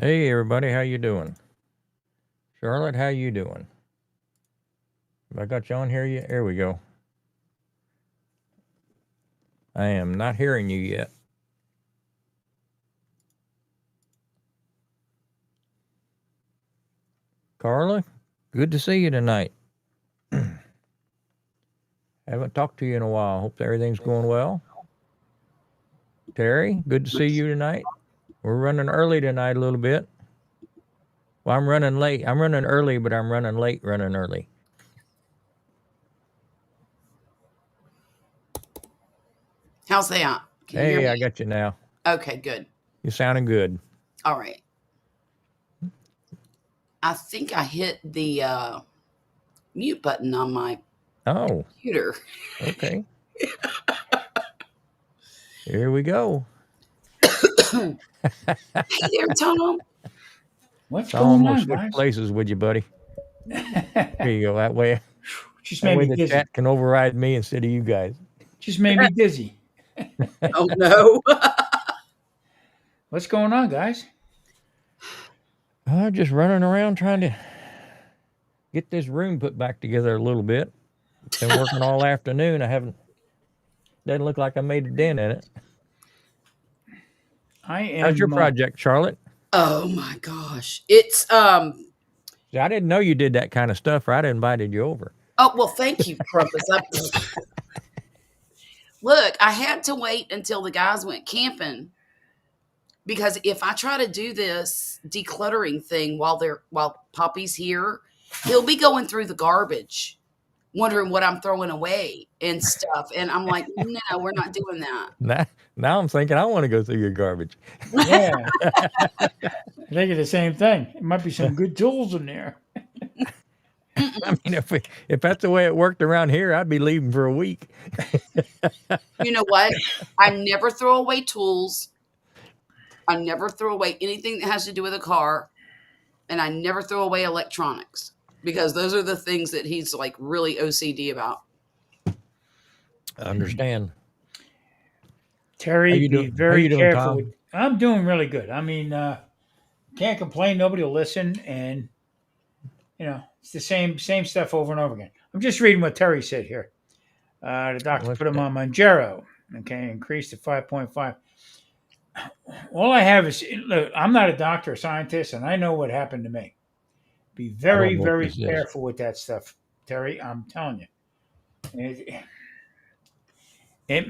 Hey everybody, how you doing? Charlotte, how you doing? Have I got you on here yet? There we go. I am not hearing you yet. Carla, good to see you tonight. Haven't talked to you in a while. Hope everything's going well. Terry, good to see you tonight. We're running early tonight a little bit. Well, I'm running late. I'm running early, but I'm running late running early. How's that? Can you hear Hey, me? I got you now. Okay, good. You're sounding good. All right. I think I hit the mute button on my Oh, computer. okay. Here we go. Hey there, Tom. What's I going almost on, switched guys? places with you, buddy. Here you go. That way Just That made way me the dizzy. chat can override me instead of you guys. Just made me dizzy. Oh no. What's going on, guys? Just running around trying to get this room put back together a little bit. Been working all afternoon. I haven't. Doesn't look like I made a dent in it. I How's your am. project, Charlotte? Oh my gosh. It's See, I didn't know you did that kind of stuff, or I'd invited you over. oh well, thank you, Grumpus. Look, I had to wait until the guys went camping because if I try to do this decluttering thing while Poppy's here, he'll be going through the garbage, wondering what I'm throwing away and stuff. And I'm like, no, we're not doing that. Now I'm thinking I want to go through your garbage. Yeah, I think of the same thing. It might be some good tools in there. I mean, if that's the way it worked around here, I'd be leaving for a week. You know what? I never throw away tools. I never throw away anything that has to do with a car. And I never throw away electronics because those are the things that he's like really OCD about. I understand. Terry, How you be doing? How very you doing, careful. Tom? I'm doing really good. I mean, can't complain. Nobody will listen, and it's the same stuff over and over again. I'm just reading what Terry said here. The doctor What's put him that? on Manjaro. Okay, increased to 5.5. All I have is look. I'm not a doctor or scientist, and I know what happened to me. Be I don't very, know what very this is. careful with that stuff, Terry. I'm telling you. It,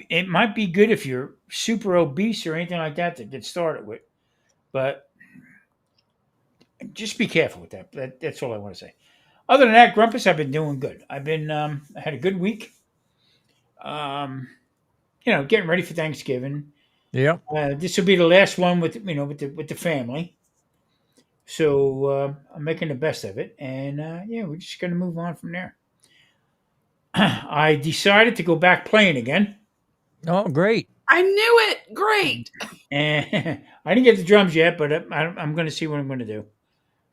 it might be good if you're super obese or anything like that to get started with, but just be careful with that's all I want to say. Other than that, Grumpus, I've been doing good. I had a good week. Um, getting ready for Thanksgiving. Yep. This will be the last one with the family. So I'm making the best of it, and we're just gonna move on from there. I decided to go back playing again, Oh, great. I knew it. Great. and I didn't get the drums yet, but I'm going to see what I'm going to do.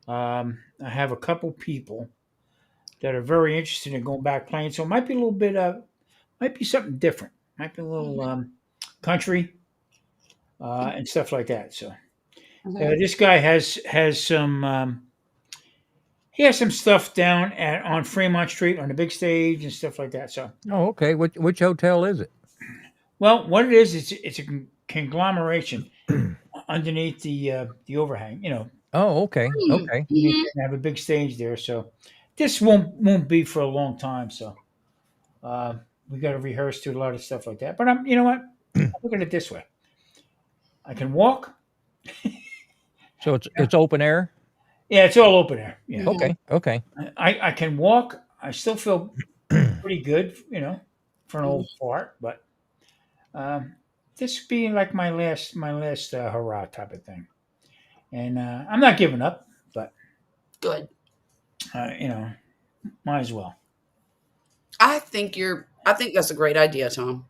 I have a couple people that are very interested in going back playing, so it might be a little bit might be something different, might be a little country and stuff like that. So this guy has some. He has some stuff down on Fremont Street on the big stage and stuff like that. So, Oh, okay. Which hotel is it? well, what it is, it's a conglomeration underneath the overhang. Oh, okay. Okay. You Mhm. can have a big stage there. So, this won't be for a long time. So, uh, we got to rehearse to a lot of stuff like that. But you know what? Look at it this way: I can walk. So it's open air. Yeah, it's all open air. Yeah, Mhm. Okay. Okay. I can walk. I still feel pretty good. For an old fart, but Um, this being like my last hurrah type of thing, and I'm not giving up, but Good. uh, you know, might as well. I think that's a great idea, Tom.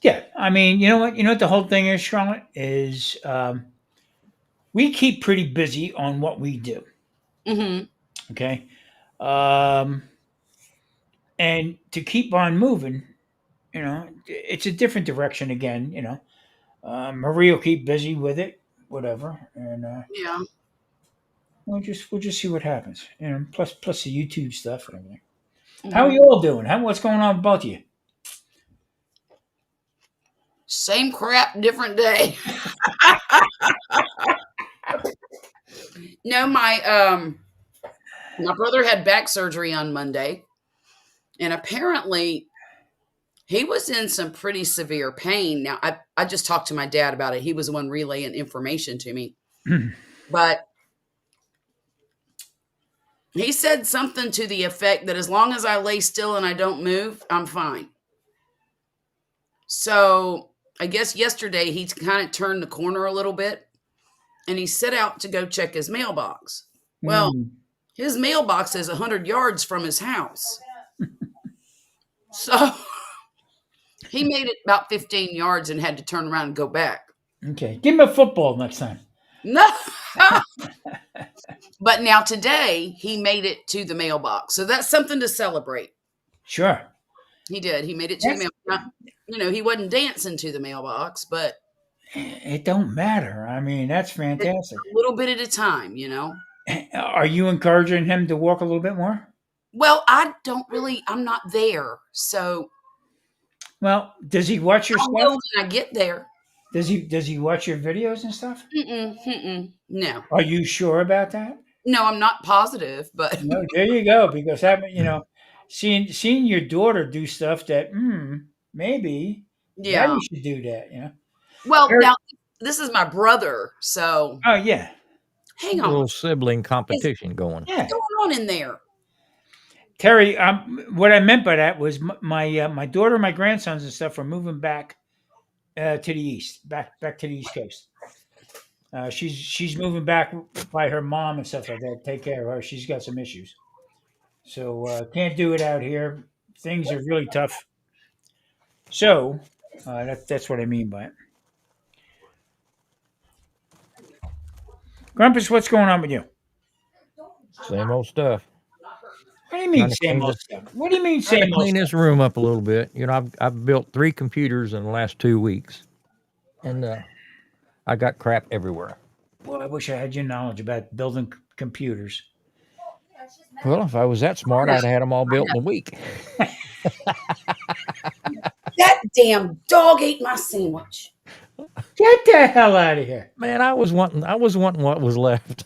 Yeah, I mean, you know what? You know what the whole thing is, Charlotte, is we keep pretty busy on what we do. Hmm. Okay, um, and to keep on moving, it's a different direction again. Marie will keep busy with it. whatever, and Yeah. we'll just see what happens. Plus the YouTube stuff and everything. How are Mhm. you all doing? What's going on with both of you? Same crap, different day. No, my brother had back surgery on Monday, and apparently he was in some pretty severe pain. Now, I just talked to my dad about it. He was the one relaying information to me. But he said something to the effect that as long as I lay still and I don't move, I'm fine. So I guess yesterday he kind of turned the corner a little bit and he set out to go check his mailbox. Well, Mm. his mailbox is 100 yards from his house. So he made it about 15 yards and had to turn around and go back. Okay, give him a football next time. No. But now today he made it to the mailbox. So that's something to celebrate. Sure. He did. He made it to the mailbox. He wasn't dancing to the mailbox, but It don't matter. I mean, that's fantastic. a little bit at a time, Are you encouraging him to walk a little bit more? Well, I'm not there. So Well, does he watch your I'll stuff? know when I get there. Does he watch your videos and stuff? No. Are you sure about that? No, I'm not positive, but No, there you go. Because seeing your daughter do stuff that maybe yeah. daddy should do that. Well, Very- now this is my brother, so Oh yeah, hang A on. little sibling competition going. yeah. What's going on in there? Terry, what I meant by that was my daughter, and my grandsons, and stuff are moving back to the east, back to the East Coast. She's moving back by her mom and stuff like that. Take care of her. She's got some issues, so can't do it out here. Things are really tough. So that's what I mean by it. Grumpus, what's going on with you? Same old stuff. What do you mean Trying to same clean old this- stuff? What do you mean Trying to same old clean stuff? this room up a little bit. I've built 3 computers in the last 2 weeks, and I got crap everywhere. Well, I wish I had your knowledge about building computers. Well, if I was that smart, I'd have had them all built in a week. That damn dog ate my sandwich. Get the hell out of here! Man, I was wanting what was left.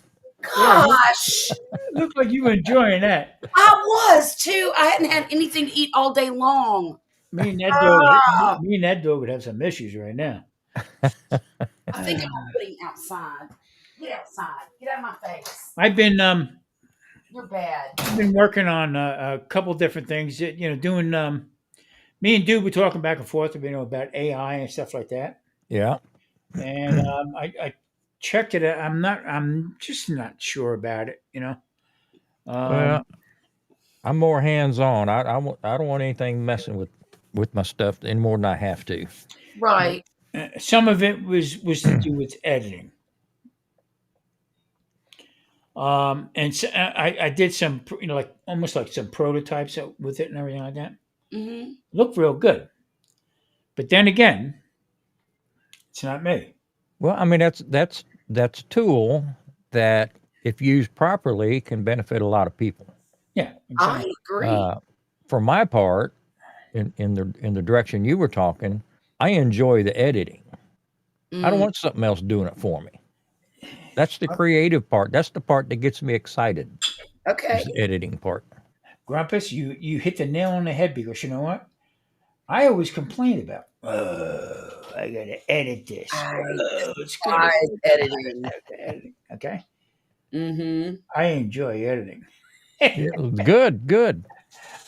Gosh, Looked like you were enjoying that. I was too. I hadn't had anything to eat all day long. Me and that dog would have some issues right now. I think I'm putting outside. Get outside. Get out of my face. I've been You're bad. working on a couple different things. Doing me and Dude were talking back and forth, about AI and stuff like that. Yeah. And I checked it. I'm just not sure about it. Well, I'm more hands on. I don't want anything messing with my stuff any more than I have to. Right. Some of it was to do with editing. And so I did some, like almost like some prototypes with it and everything like that. Mm-hmm. Looked real good. But then again, it's not me. Well, I mean that's a tool that, if used properly, can benefit a lot of people. Yeah, I exactly. agree. For my part, in the direction you were talking, I enjoy the editing. I don't want something else doing it for me. That's the creative part. That's the part that gets me excited. Okay. Is the editing part. Grumpus, you hit the nail on the head, because you know what? I always complain about, I gotta edit this. It's gonna Editing. Okay. Mm-hmm. I enjoy editing. Good.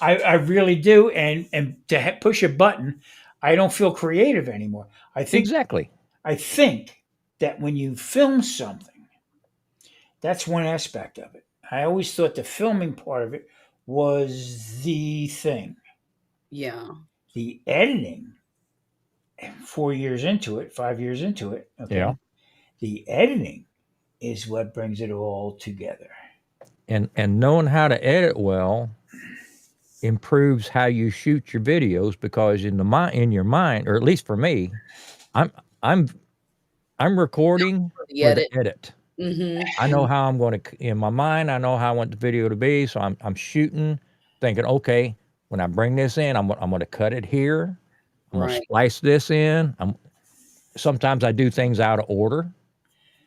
I really do, and to push a button, I don't feel creative anymore. Exactly. I think that when you film something, that's one aspect of it. I always thought the filming part of it was the thing. Yeah. The editing, 4 years into it, 5 years into it, okay, Yeah. the editing is what brings it all together. And knowing how to edit well improves how you shoot your videos, because in your mind, or at least for me, I'm I'm recording for the for the edit. edit. Mm-hmm. I know how I'm going to, in my mind, I know how I want the video to be. So I'm shooting, thinking, okay, when I bring this in, I'm going to cut it here. I'm going to Right. splice this in. Sometimes I do things out of order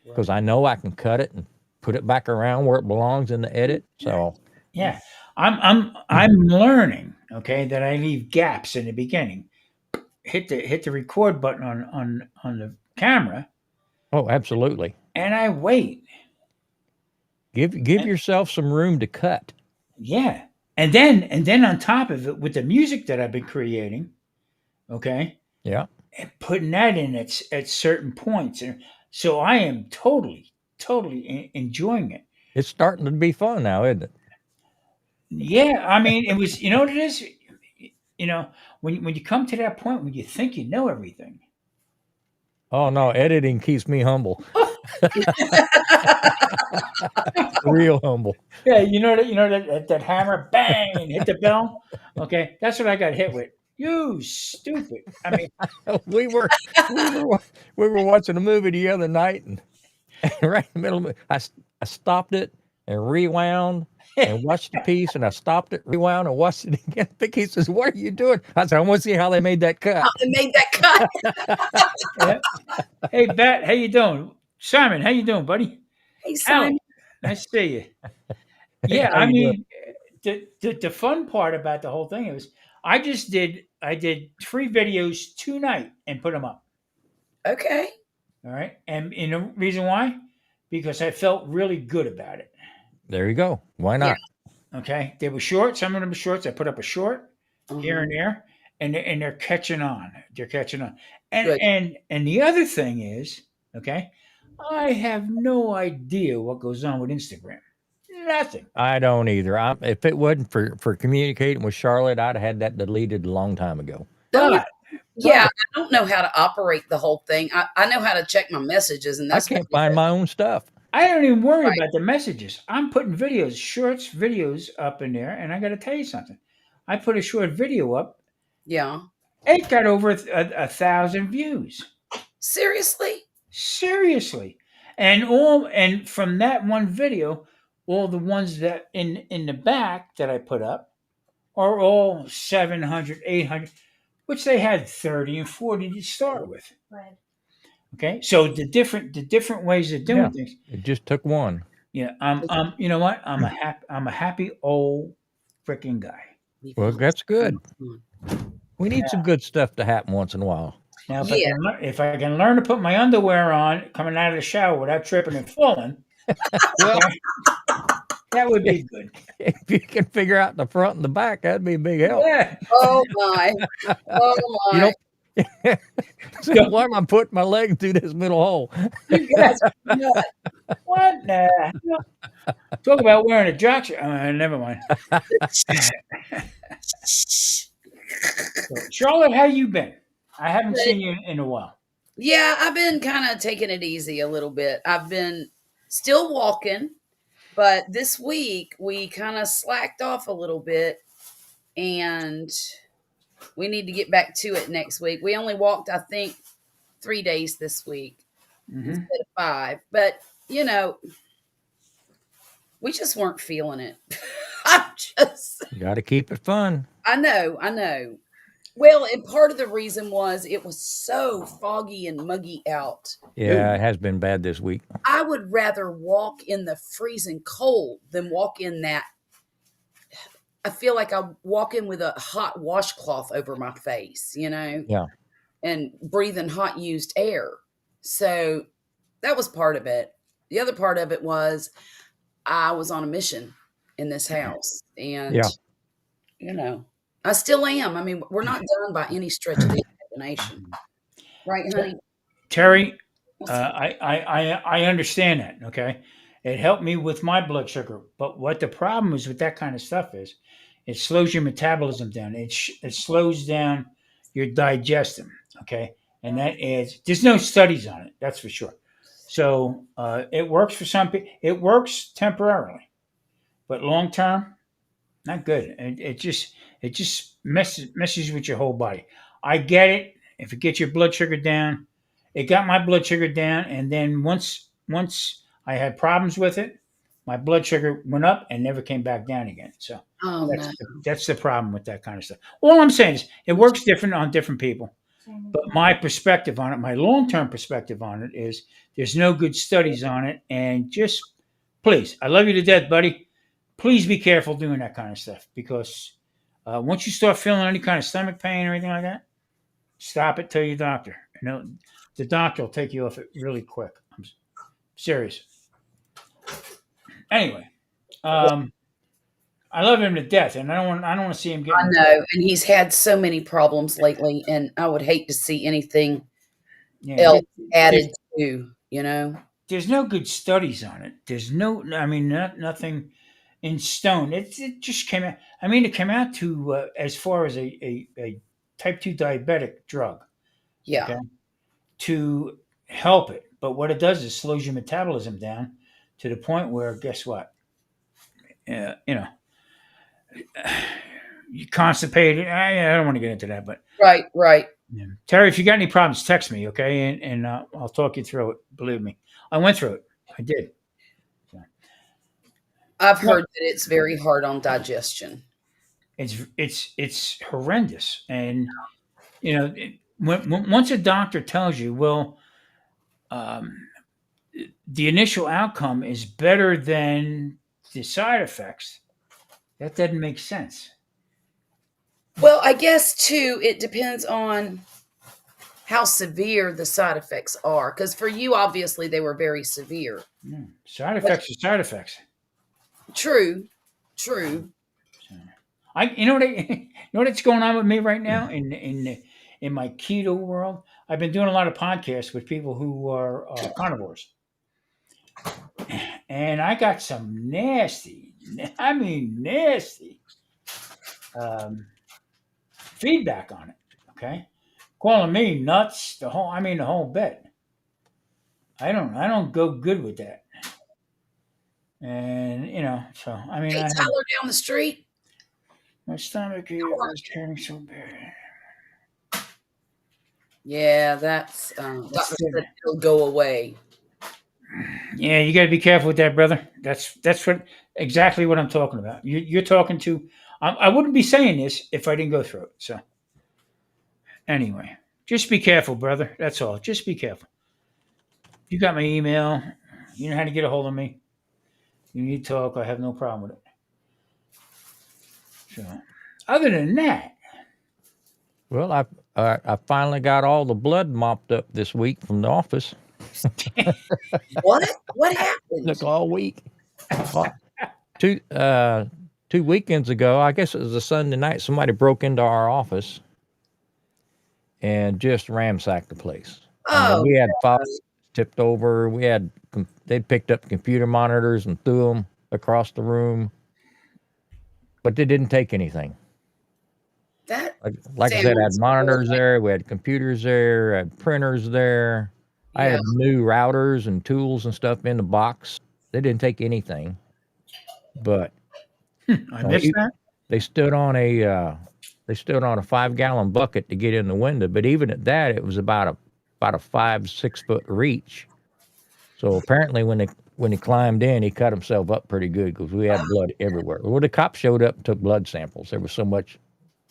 because I know I can cut it and put it back around where it belongs in the edit. So Yeah, I'm learning. Okay, that I leave gaps in the beginning. Hit the record button on the camera, oh, absolutely. and I wait. Give And, yourself some room to cut. yeah, and then on top of it, with the music that I've been creating, okay, Yeah. and putting that in at certain points, and so I am totally enjoying it. It's starting to be fun now, isn't it? Yeah, I mean, it was. You know what it is. When you come to that point when you think you know everything. Oh no, editing keeps me humble. Real humble. Yeah, that hammer, bang, hit the bell. Okay, that's what I got hit with. You stupid. I mean, we were we were wa- we were watching a movie the other night, and right in the middle of it, I stopped it and rewound and watched the piece, and I stopped it, rewound, and watched it again. Vicky says, "What are you doing?" I said, "I want to see how they made that How cut." they made that cut. yeah. Hey, Bat, how you doing? Simon, how you doing, buddy? Hey, Alex, Simon. nice to see you. Hey, Yeah, how I you doing? mean, the fun part about the whole thing was I did 3 videos tonight and put them up. Okay. All right, and the reason why, because I felt really good about it. There you go. Why Yeah. not? Okay, they were short. Some of them were shorts. I put up a short here Uh-huh. and there, and they're catching on. They're catching on. And Good. and the other thing is, okay, I have no idea what goes on with Instagram. Nothing. I don't either. If it wasn't for communicating with Charlotte, I'd have had that deleted a long time ago. Don't you? But Yeah, but I don't know how to operate the whole thing. I know how to check my messages, and I that's about can't find it. my own stuff. I don't even worry Right. about the messages. I'm putting videos, shorts, videos up in there, and I got to tell you something. I put a short video up. Yeah. It got over 1,000 views. Seriously? Seriously. And from that one video, all the ones that in the back that I put up are all 700, 800, which they had 30 and 40 to start with. Okay? So the different ways of doing Yeah, things. it just took one. Yeah, you know what? I'm a happy old freaking guy. Leave Well, him that's good. alone. We need some good stuff to happen once in a while. Now Yeah. if I can learn to put my underwear on coming out of the shower without tripping and falling, Well, okay, that would be good. if you can figure out the front and the back, that'd be a big help. Yeah. Oh my. Oh You my. don't. So Don't- why am I putting my leg through this middle hole? You guys are nuts. What? Nah. Talk about wearing a jock. Never mind. So, Charlotte, how you been? I haven't seen you in a while. Yeah, I've been kind of taking it easy a little bit. I've been still walking, but this week we kind of slacked off a little bit, and we need to get back to it next week. We only walked, I think, 3 days this week Hmm. instead of 5. But, you know, we just weren't feeling it. I'm just, Got to keep it fun. I know. Well, and part of the reason was it was so foggy and muggy out. Yeah, it has been bad this week. I would rather walk in the freezing cold than walk in that. I feel like I walk in with a hot washcloth over my face, Yeah. and breathing hot used air. So that was part of it. The other part of it was I was on a mission in this house. And, Yeah. I still am. I mean, we're not done by any stretch of the imagination. Right, honey? Terry, I understand that. Okay, it helped me with my blood sugar. But what the problem is with that kind of stuff is, it slows your metabolism down. It slows down your digestion. Okay, and that adds. There's no studies on it. That's for sure. So it works for some people. It works temporarily, but long term, not good. It just messes with your whole body. I get it. If it gets your blood sugar down, it got my blood sugar down, and then once I had problems with it, my blood sugar went up and never came back down again. So Oh no. that's the problem with that kind of stuff. All I'm saying is it works different on different people. But my perspective on it, my long term perspective on it is there's no good studies on it. And just please, I love you to death, buddy. Please be careful doing that kind of stuff because once you start feeling any kind of stomach pain or anything like that, stop it. Tell your doctor. You know, the doctor will take you off it really quick. I'm serious. Anyway, um, I love him to death, and I don't want to see him I getting. know, and he's had so many problems lately, and I would hate to see anything Yeah, else there's added to, you know? there's no good studies on it. There's no, I mean, nothing in stone. It just came out. I mean, it came out to as far as a type 2 diabetic drug, Yeah. okay, to help it. But what it does is slows your metabolism down to the point where, guess what? You know, you constipated. I don't want to get into that, but Right, right. yeah. Terry, if you got any problems, text me, okay, and I'll talk you through it. Believe me, I went through it. I did. So, I've no, heard that it's very hard on digestion. it's horrendous, and once a doctor tells you, well, um, the initial outcome is better than the side effects, that doesn't make sense. Well, I guess too, it depends on how severe the side effects are. Because for you, obviously, they were very severe. Yeah. Side But effects are side effects. true, true. So, you know what you know what's going on with me right now in my keto world. I've been doing a lot of podcasts with people who are carnivores, and I got some nasty, I mean nasty, um, feedback on it. Okay, calling me nuts. The whole bit. I don't go good with that. And so I mean, Hey, I had Tyler down the street. my stomach was turning so bad. Yeah, that's That's doctor it. said it'll go away. Yeah, you got to be careful with that, brother. That's what exactly what I'm talking about. You're talking to. I wouldn't be saying this if I didn't go through it. So anyway, just be careful, brother. That's all. Just be careful. You got my email. You know how to get a hold of me. You need to talk. I have no problem with it. So other than that, Well, I finally got all the blood mopped up this week from the office. What? What Took happened? all week. Well, two uh, 2 weekends ago, I guess it was a Sunday night. Somebody broke into our office and just ransacked the place. I mean, Oh, we had files no. tipped over. We had they'd picked up computer monitors and threw them across the room, but they didn't take anything. That Like I said, I had sounds monitors horrible. there. We had computers there. I had printers there. I Yeah. had new routers and tools and stuff in the box. They didn't take anything, but I you know, missed that. they stood on a they stood on a 5 gallon bucket to get in the window. But even at that, it was about a 5 6 foot reach. So apparently, when he climbed in, he cut himself up pretty good because we had blood everywhere. Well, the cops showed up and took blood samples. There was so much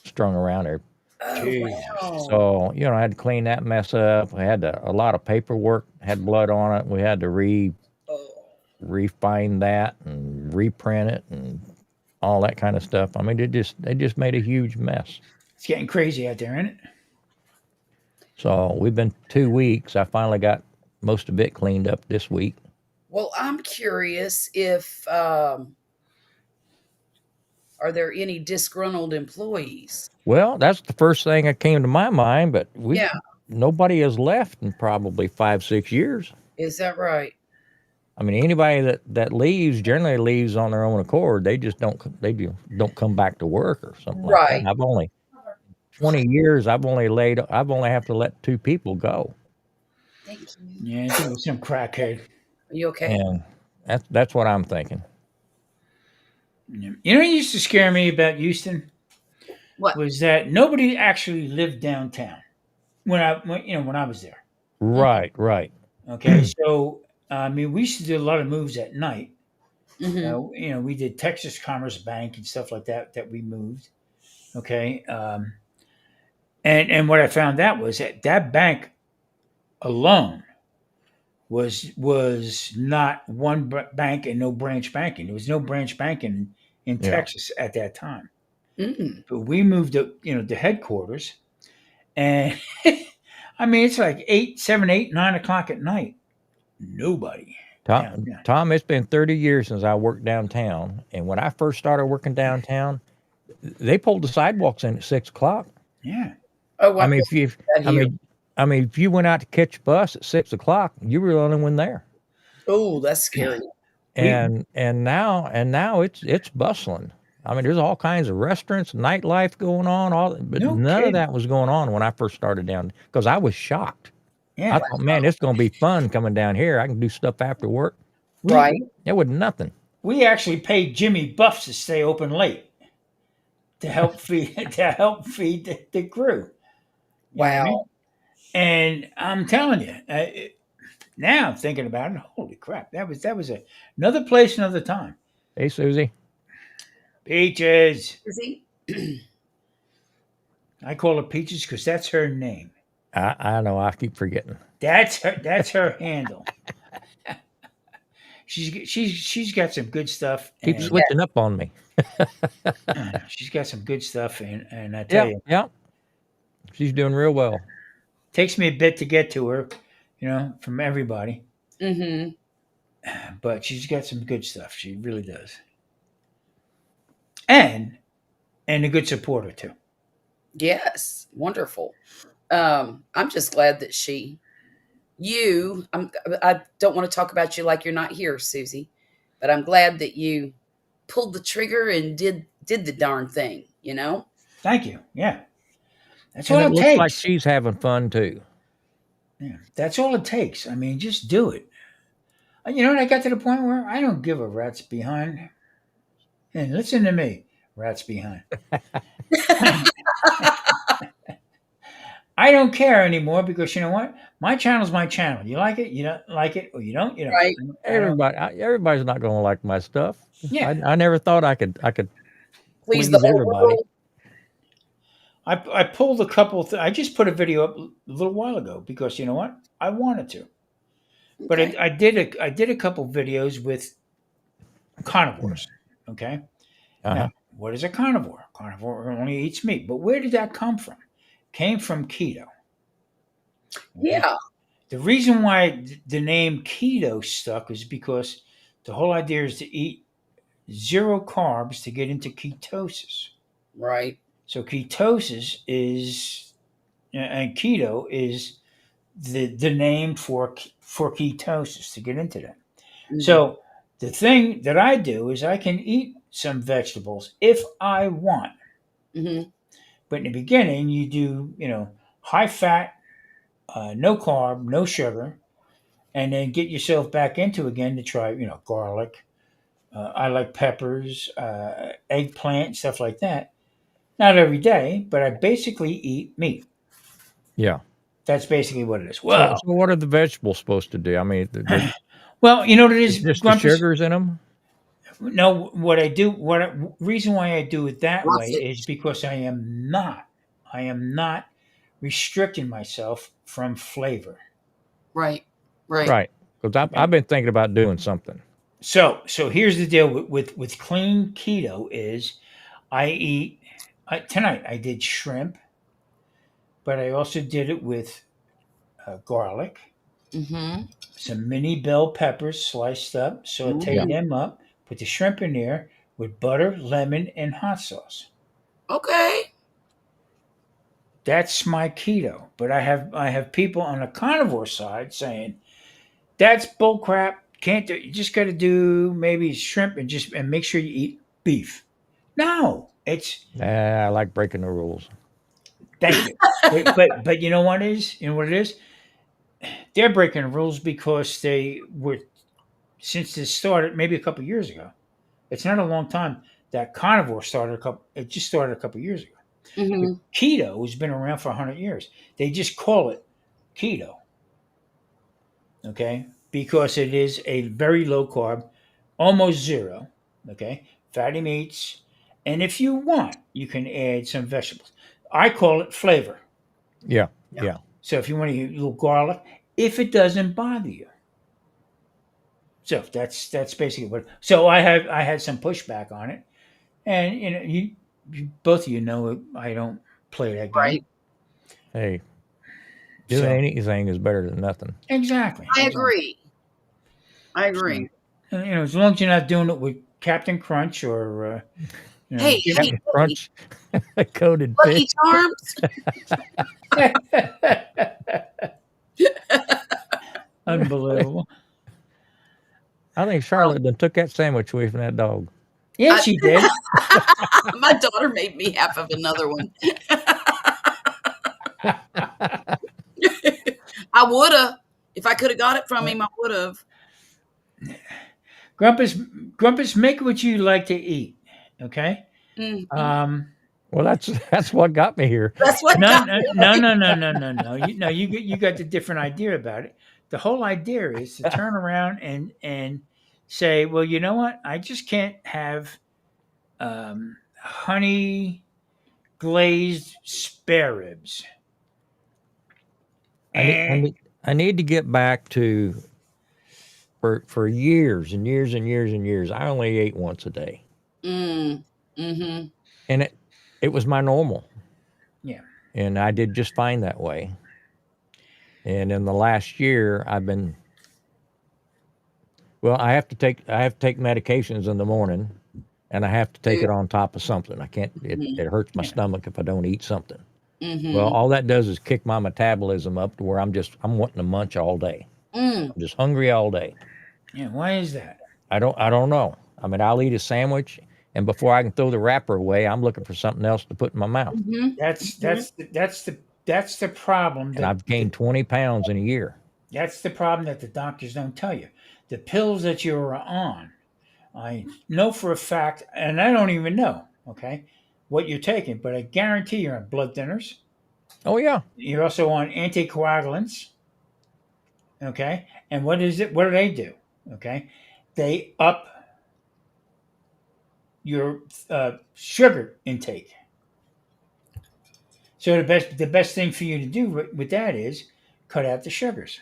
strung around there. Oh, Jesus. wow. So I had to clean that mess up. We had a lot of paperwork had blood on it. We had to Oh. refine that and reprint it and all that kind of stuff. I mean, they just made a huge mess. It's getting crazy out there, isn't it? So we've been 2 weeks. I finally got most of it cleaned up this week. Well, I'm curious if are there any disgruntled employees? Well, that's the first thing that came to my mind, but Yeah, nobody has left in probably 5 6 years. is that right? I mean, anybody that leaves generally leaves on their own accord. They just don't come back to work or something like that. Right. I've only 20 years. I've only have to let 2 people go, Thank you. Yeah, I think it was some crackhead. Are you okay? and that's what I'm thinking. Yeah. You know what used to scare me about Houston What? was that nobody actually lived downtown when I was there. Right, right. Okay, so I mean, we used to do a lot of moves at night. Mm-hmm. We did Texas Commerce Bank and stuff like that that we moved. Okay, and what I found out was that that bank alone was not one bank and no branch banking. There was no branch banking in Yeah. Texas at that time. Mm. But we moved up, the headquarters, and I mean it's like 8, 7, 8, 9 o'clock at night. Nobody Tom, downtown. Tom, it's been 30 years since I worked downtown. And when I first started working downtown, they pulled the sidewalks in at 6 o'clock. Yeah. Oh, I what mean, was if you, that I here? mean, I mean, if you went out to catch a bus at 6 o'clock, you were the only one there. Oh, that's scary. We And now it's bustling. I mean, there's all kinds of restaurants, nightlife going on, but no none of kidding. that was going on when I first started down because I was shocked. I Yeah. thought, man, it's going to be fun coming down here. I can do stuff after work. We Right. It was nothing. we actually paid Jimmy Buffs to stay open late to help feed the crew. You know what I mean? Wow. And I'm telling you, now I'm thinking about it. Holy crap! That was another place, another time. Hey, Susie. Peaches. Is he? I call her Peaches because that's her name. I know. I keep forgetting. That's her handle. She's got some good stuff, Keep and Yeah. switching up on me. she's got some good stuff, and I tell Yeah, you, yeah. She's doing real well. takes me a bit to get to her, from everybody, Mm-hmm. but she's got some good stuff. She really does, and a good supporter too. Yes. Wonderful. I'm just glad that I don't want to talk about you like you're not here, Susie, but I'm glad that you pulled the trigger and did the darn thing, you know? Thank you. Yeah, that's And all it it looks like takes. she's having fun too. Yeah, that's all it takes. I mean, just do it. You know what? I got to the point where I don't give a rat's behind. And listen to me, rats behind. I don't care anymore because you know what? My channel's my channel. You like it, you don't like it, or you don't, you don't. Right. I don't. Everybody's not going to like my stuff. Yeah, I never thought I could Please the please whole everybody. world. I pulled a couple. I just put a video up a little while ago because you know what? I wanted to, but Okay. I did a couple videos with carnivores. Okay, Uh-huh. now what is a carnivore? Carnivore only eats meat, but where did that come from? Came from keto. Okay, Yeah. the reason why the name keto stuck is because the whole idea is to eat zero carbs to get into ketosis. Right. So ketosis is and keto is the name for ketosis to get into that. Mm-hmm. So the thing that I do is I can eat some vegetables if I want, Mm-hmm. but in the beginning you do high fat, no carb, no sugar, and then get yourself back into again to try garlic. I like peppers, eggplant, stuff like that. Not every day, but I basically eat meat. Yeah. That's basically what it is. So Well, so what are the vegetables supposed to do? I mean, well, you know what it it's is, just the Grumpus. sugars in them. No, what I do, reason why I do it that way Sausage. is because I am not restricting myself from flavor. Right. Right. Right. Because I've Okay. been thinking about doing something. So here's the deal with clean keto is I eat tonight. I did shrimp, but I also did it with garlic, Mm-hmm. some mini bell peppers sliced up, saute Yeah. Mm. them up, put the shrimp in there with butter, lemon, and hot sauce. Okay. That's my keto. But I have people on the carnivore side saying that's bullcrap. Can't do. You just got to do maybe shrimp and make sure you eat beef. No, it's I like breaking the rules. thank you. But you know what is you know what it is? They're breaking the rules because they were since this started maybe a couple years ago. It's not a long time that carnivore started a couple. It just started a couple years ago. But Mm-hmm. keto has been around for 100 years. They just call it keto. okay, because it is a very low carb, almost zero, okay, fatty meats. And if you want, you can add some vegetables. I call it flavor. Yeah. Yeah. Yeah. So if you want to use a little garlic, if it doesn't bother you. So that's basically what. So I had some pushback on it, and you both of you know I don't play that game. Right. Hey, doing So anything is better than nothing. exactly, I exactly. agree. I So, agree. as long as you're not doing it with Captain Crunch or Hey, hey, Captain hey, Crunch, coated fish. Lucky Charms. unbelievable. I think Um, Charlotte done took that sandwich away from that dog. Yeah, I, she did. my daughter made me half of another one. I would have. If I could have got it from him, I would have. Grumpus, Grumpus, make what you like to eat. Okay. Mm-hmm. Um, Well, that's what got me here. That's what no, got no, me. no, no, no, no, no, no. You got the different idea about it. The whole idea is to turn around and say, well, you know what? I just can't have honey glazed spare ribs. I need I And need I need to get back to for years and years and years and years. I only ate once a day, Mm. Mm-hmm. and it was my normal, yeah, and I did just fine that way. And in the last year, I've been well. I have to take medications in the morning, and I have to take it on top of something. I can't. Mm-hmm. It hurts my yeah. stomach if I don't eat something. Well, Mm-hmm. all that does is kick my metabolism up to where I'm wanting to munch all day. Mm. I'm just hungry all day. Yeah. Why is that? I don't know. I mean, I'll eat a sandwich, and before I can throw the wrapper away, I'm looking for something else to put in my mouth. Mm-hmm. That's Mm-hmm. that's the, that's the that's the problem And I've gained 20 pounds in a year. that's the problem that the doctors don't tell you. The pills that you're on, I know for a fact, and I don't even know, okay, what you're taking, but I guarantee you're on blood thinners. Oh yeah, You're also on anticoagulants, okay? And what is it? What do they do? Okay, they up your sugar intake. So the best thing for you to do with that is cut out the sugars.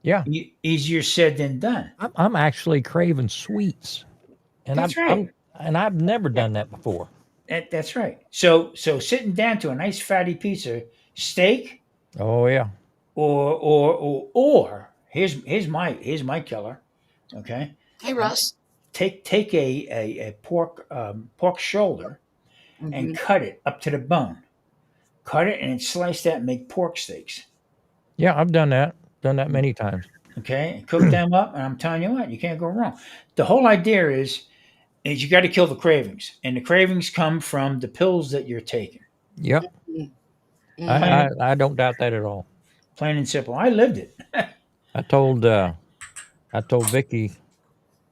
yeah. Easier said than done. I'm actually craving sweets, and That's right. I've never done that before. That's right. So sitting down to a nice fatty piece of steak, Oh yeah, or here's my killer. Okay, Hey, Russ. take a pork shoulder and Mm-hmm. cut it up to the bone. Cut it and slice that and make pork steaks. yeah. I've done that. Done that many times. Okay, and cook them up, and I'm telling you what, you can't go wrong. The whole idea is you got to kill the cravings, and the cravings come from the pills that you're taking. Yep. Mm-hmm. I don't doubt that at all. Plain and simple. I lived it. I told Vicky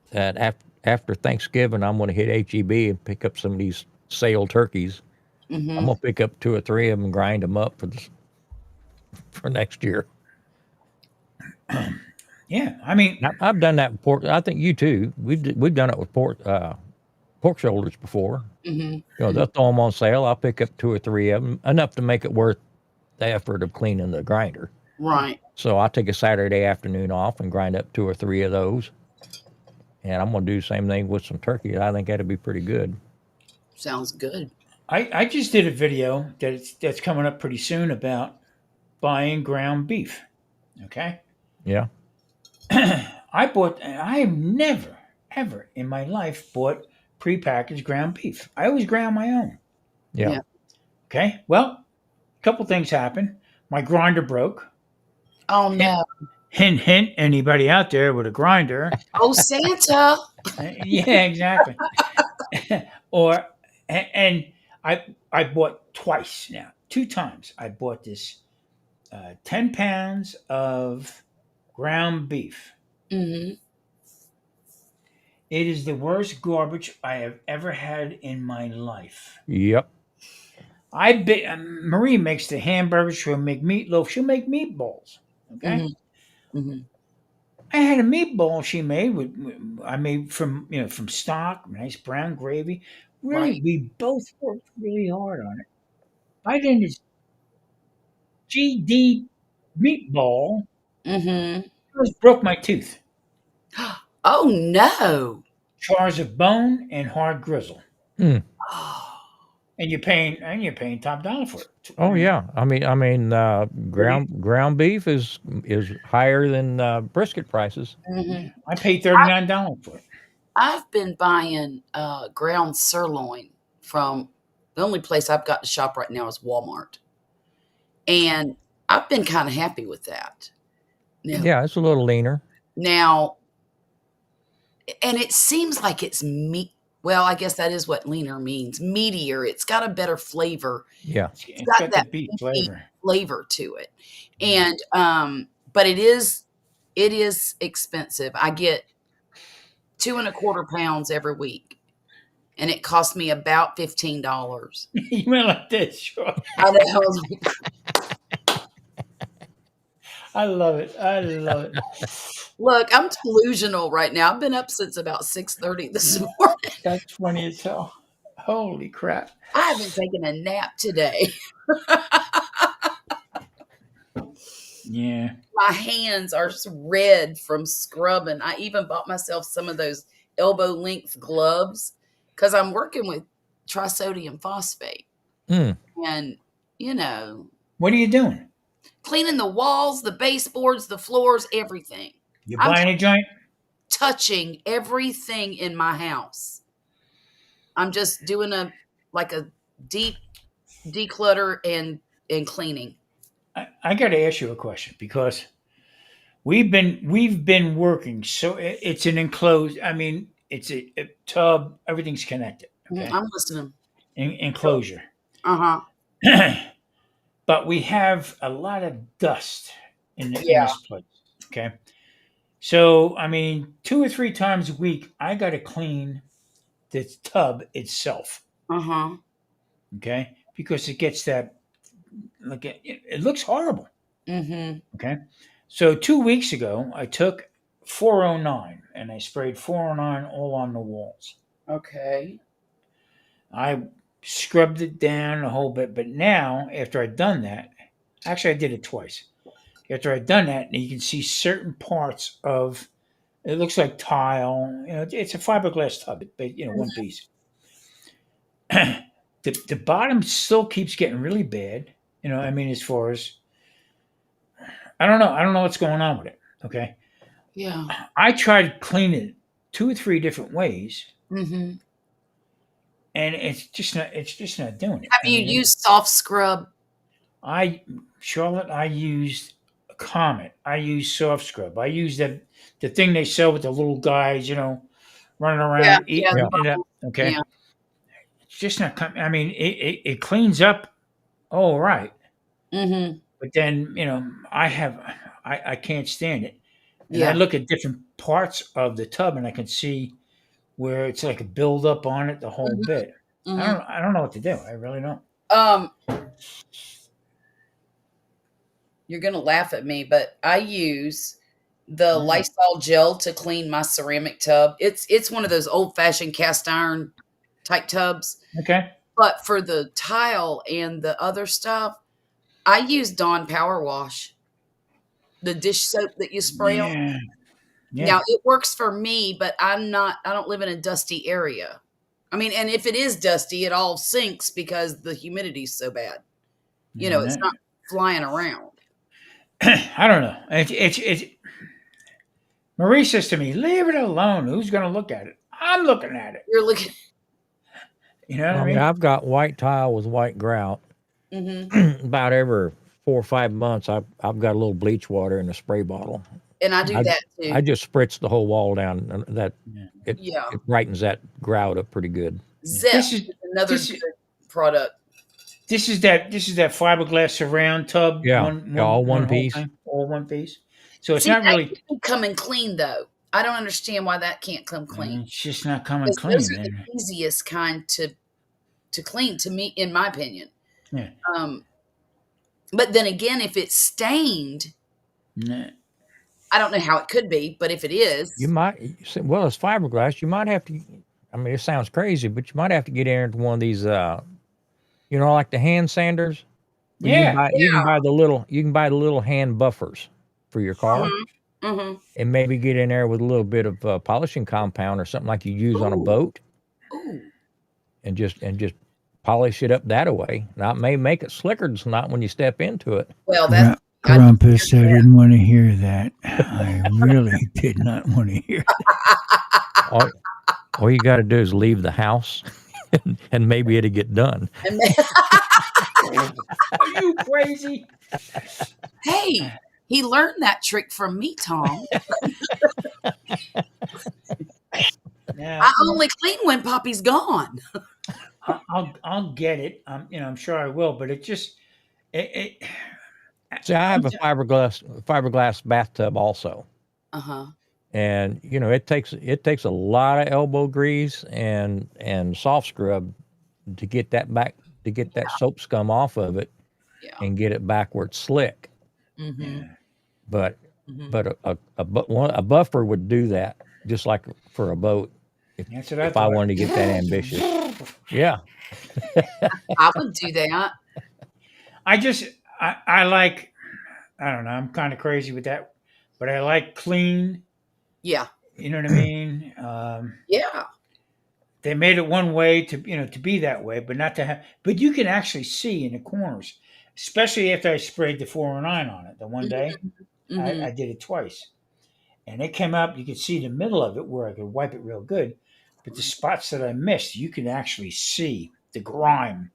that after Thanksgiving I'm going to hit HEB and pick up some of these sale turkeys. I'm Mm-hmm. gonna pick up two or three of them and grind them up for next year. Yeah, I mean, I've done that with pork. I think you too. We've done it with pork shoulders before. Mm-hmm. You know, they'll throw them on sale. I'll pick up two or three of them, enough to make it worth the effort of cleaning the grinder. Right. So I'll take a Saturday afternoon off and grind up two or three of those. And I'm gonna do the same thing with some turkey. I think that'd be pretty good. Sounds good. I just did a video that's coming up pretty soon about buying ground beef. Okay, Yeah. I have never ever in my life bought prepackaged ground beef. I always ground my own. Yeah. Yeah. Okay, well, a couple things happened. My grinder broke. Oh Hint, no. hint, hint. Anybody out there with a grinder? Oh Santa. Yeah, exactly. or and I bought twice now, two times. I bought this 10 pounds of ground beef. Mm-hmm. It is the worst garbage I have ever had in my life. Yep. Marie makes the hamburgers. She'll make meatloaf. She'll make meatballs. Okay, Mm-hmm. Mm-hmm. I had a meatball she made I made from stock, nice brown gravy. Really, Right. we both worked really hard on it. I did this GD meatball. Mm-hmm. Almost broke my tooth. Oh no. Jars of bone and hard grizzle, Mm. Oh. and you're paying top dollar for it. Oh yeah. Pretty. Ground beef is higher than brisket prices. Mm-hmm. Yeah, I paid $39 for it. I've been buying ground sirloin from the only place I've got to shop right now is Walmart. And I've been kind of happy with that. Now, Yeah, it's a little leaner. now, and it seems like it's meat. Well, I guess that is what leaner means. Meatier. It's got a better flavor. Yeah. It's It's got got the that beef beefy flavor. flavor to it. Yeah. And but it is expensive. I get 2.25 pounds every week. And it cost me about $15. You went like this, sure. I know. I was like, I love it. I love it. look, I'm delusional right now. I've been up since about 6:30 this morning. That's funny as hell. Holy crap. I haven't taken a nap today. Yeah. My hands are just red from scrubbing. I even bought myself some of those elbow length gloves because I'm working with trisodium phosphate. Mm. And, you know, What are you doing? cleaning the walls, the baseboards, the floors, everything. You I'm buying a joint? touching everything in my house. I'm just doing a deep declutter and cleaning. I got to ask you a question because we've been working. So it's an enclosed. I mean, it's a tub. Everything's connected. Okay, I'm listening. enclosure. Uh-huh. But we have a lot of dust in Yeah. this place. Okay, so I mean, 2 or 3 times a week, I got to clean the tub itself. Uh-huh. Okay, because it gets that like it looks horrible. Mm-hmm. Okay. So 2 weeks ago, I took 409 and I sprayed 409 all on the walls. Okay. I scrubbed it down a whole bit, but now after I'd done that, actually I did it twice. After I'd done that, you can see certain parts of it looks like tile. It's a fiberglass tub, but one piece. The bottom still keeps getting really bad. I mean, as far as I don't know what's going on with it. Okay. Yeah. I tried cleaning it 2 or 3 different ways, Mm-hmm. and it's just not doing it. Have I you mean, used soft scrub? I used Comet. I used Soft Scrub. I used the thing they sell with the little guys, running Yeah. around Yeah. Yeah. eating it up. Okay, Yeah. it's just not coming. I mean, it cleans up all right, Mm-hmm. but then I can't stand it, and I Yeah. look at different parts of the tub, and I can see where it's like a buildup on it, the whole Mm-hmm. bit. I Mm-hmm. don't I don't know what to do. I really don't. Um, you're gonna laugh at me, but I use the Yeah. Lysol gel to clean my ceramic tub. It's one of those old fashioned cast iron type tubs. Okay. But for the tile and the other stuff, I use Dawn Power Wash, the dish soap that you spray on. Yeah. Now Yeah. it works for me, but I don't live in a dusty area. I mean, and if it is dusty, it all sinks because the humidity's so bad. It's Yeah. not flying around. I don't know. Marie says to me, "Leave it alone. Who's going to look at it? I'm looking at it." You're looking. You know what I I mean, mean? I've got white tile with white grout. Hmm. About every 4 or 5 months, I've got a little bleach water in a spray bottle. And I do I that I too. just spritz the whole wall down, and that Yeah. it Yeah. it brightens that grout up pretty good. Yeah. Zip This is is another this good is product. this is that fiberglass surround tub, Yeah, one yeah, all one one one whole piece. thing, all one piece. So it's See, not that really. can come and clean though. I don't understand why that can't come clean. It's just not coming Because those clean, are the man. easiest kind to clean to me, in my opinion. Yeah. But then again, if it's stained, Nah. I don't know how it could be, but if it is, You might, well, it's fiberglass. You might have to. I mean, it sounds crazy, but you might have to get into one of these, like the hand sanders. Where Yeah. you can buy the little hand buffers for your car, mm-hmm, mm-hmm. and maybe get in there with a little bit of polishing compound or something like you use on a Ooh, boat, ooh. and just polish it up that way. Now it may make it slicker, it's not when you step into it. Well, I need to Grumpus, I didn't want to hear that. I really did not want to hear that. All, all you got to do is leave the house, and maybe it'll get done. Are you crazy? Hey, he learned that trick from me, Tom. Now, I only clean when Poppy's gone. I'll get it. I'm sure I will. But it just it See, I have a fiberglass bathtub also, Uh-huh. and it takes a lot of elbow grease and soft scrub to get that soap scum off of it Yeah. and get it back where it's slick. Mm-hmm. But Mm-hmm. but a buffer would do that just like for a boat. That's what I If I thought. wanted to get that ambitious, yeah. I would do that. I like. I don't know. I'm kind of crazy with that, but I like clean. Yeah. You know what I mean? Yeah. They made it one way to be that way, but not to have. But you can actually see in the corners, especially after I sprayed the 409 on it. The one day Mm-hmm. I did it twice, and it came up. You could see the middle of it where I could wipe it real good, but the spots that I missed, you can actually see the grime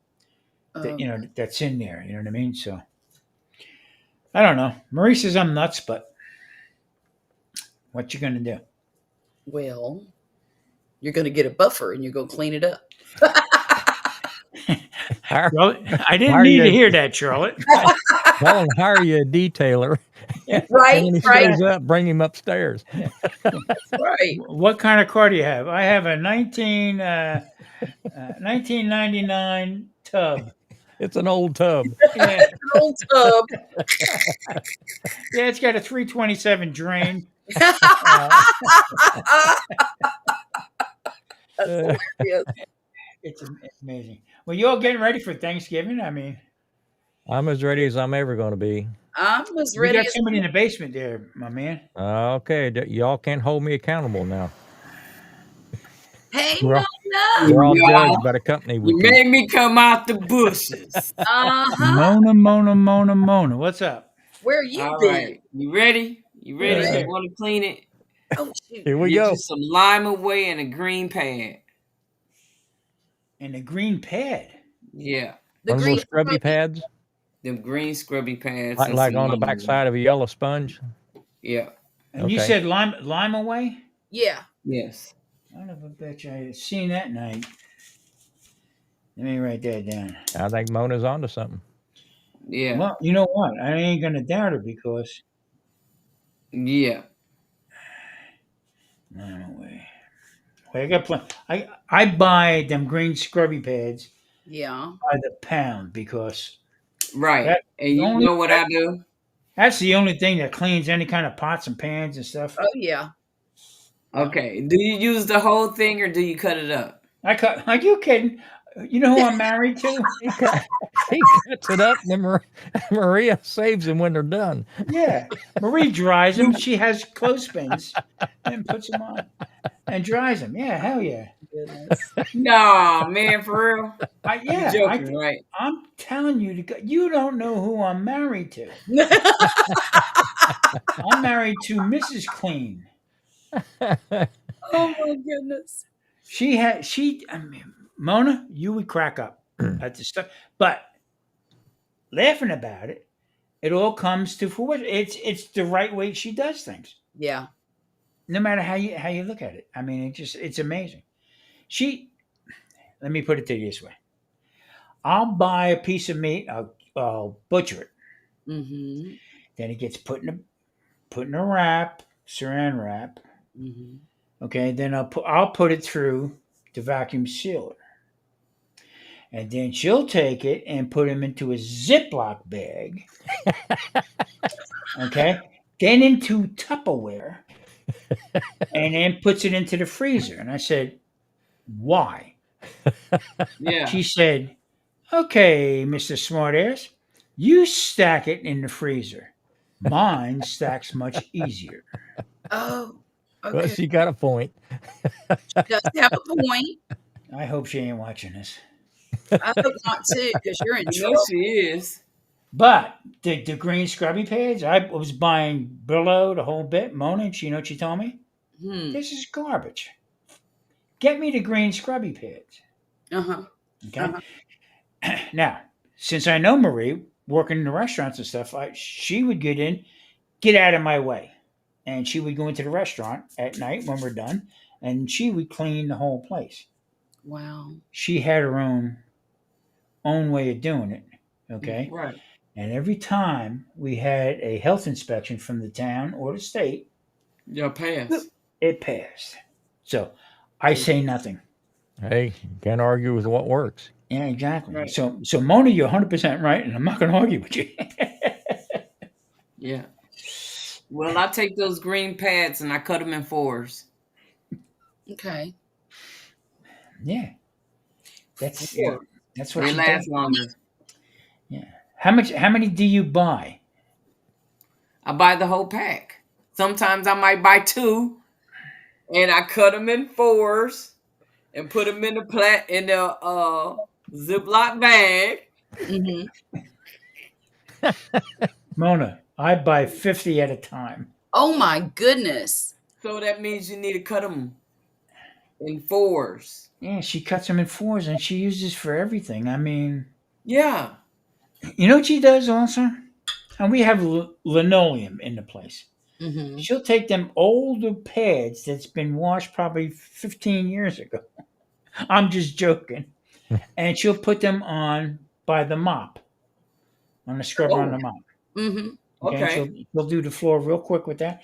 that's in there. You know what I mean? So I don't know. Marie says I'm nuts, but what you gonna do? Well, you're going to get a buffer and you're going to clean it up. Well, I didn't Hire need you- to hear that, Charlotte. Tell him hire you a detailer, and Right, when he right, stays up, bring him upstairs. right. What kind of car do you have? I have a 1999 tub. It's an old tub. Yeah, An old tub. yeah, it's got a 327 drain. That's Uh, hilarious. It's amazing. Well, you all getting ready for Thanksgiving? I mean, I'm as ready as I'm ever going to be. I'm as we ready got as somebody in the basement there, my man. Okay, y'all can't hold me accountable now. Hey, We're no, all, no. we're all Yeah. judged by the company we You keep. made me come out the bushes. Uh-huh. Mona. What's up? Where you All been? right. You ready? You ready? Yeah. You want to clean it? Oh, shoot. Here we Get go. you some lime away and a green pad. And the green pad. Yeah. The One of green those scrubby pads, Them green scrubby pads. like, and like some on the lime back away. side of a yellow sponge. Yeah. And you Okay. said lime away? Yeah. Yes. Son of a bitch, I had seen that night. Let me write that down. I think Mona's onto something. Yeah. Well, you know what? I ain't gonna doubt her because Yeah. lime away. Well, I got I buy them green scrubby pads Yeah. by the pound because Right. That- And you only- know what I do? that's the only thing that cleans any kind of pots and pans and stuff. Oh, yeah. Okay. Do you use the whole thing or do you cut it up? Are you kidding? You know who I'm married to? He cuts it up, and then Maria saves them when they're done. Yeah. Marie dries them. She has clothespins and puts them on and dries them. Yeah, hell yeah. Goodness. Nah, man, for real. Yeah, You joking, right? I'm telling you, you don't know who I'm married to. I'm married to Mrs. Clean. Oh, my goodness. I mean, Mona, you would crack up at the stuff, but laughing about it, it all comes to fruition. It's the right way she does things, Yeah. no matter how you look at it. I mean, it's amazing. Let me put it to you this way: I'll buy a piece of meat, I'll butcher it, Mm-hmm. then it gets put in a wrap, saran wrap. Mm-hmm. Okay, then I'll put it through the vacuum sealer. And then she'll take it and put them into a Ziploc bag. Okay? then into Tupperware, and then puts it into the freezer. And I said, why? Yeah. She said, okay, Mr. Smartass, you stack it in the freezer. Mine stacks much easier. Oh, Well, okay. she got a point. Does have a point. I hope she ain't watching this. I hope not too, because you're in You know trouble. she is. But the green scrubby pads, I was buying Brillo the whole bit. Mona, you know what she told me? Hmm. This is garbage. Get me the green scrubby pads. Uh huh. Okay. Uh-huh. Now, since I know Marie, working in the restaurants and stuff, she would get out of my way. And she would go into the restaurant at night when we're done, and she would clean the whole place. Wow. She had her own way of doing it. Okay. Right. And every time we had a health inspection from the town or the state, Your pass. it passed. So I say nothing. Hey, can't argue with what works. Yeah, exactly. Right. So Mona, you're 100% right, and I'm not going to argue with you. Yeah. Well, I take those green pads and I cut them in fours. Okay. Yeah, that's Four. that's what They she last does. longer. Yeah. How much? How many do you buy? I buy the whole pack. Sometimes I might buy two, and I cut them in fours and put them in the Ziploc bag. Mm-hmm. Mona, I buy 50 at a time. Oh my goodness. So that means you need to cut them in fours. Yeah, she cuts them in fours, and she uses for everything. I mean, Yeah. you know what she does also? And we have linoleum in the place. Mm-hmm. She'll take them older pads that's been washed probably 15 years ago. I'm just joking. And she'll put them on by the mop, on the scrubber on Oh, the mop. Mm-hmm. Okay, and okay. she'll do the floor real quick with that.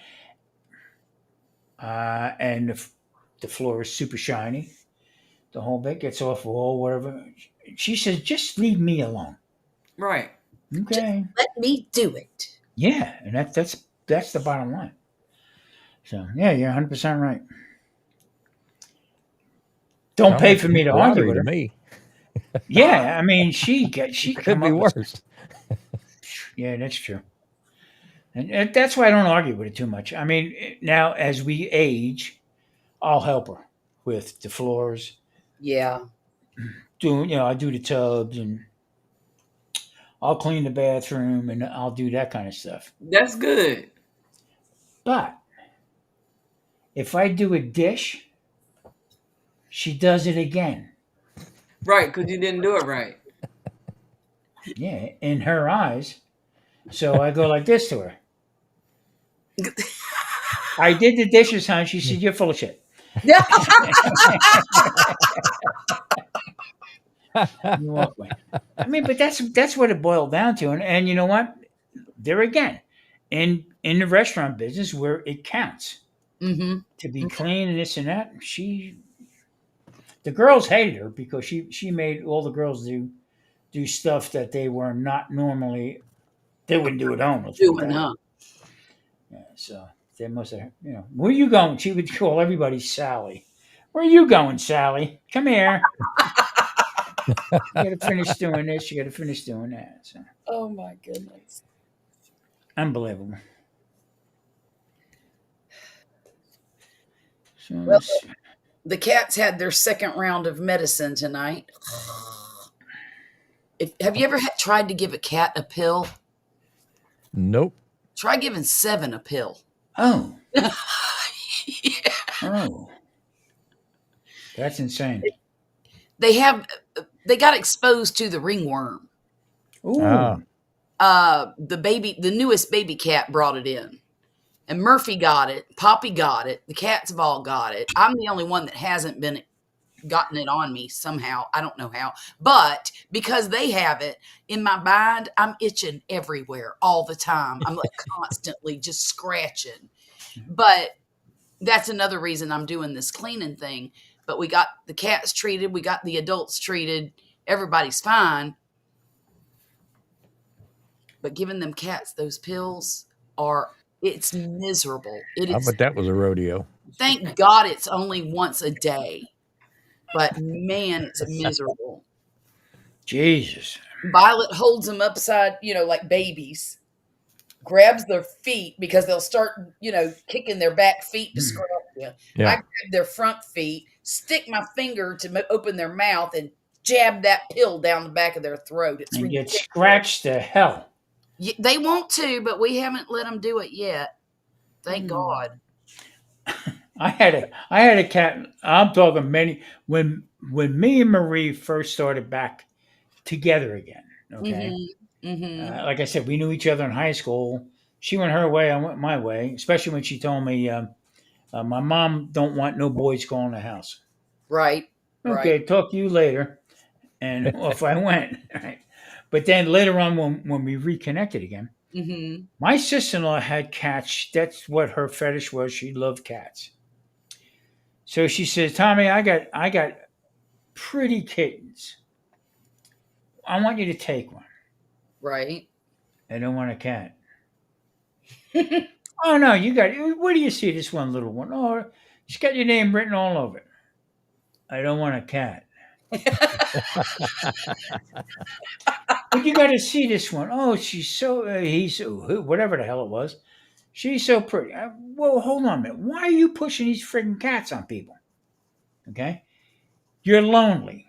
And the floor is super shiny. The whole bit gets off wall, whatever. She says, just leave me alone. Right. Okay. Let me do it. Yeah, and that's the bottom line. So yeah, you're 100% right. Don't Sounds pay like for you me hit to the argue lottery with to her. me. Yeah, I mean, she Could come be up with. worse. Yeah, that's true. And that's why I don't argue with it too much. I mean, now as we age, I'll help her with the floors. Yeah. I do the tubs, and I'll clean the bathroom, and I'll do that kind of stuff. That's good. But if I do a dish, she does it again. Right, because you didn't do it right. Yeah, in her eyes. So I go like this to her. I did the dishes, hon. She said, "You're full of shit." Yeah. You walk away. I mean, but that's what it boiled down to. And you know what? There again, in the restaurant business where it counts Mm-hmm. to be clean and this and that, the girls hated her because she made all the girls do stuff that they were not normally they wouldn't do at home. Let's put it Doing, that way. huh? Yeah, so they must have, where you going? She would call everybody Sally. Where are you going, Sally? Come here. You got to finish doing this. You got to finish doing that. So Oh my goodness. unbelievable. So Well, the cats had their second round of medicine tonight. Have you ever tried to give a cat a pill? Nope. Try giving 7 a pill. oh, Yeah. oh, that's insane. They got exposed to the ringworm. Ooh, The newest baby cat brought it in. And Murphy got it. Poppy got it. The cats have all got it. I'm the only one that hasn't gotten it on me somehow. I don't know how. But because they have it, in my mind, I'm itching everywhere all the time. I'm like constantly just scratching. But that's another reason I'm doing this cleaning thing. But we got the cats treated. We got the adults treated. Everybody's fine. But giving them cats those pills are It's miserable. It I is. bet that was a rodeo. Thank God it's only once a day, but man, it's miserable. Jesus. Violet holds them upside, like babies, grabs their feet because they'll start, kicking their back feet to scratch you. I Yeah. grab their front feet, stick my finger to open their mouth, and jab that pill down the back of their throat. It's And get ridiculous. scratched to hell. They want to, but we haven't let them do it yet. Thank Mm. God. I had a cat. I'm talking many when me and Marie first started back together again. Okay, Mm-hmm. Mm-hmm. like I said, we knew each other in high school. She went her way, I went my way. Especially when she told me, "My mom don't want no boys calling the house." Right. Right. Okay, talk to you later. And off I went. Right? But then later on, when we reconnected again, Mm-hmm. my sister-in-law had cats. That's what her fetish was. She loved cats. So she says, "Tommy, I got pretty kittens. I want you to take one. Right. I don't want a cat." "Oh no, you got. Where do you see this one little one? Oh, she's got your name written all over it." "I don't want a cat." "But you got to see this one. Oh, she's so he's whatever the hell it was. She's so pretty." Well, hold on a minute. Why are you pushing these friggin' cats on people? Okay, you're lonely.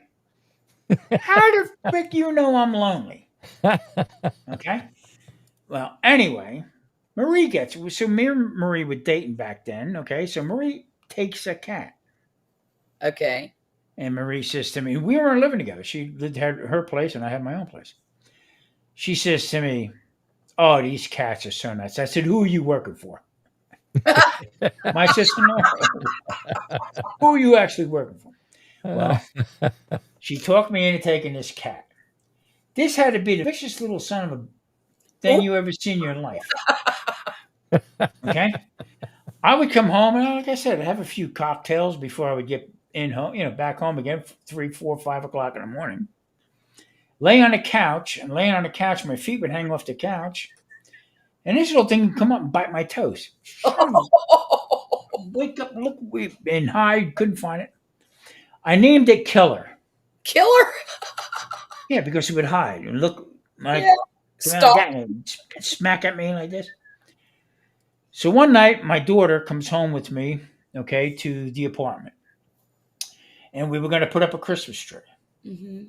How the frick you know I'm lonely? Okay. Well, anyway, Marie gets it. So me and Marie were dating back then. Okay, so Marie takes a cat, Okay. and Marie says to me, we weren't living together. She had her place, and I had my own place. She says to me, "Oh, these cats are so nice." I said, "Who are you working for?" My sister, no. Who are you actually working for? Well, she talked me into taking this cat. This had to be the vicious little son of a thing Oh, you ever seen in your life. Okay, I would come home and, like I said, I'd have a few cocktails before I would get in home, back home again, 3, 4, 5 o'clock in the morning. Lay on the couch, and laying on the couch, my feet would hang off the couch, and this little thing would come up and bite my toes. Wake up, look, and hide, couldn't find it. I named it Killer. killer. Yeah, because it would hide and look like Yeah. like Stop. that and smack at me like this. So one night, my daughter comes home with me, okay, to the apartment, and we were going to put up a Christmas tree. Mm-hmm.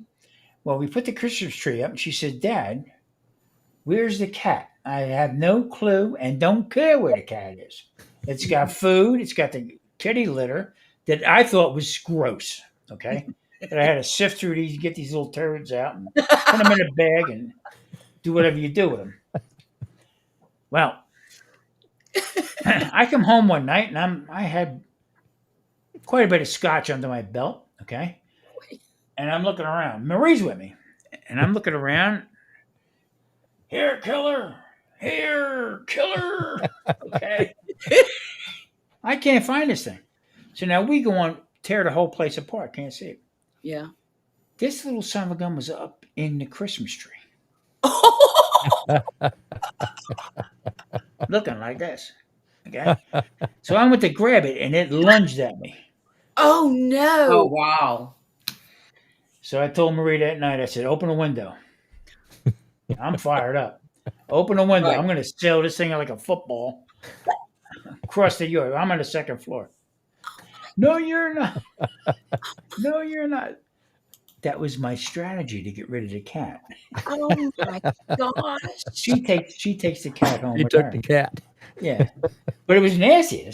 Well, we put the Christmas tree up, and she said, "Dad, where's the cat? I have no clue and don't care where the cat is. It's got food, it's got the kitty litter that I thought was gross, okay? That I had to sift through these, get these little turds out and put them in a bag and do whatever you do with them." Well, I come home one night and I had quite a bit of scotch under my belt, okay? And I'm looking around. Marie's with me. And I'm looking around. "Here, Killer. Here, Killer." Okay. I can't find this thing. So now we go on, tear the whole place apart. Can't see it. Yeah. This little son of a gun was up in the Christmas tree, looking like this. Okay. So I went to grab it and it lunged at me. Oh Oh no. wow. So I told Marie that night, I said, "Open a window." I'm fired up. "Open a window. Right. I'm going to sail this thing like a football across the yard. I'm on the second floor." "No, you're not. No, you're not." That was my strategy to get rid of the cat. Oh my gosh. She takes the cat home He with took her. the cat. Yeah, but it was nasty. It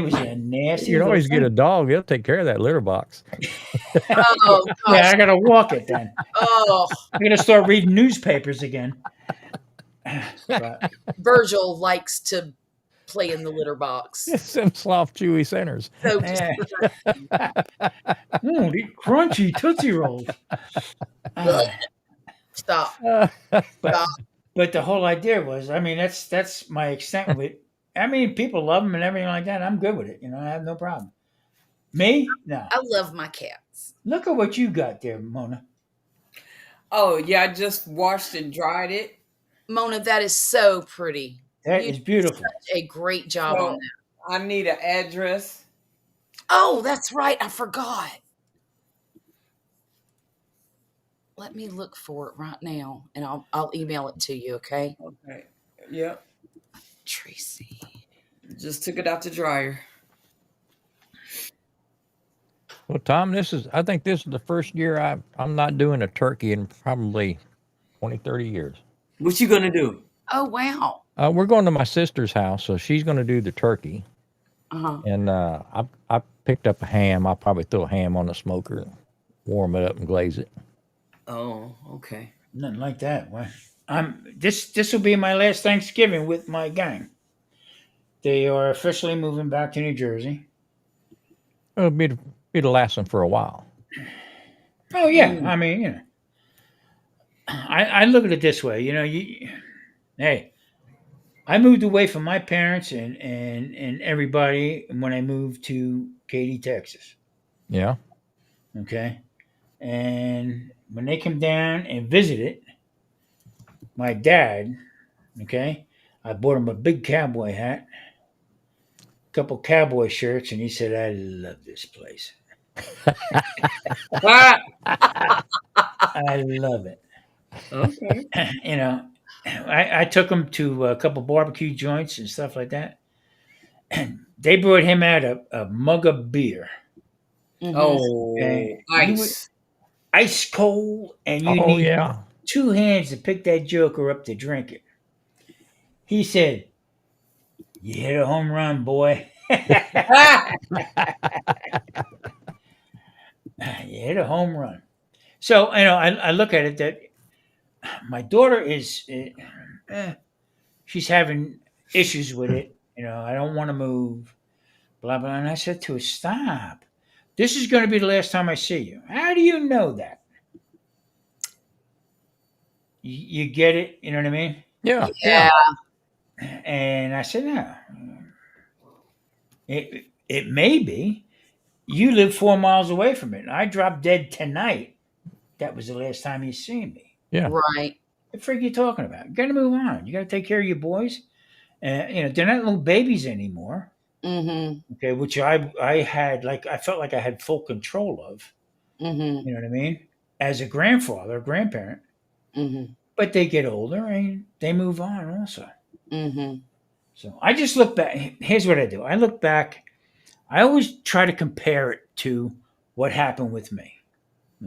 was a You nasty can little always get a thing. dog. He'll take care of that litter box. Oh Yeah, gosh. I gotta walk it then. Oh, I gotta start reading newspapers again. But Virgil likes to play in the litter box. Some soft, chewy centers. So eh, the crunchy Tootsie Rolls. Ah, stop. but Stop. but the whole idea was, I mean, that's my extent with it. I mean, people love them and everything like that. I'm good with it. I have no problem. Me, no. I love my cats. Look at what you got there, Mona. Oh yeah, I just washed and dried it. Mona, that is so pretty. That You is did beautiful. such a great job on So that. I need an address. Oh, that's right. I forgot. Let me look for it right now, and I'll email it to you. Okay, Okay. Yep. Tracy. Just took it out the dryer. Well, Tom, I think this is the first year I'm not doing a turkey in probably 20, 30 years. What you gonna do? Oh wow. We're going to my sister's house, so she's going to do the turkey. Uh huh. And I picked up a ham. I'll probably throw a ham on the smoker, warm it up, and glaze it. Oh, okay. Nothing like that. Why? This will be my last Thanksgiving with my gang. They are officially moving back to New Jersey. It'll be the last one for a while. Oh yeah, Mm. I mean, I look at it this way. Hey, I moved away from my parents and everybody when I moved to Katy, Texas. Yeah. Okay, and when they came down and visited my dad, okay, I bought him a big cowboy hat, a couple cowboy shirts, and he said, "I love this place. Ah, I love it." okay. you know, I took him to a couple barbecue joints and stuff like that. And they brought him out a mug of beer. Mm-hmm. Okay, Oh, you were ice. ice cold, and you Oh need yeah. two hands to pick that joker up to drink it. He said, "You hit a home run, boy. you Ah, hit a home run." So I look at it that my daughter is she's having issues with it. I don't want to move, blah blah. And I said to her, "Stop. This is going to be the last time I see you. How do you know that? You get it? You know what I mean?" Yeah. Yeah. Yeah. And I said, "No, it may be. You live 4 miles away from it. And I dropped dead tonight. That was the last time you seen me. Yeah. Right. The frig you talking about? You got to move on. You got to take care of your boys. They're not little babies anymore. Mm-hmm. Okay, which I had I felt like I had full control of. Mm-hmm. You know what I mean? As a grandfather, a grandparent, Mm-hmm. but they get older and they move on also. Mm-hmm. So I just look back. Here's what I do. I look back. I always try to compare it to what happened with me.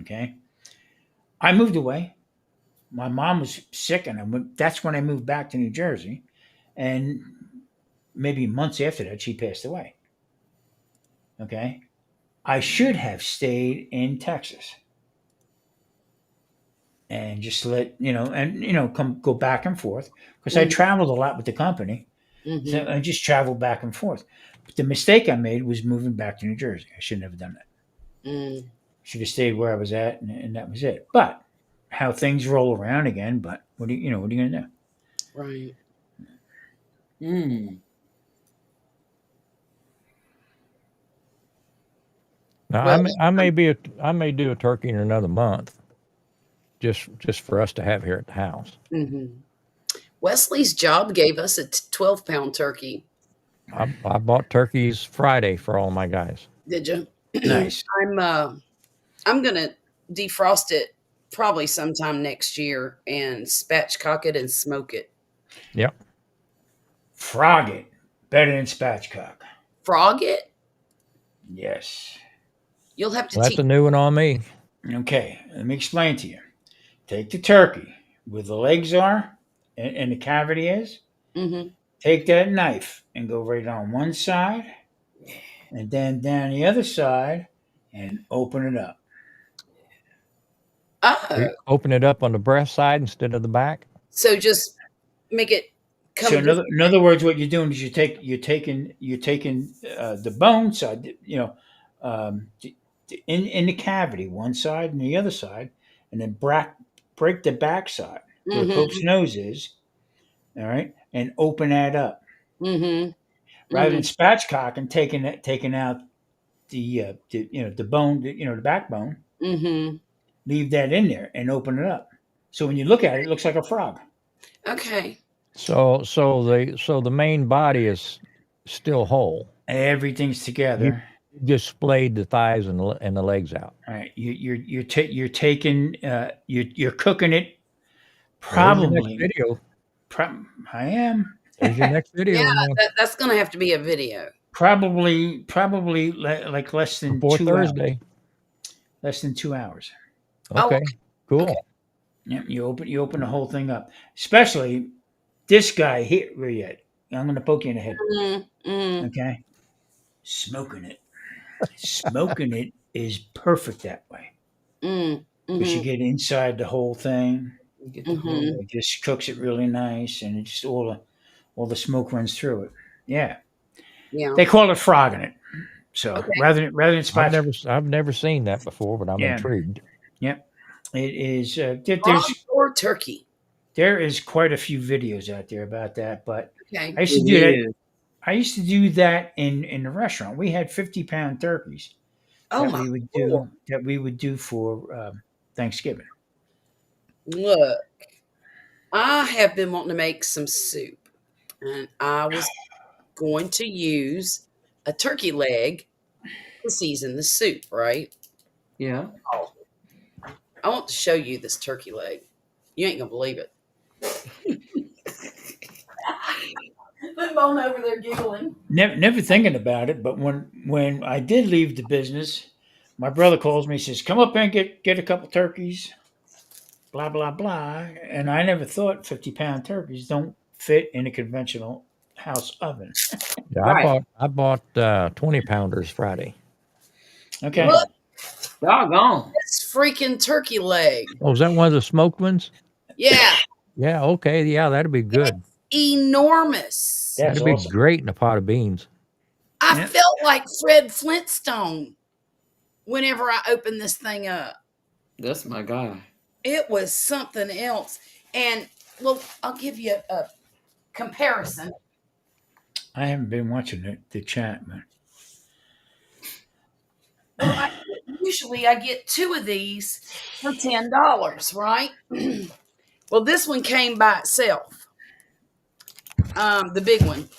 Okay, I moved away. My mom was sick, and that's when I moved back to New Jersey. And maybe months after that, she passed away. Okay, I should have stayed in Texas and just come go back and forth because I Mm-hmm. traveled a lot with the company, so Mm-hmm. I just traveled back and forth. But the mistake I made was moving back to New Jersey. I should have never done that. Mm. Should have stayed where I was at, and that was it. But how things roll around again. But what are you gonna do? Right. mm. Now Well, I may do a turkey in another month, just for us to have here at the house. mm-hmm. Wesley's job gave us a 12-pound turkey. I bought turkeys Friday for all my guys. Did you? Nice. I'm gonna defrost it probably sometime next year and spatchcock it and smoke it. Yep. Frog it better than spatchcock. Frog it? Yes. You'll have to Well, that's teach. a new one on me. Okay. Let me explain to you. Take the turkey where the legs are and the cavity is. Mm-hmm. Take that knife and go right on one side, and then down the other side, and open it up. Oh, You open it up on the breast side instead of the back. so just make it So come this in other words, what you're doing is you're taking the bone side, in the cavity, one side and the other side, and then break the back side where the Pope's Mm-hmm. nose is, all right, and open that up Mm-hmm. rather than spatchcock and taking out the bone, the backbone. Mm-hmm. Leave that in there and open it up. So when you look at it, it looks like a frog. Okay. So the main body is still whole. Everything's You together. just splayed the thighs and the legs out. All right, you're taking you're cooking it There's your next probably. video. I am There's your next Yeah, video, man. that's going to have to be a video. probably like less than Before 2 hours. Thursday. Less than 2 hours. Oh, Okay. Cool. Okay. Yeah, you open the whole thing up. Especially this guy here. Where you at? I'm going to poke you in the head. Okay, smoking it. Smoking it is perfect that way because you get inside the whole thing. You get the whole. It just cooks it really nice, and it just all the smoke runs through it. Yeah, Yeah. they call it frogging it. So Okay. rather than spice, I've never seen that before, but I'm Yeah. intrigued. Yep, it is. Frog or turkey? There is quite a few videos out there about that, but Okay. I used to It do that. is. I used to do that in the restaurant. We had 50-pound turkeys Oh that my we would Lord. do for Thanksgiving. Look, I have been wanting to make some soup, and I was going to use a turkey leg to season the soup, right? Yeah. Oh, I want to show you this turkey leg. You ain't gonna believe it. Put Bone over there giggling. Never thinking about it, but when I did leave the business, my brother calls me. Says, "Come up and get a couple turkeys." Blah blah blah. And I never thought 50-pound turkeys don't fit in a conventional house oven. Yeah, Right. I bought 20-pounders Friday. Okay. Look, Doggone. this freaking turkey leg. Oh, is that one of the smoked ones? Yeah, Yeah, okay. Yeah, that'd be good. enormous. That's That'd be awesome. great in a pot of beans. I Yeah. felt like Fred Flintstone whenever I opened this thing up. That's my guy. It was something else. And well, I'll give you a comparison. I haven't been watching the chat, man. Well, usually I get two of these for $10, right? Well, this one came by itself, the big one.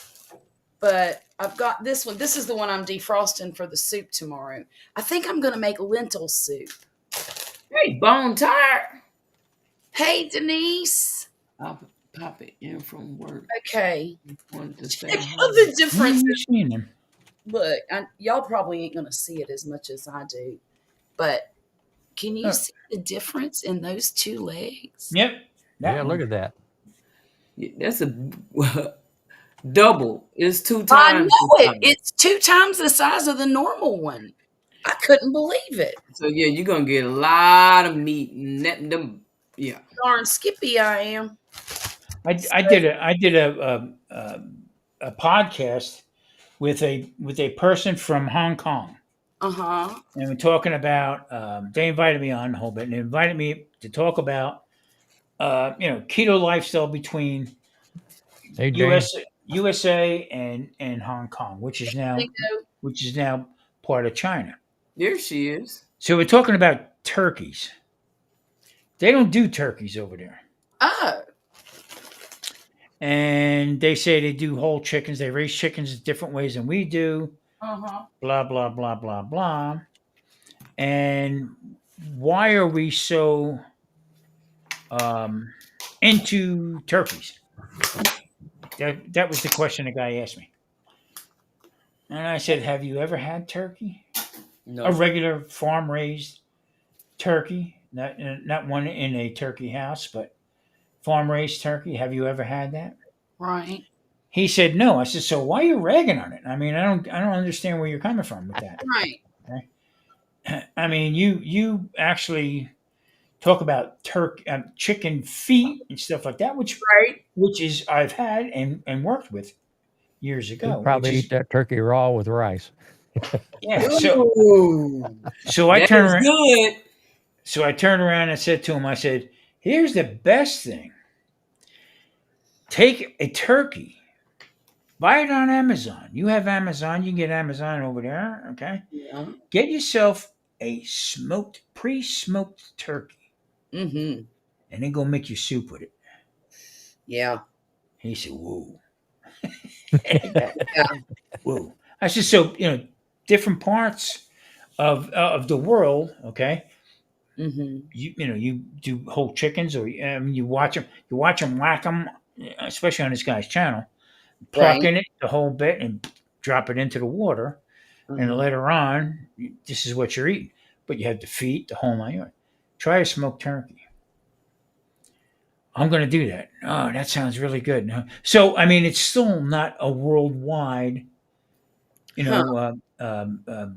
But I've got this one. This is the one I'm defrosting for the soup tomorrow. I think I'm going to make lentil soup. Hey, bone tired. Hey, Denise. I'll pop it in from work. Okay. Wanted to say Check out hi. the difference. Seen them. Look, y'all probably ain't going to see it as much as I do, but can you see the difference in those two legs? Yep. Yeah, look at that. Yeah, that's a double. It's 2 times. I know the it. size. It's 2 times the size of the normal one. I couldn't believe it. So yeah, you're gonna get a lot of meat and them. Yeah. Darn skippy I am. I did a podcast with a person from Hong Kong, Uh-huh. and we're talking about. They invited me on a whole bit, and they invited me to talk about keto lifestyle between Hey, Jane. USA and Hong Kong, which is now part of China. There she is. So we're talking about turkeys. They don't do turkeys over there. Oh. And they say they do whole chickens. They raise chickens different ways than we do. Uh-huh. Blah, blah, blah, blah, blah. And why are we so into turkeys? That was the question the guy asked me. And I said, have you ever had turkey? No. A regular farm raised turkey, not one in a turkey house, but farm raised turkey. Have you ever had that? Right. He said no. I said, so why are you ragging on it? I mean, I don't understand where you're coming from with that. Right. I mean, you actually talk about chicken feet and stuff like that, which is I've had and worked with years ago. You'd probably eat that turkey raw with rice. Yeah. Ooh. So I That turned is around. good. So I turned around and said to him, I said, here's the best thing. Take a turkey, buy it on Amazon. You have Amazon, you can get Amazon over there, okay? Yeah. Get yourself a pre-smoked turkey, Mm-hmm. and then go make your soup with it. Yeah. He said, "Whoa." Yeah. Whoa. I said, so, different parts of the world, okay? Mm-hmm. You do whole chickens, or you watch them whack them, especially on this guy's channel, pluck Right. in it the whole bit and drop it into the water, and Mm-hmm. later on, this is what you're eating. But you have the feet, the whole nine yards. Try a smoked turkey. I'm going to do that. Oh, that sounds really good. So, I mean, it's still not a worldwide, you Huh. know,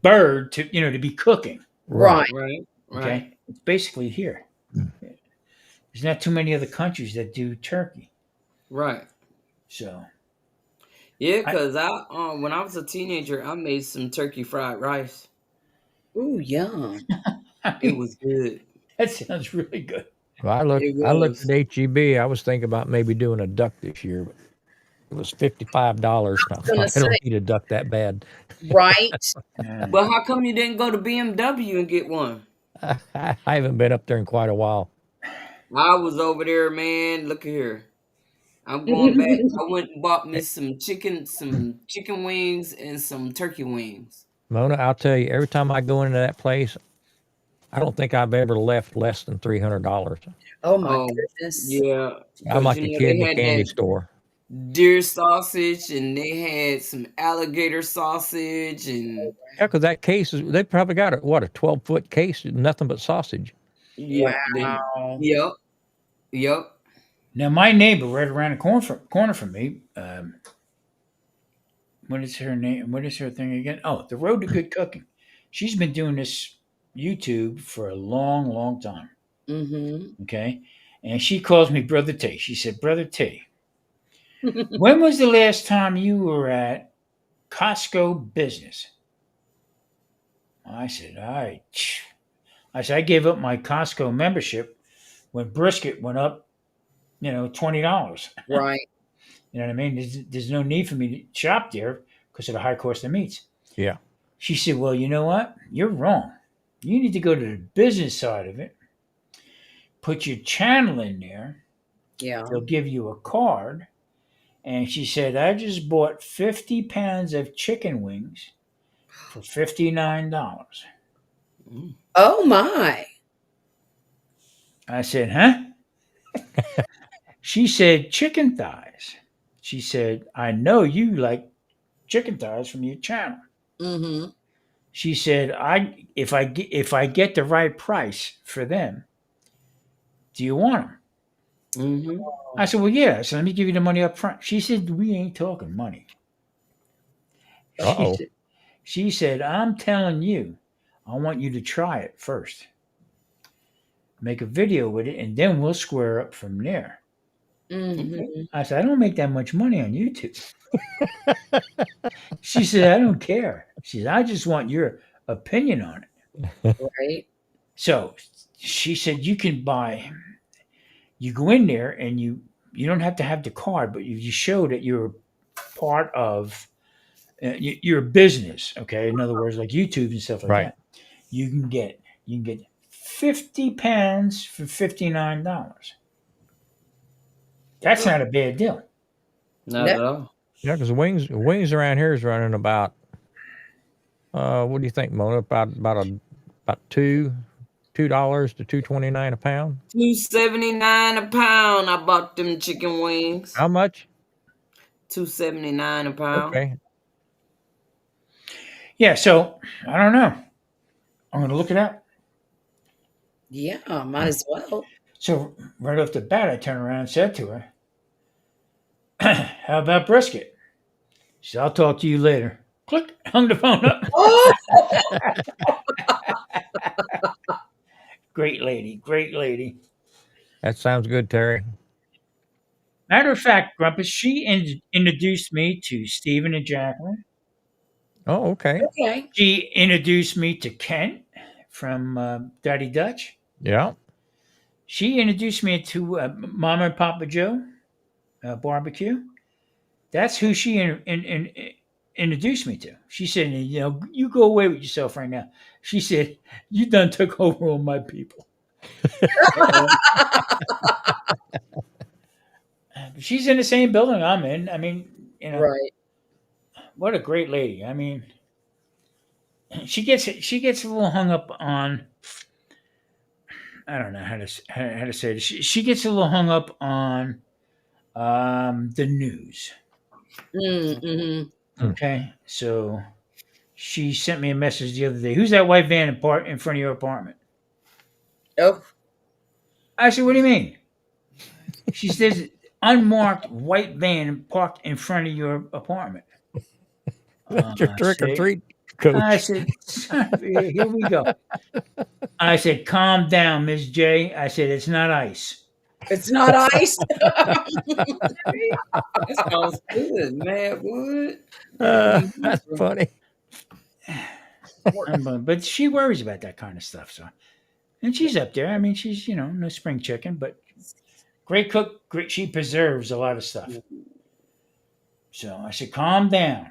bird to be cooking. Right. Right. Right. Right. Okay, it's basically here. There's not too many other countries that do turkey. Right. So, Yeah, I, cause I when I was a teenager, I made some turkey fried rice. Ooh, yum. I It mean, was good. that sounds really good. Well, It I looked was. at HEB. I was thinking about maybe doing a duck this year, but it was $55. And I Gonna thought I say, don't need a duck that bad. right. Yeah. But how come you didn't go to BMW and get one? I haven't been up there in quite a while. I was over there, man. Look at here. I'm going back. I went and bought me some chicken wings and some turkey wings. Mona, I'll tell you, every time I go into that place, I don't think I've ever left less than $300. Oh my Oh, goodness. yeah, I'm because like a kid they in a had candy that store. deer sausage and they had some alligator sausage and Yeah, because that case is, they probably got a 12-foot case, nothing but sausage. yep, they Wow. yep, yep. Now, my neighbor right around the corner from me, what is her name? What is her thing again? Oh, the Road to Good Cooking. She's been doing this YouTube for a long, long time. Mm-hmm. Okay, and she calls me Brother T. She said, "Brother T, when was the last time you were at Costco Business?" I said, "All right." I said, "I gave up my Costco membership when brisket went up, $20. Right. You know what I mean? There's no need for me to shop there because of the high cost of meats." Yeah. She said, "Well, you know what? You're wrong. You need to go to the business side of it, put your channel in there. Yeah. They'll give you a card." And she said, "I just bought 50 pounds of chicken wings for $59." Mm. Oh my. I said, "Huh?" She said, "Chicken thighs." She said, "I know you like chicken thighs from your channel." Mm-hmm. She said, if I get the right price for them, do you want them?" Mm-hmm. I said, "Well, yeah." So let me give you the money up front. She said, "We ain't talking money." She Uh-oh. said, she said, "I'm telling you, I want you to try it first. Make a video with it, and then we'll square up from there." Okay. Mm-hmm. I said, "I don't make that much money on YouTube." She said, "I don't care." She said, "I just want your opinion on it." Right. So she said, you go in there and you don't have to have the card, but you show that you're part of your business. Okay. In other words, like YouTube and stuff like Right. that. You can get 50 pounds for $59. That's not a bad deal. Not No. at all. Yeah, because wings around here is running about, what do you think, Mona? About $2 to $2.29 a pound. $2.79 a pound. I bought them chicken wings. How much? $2.79 a pound. Okay. Yeah. So I don't know. I'm going to look it up. Yeah, might as well. So right off the bat, I turned around and said to her, "How about brisket?" She said, "I'll talk to you later." Click, hung the phone up. Oh, Great lady, great lady. That sounds good, Terry. Matter of fact, Grumpus, she introduced me to Stephen and Jacqueline. Oh, okay. okay. She introduced me to Kent from Daddy Dutch. Yeah. She introduced me to Mama and Papa Joe barbecue. That's who she introduced me to. She said, "You go away with yourself right now." She said, "You done took over all my people." Uh-oh. She's in the same building I'm in. I mean, Right. what a great lady. I mean, she gets a little hung up on. I don't know how to say it. She gets a little hung up on the news. Mm-hmm. Okay, so she sent me a message the other day. Who's that white van in front of your apartment? Oh, I said, what do you mean? She says, unmarked white van parked in front of your apartment. That's your I trick or said, treat, I coach. said, here we go. I said, calm down, Miss J. I said, it's not ice. it's not ice. That sounds good, man. Wood. That's funny. But she worries about that kind of stuff. So, and she's up there. I mean, she's no spring chicken, but great cook. Great. She preserves a lot of stuff. So I said, calm down.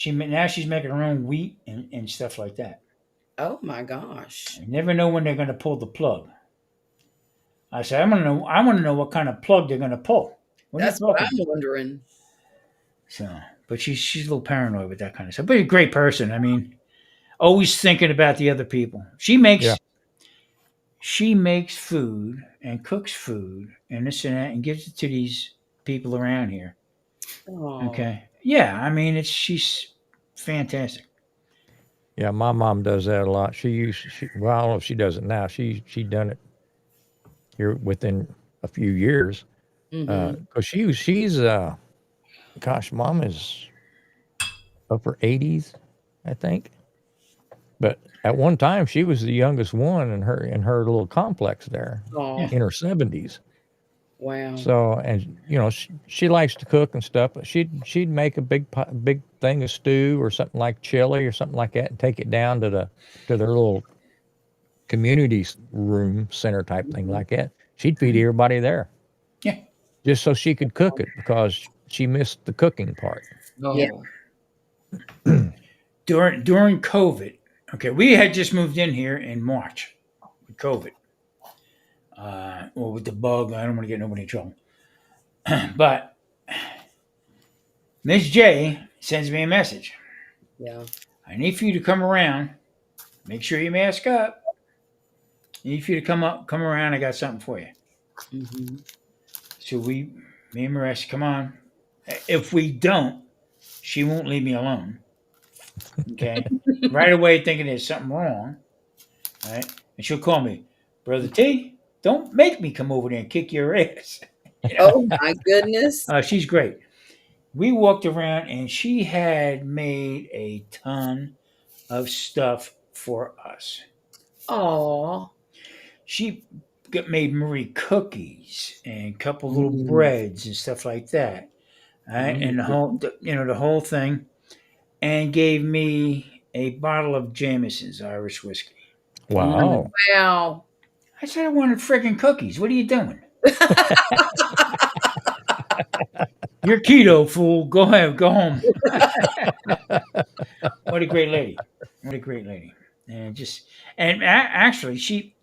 Now she's making her own wheat and stuff like that. Oh my gosh. You never know when they're going to pull the plug. I said, I want to know what kind of plug they're going to pull. What are you That's what talking I'm about? wondering. So, but she's a little paranoid with that kind of stuff. But a great person. I mean, always thinking about the other people. Yeah. She makes food and cooks food and this and that and gives it to these people around here. Oh. Okay. Yeah, I mean she's fantastic. Yeah, my mom does that a lot. Well, I don't know if she does it now. She done it here within a few years. Mm-hmm. Because she's gosh, mom is upper 80s, I think. But at one time, she was the youngest one in her little complex there, Oh, Yeah. in her 70s. wow. So, and she likes to cook and stuff, but she'd make a big thing of stew or something like chili or something like that, and take it down to their little community room center type thing like that. She'd feed everybody there Yeah. just so she could cook it because she missed the cooking part. Yeah. During COVID, okay, we had just moved in here in March with COVID. Or with the bug, I don't want to get nobody in trouble. But Miss J sends me a message. Yeah. I need for you to come around. Make sure you mask up. I need for you to come around. I got something for you. Mm-hmm. So me and Marissa, come on. If we don't, she won't leave me alone. Okay. Right away thinking there's something wrong. Right. And she'll call me, Brother T, don't make me come over there and kick your ass. Oh my goodness. She's great. We walked around and she had made a ton of stuff for us. Oh. She made Marie cookies and a couple little breads and stuff like that. Right? And the whole thing, and gave me a bottle of Jameson's Irish whiskey. Wow. Wow. I said I wanted friggin' cookies. What are you doing? You're keto, fool. Go ahead, go home. What a great lady. What a great lady. Actually,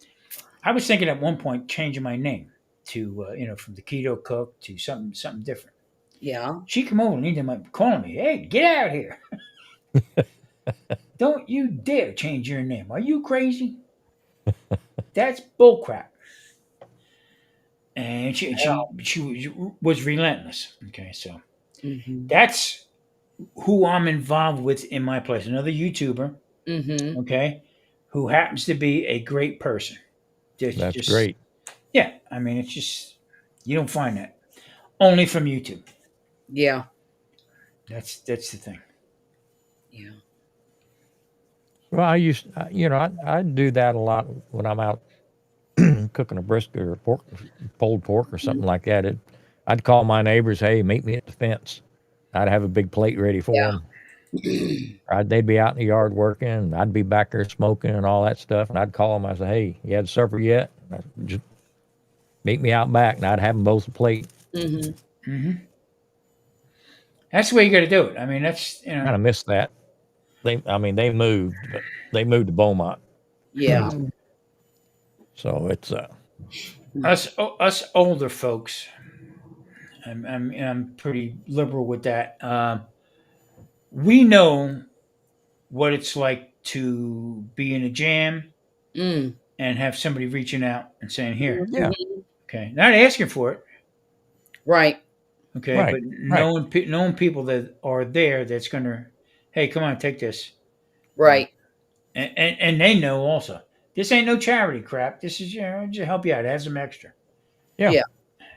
I was thinking at one point changing my name to from the keto cook to something different. Yeah. She come over and ended calling me, hey, get out here. Don't you dare change your name. Are you crazy? That's bullcrap. And she was relentless. Okay, so Mm-hmm. that's who I'm involved with in my place. Another YouTuber, Mm-hmm. okay, who happens to be a great person. That's great. Yeah, I mean, it's just you don't find that only from YouTube. Yeah. That's the thing. Yeah. Well, I do that a lot when I'm out cooking a brisket or pulled pork or something like that. I'd call my neighbors, hey, meet me at the fence. I'd have a big plate ready for them. They'd be out in the yard working, and I'd be back there smoking and all that stuff. And I'd call them. I say, hey, you had supper yet? Just meet me out back, and I'd have them both a plate. Mm-hmm. Mm-hmm. That's the way you got to do it. I mean, that's Kind of miss that. They moved, but they moved to Beaumont. Yeah. So it's us older folks. I'm pretty liberal with that. We know what it's like to be in a jam Mm. and have somebody reaching out and saying, "Here, Yeah. Mhm. okay," not asking for it, Right. okay, Right. but Right. knowing people that are there that's gonna, hey, come on, take this, Right. and they know also. This ain't no charity crap. This is just help you out. Have some extra. Yeah. Yeah.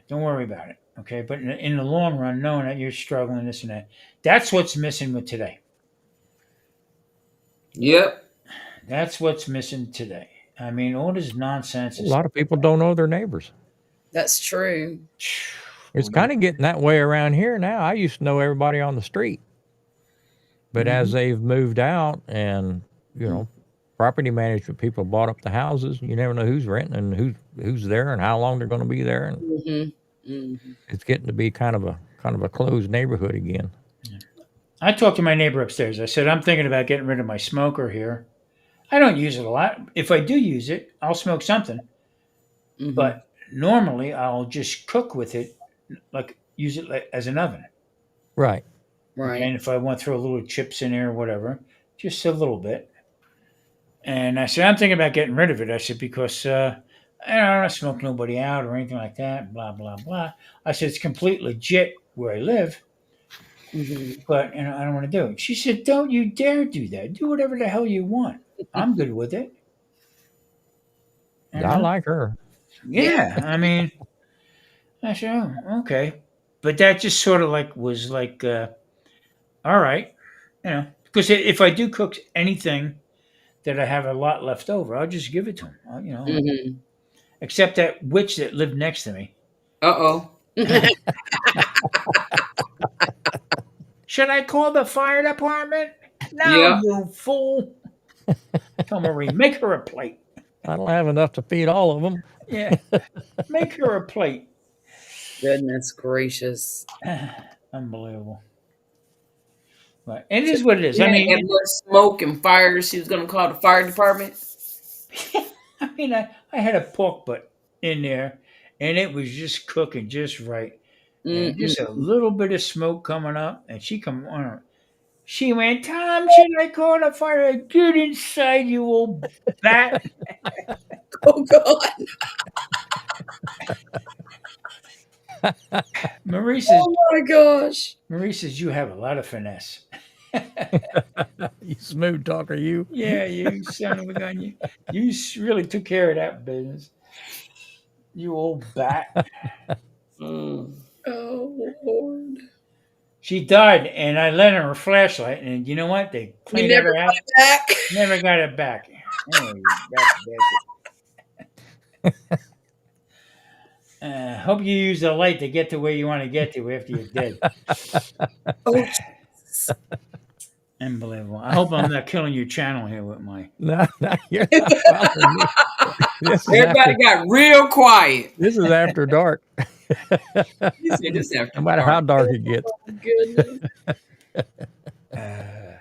Don't worry about it. Okay, but in the long run, knowing that you're struggling, this and that, that's what's missing with today. Yep. That's what's missing today. I mean, all this nonsense A is. lot of people don't know their neighbors. That's true. It's kind of getting that way around here now. I used to know everybody on the street, but as Mhm. they've moved out and, you Mm. know, property management people bought up the houses, you never know who's renting and who's there and how long they're going to be there, and Mhm. Mhm. it's getting to be kind of a closed neighborhood again. I talked to my neighbor upstairs. I said, I'm thinking about getting rid of my smoker here. I don't use it a lot. If I do use it, I'll smoke something. Mhm. But normally, I'll just cook with it, like use it as an oven. Right. Okay. Right. And if I want to throw little chips in there or whatever, just a little bit. And I said, I'm thinking about getting rid of it. I said, because I don't smoke nobody out or anything like that, blah, blah, blah. I said, it's complete legit where I live, Mhm. but I don't want to do it. She said, don't you dare do that. Do whatever the hell you want. I'm good with it. You I know? like her. Yeah. Yeah. I mean, I said, oh, okay. But that just sort of like was like, all right, because if I do cook anything that I have a lot left over, I'll just give it to him. Mhm. Except that witch that lived next to me. Uh-oh. Should I call the fire department? No, Yep. you fool. Tell Marie, make her a plate. I don't have enough to feed all of them. Yeah, make her a plate. Goodness gracious. Unbelievable. But it So, is what it is. She I had mean, that much smoke and fire. She was gonna call the fire department. I had a pork butt in there, and it was just cooking just right, and just a mm-mm. little bit of smoke coming up, and she come on. She went, Tom, should I call the fire? Get inside, you old bat. Oh God. Marie says, Oh my gosh. Marie says, you have a lot of finesse. You smooth talker, you. Yeah, you son of a gun. You really took care of that business. You old bat. Mm. Oh Lord. She died, and I lent her a flashlight, and you know what? They You cleaned out never her got house. it back. Never got it back. Oh, you bastard. Hope you use the light to get to where you want to get to after you're dead. Oh Jesus. Unbelievable. I hope I'm not killing your channel here with my. No, no, you're not following me. This is Everybody after got real quiet. this is after dark. You said this after No matter how dark. dark it gets. Goodness. Uh,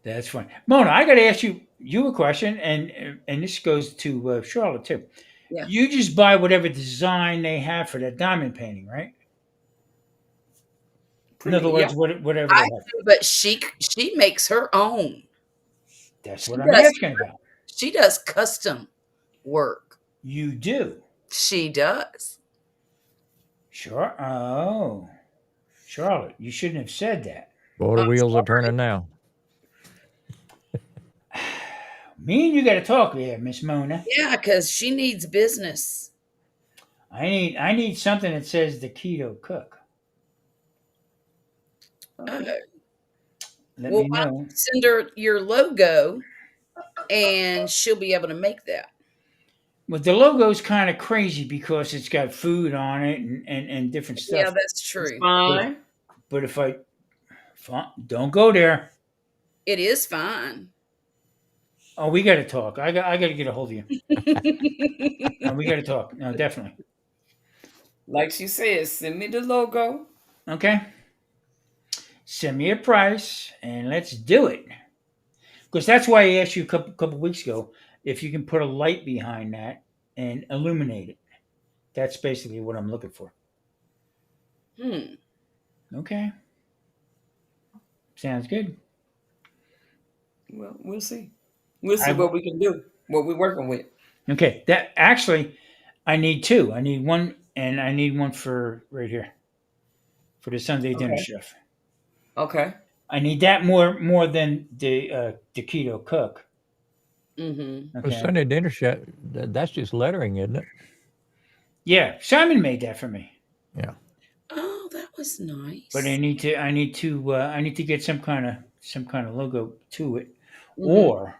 that's fine. Mona, I got to ask you a question, and this goes to Charlotte too. Yeah. You just buy whatever design they have for that diamond painting, right? In Pretty other yeah. words, whatever they I have. do, but she makes her own. That's She what I'm does asking about. she does custom work. You do. She does. Sure. Oh, Charlotte, you shouldn't have said that. Boy, the I'm wheels are sorry. turning now. Me and you got to talk here, Miss Mona. Yeah, because she needs business. I need something that says the keto cook. Uh, Let well, me why don't know. you send her your logo and she'll be able to make that. But the logo's kind of crazy because it's got food on it and different Yeah, stuff. that's It's true. fine. But if I don't go there. It is fine. Oh, we got to talk. I got to get a hold of you. No, we got to talk. No, definitely. Like she said, send me the logo. Okay. Send me a price and let's do it. Because that's why I asked you a couple weeks ago if you can put a light behind that and illuminate it. That's basically what I'm looking for. Hmm. Okay. Sounds good. Well, we'll see. We'll I see what we can do. What we're working with. Okay. That actually, I need two. I need one, and I need one for right here for the Sunday dinner Okay. chef. Okay. I need that more than the keto cook. Mm-hmm. Well, Okay. Sunday dinner chef, that's just lettering, isn't it? Yeah, Simon made that for me. Yeah. Oh, that was But nice. I need to get some kind of logo to it, Mm-hmm. or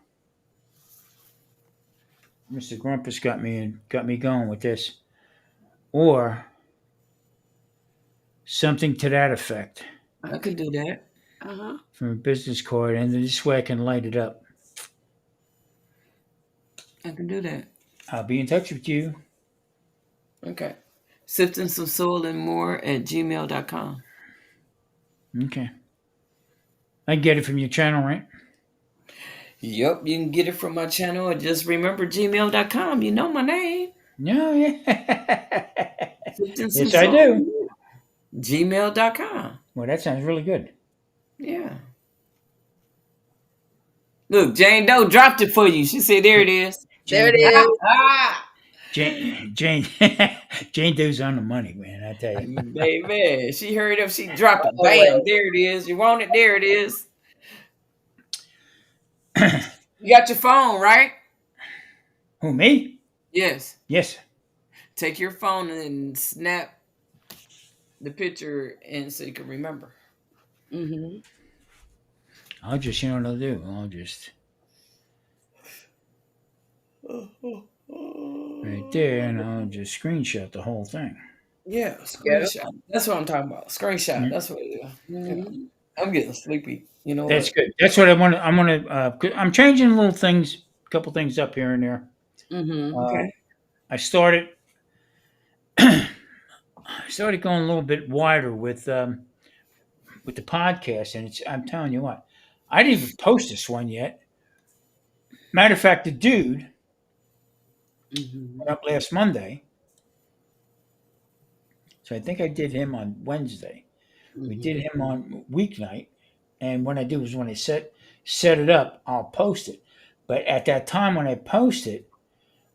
Mr. Grumpus got me going with this, or something to that effect I could do that. Uh-huh. from a business card, and this way I can light it up. I can do that. I'll be in touch with you. Okay. Sifting some soul and more at gmail.com. Okay, I can get it from your channel, right? Yep, you can get it from my channel. Or just remember gmail.com. You know my name. No, yeah. Sifting some Yes, I soul do. and more. Gmail.com. Well, that sounds really good. Yeah. Look, Jane Doe dropped it for you. She said, there it is. There it Jane Doe, is. Jane, Jane Doe's on the money, man. I tell you. Baby, she hurried up. She dropped it. Always. Bam, there it is. You want it? There it is. You got your phone, right? Who, me? Yes. Yes. Take your phone and snap the picture and so you can remember. Mm-hmm. I'll just, you know what I'll do? I'll just right there, and I'll just screenshot the whole thing. Yeah, Yeah. screenshot. That's what I'm talking about. Screenshot. Yeah. That's what it is. You know, Mm-hmm. I'm getting sleepy. You know That's what? good. That's what I want. I'm gonna. I'm changing little things, a couple things up here and there. Mm-hmm. Uh, Okay. I started. I started going a little bit wider with the podcast, and it's. I'm telling you what, I didn't even post this one yet. Matter of fact, the dude Mm-hmm. went up last Monday, so I think I did him on Wednesday. We Mm-hmm. did him on weeknight, and what I do is when I set it up, I'll post it. But at that time when I post it,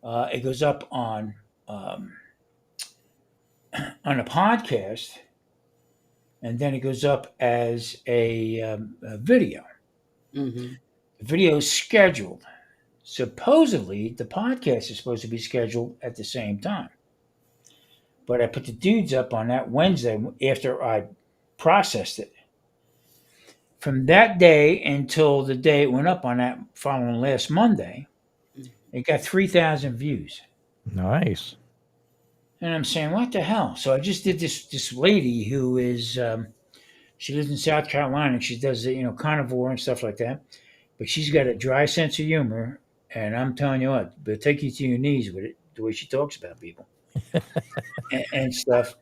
it goes up on a podcast, and then it goes up as a video. Mm-hmm. The video is scheduled. Supposedly, the podcast is supposed to be scheduled at the same time. But I put the dudes up on that Wednesday after I processed it. From that day until the day it went up on that following last Monday, it got 3,000 views. Nice. And I'm saying, what the hell? So I just did this lady who is she lives in South Carolina, and she does carnivore and stuff like that. But she's got a dry sense of humor, and I'm telling you what, it'll take you to your knees with it, the way she talks about people and stuff.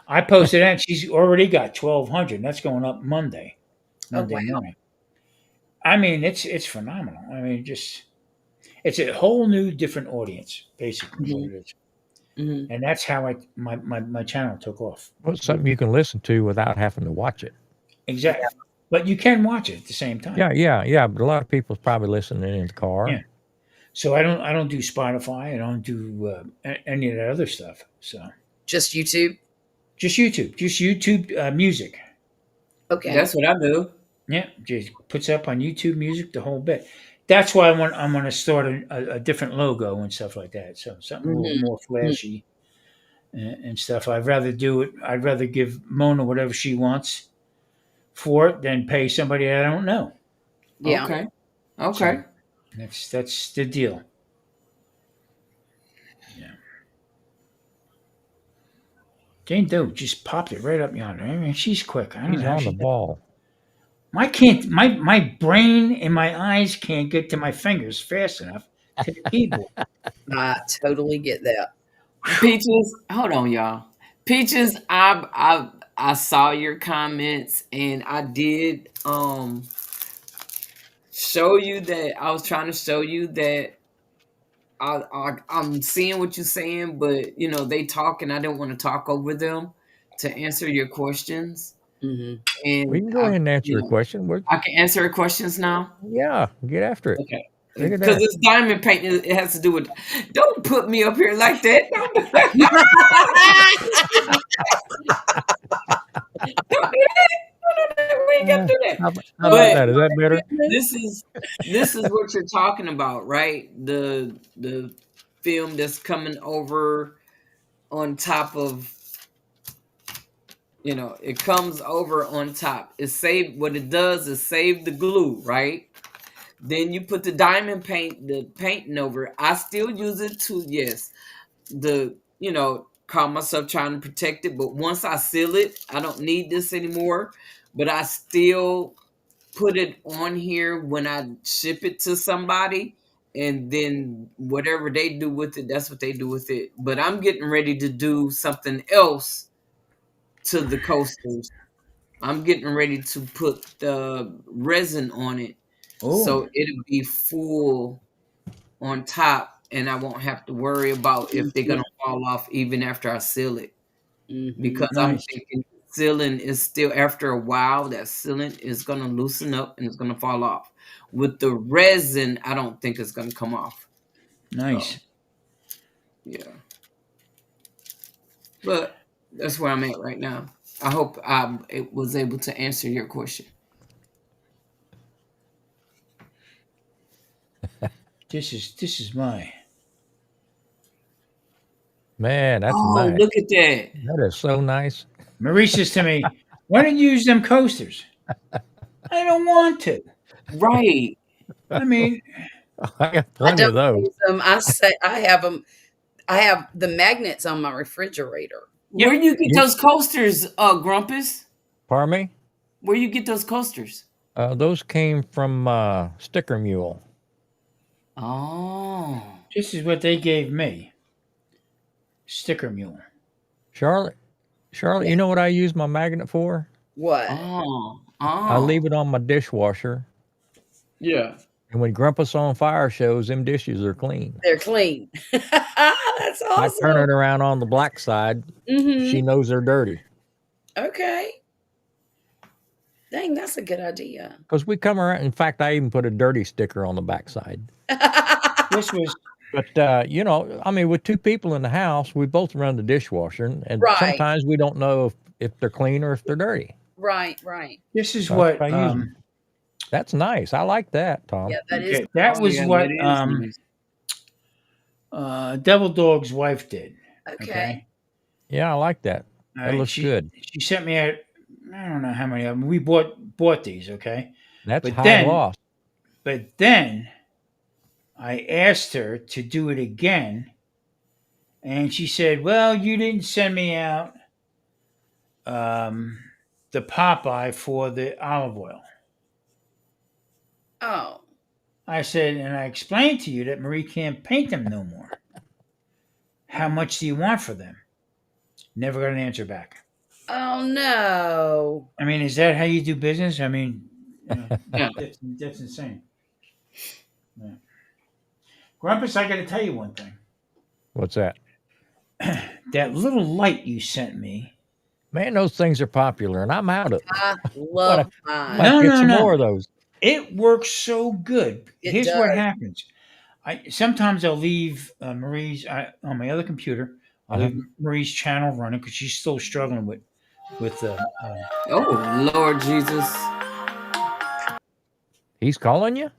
I posted that, and she's already got 1,200. That's going up Oh Monday wow. morning. I mean, it's phenomenal. I mean, just it's a whole new different audience, basically what Mm-hmm. it is. Mm-hmm. And that's how my channel took off. Well, it's something you can listen to without having to watch it. Exactly. But you can watch it at the same time. Yeah, yeah, yeah. But a lot of people's probably listening in the car. Yeah. So I don't do Spotify. I don't do any of that other stuff. So Just YouTube. just YouTube music. Okay. That's what I do. Yeah, just puts up on YouTube music the whole bit. That's why I'm going to start a different logo and stuff like that. So something a little Mm-hmm. more flashy and stuff. I'd rather do it. I'd rather give Mona whatever she wants for it than pay somebody I don't know. Yeah. Okay. Okay. That's the deal. Yeah. Jane Doe just popped it right up yonder. I mean, she's quick. I don't He's know how on the she. ball. My brain and my eyes can't get to my fingers fast enough to the keyboard. I totally get that. Peaches, hold on, y'all. Peaches, I saw your comments and I did show you that I was trying to show you that I'm seeing what you're saying, but they talk and I didn't want to talk over them. to answer your questions. Hmm. We And can go ahead and answer you your know, question. I can answer your questions now. Yeah, get after it. Okay. Bring it Because down. this diamond painting, it has to do with. Don't put me up here like that. Don't do that. Don't do that. We ain't got to Uh, do that. how about But that? Is that better? this is what you're talking about, right? The film that's coming over on top of, it comes over on top. It save what it does is save the glue, right? Then you put the painting over it. I still use it to, yes, call myself trying to protect it. But once I seal it, I don't need this anymore. But I still put it on here when I ship it to somebody. And then whatever they do with it, that's what they do with it. But I'm getting ready to do something else to the coasters. I'm getting ready to put the resin on it, Oh, so it'll be full on top, and I won't have to worry about if they're gonna fall off even after I seal it. Hmm. Because I'm nice. thinking sealing is still, after a while, that sealing is gonna loosen up and it's gonna fall off. With the resin, I don't think it's gonna come off. So Nice. yeah, but that's where I'm at right now. I hope I was able to answer your question. This is my. Man, that's Oh, nice. look at that! That is so nice. Marie says to me, "Why don't you use them coasters?" I don't want to. Right. I mean, I got I plenty don't of those. use them. I say I have them. I have the magnets on my refrigerator. yep. Where you get You, those coasters, Grumpus? pardon me? Where you get those coasters? Those came from Sticker Mule. Oh. This is what they gave me. Sticker mule. Charlotte, Yeah. you know what I use my magnet for? What? Oh. I Oh. leave it on my dishwasher, Yeah. and when Grumpus on Fire shows, them dishes are clean. They're clean. That's I turn awesome. it around on the black side. Hmm. She knows they're dirty Okay. Dang, that's a good idea. because we come around. In fact, I even put a dirty sticker on the backside. This was But I mean, with two people in the house, we both run the dishwasher, and Right, sometimes we don't know if they're clean or if they're dirty. right, right. this is So that's what what I use 'em. That's nice. I like that, Tom. Yeah, that is okay, that Oh was yeah, what that is nice. Devil Dog's wife did. okay. Okay. Yeah, I like that. All That right. looks good. She sent me out. I don't know how many of them we bought these. Okay. That's But high then gloss. But then I asked her to do it again, and she said, "Well, you didn't send me out the Popeye for the olive oil." Oh, I said, and I explained to you that Marie can't paint them no more. How much do you want for them? Never got an answer back. oh no. I mean, is that how you do business? I mean, Yeah. that's insane. Yeah. Grumpus, I got to tell you one thing. What's that? That little light you sent me. Man, those things are popular, and I'm out of. I Gotta, love gotta mine. No, get no, some no. more of those. It works so good. It Here's what does. happens. I sometimes I'll leave Marie's on my other computer. I'll Uh-huh. leave Marie's channel running because she's still struggling with Oh Lord Jesus. He's calling you.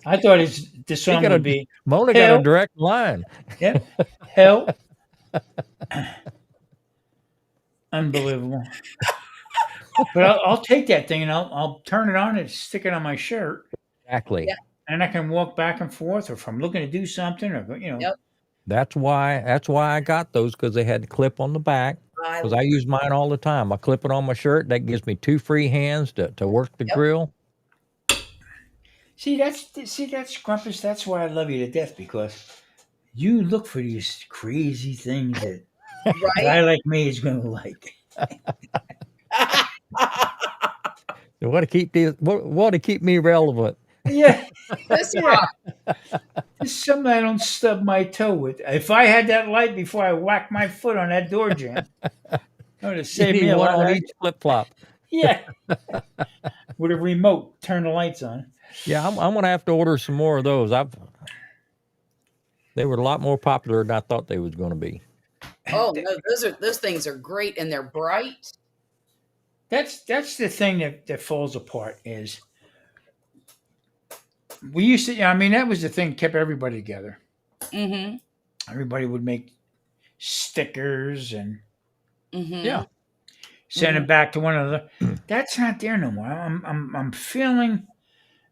I thought the He song got would a be Mona got a help. direct line. Yep. Help. Unbelievable. But I'll take that thing and I'll turn it on and stick it on my shirt, Exactly. Yeah. and I can walk back and forth, or if I'm looking to do something, or Yep. That's why I got those because they had the clip on the back. Because I use mine all the time. I clip it on my shirt. That gives me two free hands to work the Yep. grill. See, that's Grumpus. That's why I love you to death, because you look for these crazy things that a right. guy like me is going to like. They want to keep me relevant. Yeah. This Yeah, rock. just something I don't stub my toe with. If I had that light before I whacked my foot on that door jamb, that would have You saved need me a one lot on of. each flip flop. Yeah, with a remote, turn the lights on. Yeah, I'm gonna have to order some more of those. They were a lot more popular than I thought they was gonna be. Oh no, those things are great and they're bright. That's the thing that falls apart is we used to. I mean, that was the thing that kept everybody together. Mm-hmm. Everybody would make stickers and Mm-hmm. Yeah. send Mm-hmm. them back to one another. That's not there no more. I'm feeling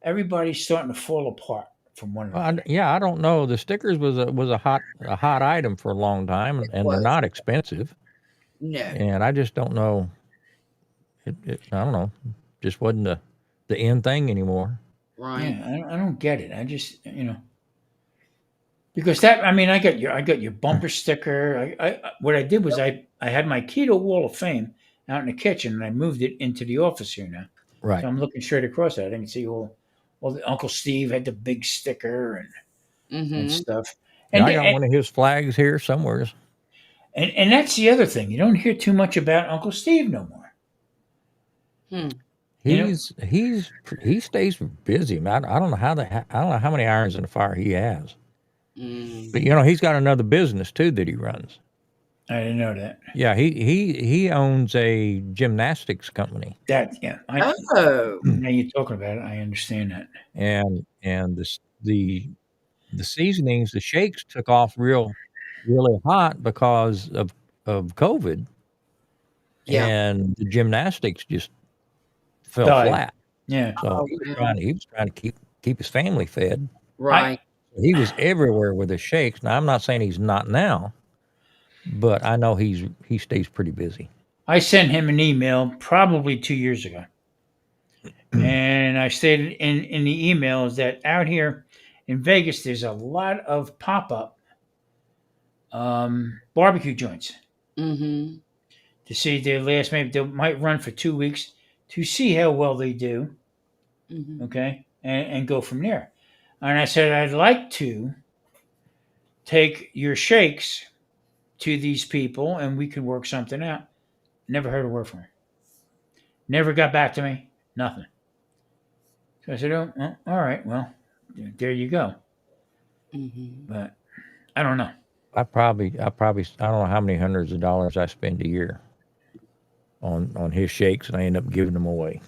everybody's starting to fall apart from one Well, another. yeah, I don't know. The stickers was a hot item for a long time, It and they're was. not expensive. No. And I just don't know. I don't know. Just wasn't the end thing anymore. Right. Yeah, I don't get it. I just because that I mean I got your bumper sticker. What I did was I had my keto wall of fame out in the kitchen and I moved it into the office here now. So Right. I'm looking straight across that. I can see all the Uncle Steve had the big sticker and Mm-hmm. stuff. Yeah, And, I got and one of his flags here somewhere. and that's the other thing. You don't hear too much about Uncle Steve no more. Hmm. You know, He stays busy, man. I don't know I don't know how many irons in the fire he has. Mm. But he's got another business too that he runs. I didn't know that. Yeah, he owns a gymnastics company, That yeah. Oh. Now you're talking about it. I understand that. and the seasonings, the shakes took off really hot because of COVID, Yeah. and the gymnastics just fell Died. flat. Yeah. So Oh well. he was trying to keep his family fed. I Right. He was everywhere with his shakes. Now I'm not saying he's not now, but I know he stays pretty busy. I sent him an email probably 2 years ago. And I stated in the email is that out here in Vegas, there's a lot of pop up barbecue joints Mm-hmm. to see if they last. Maybe they might run for 2 weeks to see how well they do. Mm-hmm. Okay, and go from there. And I said I'd like to take your shakes to these people and we can work something out. Never heard a word from her. Never got back to me. Nothing. So I said, oh, well, all right. Well, there you go. Mm-hmm. But I don't know. I don't know how many hundreds of dollars I spend a year on his shakes, and I end up giving them away.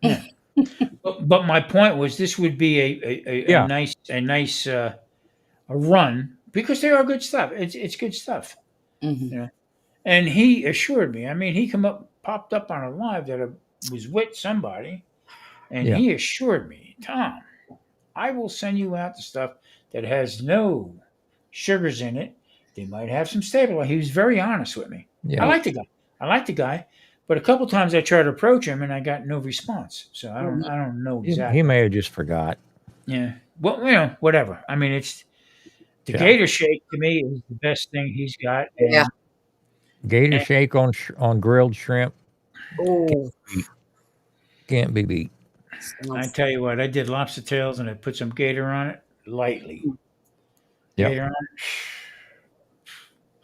Yeah. But my point was this would be a Yeah, nice a run because they are good stuff. It's good stuff, Mm-hmm. you know. And he assured me. I mean, he popped up on a live that I was with somebody, and yeah, he assured me, Tom, I will send you out the stuff that has no sugars in it. They might have some stabilizer. He was very honest with me. I yeah. like the guy. I like the guy. But a couple times I tried to approach him and I got no response. So I don't know He exactly. may have just forgot. Yeah. Well, whatever. I mean, it's the Yeah, Gator Shake to me is the best thing he's got, Yeah. gator and shake on grilled shrimp Oh. beat. Can't be beat. I Sounds. tell you what, I did lobster tails and I put some gator on it lightly. Yep. Gator on it.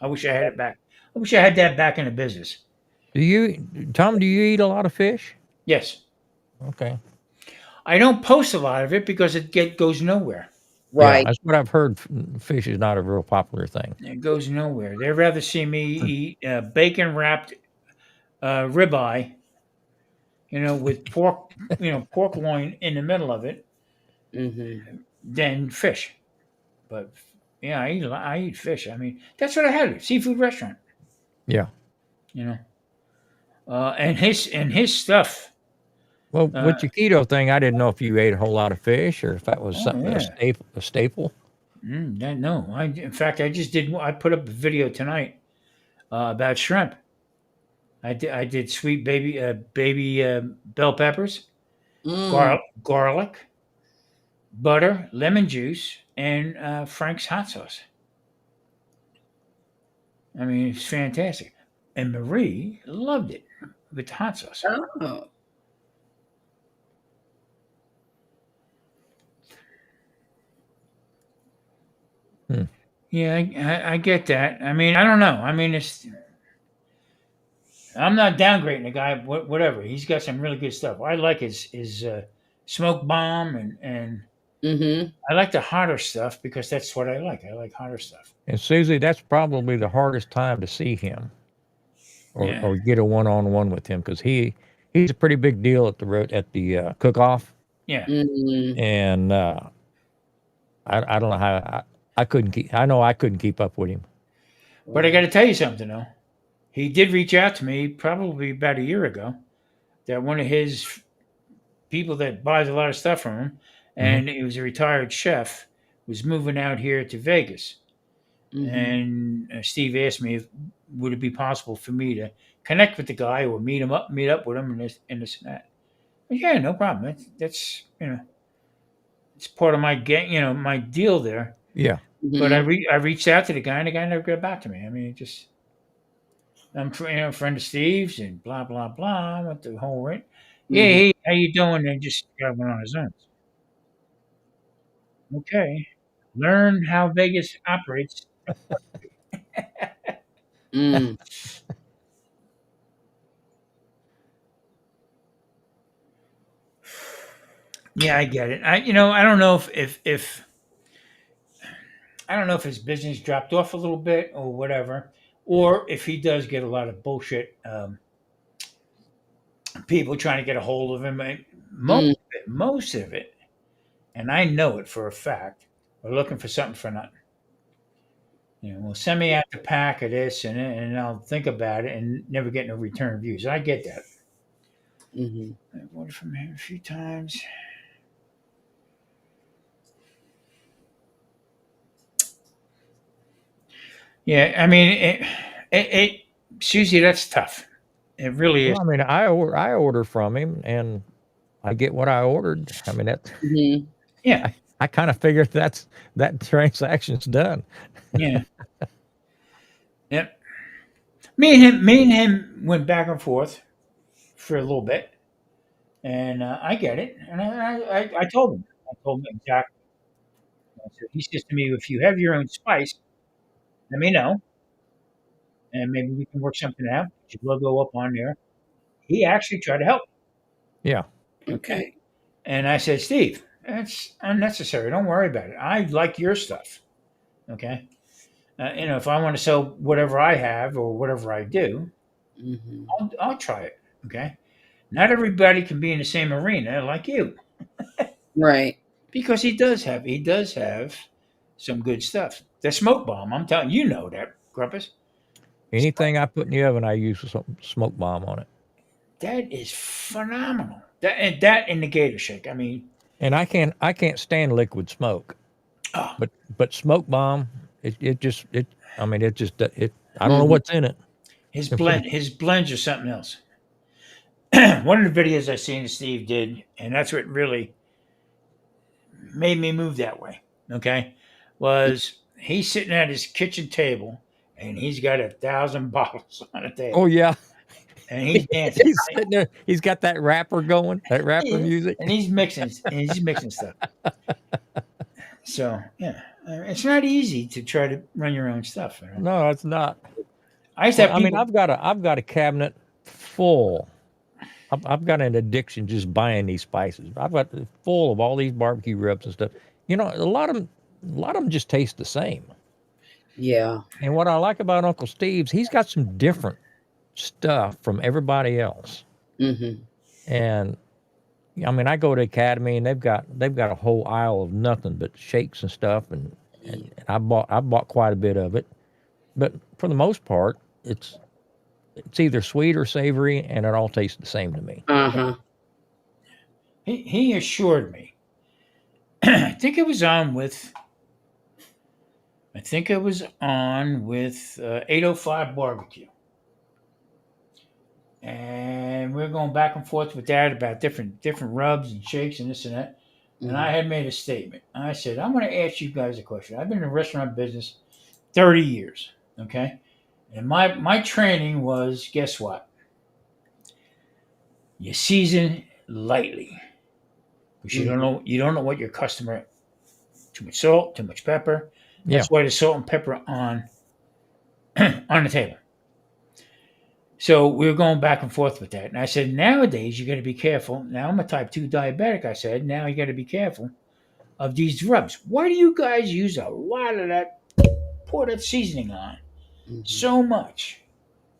I wish I had it back. I wish I had that back in the business. Tom? Do you eat a lot of fish? Yes. Okay. I don't post a lot of it because goes nowhere. Yeah, Right. that's what I've heard. Fish is not a real popular thing. It goes nowhere. They'd rather see me eat bacon wrapped ribeye, with pork, pork loin in the middle of it, Mm-hmm. than fish. But yeah, I eat fish. I mean, that's what I had at a seafood restaurant. Yeah. You know, and his stuff. Well, Uh, with your keto thing, I didn't know if you ate a whole lot of fish or if that was oh something yeah. a staple. No, in fact, I just did. I put up a video tonight about shrimp. I did sweet baby bell peppers, Mm. garlic, butter, lemon juice, and Frank's hot sauce. I mean, it's fantastic. And Marie loved it with the hot sauce. Oh. Yeah, I get that. I mean, I don't know. I mean, I'm not downgrading the guy. Whatever. He's got some really good stuff. I like his smoke bomb and Mm-hmm. I like the hotter stuff because that's what I like. I like hotter stuff. And Susie, that's probably the hardest time to see him Yeah. or get a one-on-one with him because he's a pretty big deal at the cook-off, Yeah. Mm-hmm. and I don't know how I couldn't keep. I know I couldn't keep up with him. But I got to tell you something though. He did reach out to me probably about a year ago. That one of his people that buys a lot of stuff from him, Hmm. and he was a retired chef, was moving out here to Vegas. Mm-hmm. And Steve asked me if would it be possible for me to connect with the guy or meet up with him, and this and that. But yeah, no problem. That's it's part of my my deal there. Yeah, But Mm-hmm. I reached out to the guy, and the guy never got back to me. I mean, it just I'm a friend of Steve's and blah blah blah. Went the whole right. Yeah, Mm-hmm. hey, how you doing? And just got went on his own. Okay, learn how Vegas operates. Mm. Yeah, I get it. I don't know if I don't know if his business dropped off a little bit or whatever, or if he does get a lot of bullshit people trying to get a hold of him. Mm. Most of it, and I know it for a fact, are looking for something for nothing. Well, send me out the pack of this, and I'll think about it, and never get no return views. I get that. Mm-hmm. I've ordered from him a few times. Yeah, I mean, Susie, that's tough. It really is. well, I mean, I order from him and I get what I ordered. I mean, Mm-hmm. Yeah, I kind of figured that transaction's done. yeah, yeah. Me and him went back and forth for a little bit, and I get it. And I told him exactly. So he says to me, "If you have your own spice, let me know, and maybe we can work something out. Put your logo up on there." He actually tried to help, Yeah, Okay. and I said, "Steve, that's unnecessary. Don't worry about it. I like your stuff. Okay, if I want to sell whatever I have or whatever I do, Mm-hmm. I'll try it. Okay, not everybody can be in the same arena like you." Right. Because he does have some good stuff. The smoke bomb, I'm telling you, know that, Grumpus. anything I put in the oven, I use some smoke bomb on it, That is phenomenal. That and the Gator Shake. I mean, and I can't stand liquid smoke, oh, but smoke bomb, it just it. I mean, it just it. I don't know Mm-hmm. what's in it. his blends are something else. One of the videos I seen that Steve did, and that's what really made me move that way. Okay, was he's sitting at his kitchen table and he's got 1,000 bottles on the Oh table yeah, and he's dancing. he's sitting there. He's got that rapper going, that rapper Yeah, music. and he's mixing stuff. So yeah, it's not easy to try to run your own stuff. You know? No, it's not. I used to Well, have I mean, people. I've got a cabinet full. I've got an addiction just buying these spices. I've got full of all these barbecue rubs and stuff. You know, a lot of them just taste the same. Yeah. And what I like about Uncle Steve's, he's got some different stuff from everybody else. Mm-hmm. And I mean, I go to Academy and they've got a whole aisle of nothing but shakes and stuff, and I bought quite a bit of it. But for the most part, it's either sweet or savory, and it all tastes the same to me. Uh-huh. He assured me. I think it was on with. I think it was on with 805 barbecue, and we are going back and forth with that about different rubs and shakes and this and that. And Mm-hmm. I had made a statement. I said, I'm going to ask you guys a question. I've been in the restaurant business 30 years. Okay. And my training was, guess what? You season lightly. Because Mm-hmm. you don't know what your customer, too much salt, too much pepper. Yeah. That's why the salt and pepper on on the table. So we were going back and forth with that. And I said, nowadays, you got to be careful. Now I'm a type 2 diabetic. I said, now you got to be careful of these rubs. Why do you guys use a lot of that, pour that seasoning on Mhm. so much?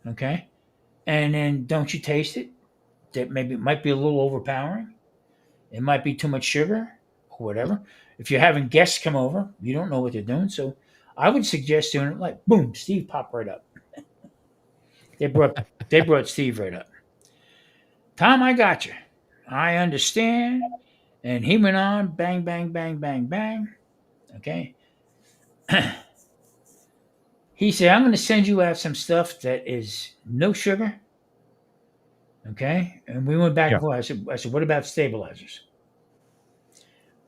Okay. And then don't you taste it? That maybe it might be a little overpowering. It might be too much sugar or whatever. If you're having guests come over, you don't know what they're doing. So I would suggest doing it like boom, Steve popped right up. They brought Steve right up. Tom, I got you. I understand. And he went on, bang, bang, bang, bang, bang. Okay. He said, I'm going to send you out some stuff that is no sugar. Okay. And we went back Yeah. and forth. I said, what about stabilizers?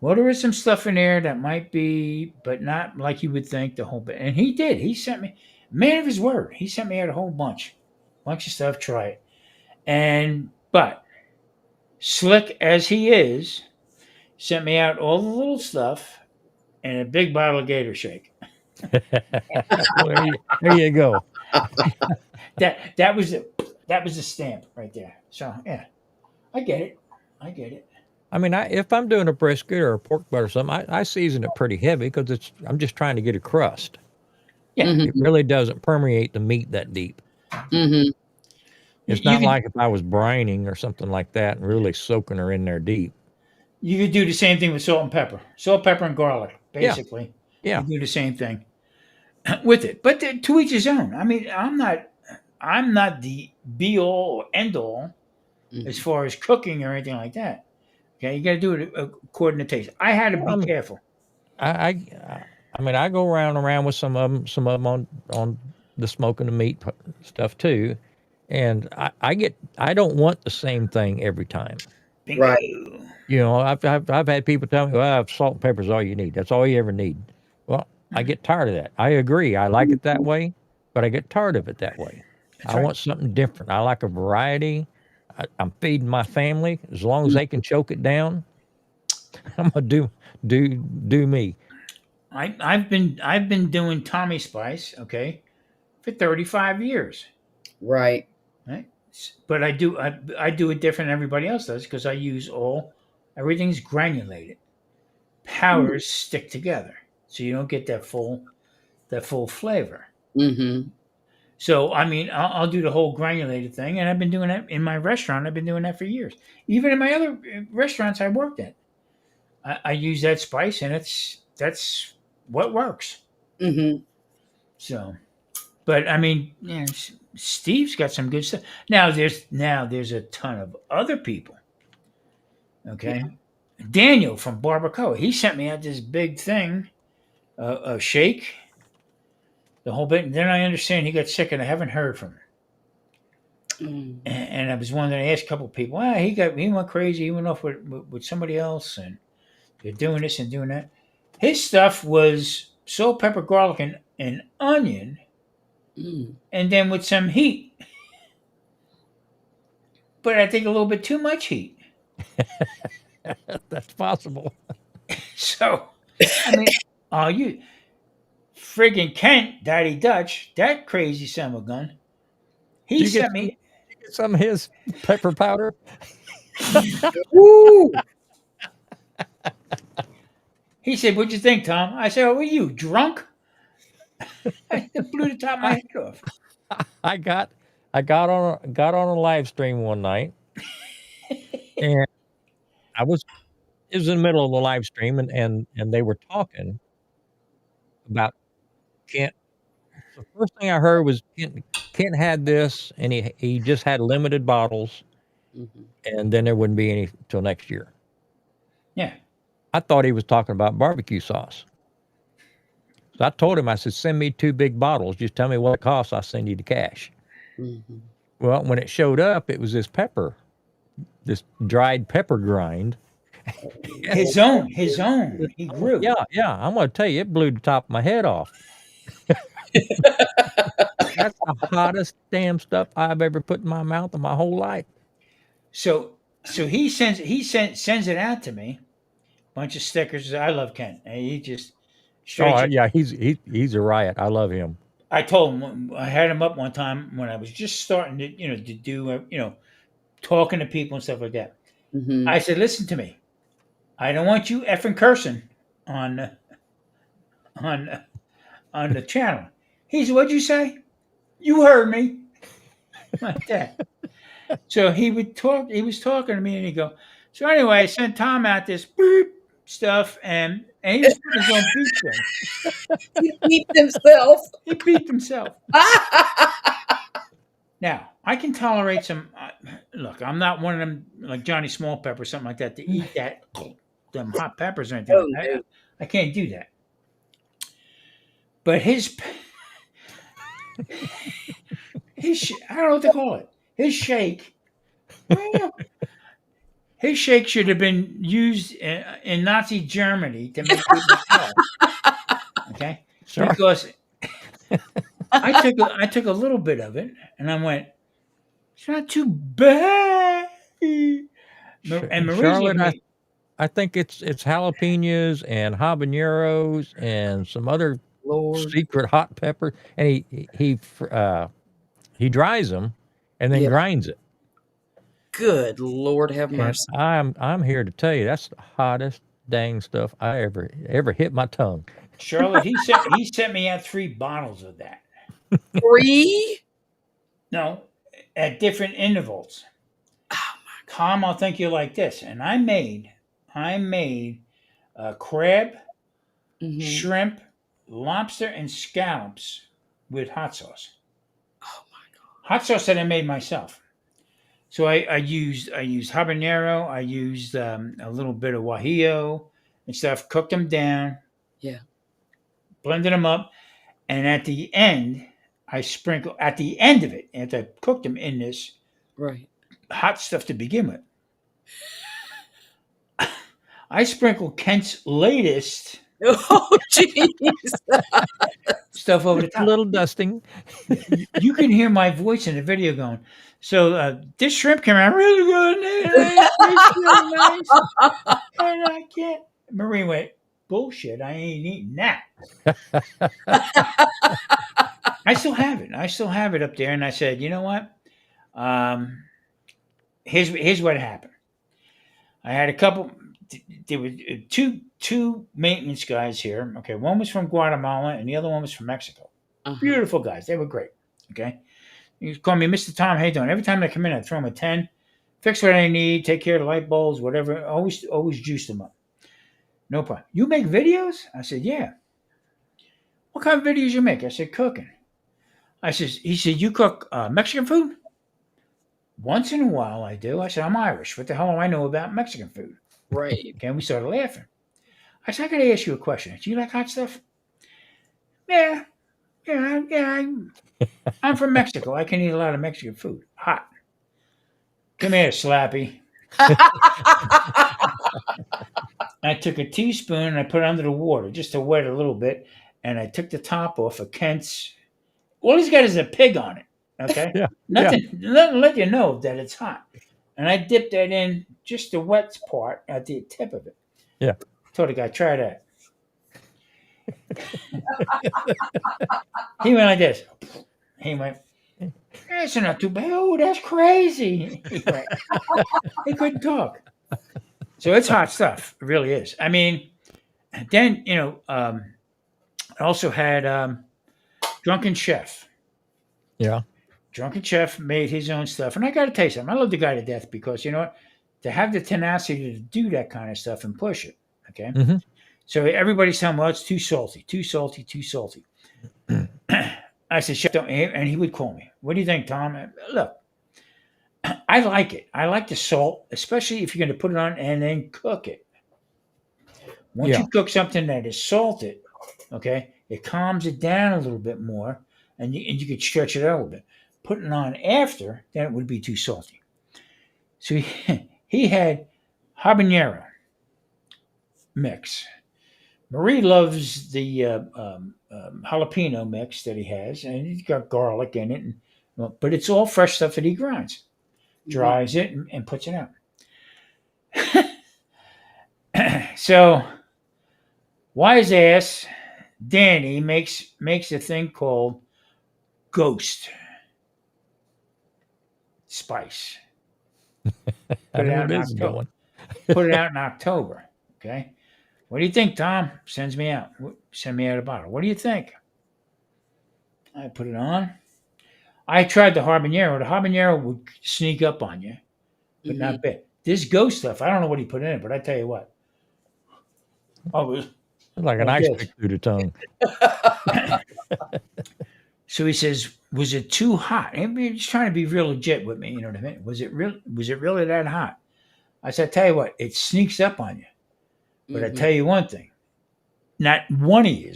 Well, there is some stuff in there that might be, but not like you would think the whole bit. And he did. He sent me, man of his word, he sent me out a whole bunch of stuff. Try it. But slick as he is, sent me out all the little stuff and a big bottle of Gator Shake. Well, there you go. That was the stamp right there. So yeah, I get it. I get it. I mean, if I'm doing a brisket or a pork butt or something, I season it pretty heavy because I'm just trying to get a crust. Yeah, It really doesn't permeate the meat that deep. Mhm. It's you not could like if I was brining or something like that and really soaking her in there deep. you could do the same thing with salt, pepper, and garlic. Yeah, Basically, you yeah. do the same thing with it. But to each his own. I mean, I'm not the be all or end all as Mhm. far as cooking or anything like that. Okay, you got to do it according to taste. I had to Well, be careful. I, I, I mean, I go around with some of them on the smoking the meat stuff too, and I don't want the same thing every time. Bingo. Right. You know, I've had people tell me, well, salt and pepper is all you need. That's all you ever need. Well, I get tired of that. I agree. I like it that way, but I get tired of it that way. That's I right. want something different. I like a variety. I'm feeding my family. As long as they can choke it down, I'm gonna do me. I've been doing Tommy Spice, okay, for 35 years. Right. Right? But I do it different than everybody else does because I use everything's granulated. Powders stick together, so you don't get that full flavor. Mhm. So I mean, I'll do the whole granulated thing, and I've been doing that in my restaurant. I've been doing that for years. Even in my other restaurants I worked at, I use that spice, and that's what works. Mhm. So, but I mean, yeah, Steve's got some good stuff. Now there's a ton of other people. Yeah. Okay, Daniel from Barbacoa, he sent me out this big thing, a shake, the whole bit. And then I understand he got sick, and I haven't heard from him. Mm. And I was wondering, I asked a couple of people, he went crazy, he went off with somebody else, and they're doing this and doing that. His stuff was salt, pepper, garlic, and onion, Mm. and then with some heat. But I think a little bit too much heat. That's possible. So, I mean, you friggin' Kent, Daddy Dutch, that crazy son of a gun. Do He you get sent me. some of his pepper powder? Woo! He said, "What'd you think, Tom?" I said, "Oh, were you drunk?" It blew the top of my I, head off. I got on a live stream one night, and I was it was in the middle of the live stream, and they were talking about Kent. The first thing I heard was Kent had this, and he just had limited bottles, Mhm. and then there wouldn't be any till next year. Yeah, I thought he was talking about barbecue sauce. So I told him, I said, send me 2 big bottles. Just tell me what it costs. I'll send you the cash. Mhm. Well, when it showed up, it was this dried pepper grind. And his own. He yeah, grew. yeah. I'm going to tell you, it blew the top of my head off. That's the hottest damn stuff I've ever put in my mouth in my whole life. So he sends it out to me. Bunch of stickers. I love Kent. And he just Straight. yeah, he's a riot. I love him. I told him, I had him up one time when I was just starting to, to do, talking to people and stuff like that. Mm-hmm. I said, listen to me. I don't want you effing cursing on on on the channel. He said, what'd you say? You heard me. Like that. So he would talk, he was talking to me and he'd go, so anyway, I sent Tom out this beep stuff and he was putting his own beeps in. He beat himself. He beeped himself. Now, I can tolerate some. Look, I'm not one of them like Johnny Small Pepper or something like that to eat them hot peppers or anything. Oh, Like that. no. I can't do that. But his I don't know what to call it. His shake. Well, his shake should have been used in Nazi Germany to make people fall. Okay, Sure. because I took a little bit of it and I went, it's not too bad. And Marie's Charlotte, looking at me, I think it's jalapenos and habaneros and some other Lord. secret hot pepper, and he dries them and then Yeah. grinds it. Good Lord, have And mercy. I'm here to tell you that's the hottest dang stuff I ever hit my tongue. Charlotte, he sent me out 3 bottles of that. 3? No, at different intervals. Oh, Tom, I'll think you like this. And I made crab, Mhm. shrimp, lobster, and scallops with hot sauce. Oh my God. Hot sauce that I made myself. So I used habanero. I used a little bit of guajillo and stuff. Cooked them down. Yeah. Blended them up, and at the end, I sprinkle. At the end of it, after I cooked them in this Right. hot stuff to begin with, I sprinkle Kent's latest Oh, jeez. stuff over the A top. little dusting. You can hear my voice in the video going. So this shrimp came out really good, and it's really nice, and I can't. Marie went, bullshit. I ain't eating that. I still have it. I still have it up there, and I said, you know what? Here's what happened. I had a couple. There were two maintenance guys here. Okay, one was from Guatemala, and the other one was from Mexico. Uh-huh. Beautiful guys. They were great. Okay. You call me Mr. Tom. How you doing? Every time they come in, I throw them a 10. Fix what I need. Take care of the light bulbs, whatever. Always juice them up. No problem. You make videos? I said, yeah. What kind of videos you make? I said, cooking. He said, you cook Mexican food? Once in a while I do. I said, I'm Irish. What the hell do I know about Mexican food? Right. Okay, we started laughing. I said, I got to ask you a question. Do you like hot stuff? Yeah. I'm from Mexico. I can eat a lot of Mexican food. Hot. Come here, Slappy. I took a teaspoon and I put it under the water just to wet it a little bit. And I took the top off of Kent's. All he's got is a pig on it. Okay? Yeah. Nothing to let you know that it's hot. And I dipped that in just the wet part at the tip of it. Yeah. Told the guy, try that. He went like this. He went, that's not too bad. Oh, that's crazy. He couldn't talk. So it's hot stuff. It really is. I mean, then, I also had Drunken Chef. Yeah. Drunken Chef made his own stuff. And I got to tell you something. I love the guy to death because, you know what? To have the tenacity to do that kind of stuff and push it. Okay. Mm-hmm. So everybody's telling me, well, it's too salty, too salty, too salty. I said, Chef, don't, and he would call me. What do you think, Tom? Look, I like it. I like the salt, especially if you're going to put it on and then cook it. Once Yeah. you cook something that is salted, okay, it calms it down a little bit more, and you could stretch it out a little bit. Putting it on after, then it would be too salty. So he had habanero mix. Marie loves the jalapeno mix that he has, and he's got garlic in it. But it's all fresh stuff that he grinds, dries it, and puts it out. So, wise ass Danny makes a thing called Ghost Spice. I Put it know out where in this is October. going. Put it out in October. Okay. What do you think, Tom? Sends me out. Send me out a bottle. What do you think? I put it on. I tried the habanero. The habanero would sneak up on you, but Mhm. not bad. This ghost stuff, I don't know what he put in it, but I tell you what. Oh, it was It's like an like ice this. pick through the tongue. So he says, "Was it too hot?" And he's trying to be real legit with me. You know what I mean? Was it real? Was it really that hot? I said, "Tell you what, it sneaks up on you." But I Mhm. tell you one thing: not one of you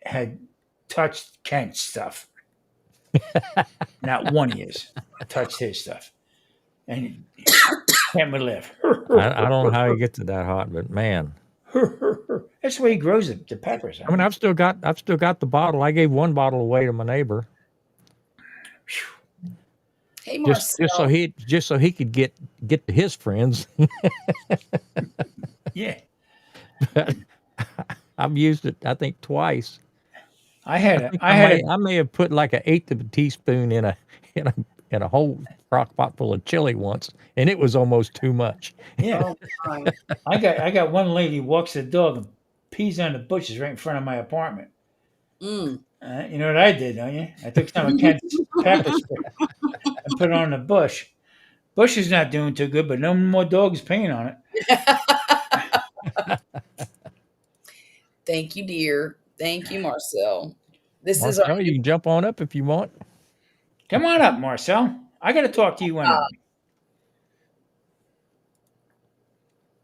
had touched Kent's stuff. Not one of you touched his stuff, and Kent would live. I don't know how he gets it that hot, but man, That's the way he grows the peppers. I mean, I've still got the bottle. I gave one bottle away to my neighbor Hey, just so Marcel. he could get to his friends. Yeah, I've used it, I think, twice. I had I a, think I had a, I may have put like an eighth of a teaspoon in a in a whole crock pot full of chili once, and it was almost too much. yeah. Oh my. I got one lady who walks the dog and pees on the bushes right in front of my apartment. Mm. You know what I did, don't you? I took some of Kent's pepper spray and put it on the bush. Bush is not doing too good, but no more dogs peeing on it. Thank you, dear. Thank you, Marcel. This is our Marcel, you can jump on up if you want. In Come on up, Marcel. I got to talk to you anyway.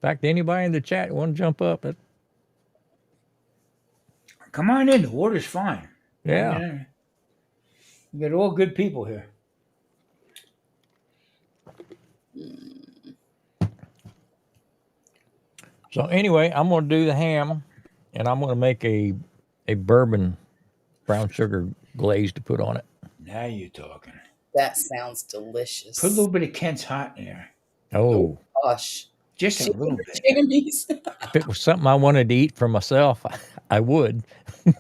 fact, anybody in the chat want to jump up? Come on in. The water's fine. Yeah. Yeah. We got all good people here. So anyway, I'm going to do the ham, and I'm going to make a bourbon brown sugar glaze to put on it. Now you're talking. that sounds Put a delicious. little bit of Kent's hot in there. Oh, Gosh. Just a Chicken little or bit. jammies. if it was something I wanted to eat for myself, I would,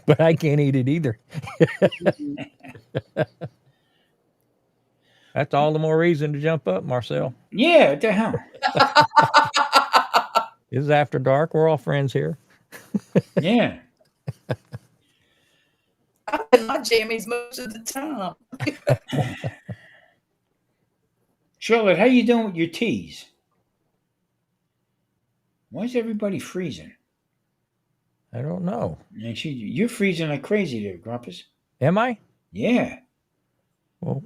but I can't eat it either. That's all the more reason to jump up, Marcel. Yeah, what the hell? This is after dark. We're all friends here. Yeah. I had my jammies most of the time. Charlotte, how you doing with your teas? Why is everybody freezing? I don't know. And you're freezing like crazy there, Grumpus. Am I? Yeah. Well,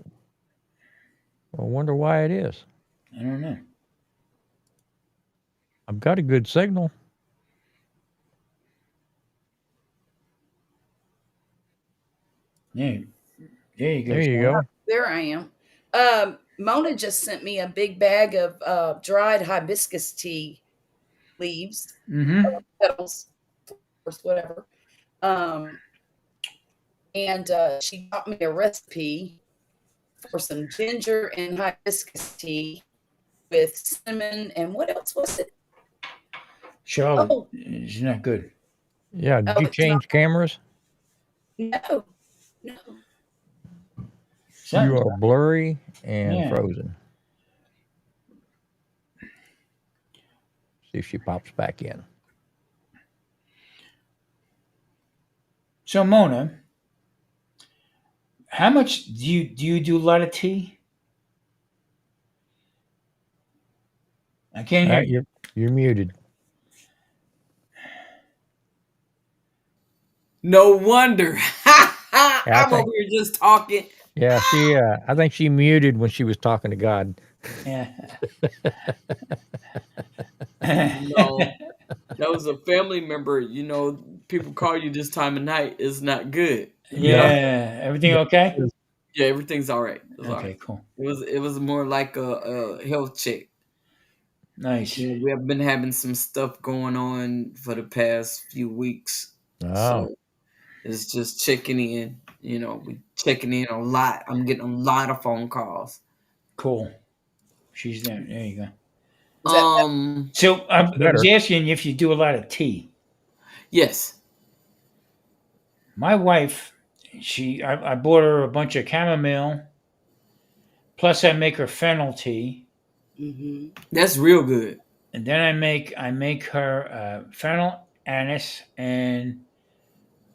I wonder why it is. I don't know. I've got a good signal. Yeah. There you go. There you go. There I am. Mona just sent me a big bag of dried hibiscus tea leaves, Mm-hmm. petals, whatever. And she got me a recipe for some ginger and hibiscus tea with cinnamon and what else was it? Charlotte, Oh, it's not good. Yeah. Did Oh, you it's change cameras? no, no. Something's You are blurry and Yeah. frozen. See if she pops back in. So Mona, how much do you do a lot of tea? I can't hear you. You're muted. No wonder. I'm think- over here just talking. Yeah, I think she muted when she was talking to God. Yeah. No, that was a family member. You know, people call you this time of night. It's not good. Yeah. Everything okay? Yeah, everything's all right. It's all Okay, right. cool. It was more like a health check. Nice. You know, we have been having some stuff going on for the past few weeks. Oh, So it's just checking in. You know, we checking in a lot. I'm getting a lot of phone calls. Cool. She's there. There you go. Is that So I was better. asking if you do a lot of tea. Yes. My wife, I bought her a bunch of chamomile. Plus, I make her fennel tea, Mm-hmm. That's real good. and then I make her fennel, anise, and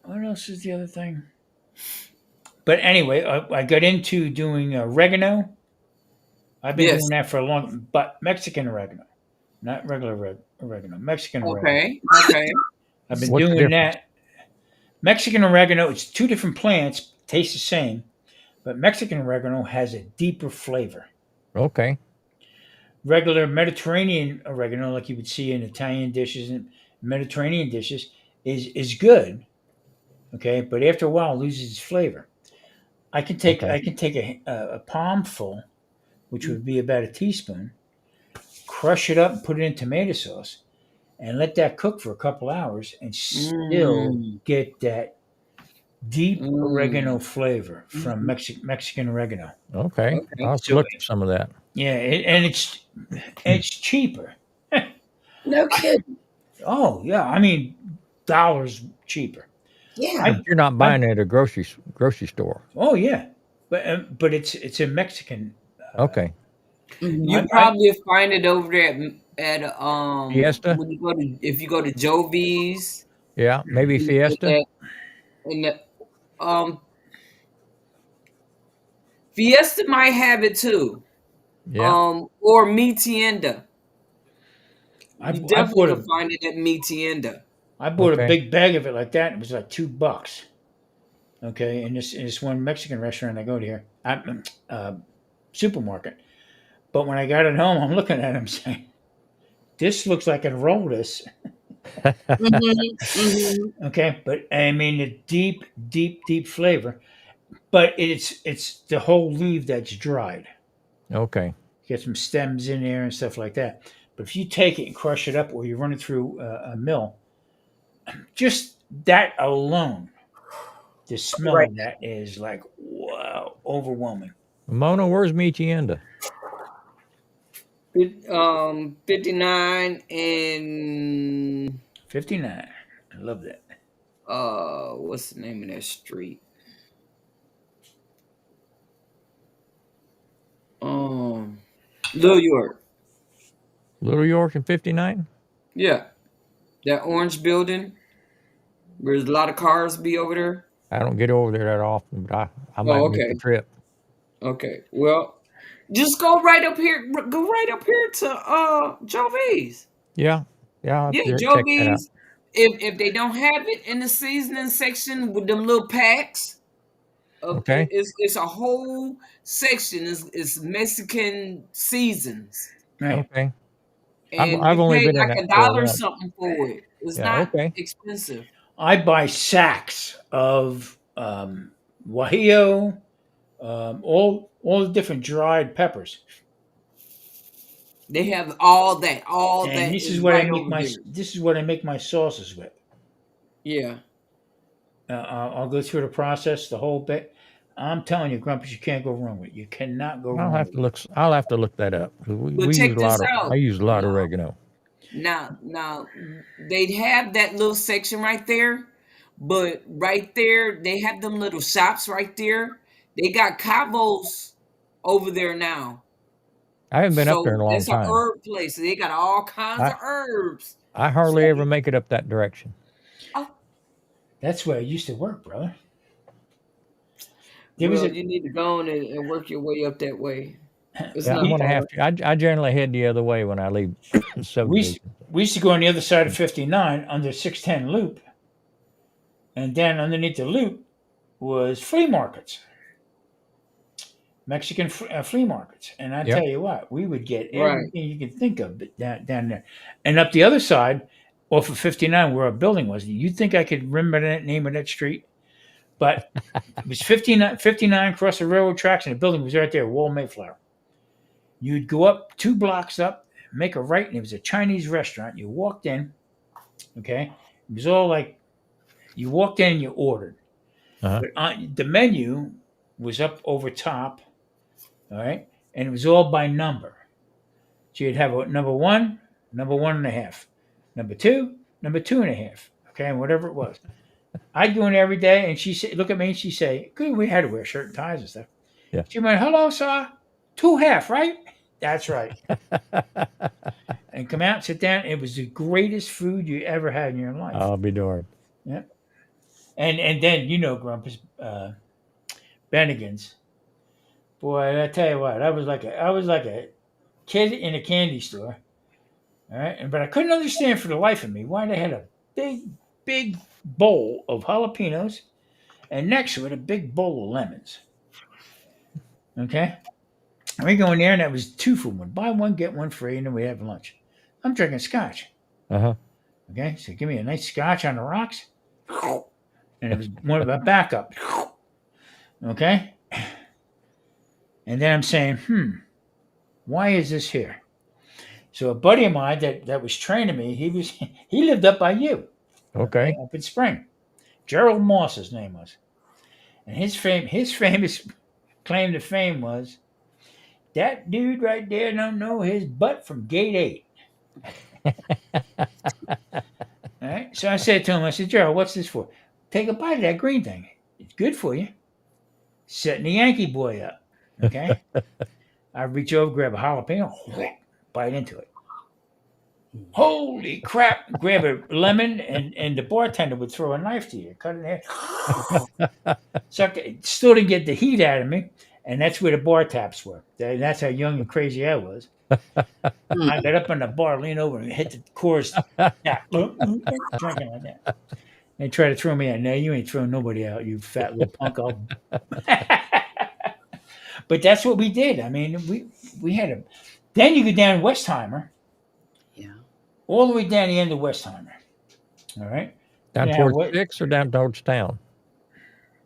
what else is the other thing? But anyway, I got into doing oregano. I've been doing Yes. that for a long, but Mexican oregano, not regular oregano, Mexican oregano. Okay. Okay. I've been What's the doing difference? that. Mexican oregano, it's two different plants, taste the same, but Mexican oregano has a deeper flavor. Okay. Regular Mediterranean oregano, like you would see in Italian dishes and Mediterranean dishes, is good. Okay, but after a while, it loses its flavor. Okay. I can take a palm full, which would be about a teaspoon, crush it up and put it in tomato sauce, and let that cook for a couple hours, and still Mm, get that deep oregano mm. flavor from Mm-hmm. Mexican oregano. Okay. I'll Okay. have to So look for some of that. yeah, and it's cheaper. No kidding. Oh yeah, I mean dollars cheaper. Yeah. But I you're not I buying it at a grocery store. oh yeah, but it's a Mexican. Okay. Mm-hmm. You I probably find it over there at Fiesta? when you go to if you go to Jovi's Yeah. Maybe in Fiesta? that in the Fiesta might have it too. Yeah. Or Mi Tienda. I, You I definitely bought can a find it at Mi Tienda. I bought a Okay. big bag of it like that. It was like $2. Okay, in this one Mexican restaurant I go to here, supermarket. But when I got it home, I'm looking at him saying, "This looks like I roll this." Mm-hmm. Mm-hmm. Okay, but I mean the deep flavor. But it's the whole leaf that's dried. Okay. Get some stems in there and stuff like that. But if you take it and crush it up, or you run it through a mill, just that alone, the smell Right. of that is like wow, overwhelming. Mona, where's Michienda? 59 and 59. I love that. what's the name of that street? Um, Little York. Little York in 59? Yeah, that orange building where there's a lot of cars be over there. I don't get over there that often, but I might Oh, make the okay, trip. okay. Well, just go right up here. Go right up here to Jovi's. Yeah. Yeah. I'll have Yeah, to check that out. Jovi's. If they don't have it in the seasoning section with them little packs, Okay. it's a whole section. It's Mexican seasons, Right. Okay. and I've you only pay been in like that a store dollar once. something for it. It's Yeah. not Okay. expensive. I buy sacks of guajillo, all the different dried peppers, They have all that. All and that this is is what I right make over my there. this is what I make my sauces with. Yeah. I'll go through the process, the whole bit. I'm telling you, Grumpus, you can't go wrong with it. You cannot go I'll wrong have with to it. look. I'll have to look that up 'cause But we use check a this lot of. I out. use a lot of Now, oregano. now, they'd have that little section right there, but right there, they have them little shops right there. They got cabos over there now. I haven't been up there So in a long that's a time. herb place. They got all kinds I of herbs. I So, hardly ever make it up that direction. oh, That's where I used to work, brother. There was well, a you need to go on and work your way up that way. It's Yeah, I'm not we gonna have far. to. I generally head the other way when I leave we used, subdivision. we used to go on the other side of 59 under 610 loop, and then underneath the loop was flea markets. Mexican flea markets. And I Yep. tell you what, we would get Right. everything you can think of down there. And up the other side, off of 59, where our building was, you'd think I could remember that name of that street, but it was 59 across the railroad tracks, and the building was right there, Wall Mayflower. You'd go up 2 blocks up, make a right, and it was a Chinese restaurant. You walked in, okay? It was all like you walked in and you ordered. Uh-huh. But the menu was up over top, all right? And it was all by number. So you'd have a number one and a half, number two and a half, okay, and whatever it was. I'd go in every day, and she say, look at me, and she say, "Good, we had to wear shirt and ties and stuff." Yeah. She went, "Hello, sir. 2.5, right?" That's right. And come out, sit down. It was the greatest food you ever had in your life. I'll be darned. Yeah. And then Grumpus Bennigan's. Boy, I tell you what, I was like a kid in a candy store. All right, but I couldn't understand for the life of me why they had a big bowl of jalapenos and next to it a big bowl of lemons. Okay, and we go in there and that was 2 for 1. Buy one get one free, and then we have lunch. I'm drinking scotch. Uh-huh. Okay, so give me a nice scotch on the rocks, and it was one of a backup. Okay, and then I'm saying, why is this here? So a buddy of mine that was training me, he lived up by you, Okay. up in Spring. Gerald Moss, his name was, and his famous claim to fame was that dude right there don't know his butt from gate 8. All right, so I said to him, I said, Gerald, what's this for? Take a bite of that green thing. It's good for you. Setting the Yankee boy up. Okay, I reach over, grab a jalapeno, bite into it. Holy crap! Grab a lemon, and the bartender would throw a knife to you, cut it in half. So I still didn't get the heat out of me, and that's where the bar taps were. That's how young and crazy I was. I got up on the bar, leaned over, and hit the chorus. Yeah, drinking like that. They try to throw me out. No, you ain't throwing nobody out, you fat little punk. But that's what we did. I mean, we had a. Then you go down Westheimer. Yeah. All the way down the end of Westheimer. All right. Down Now, towards what? 6 or down towards town?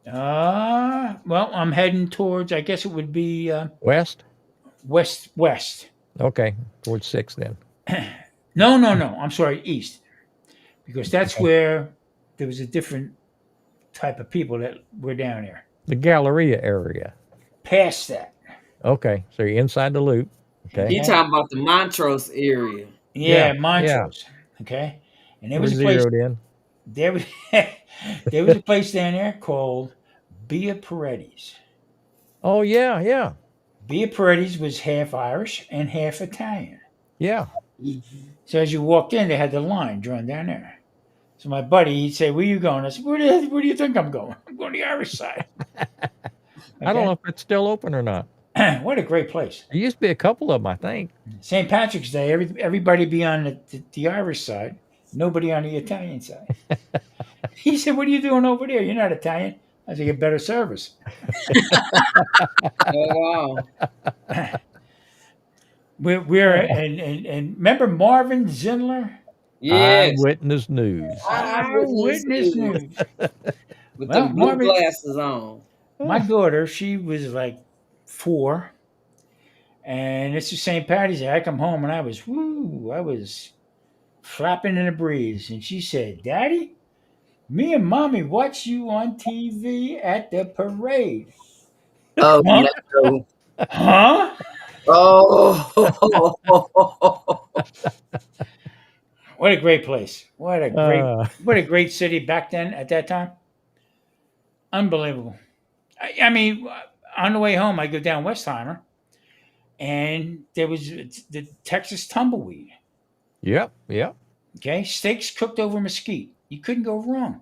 Well, I'm heading towards. I guess it would be West? west. Okay. Towards 6 then. No. I'm sorry, east, because that's Okay. where there was a different type of people that were down there. The Galleria area. Past that. Okay. So you're inside the loop. Okay. You talking about the Montrose area? Yeah, Yeah. Montrose. Okay. And there We're was a place. zeroed in. There was there was a place down there called Bia Paredes. Oh, yeah. Yeah. Bia Paredes was half Irish and half Italian. Yeah. So as you walked in, they had the line drawn down there. So my buddy, he'd say, "Where you going?" I said, "Where do you think I'm going? I'm going to the Irish side." I don't know if it's still open or not. What a great place. There used to be a couple of them, I think. St. Patrick's Day, everybody be on the Irish side, nobody on the Italian side. He said, "What are you doing over there? You're not Italian." I said, "Get better service." Oh wow! We're and remember Marvin Zindler? Yes, Eyewitness news. Eyewitness news. with Well, them blue Marvin, glasses on. my daughter, she was like 4, and it's the St. Patty's Day. I come home and I was flapping in the breeze, and she said, "Daddy, me and Mommy watch you on TV at the parade." Oh Huh? no. Huh? Oh. What a great place! What Uh, a great city back then. At that time, unbelievable. I mean, on the way home, I go down Westheimer, and there was the Texas tumbleweed. yep. Yep. Okay, steaks cooked over mesquite. You couldn't go wrong.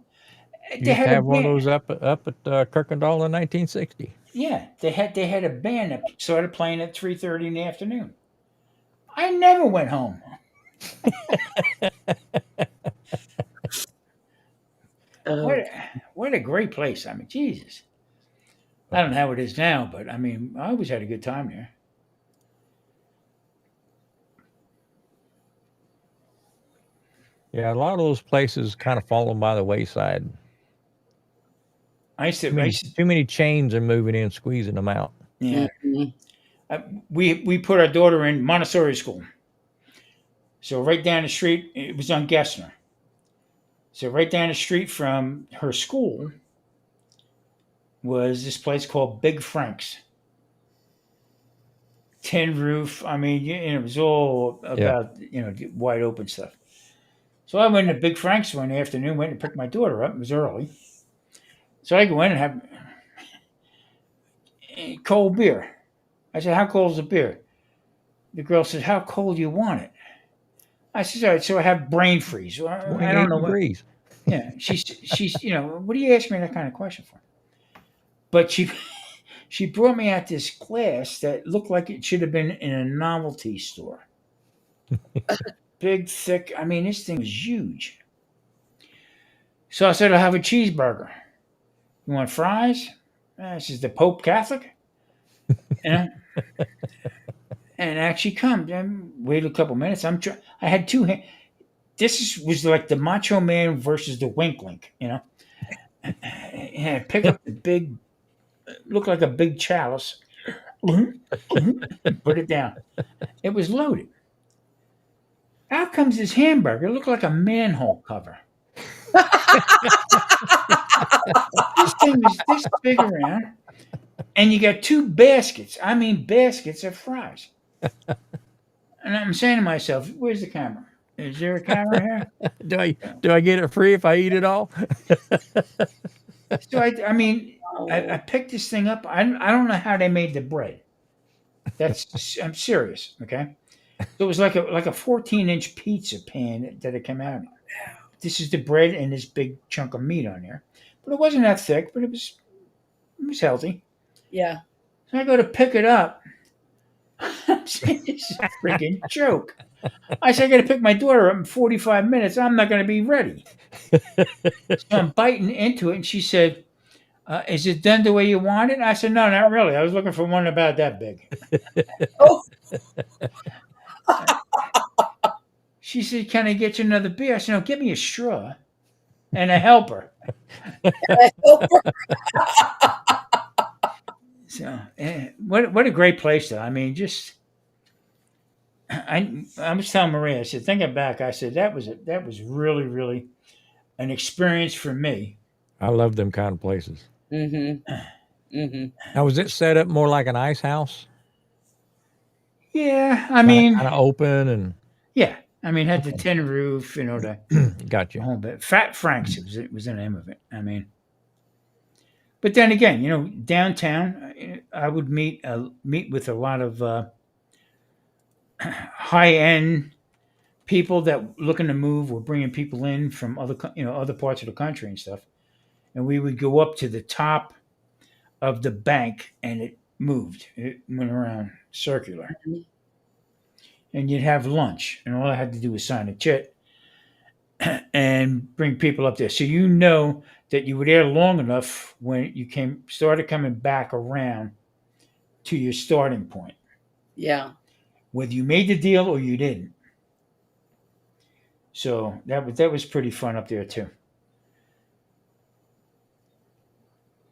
You They used to had a have one of band. those up at Kirkendall in 1960. Yeah, they had a band that started playing at 3:30 in the afternoon. I never went home. Oh. What a great place. I mean, Jesus. I don't know how it is now, but I mean, I always had a good time there. Yeah, a lot of those places kind of fallen by the wayside. I used to, Too I many, used to too many chains are moving in, squeezing them out. yeah. Mhm. We put our daughter in Montessori school. So right down the street, it was on Gessner. So right down the street from her school was this place called Big Frank's. Tin roof. I mean, it was all Yeah. about wide open stuff. So I went to Big Frank's one afternoon, went and picked my daughter up. It was early. So I go in and have a cold beer. I said, how cold is the beer? The girl says, how cold do you want it? I said, all right, so I have brain freeze. Well, I don't 28 know what. degrees. Yeah, she's what do you ask me that kind of question for? But she brought me out this glass that looked like it should have been in a novelty store. Big, thick. I mean, this thing was huge. So I said, I'll have a cheeseburger. You want fries? She says, the Pope Catholic? You know? And actually comes. And wait a couple minutes. I had two hands. Was like the Macho Man versus the Wink Link, And I pick up the big, looked like a big chalice, put it down. It was loaded. Out comes this hamburger. It looked like a manhole cover. This thing was this big around, and you got two baskets. I mean, baskets of fries. And I'm saying to myself, "Where's the camera? Is there a camera here?" Do I get it free if I eat it all? So I picked this thing up. I don't know how they made the bread. I'm serious. Okay, so it was like a 14-inch pizza pan that it came out of. This is the bread and this big chunk of meat on there, but it wasn't that thick. But it was healthy. Yeah. So I go to pick it up. I'm saying, this is a freaking joke. I said, I got to pick my daughter up in 45 minutes. I'm not going to be ready. So I'm biting into it, and she said, is it done the way you want it? I said, no, not really. I was looking for one about that big. Oh. She said, can I get you another beer? I said, no, give me a straw and a helper. So, what a great place, though. I mean, just I was telling Maria, I said, thinking back, I said that was really, really an experience for me. I love them kind of places. Mm-hmm. Now, was it set up more like an ice house? Yeah, I mean, Kind of open and yeah, I mean, had the tin roof, the got you. whole bit. Fat Frank's was the name of it. I mean, but then again, downtown, I would meet with a lot of high end people that looking to move. Were bringing people in from other parts of the country and stuff, and we would go up to the top of the bank, and it moved. It went around circular, and you'd have lunch, and all I had to do was sign a check and bring people up there. So that you were there long enough when you started coming back around to your starting point. Yeah. Whether you made the deal or you didn't. So that was pretty fun up there too.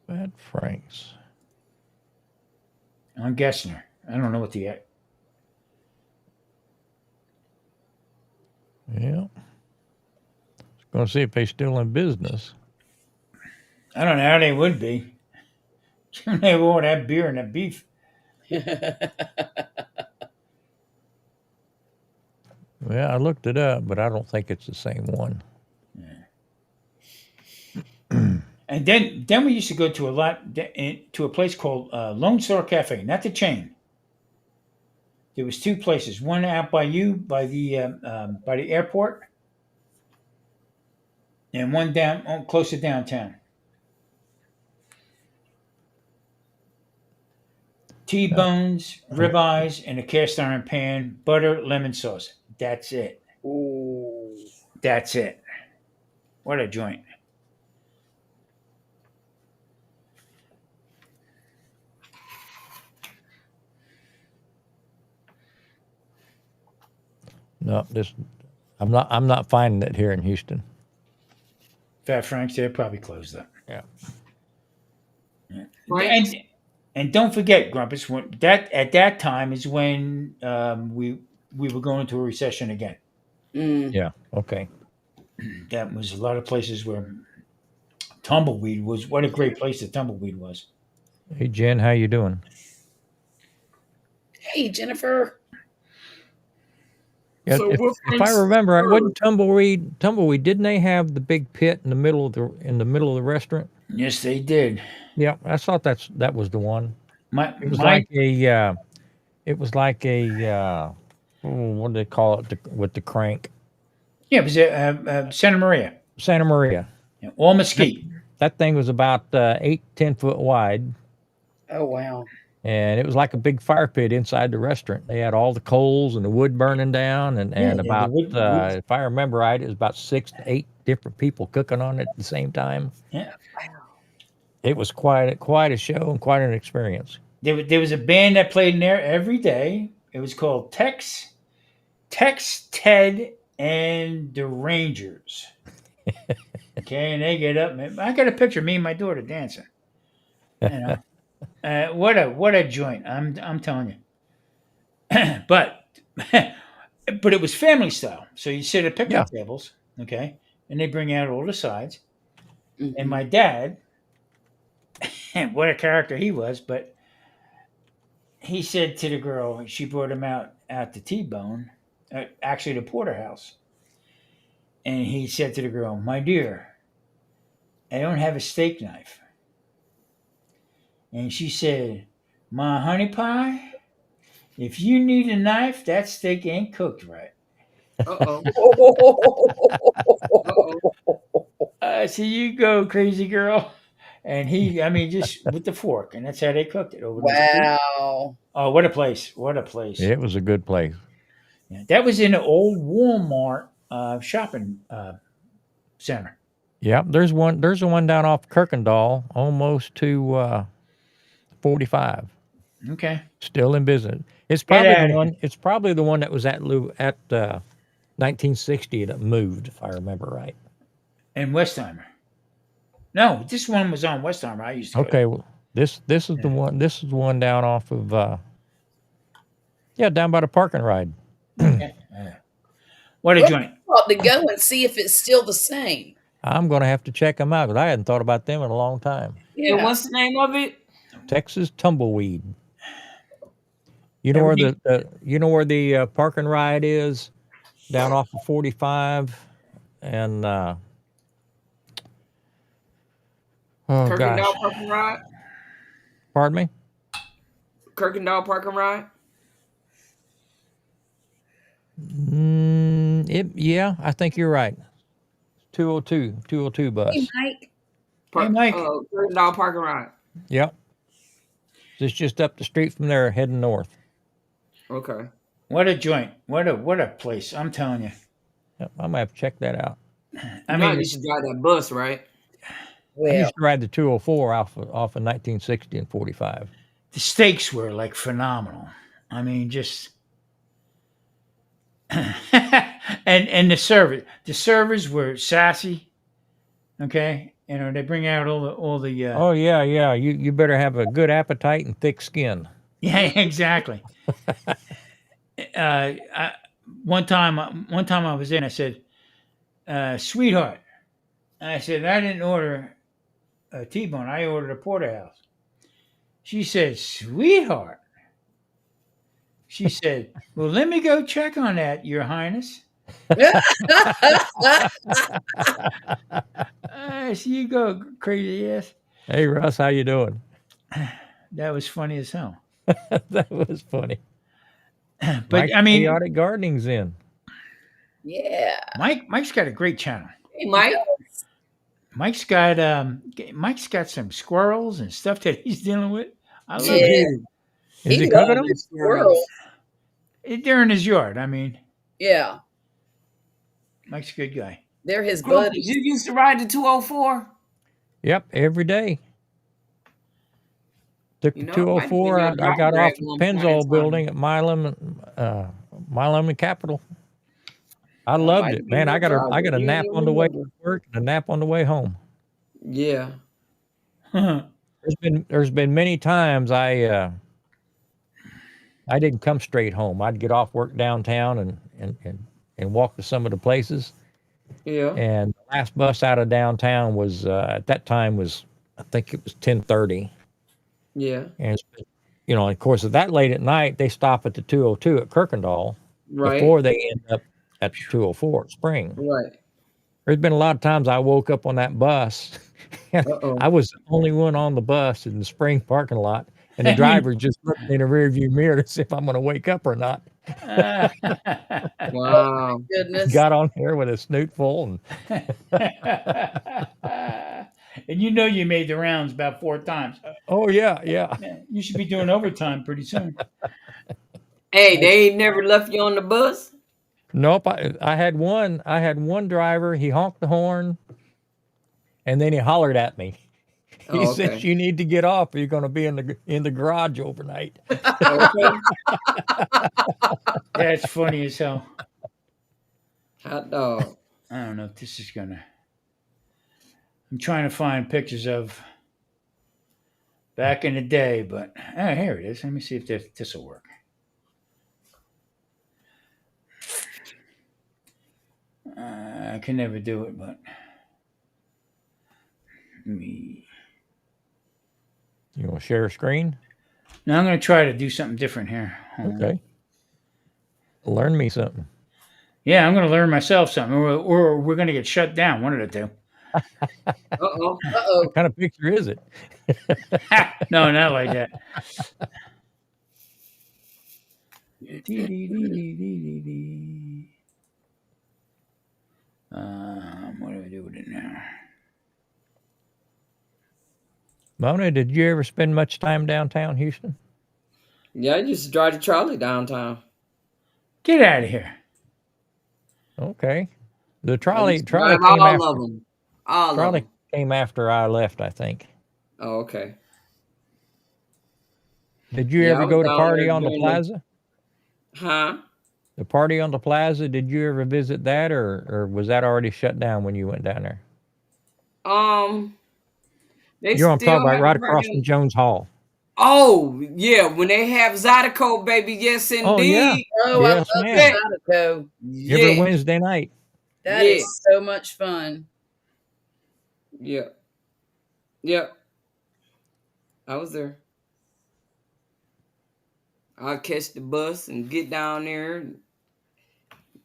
Fat Frank's. On Gessner. I don't know what the Yeah. Going to see if they're still in business. I don't know how they would be. They have all that beer and that beef. Yeah, I looked it up, but I don't think it's the same one. And then we used to go to a place called Lone Star Cafe, not the chain. There was two places, one out by the airport, and one down close to downtown. T-bones, ribeyes, and a cast iron pan, butter, lemon sauce. That's it. Ooh. That's it. What a joint. No, I'm not finding it here in Houston. Fat Frank's, they're probably closed up. Yeah. Right. And don't forget, Grumpus, at that time is when we were going into a recession again. Yeah. Okay. That was a lot of places where Tumbleweed was. What a great place the Tumbleweed was. Hey Jen, how you doing? Hey, Jennifer. So If what if I French remember, it serve? wasn't Tumbleweed. Tumbleweed, didn't they have the big pit in the middle of the restaurant? Yes, they did. Yeah, I thought that was the one. My It was my like a it was like a what do they call it with the crank? yeah, it was Santa Maria, Santa Maria. yeah, all That, mesquite. that thing was about 8 to 10 foot wide, Oh wow. and it was like a big fire pit inside the restaurant. They had all the coals and the wood burning down, Yeah, and the about wood. if I remember right, it was about 6 to 8 different people cooking on it at the same time. Yeah, Wow. It was quite a show and quite an experience. there was a band that played in there every day. It was called Tex, Ted, and the Rangers. Okay, and they get up. I got a picture of me and my daughter dancing. You know, what a joint! I'm telling you. But but it was family style. So you sit at Yeah. picnic tables, okay, and they bring out all the sides. And Mhm. my dad, what a character he was, but he said to the girl, she brought him out at the T-bone, actually the porterhouse, and he said to the girl, "My dear, I don't have a steak knife." And she said, "My honey pie, if you need a knife, that steak ain't cooked right." Uh-oh. Uh-oh. I said, "You go, crazy girl." And he, I mean, just with the fork, and that's how they cooked it over those two. Wow. Oh, what a place! What a place! It was a good place. Yeah, that was in an old Walmart shopping center. Yeah, there's one. There's a one down off Kirkendall, almost to 45. Okay, Still in business. It's get probably the out of here. one. It's probably the one that was at 1960 that moved, if I remember right. And Westheimer. No, this one was on Westheimer. I used to go there. Okay, well, this is the Yeah. one. This is the one down off of yeah, down by the park and ride. Okay. Yeah. What a Well, joint. I ought to go and see if it's still the same. I'm gonna have to check them out because I hadn't thought about them in a long time. And Yeah. what's the name of it? Texas Tumbleweed. You know where Everything. you know where the park and ride is down off of 45 and oh Kirkendall gosh, Park and Ride? pardon me. Kirkendall Park and Ride? Yeah, I think you're right. 202 Hey, bus. Mike. Hey, Mike. Kirkendall Park and Ride. Yep. It's just up the street from there, heading north. Okay. What a joint. What a place. I'm telling you. Yep, I'm gonna have to check that out. I You know I mean, used to drive that bus, right? I Well, used to ride the 204 off of 1960 and 45. the steaks were like phenomenal. I mean, just and the servers were sassy. Okay, you know they bring out all the Oh yeah, yeah. You better have a good appetite and thick skin. yeah, exactly. I, one time I was in, I said, "Sweetheart," I said, "I didn't order a T-bone. I ordered a porterhouse." She said, "Sweetheart." She said, "Well, let me go check on that, Your Highness." So you go, crazy ass. Hey Russ, how you doing? That was funny as hell. That was funny. But Mike I mean, Chaotic Gardening's in. yeah. Mike's got a great channel. Hey, Mike. Mike's got some squirrels and stuff that he's dealing with. I love So, it. Yeah. dude, Is he He cooking loves them? the squirrel. They're in his yard. I mean, Yeah. Mike's a good guy. They're his Grumpus, buddies. you used to ride the 204? Yep, every day. Took You the know, it might be 204. your I drop got there off at at one point in Pennzoil time. Building at Milam and Capitol. I That loved might it, be man. your drop I got a you nap don't on the way to remember. work and a nap on the way home. Yeah. There's been many times I didn't come straight home. I'd get off work downtown and walk to some of the places. Yeah. And the last bus out of downtown was at that time was I think it was 10:30. Yeah. And of course, at that late at night, they stop at the 202 at Kirkendall. Right. before they end up at 204 at Spring. Right. There's been a lot of times I woke up on that bus. Uh-oh. I was the only one on the bus in the Spring parking lot, and the driver just looking in the rearview mirror to see if I'm going to wake up or not. Wow. Goodness. Got on there with a snoot full, And you know you made the rounds about 4 times. oh yeah, yeah. Yeah, you should be doing overtime pretty soon. Hey, they ain't never left you on the bus? Nope. I had one. I had one driver. He honked the horn, and then he hollered at me. He Oh, says, okay. "You need to get off. Or you're going to be in the garage overnight." Okay. That's funny as hell. Hot dog. I don't know if this is gonna. I'm trying to find pictures of back in the day, but here it is. Let me see if this will work. I can never do it, but me. You want to share a screen? Now I'm going to try to do something different here. Hold on. Okay. Learn me something. Yeah, I'm going to learn myself something, or we're going to get shut down. One of the two. Uh-oh. Uh-oh. What kind of picture is it? No, not like that. What do I do with it now? Mona, did you ever spend much time downtown Houston? Yeah, I used to drive the trolley downtown. Get out of here. Okay. The I trolley used to trolley drive came all after of them. All of trolley them. came after I left, I think. Oh, okay. Did you Yeah, I ever was go to down there party on the during plaza? Huh? The party on the plaza, did you ever visit that, or was that already shut down when you went down there? They You know what I'm talking still about, have a right across party. from Jones Hall. Oh, yeah, when they have Zydeco, baby, yes Oh yeah. indeed. Oh, I love Yes, ma'am. Yeah. Zydeco. Every Yeah. Wednesday night. That Yeah. is so much fun. Yep. Yep. I was there. I'd catch the bus and get down there and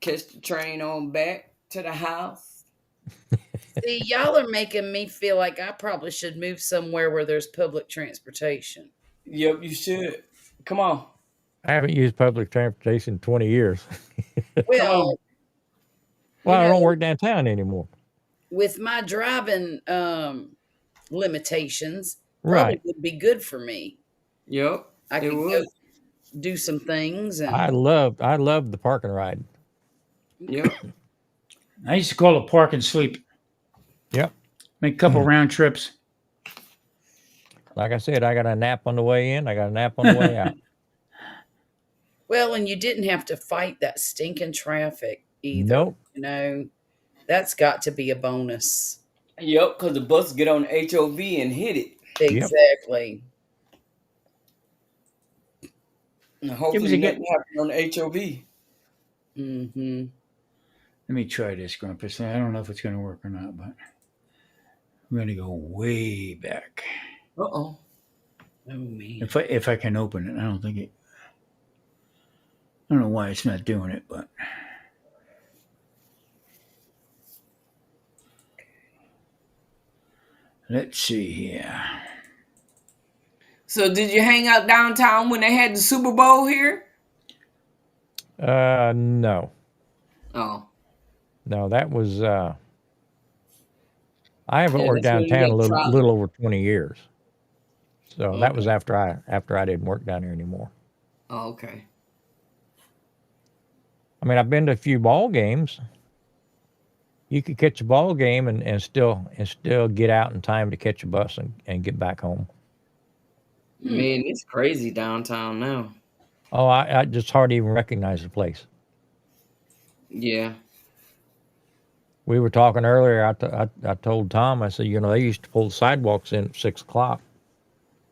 catch the train on back to the house. See, y'all are making me feel like I probably should move somewhere where there's public transportation. Yep, you should. Come on. I haven't used public transportation in 20 years. Come Well, on. Well, I you don't know, work downtown anymore. with my driving limitations, Right. probably would be good for me. Yep. I It could go would. do some things I and love the park and ride. Yep. I used to call it park and sleep. Yep. Make a couple round trips. Like I said, I got a nap on the way in. I got a nap on the way out. well, and you didn't have to fight that stinking traffic either. Nope. You know, that's got to be a bonus. Yep, because the bus get on HOV and hit it. Yep. Exactly. And was hopefully a nothing happen on the HOV. Mm-hmm. Let me try this, Grumpus. I don't know if it's going to work or not, but I'm going to go way back. Uh-oh. Oh man. If I can open it, I don't think it. I don't know why it's not doing it, but let's see here. So did you hang out downtown when they had the Super Bowl here? No. Oh. No, that was I haven't Yeah, worked that's when you downtown a get trolley. little over 20 years. So that was Okay. after I didn't work down there anymore. Oh, okay. I mean, I've been to a few ball games. You could catch a ball game and still get out in time to catch a bus and get back home. Man, it's crazy downtown now. Oh, I just hardly even recognize the place. Yeah. We were talking earlier. I told Tom, I said, they used to pull the sidewalks in at 6 o'clock.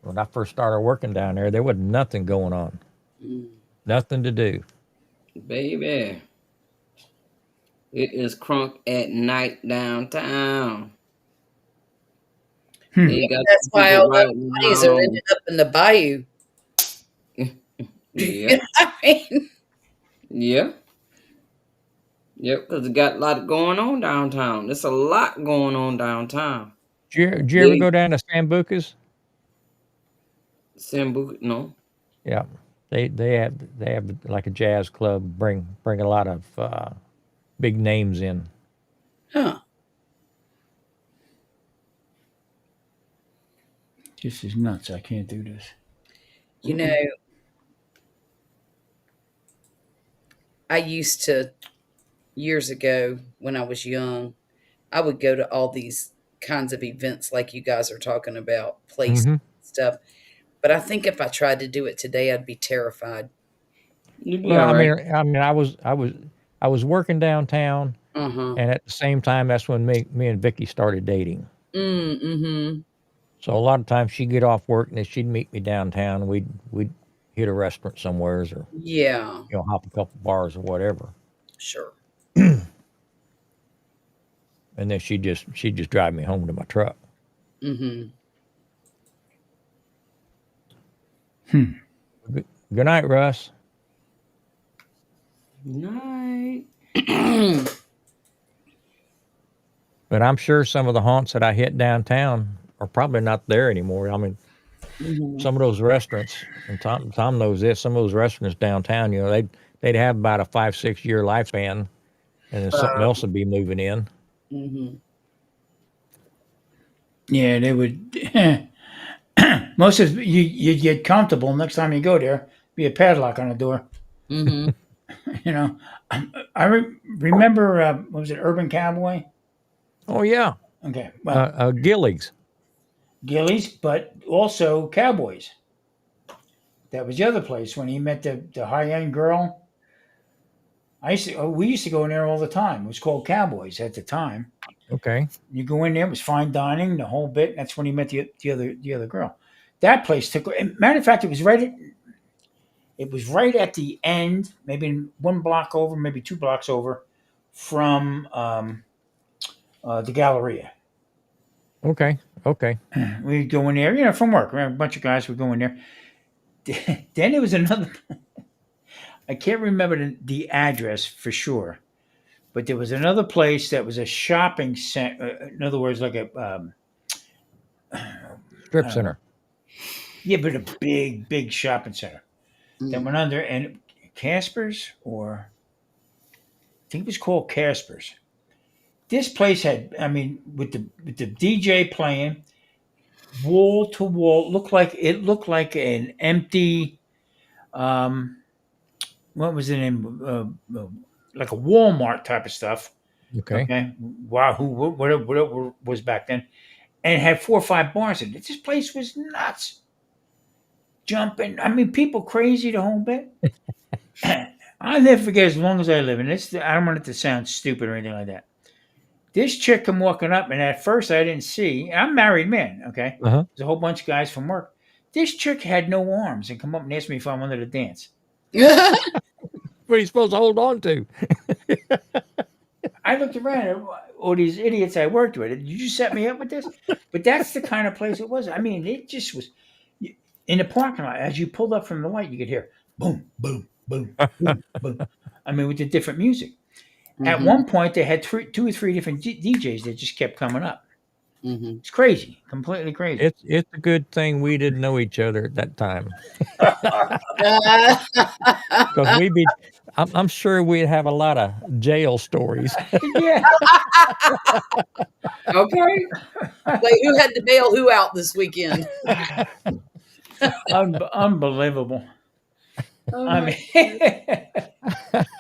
When I first started working down there was nothing going on. Mm. Nothing to do. Baby. It is crunk at night downtown. They got That's why people all those riding bodies are around. ended up in the bayou. Yeah. I mean, Yeah. Yep, because it got a lot going on downtown. There's a lot going on downtown. Did you ever They go down to Sambucas? Simbu, no. Yeah, they have like a jazz club. Bring a lot of big names in. Huh. This is nuts. I can't do this. You know, I used to, years ago when I was young, I would go to all these kinds of events like you guys are talking about, place Hmm. stuff. But I think if I tried to do it today, I'd be terrified. You'd be Well, all right. I was working downtown, Uh huh. and at the same time, that's when me and Vicky started dating. Mm-hmm. So a lot of times she'd get off work and then she'd meet me downtown. And we'd hit a restaurant somewheres or Yeah, hop a couple bars or whatever. sure. And then she'd just drive me home to my truck. Mm-hmm. Hmm. Good night, Russ. Night. But I'm sure some of the haunts that I hit downtown are probably not there anymore. I mean, Mm-hmm. some of those restaurants, and Tom knows this. Some of those restaurants downtown, they'd have about a 5-6 year lifespan, and then something else would be moving in. Mm-hmm. Yeah, they would. Most of you'd get comfortable next time you go there. Be a padlock on the door. Mm-hmm. You know, I remember. What was it, Urban Cowboy? Oh yeah, Okay, well, Gillies. Gillies, but also Cowboys. That was the other place when he met the high end girl. We used to go in there all the time. It was called Cowboys at the time. Okay, You go in there, it was fine dining, the whole bit. That's when he met the other girl. That place took. Matter of fact, it was right at the end, maybe 1 block over, maybe 2 blocks over from the Galleria. okay, okay. We'd go in there, from work. A bunch of guys would go in there. Then there was another. I can't remember the address for sure, but there was another place that was a shopping center. In other words, like a I Strip don't know. center. Yeah, but a big, big shopping center that Mm-hmm. went under and Casper's, or I think it was called Casper's. This place had, I mean, with the DJ playing wall to wall, looked like an empty. Um, what was the name? Like a Walmart type of stuff. Okay. Okay, wow, whatever was back then, and it had 4 or 5 bars in it. This place was nuts, jumping. I mean, people crazy the whole bit. I'll never forget as long as I live. And this, I don't want it to sound stupid or anything like that. This chick come walking up, and at first I didn't see. I'm a married man, okay? Uh huh. There's a whole bunch of guys from work. This chick had no arms and come up and asked me if I wanted to dance. What are you supposed to hold on to? I looked around, all these idiots I worked with. Did you set me up with this? But that's the kind of place it was. I mean, it just was in the parking lot. As you pulled up from the light, you could hear boom, boom, boom, boom, boom. I mean, with the different music. At Mm-hmm. one point, they had two or three different DJs that just kept coming up. Mm-hmm. It's crazy, completely crazy. It's a good thing we didn't know each other at that time, because I'm sure we'd have a lot of jail stories. Yeah, Okay. Wait, who had to bail who out this weekend? unbelievable. Oh I my, mean,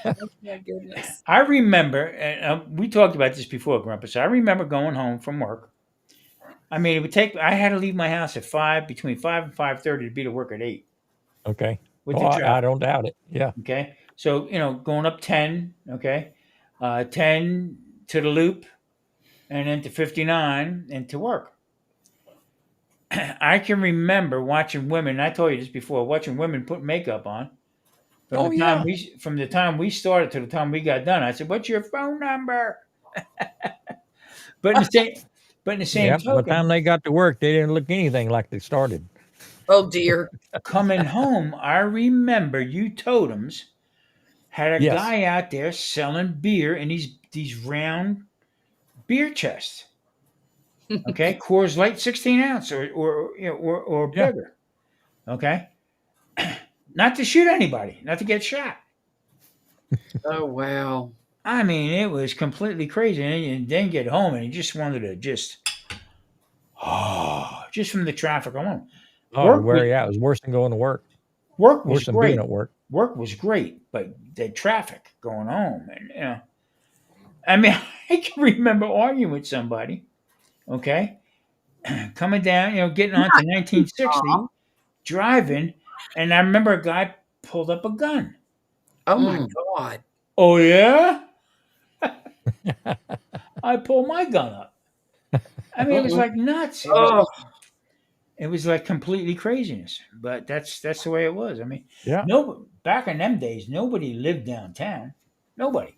oh my goodness. I remember, and we talked about this before, Grumpus. I remember going home from work. I mean, it would take. I had to leave my house at 5, between 5 and 5:30 to be to work at 8 Okay. with Oh, the I traffic. don't doubt it. Yeah. Okay, so going up 10. Okay, 10 to the loop, and then to 59 and to work. I can remember watching women. I told you this before. Watching women put makeup on Oh yeah. from the time we started to the time we got done. I said, "What's your phone number?" But in the same, but in the same Yeah. By the time token, they got to work, they didn't look anything like they started. Oh dear. coming home, I remember you totems had a Yes. guy out there selling beer in these round beer chests. Okay, Coors Light, 16 ounce or Yeah. bigger. Okay, not to shoot anybody, not to get shot. Oh wow. I mean, it was completely crazy. And then get home and you just wanted to just from the traffic alone. Oh, to Work wear was, you out. It was worse than going to work. work was Worse than being great. at work. Work was great, but the traffic going home and I mean, I can remember arguing with somebody. Okay, coming down, getting on to 1960, Mom. driving, and I remember a guy pulled up a gun. Oh my Mm. God. Oh yeah, I pulled my gun up. I mean, it was Mm-mm. like nuts. Oh. It was like completely craziness. But that's the way it was. I mean, Yeah. no, back in them days, nobody lived downtown. Nobody.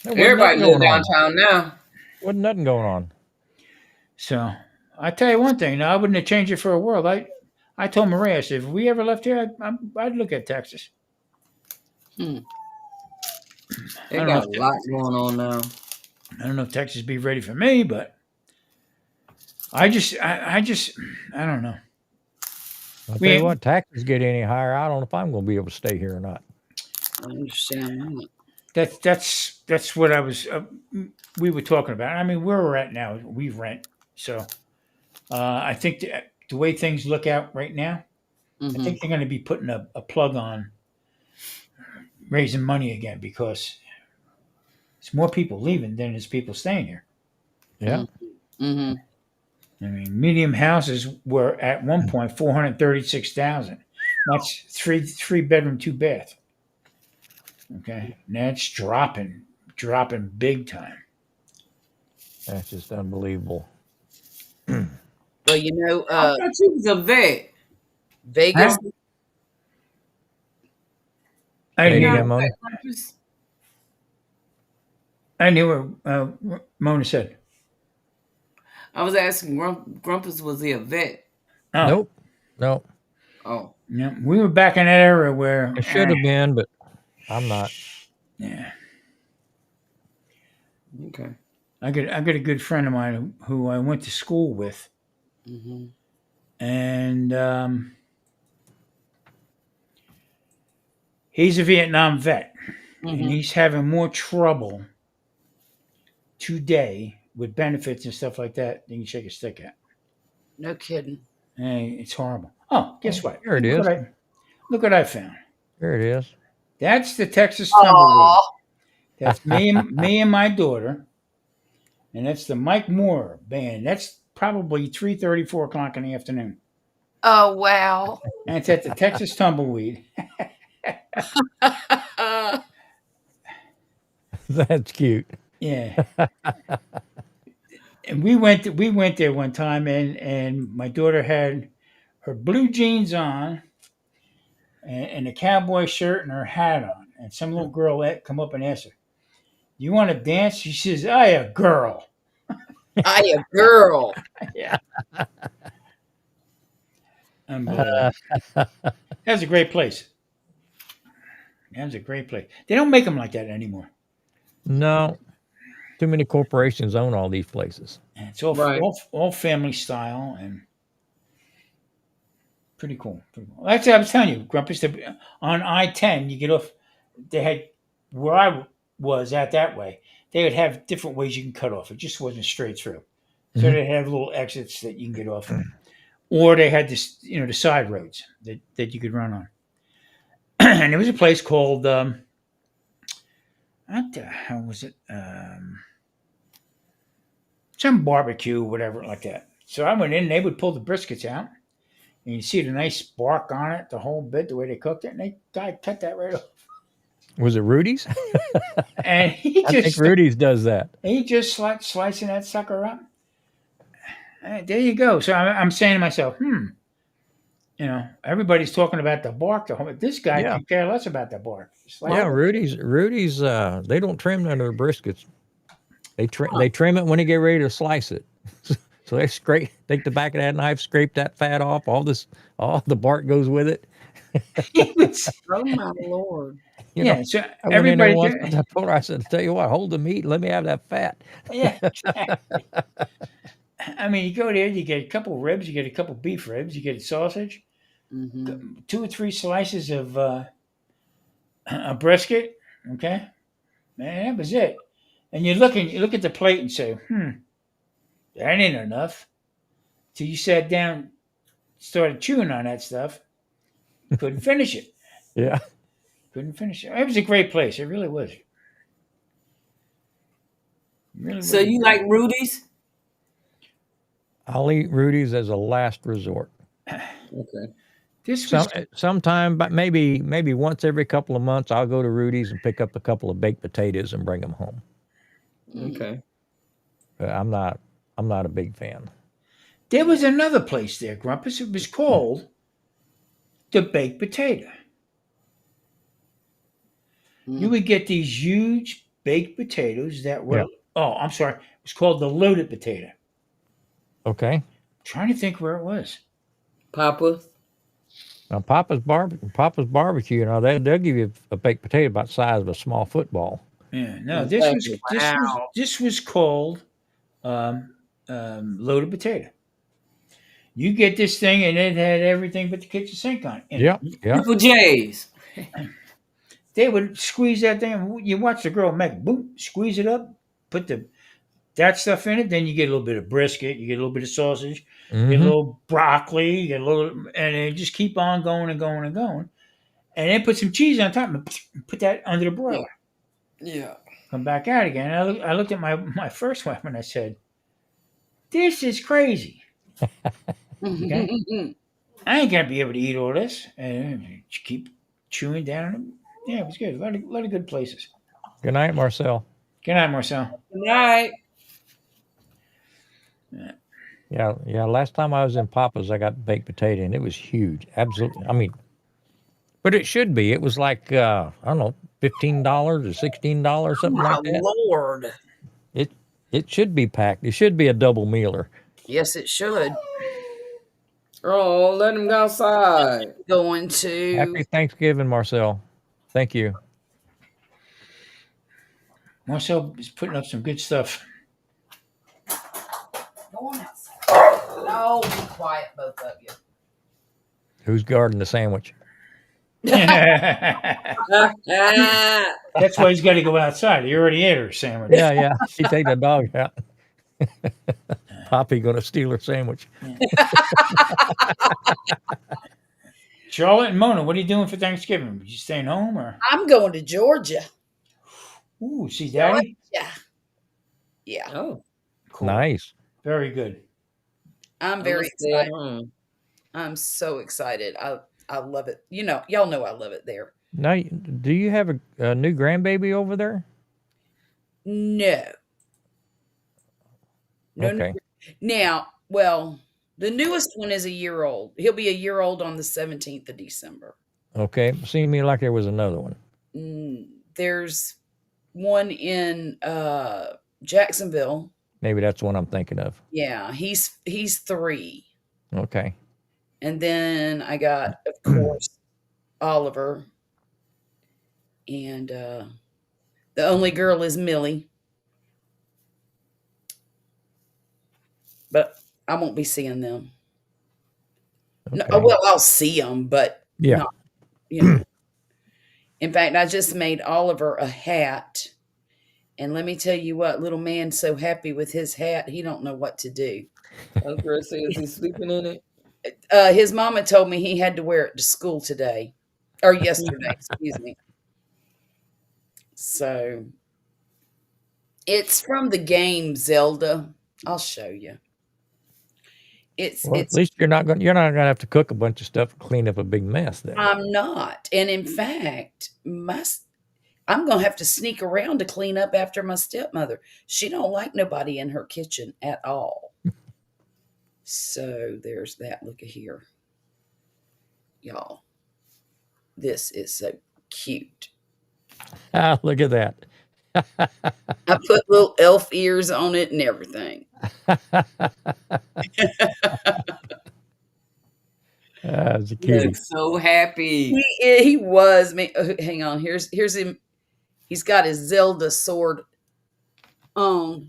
There wasn't Everybody nothing live going on. downtown now. Wasn't nothing going on. So I tell you one thing. Now I wouldn't have changed it for a world. I told Maria, I said, if we ever left here, I'd look at Texas. Hmm. I They don't know. got a lot going on now. I don't know if Texas be ready for me, but I don't know. I'll tell We you what, taxes get any higher. I don't know if I'm going to be able to stay here or not. I understand that's what I was. We were talking about. I mean, where we're at now, we rent. So I think the way things look out right now, that. I Hmm. think they're going to be putting a plug on raising money again because it's more people leaving than there's people staying here. Yeah. Hmm. I mean, medium houses were at one point 436,000. That's three bedroom, two bath. Okay, and that's dropping big time. That's just unbelievable. Well, you know, I thought you was a vet. Vegas. Huh? I Say didn't it hear Not again, you. Moni. a vet, Grumpus. I didn't hear what Mona said. I was asking Grumpus, was he a vet? Oh, Nope. Nope. Oh, yeah, we were back in that era where, I should have been, but I'm not. yeah, okay. I got a good friend of mine who I went to school with, Hmm. and he's a Vietnam vet, and Hmm. he's having more trouble today with benefits and stuff like that than you shake a stick at. No kidding. Hey, it's horrible. Oh, guess Oh, what? here it is. Look what I found. Here it is. That's the Texas tumbleweed. Oh. That's me and my daughter, and that's the Mike Moore band. That's probably 3:30, 4 o'clock in the afternoon, Oh wow. and it's at the Texas Tumbleweed. That's cute. Yeah, and we went there one time, and my daughter had her blue jeans on and a cowboy shirt and her hat on, and some little girl come up and asked her, "You want to dance?" She says, "I a girl." I a girl. Yeah, unbelievable. That's a great place. That was a great place. They don't make them like that anymore. No, too many corporations own all these places. And it's all, Right. all family style and pretty cool. Pretty cool. That's what I was telling you, Grumpus. On I-10, you get off. They had where I was at that way. They would have different ways you can cut off. It just wasn't straight through. So Mhm. they have little exits that you can get off of, or they had this, the side roads that you could run on. And there was a place called what the hell was it? Some barbecue, whatever, like that. So I went in. They would pull the briskets out, and you see the nice bark on it, the whole bit, the way they cooked it, and they cut that right off. Was it Rudy's? And he I think just Rudy's does that. slicing that sucker up. There you go. So I'm saying to myself, everybody's talking about the bark. This guy Yeah. could care less about the bark. Slice Yeah, it. Rudy's. They don't trim none of their briskets. They trim it when they get ready to slice it. So they take the back of that knife, scrape that fat off. All the bark goes with it. He was- Oh my lord. You know, So I went in there everybody, once, but I told her, I said, "Tell you what, hold the meat, let me have that fat." yeah, exactly. I mean, you go there, you get a couple ribs, you get a couple beef ribs, you get a sausage, Mm-hmm. 2 or 3 slices of a brisket. Okay, man, that was it. And you look at the plate and say, that ain't enough. Till you sat down, started chewing on that stuff, couldn't finish it. Yeah, Couldn't finish it. It was a great place. It really was. It really So was. you like Rudy's? I'll eat Rudy's as a last resort. Okay. This was Sometime, but maybe once every couple of months, I'll go to Rudy's and pick up a couple of baked potatoes and bring them home. Okay. But I'm not a big fan. there was another place there, Grumpus. It was called the Baked Potato. You Mm. would get these huge baked potatoes that Yeah. were, oh, I'm sorry, it was called the loaded potato. Okay. Trying to think where it was. Papa. Now Papa's barbecue. You know they'll give you a baked potato about the size of a small football. Yeah, no, Wow. this was called loaded potato. You get this thing, and it had everything but the kitchen sink on it. And Yep. Yep. Triple J's. they would squeeze that thing. And you watch the girl make it, boom, squeeze it up, put that stuff in it. Then you get a little bit of brisket, you get a little bit of sausage, you get a Mm-hmm. little broccoli, you get a little, and then just keep on going and going and going. And then put some cheese on top and put that under the broiler. Yeah. Come back out again. And I looked at my first wife and I said, "This is crazy. Okay, I ain't gonna be able to eat all this." And you keep chewing down. Yeah, it was good. A lot of good places. Good night, Marcel. Good night, Marcel. Good night. Yeah, yeah. Last time I was in Papa's, I got baked potato, and it was huge. Absolutely. I mean, but it should be. It was like I don't know, $15 or $16, Oh something my like that. Lord. It it should be packed. It should be a double mealer. Yes, it should. Oh, let him go outside. Going to Happy Thanksgiving, Marcel. Thank you. Marcel is putting up some good stuff. go on outside. No, be quiet, both of you. Who's guarding the sandwich? That's why he's got to go outside. He already ate her sandwich. Yeah, yeah. She take the dog out. Poppy gonna steal her sandwich. Charlotte and Mona, what are you doing for Thanksgiving? You staying home or? I'm going to Georgia. Ooh, see Daddy? Yeah. Yeah. Oh, Cool. Nice. Very good. I'm very excited. I'm so excited. I love it. You know, y'all know I love it there. Now, do you have a new grandbaby over there? No. No, Okay. Now, well, the newest one is a year old. He'll be a year old on the 17th of December. Okay. Seemed to me like there was another one. There's one in Jacksonville. Maybe that's one I'm thinking of. Yeah, he's 3. Okay. And then I got, of course, Oliver. And the only girl is Millie. But I won't be seeing them. No, Okay. well, I'll see them, but Yeah. not, you know. In fact, I just made Oliver a hat. And let me tell you what, little man's so happy with his hat, he don't know what to do. I was going to say, is he sleeping in it? His mama told me he had to wear it to school today. Or yesterday, excuse me. So, it's from the game Zelda. I'll show you. Well, at least you're not gonna have to cook a bunch of stuff and clean up a big mess then. I'm not. And in fact, I'm going to have to sneak around to clean up after my stepmother. She don't like nobody in her kitchen at all. So there's that. Look at here. Y'all. This is so cute. Ah, look at that. I put little elf ears on it and everything. It's a He cutie. looks so happy. He was. Hang on. Here's him. He's got his Zelda sword on.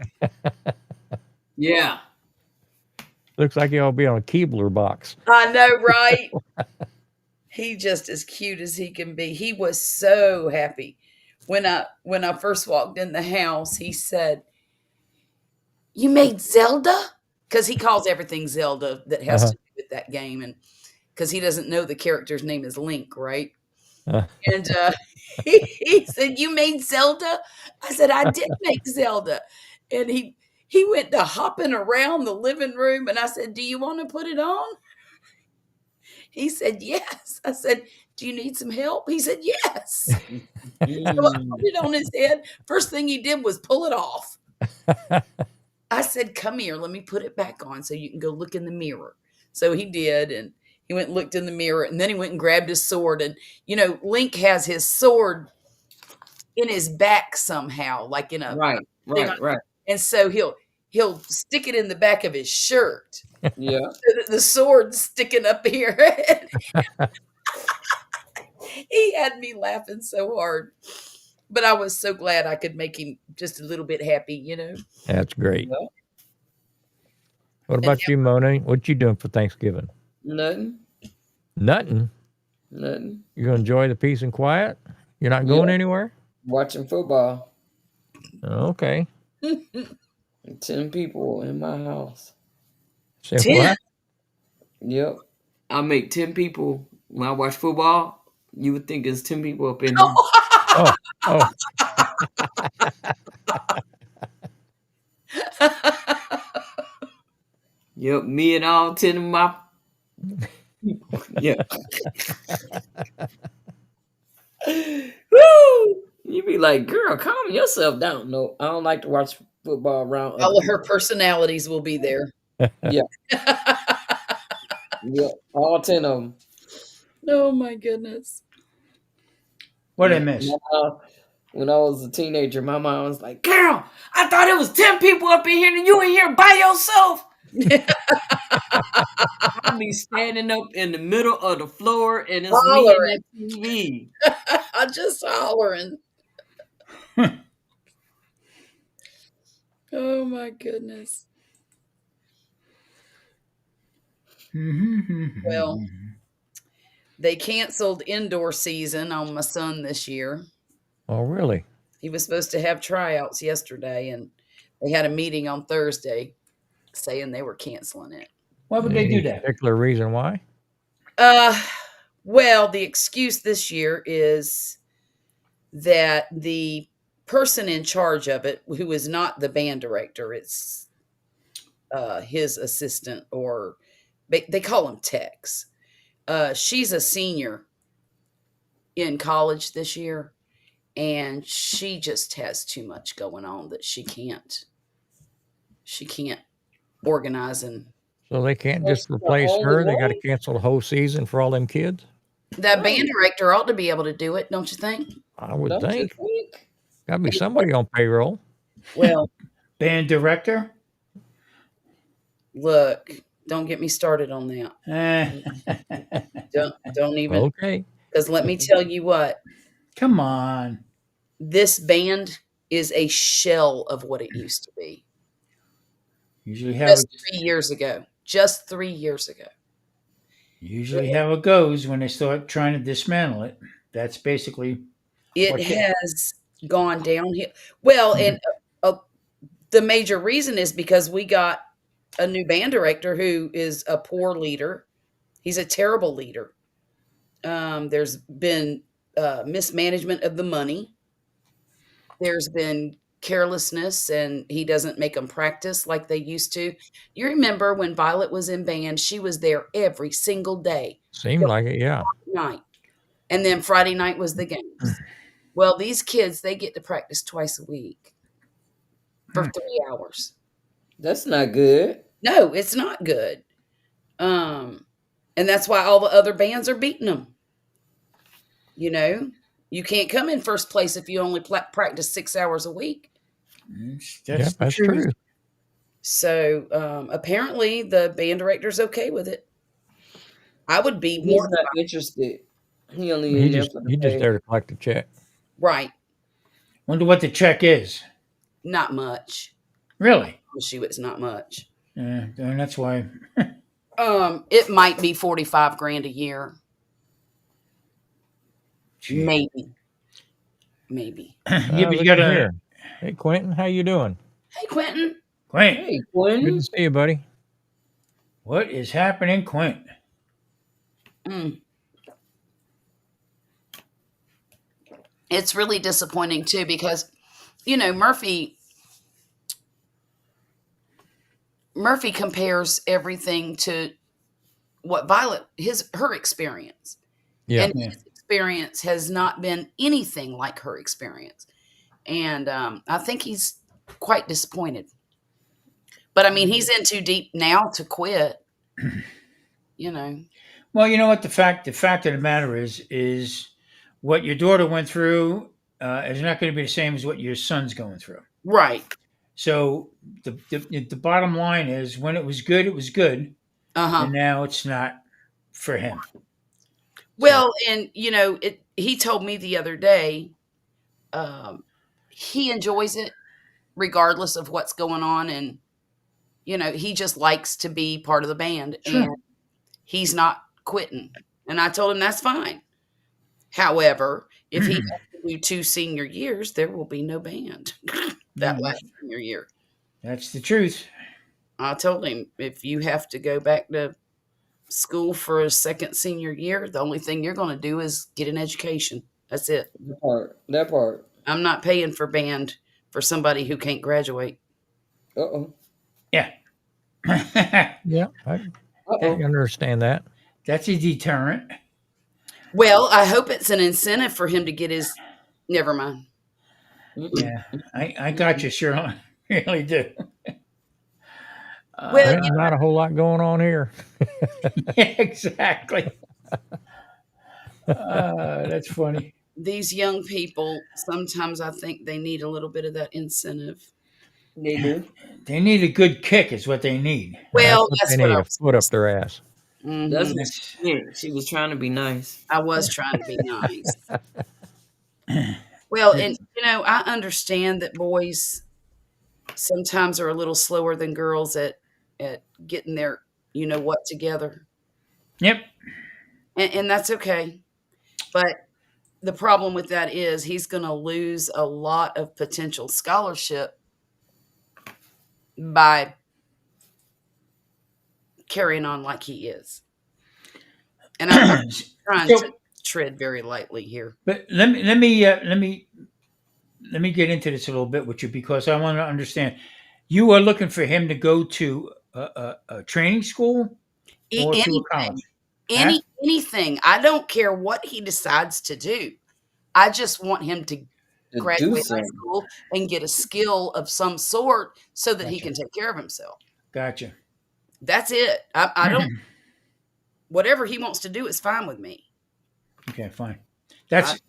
Yeah. Looks like he'll be on a Keebler box. I know, right? He just as cute as he can be. He was so happy when I first walked in the house. He said, "You made Zelda?" Because he calls everything Zelda that has Uh-huh. to do with that game, and because he doesn't know the character's name is Link, right? Uh, And he said, "You made Zelda?" I said, "I did make Zelda." And he went to hopping around the living room, and I said, "Do you want to put it on?" He said, "Yes." I said, "Do you need some help?" He said, "Yes." So I put Mm. it on his head. First thing he did was pull it off. I said, "Come here, let me put it back on so you can go look in the mirror." So he did, and he went and looked in the mirror, and then he went and grabbed his sword. And Link has his sword in his back somehow, like in a Right, thing, right. and so he'll stick it in the back of his shirt. Yeah. So that the sword's sticking up here. He had me laughing so hard. But I was so glad I could make him just a little bit happy. That's great. Yeah. What And about you, Mona? What you doing for Thanksgiving? Nothing. Nothing. Nothing. You gonna enjoy the peace and quiet? You're not Yeah. going anywhere? Watching football. Okay. 10 people in my house. Say 10. what? Yep. I make 10 people when I watch football. You would think it's 10 people up in here. Oh, oh, Yep. Me and all 10 of my people. Yeah. Woo! You be like, girl, calm yourself down. No, I don't like to watch football around other All of her people. personalities will be there. Yeah. Yeah. All 10 of them. Oh my goodness. What I Yeah. miss? When I was a teenager, my mom was like, girl, I thought it was 10 people up in here and you in here by yourself. I'll be standing up in the middle of the floor and it's me and Hollering. the TV. I'm just hollering. Oh my goodness. Well, they canceled indoor season on my son this year. oh, really? He was supposed to have tryouts yesterday, and they had a meeting on Thursday saying they were canceling it. Why would they Any do that? particular reason why? Uh, well, the excuse this year is that the person in charge of it, who is not the band director, it's his assistant, or they call them techs. She's a senior in college this year, and she just has too much going on that she can't organize. And So they can't That's just the replace only her. They got to one? cancel the whole season for all them kids. that Right. band director ought to be able to do it, don't you think? I would Don't you think. think? Got to be somebody on payroll. Well, Band director? look, don't get me started on that. Eh. Don't even, Okay. because let me tell you what, Come on. this band is a shell of what it used to be. Usually how Just it, 3 years ago. Just 3 years ago. usually how it goes when they start trying to dismantle it. That's basically It what they, has gone downhill. Well, and the major reason is because we got a new band director who is a poor leader. He's a terrible leader. There's been mismanagement of the money. There's been carelessness, and he doesn't make them practice like they used to. You remember when Violet was in band, she was there every single day Seemed till like it. Yeah. night. And then Friday night was the games. Well, these kids, they get to practice twice a week for 3 hours. That's not good. No, it's not good. And that's why all the other bands are beating them. You can't come in first place if you only practice 6 hours a week. Yeah, that's the that's truth. true. So apparently the band director's okay with it. I would be He's more not interested. He only He in there just for the he just pay. there to collect a check. right. Wonder what the check is. Not much. Really? Promise you, it's not much. Yeah, and that's why. It might be 45 grand a year, Gee. maybe, maybe. Yeah, but you Look got at to. here. Hey, Quentin, how you doing? Hey, Quentin. Quint, Hey, Good Quinn. to see you, buddy. what is happening, Quint? Mm. It's really disappointing too because, Murphy compares everything to what Violet her experience, Yeah. and Yeah. his experience has not been anything like her experience, and I think he's quite disappointed. But I mean, he's in too deep now to quit. You know, Well, you know what the fact of the matter is what your daughter went through is not going to be the same as what your son's going through. right? So the bottom line is when it was good, Uh huh. and now it's not for him. So Well, and he told me the other day, um, he enjoys it regardless of what's going on, and he just likes to be part of the band, and sure. he's not quitting. And I told him that's fine. However, if he has to do 2 senior years, there will be no band Yeah, that last senior year. that's the truth. I told him, if you have to go back to school for a second senior year, the only thing you're going to do is get an education. That's it. That part. That part. I'm not paying for band for somebody who can't graduate. Uh-oh. Yeah. Yeah, I Uh-oh. understand that. That's a deterrent. Well, I hope it's an incentive for him to get his. Never mind. Yeah, I got you, Cheryl. Really do. Well, Well, not a whole lot going on here. Yeah, exactly. That's funny. these young people, sometimes I think they need a little bit of that incentive. They do. They need a good kick, is what they need. That's Well, what they that's what need, I a was. foot up their ass. That's Mhm. what That's she was trying to be nice. I was trying to be nice. Well, and I understand that boys sometimes are a little slower than girls at getting their what together, yep. and that's okay. But the problem with that is he's going to lose a lot of potential scholarship by carrying on like he is. And I'm trying to So, tread very lightly here. but let me get into this a little bit with you because I want to understand. You are looking for him to go to a training school or to a Anything, college. Huh? anything. I don't care what he decides to do. I just want him to To do graduate high something. school and get a skill of some sort so that he Gotcha. can take care of himself. Gotcha. That's it. I don't. Whatever he wants to do is fine with me. Okay, fine. That's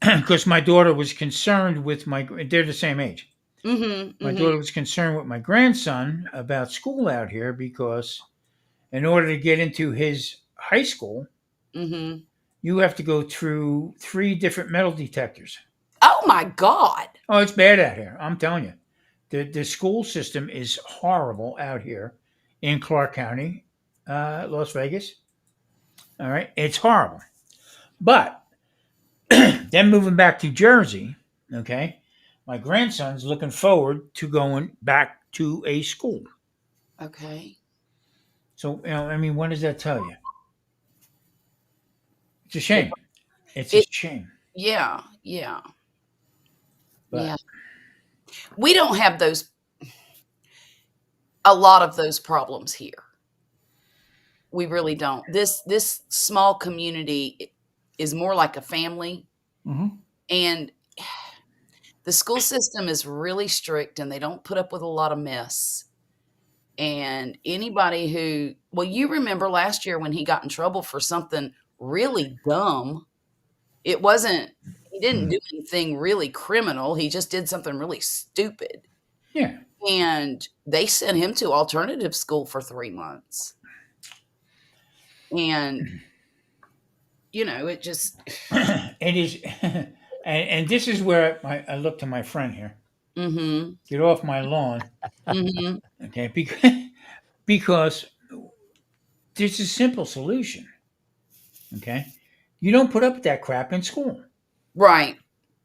because my daughter was concerned with my. They're the same age. Mm-hmm. My Mm-hmm. daughter was concerned with my grandson about school out here because in order to get into his high school, Mm-hmm. you have to go through 3 different metal detectors. Oh my God. Oh, it's bad out here. I'm telling you. The school system is horrible out here in Clark County, Las Vegas. All right. It's horrible. But then moving back to Jersey, okay, my grandson's looking forward to going back to a school. Okay. So, I mean, what does that tell you? It's a shame. It's a It. shame. Yeah. Yeah. But Yeah. We don't have a lot of those problems here. We really don't. This small community is more like a family, Mhm. and the school system is really strict, and they don't put up with a lot of mess. And anybody well, you remember last year when he got in trouble for something really dumb. It wasn't. He didn't do anything really criminal. He just did something really stupid, yeah. and they sent him to alternative school for 3 months. And it just. It is, and this is where I look to my friend here. Mm-hmm. Get off my lawn, Mm-hmm. okay? Because there's a simple solution, okay? You don't put up with that crap in school. Right.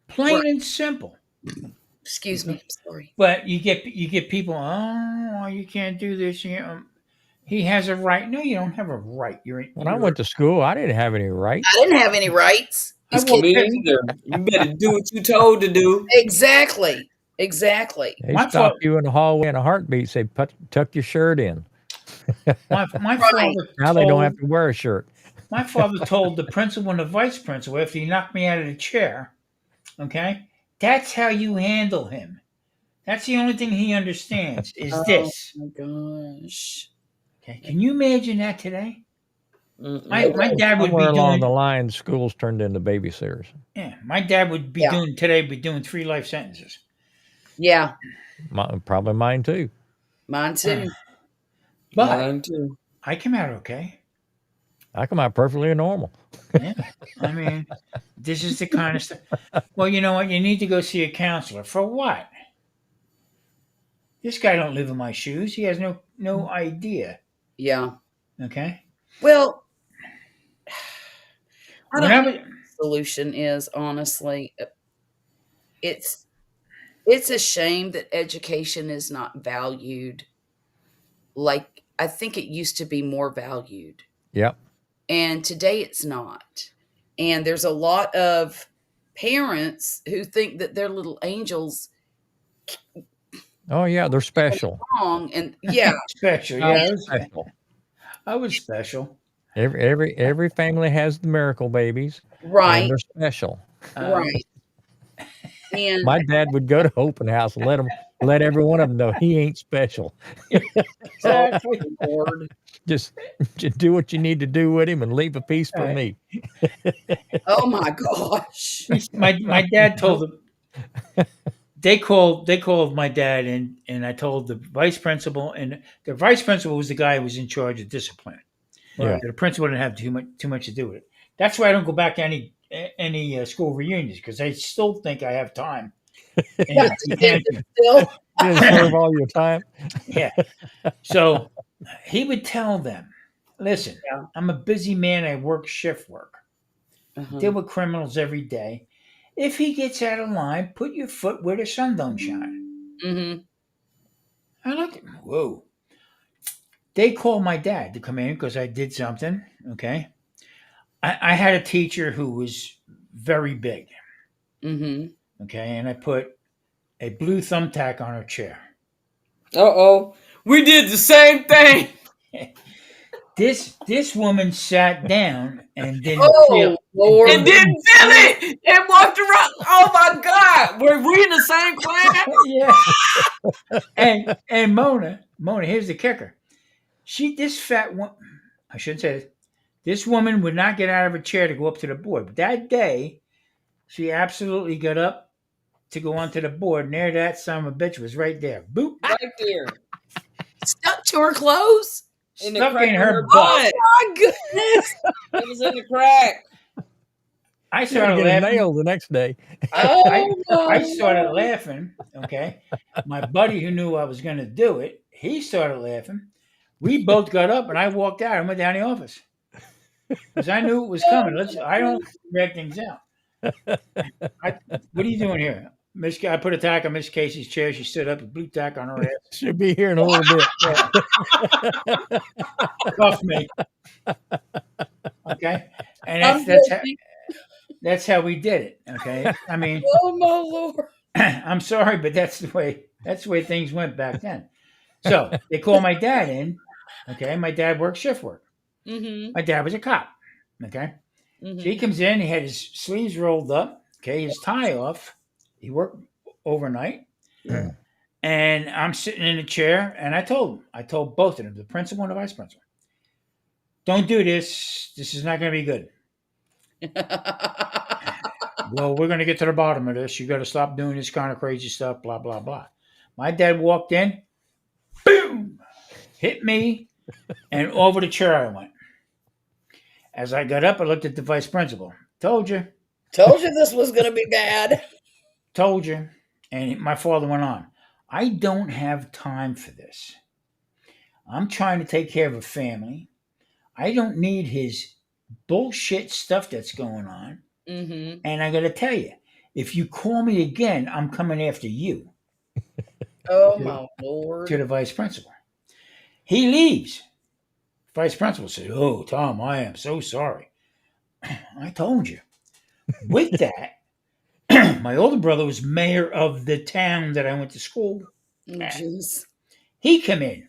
Plain and simple. Excuse me. I'm sorry. But you get people. Oh, you can't do this. He has a right. No, you don't have a right. When I went to school, I didn't have any rights. I didn't have any rights. I These walked kids- Me either. You better do what you told to do. Exactly. Exactly. They My stop fa- you in the hallway in a heartbeat, say, tuck your shirt in. my Right. father Now they don't told have to wear a shirt. my father told the principal and the vice principal after he knocked me out of the chair. Okay, that's how you handle him. That's the only thing he understands is Oh this. my gosh. Okay, can you imagine that today? Mm-mm. My dad would Somewhere be along the doing. line, schools turned into babysitters. Yeah, my dad would be Yeah. doing today. Be doing 3 life sentences. Yeah. Probably mine too. Mine too. But Mine too. I came out okay. I come out perfectly normal. Yeah, I mean, this is the kind of stuff. Well, you know what? You need to go see a counselor for what? This guy don't live in my shoes. He has no idea. Yeah. Okay. Well, I When don't I know was, what the solution is, honestly. It's a shame that education is not valued like I think it used to be more valued. Yep. And today it's not. And there's a lot of parents who think that their little angels Oh yeah, they're special. wrong. And yeah, special, Oh, yeah, special. I was special. Every family has the miracle babies, and right, they're special. right. And My dad would go to open house and let every one of them know he ain't special. Exactly. oh, Lord. Just do what you need to do with him and leave a piece for Right. me. Oh my gosh. My dad told them. They called my dad and I told the vice principal, and the vice principal was the guy who was in charge of discipline. Yeah. The principal didn't have too much to do with it. That's why I don't go back to any school reunions, because I still think I have time. And you can't. Still, You didn't serve all your time. Yeah. So he would tell them, listen, Yeah. I'm a busy man. I work shift work. Deal with criminals every day. If he gets out of line, put your foot where the sun don't shine. Mm-hmm. I looked at him. Whoa. They called my dad to come in because I did something. Okay. I had a teacher who was very big. Mm-hmm. Okay. And I put a blue thumbtack on her chair. Uh-oh. We did the same thing. This woman sat down and didn't Oh feel. Lord. And didn't feel it. And walked around. Oh my God. Were we in the same class? Yeah. And Mona, here's the kicker. This fat woman, I shouldn't say this. This woman would not get out of her chair to go up to the board. But that day, she absolutely got up to go onto the board, and there that son of a bitch was right there. Boop. Right there. Stuck to her clothes. In the Stuck crack in of her butt. butt. My goodness. It was in the crack. I You started get a laughing. nail the next day. Oh I my started Lord. laughing. Okay. My buddy who knew I was going to do it, he started laughing. We both got up and I walked out and went down the office because I knew it was coming. I don't drag things out. What are you doing here? I put a tack on Miss Casey's chair. She stood up, a blue tack on her ass, Should be here in a little bit. cuffed me. Okay. And I'm that's how we did it. Okay. I mean, Oh my Lord. I'm sorry, but that's the way things went back then. So they call my dad in. Okay, my dad worked shift work. Mm-hmm. My dad was a cop. Okay, Mm-hmm. so he comes in. He had his sleeves rolled up. Okay, his tie off. He worked overnight, and I'm sitting in a chair. And I told both of them, the principal and the vice principal, don't do this. This is not going to be good. Well, we're going to get to the bottom of this. You got to stop doing this kind of crazy stuff, blah, blah, blah. My dad walked in, boom, hit me, and over the chair I went. As I got up, I looked at the vice principal. Told you. Told you this was going to be bad. Told you. And my father went on. I don't have time for this. I'm trying to take care of a family. I don't need his bullshit stuff that's going on. Mm-hmm. And I got to tell you, if you call me again, I'm coming after you. Oh, To, my Lord. to the vice principal. He leaves. Vice principal said, "Oh, Tom, I am so sorry." I told you. With that, my older brother was mayor of the town that I went to school Oh, at. jeez. He come in,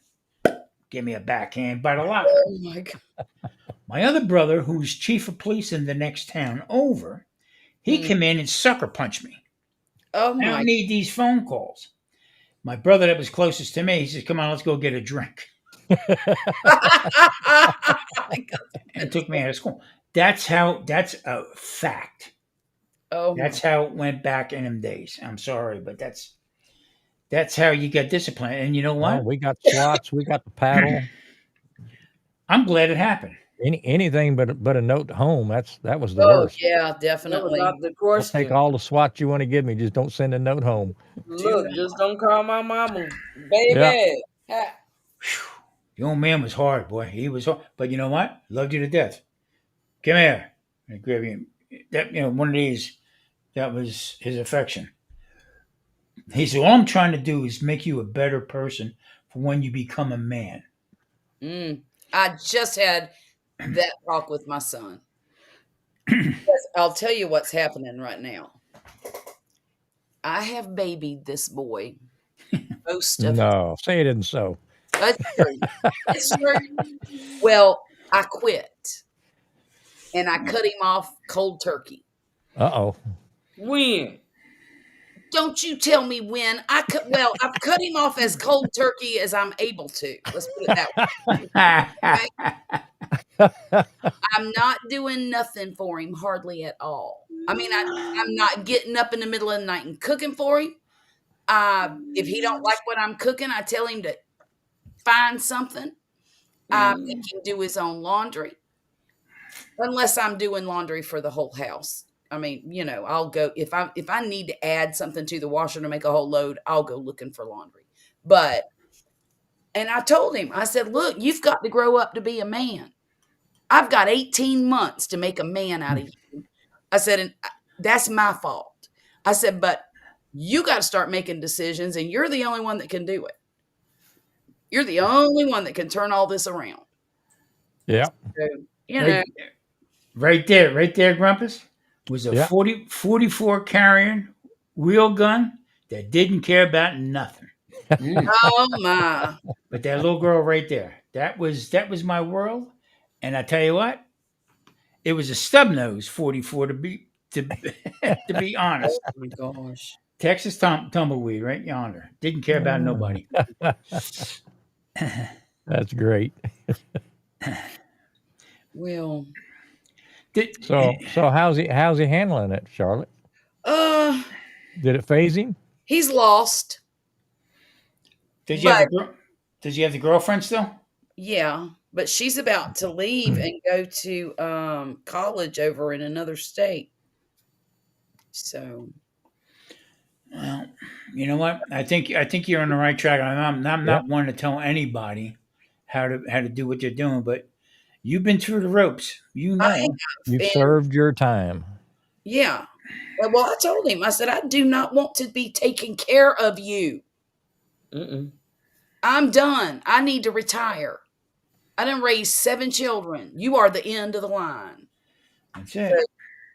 give me a backhand by the locker. Oh, my God. My other brother, who's chief of police in the next town over, he Mm. come in and sucker punched me. Oh, I my don't need these phone calls. My brother that was closest to me, he says, "Come on, let's go get a drink," and took me out of school. That's a fact. Oh, my. That's how it went back in them days. I'm sorry, but that's how you get disciplined. And you know Well, what? we got swats, we got the paddle. I'm glad it happened. Anything but a note to home. That was the Oh, worst. yeah, That was definitely. out the I'll question. take all the swats you want to give me. Just don't send a note home. Look, just don't call my mama, Yeah. baby. Ha. Whew. The old man was hard, boy. He was hard. But you know what? Loved you to death. Come here. And grab you. That one of these. That was his affection. He said, "All I'm trying to do is make you a better person for when you become a man." Mm. I just had that talk with my son. Because I'll tell you what's happening right now. I have babied this boy most of his. No, say it isn't so. That's true. It's true. Well, I quit and I cut him off cold turkey. Uh-oh. When? Don't you tell me when. I've cut him off as cold turkey as I'm able to. Let's put it that way. Okay? I'm not doing nothing for him hardly at all. I mean, I'm not getting up in the middle of the night and cooking for him. If he don't like what I'm cooking, I tell him to find something. He can do his own laundry, unless I'm doing laundry for the whole house. I mean, I'll go if I need to add something to the washer to make a whole load, I'll go looking for laundry. And I told him, I said, "Look, you've got to grow up to be a man. I've got 18 months to make a man out of you." I said, "And that's my fault." I said, "But you got to start making decisions, and you're the only one that can do it. You're the only one that can turn all this around." Yeah. So, you know, Right there, Grumpus, was a Yeah. 44 carrying wheel gun that didn't care about nothing. oh my. But that little girl right there, that was my world. And I tell you what, it was a stub nose 44 to to be honest. Oh my gosh. Texas tumbleweed right yonder. Didn't care about nobody. That's great. Well, So how's he handling it, Charlotte? uh, Did it phase him? he's lost. Does he have the girlfriend still? Yeah, but she's about to leave and go to college over in another state. So, Well, you know what? I think you're on the right track. I'm not one to tell anybody how to do what they're doing, but you've been through the ropes. You I know. have, You've and served your time. yeah. Well, I told him, I said, "I do not want to be taking care of you. Mm-mm. I'm done. I need to retire. I done raised 7 children. You are the end of the line. That's it.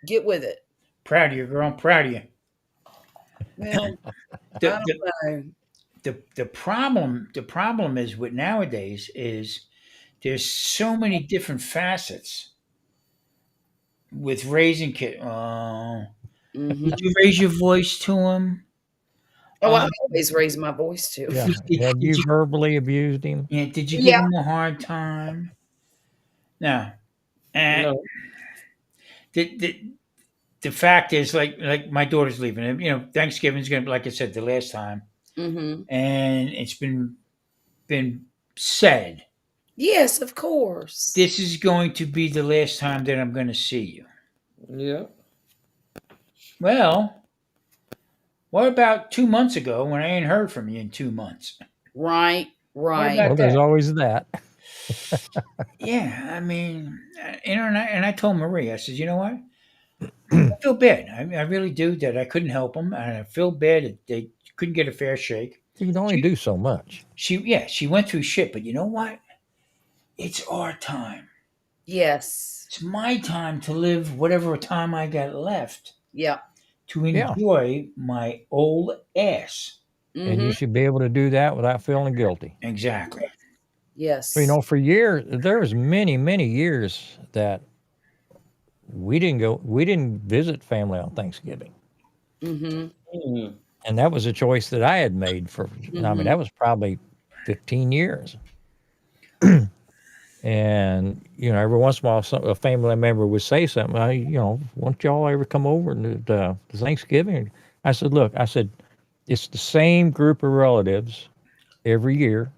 Get with it." Proud of you, girl. I'm proud of you. Well, I The, don't the, know. the problem is with nowadays is there's so many different facets with raising kids. Mhm. Did you raise your voice to him? Oh, I always raise my voice too. Yeah. Did, Have did you you verbally abused him? did you give Yeah. him a hard time? No. And No. the fact is, like my daughter's leaving. And, Thanksgiving's gonna be, like I said the last time, Mhm. and it's been said Yes, of course. This is going to be the last time that I'm going to see you. Yeah. Well, what about 2 months ago when I ain't heard from you in 2 months? Right, What right. about Well, there's that? always that. Yeah, I mean, and I told Marie, I said, you know what? I feel bad. I really do that I couldn't help them, and I feel bad that they couldn't get a fair shake. You can only She, do so much. she went through shit, but you know what? It's our time. Yes. It's my time to live whatever time I got left Yeah. to Yeah. enjoy my old ass. And you Mm-hmm. should be able to do that without feeling guilty. Exactly. Yes. For years, there was many, many years that we didn't visit family on Thanksgiving. Mm-hmm. Mhm. And that was a choice that I had made I mean, Mm-hmm. that was probably 15 years. And, every once in a while, a family member would say something. Won't y'all ever come over to Thanksgiving? I said, it's the same group of relatives every year.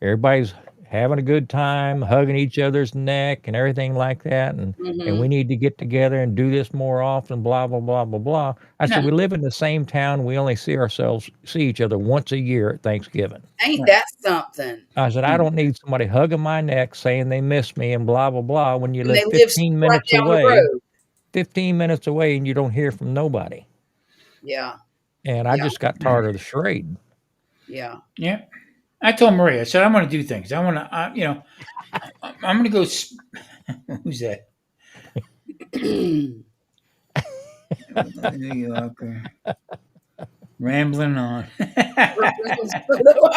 Everybody's having a good time, hugging each other's neck and everything like that. And Mm-hmm. we need to get together and do this more often, blah, blah, blah, blah, blah. I No, said, we live in the same town. We only see each other once a year at Thanksgiving. Ain't right. that something? I said, I No. don't need somebody hugging my neck saying they miss me and blah, blah, blah when you And they live live right down the road. 15 minutes away and you don't hear from nobody. Yeah. And I Yeah. just got tired of the charade. Yeah. Yeah. I told Maria, I said, I want to do things. I want to, I'm going to go. Who's that? New Yorker. Rambling on. I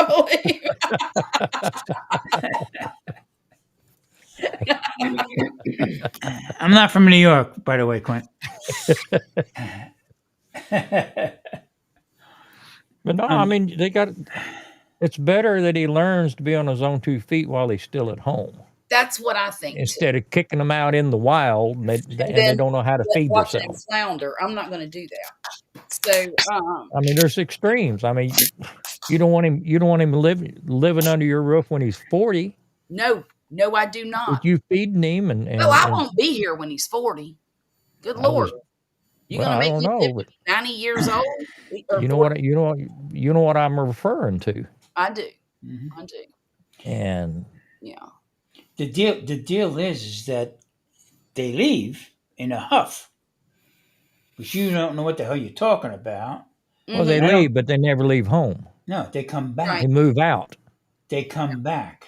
believe. I'm not from New York, by the way, Clint. But no, I um, mean, it's better that he learns to be on his own 2 feet while he's still at home That's what I think too. instead of kicking them out in the wild And and they then don't know how to feed watching him themselves. flounder. I'm not going to do that. So, I mean, there's extremes. I mean, you don't want him living under your roof when he's 40 no, no, I do not. with you feeding him Oh, I won't be here when he's 40. Good I Lord. just You're well, going to I make don't me live know, to but be 90 years old or you know 40? what you know what I'm referring to. I do. mhm. I do. And Yeah. the deal is that they leave in a huff, but you don't know what the hell you're talking about. well, Mm-hmm. they And I don't. leave, but they never leave home. No, they come Right. They back. move out. They come back,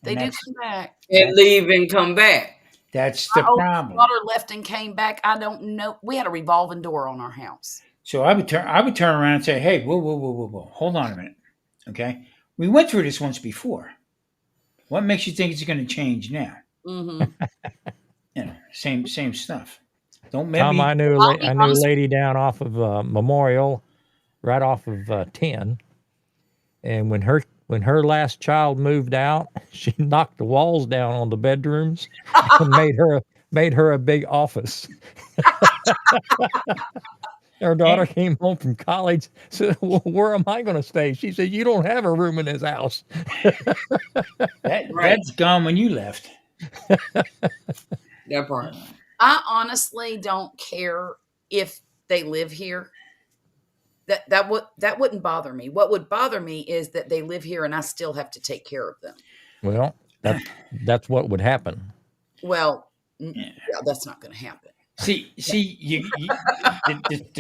They and do that's come back. And that's leave and come back. that's My the oldest problem. daughter left and came back. I don't know. We had a revolving door on our house. So I would turn around and say, "Hey, whoa, whoa, whoa, whoa, whoa, hold on a minute, okay? We went through this once before. What makes you think it's going to change now? Mm-hmm. Same stuff. Don't let Tom, me. I'll be I knew a honest. lady down off of Memorial, right off of 10, and when her last child moved out, she knocked the walls down on the bedrooms and made her a big office. Her daughter Hey, came home from college, said, well, "Where am I going to stay?" She said, "You don't have a room in this house." Right. that's gone when you left. That part. I honestly don't care if they live here. That wouldn't bother me. What would bother me is that they live here and I still have to take care of them. Well, that's what would happen. Well, Yeah. yeah, that's not going to happen. See, the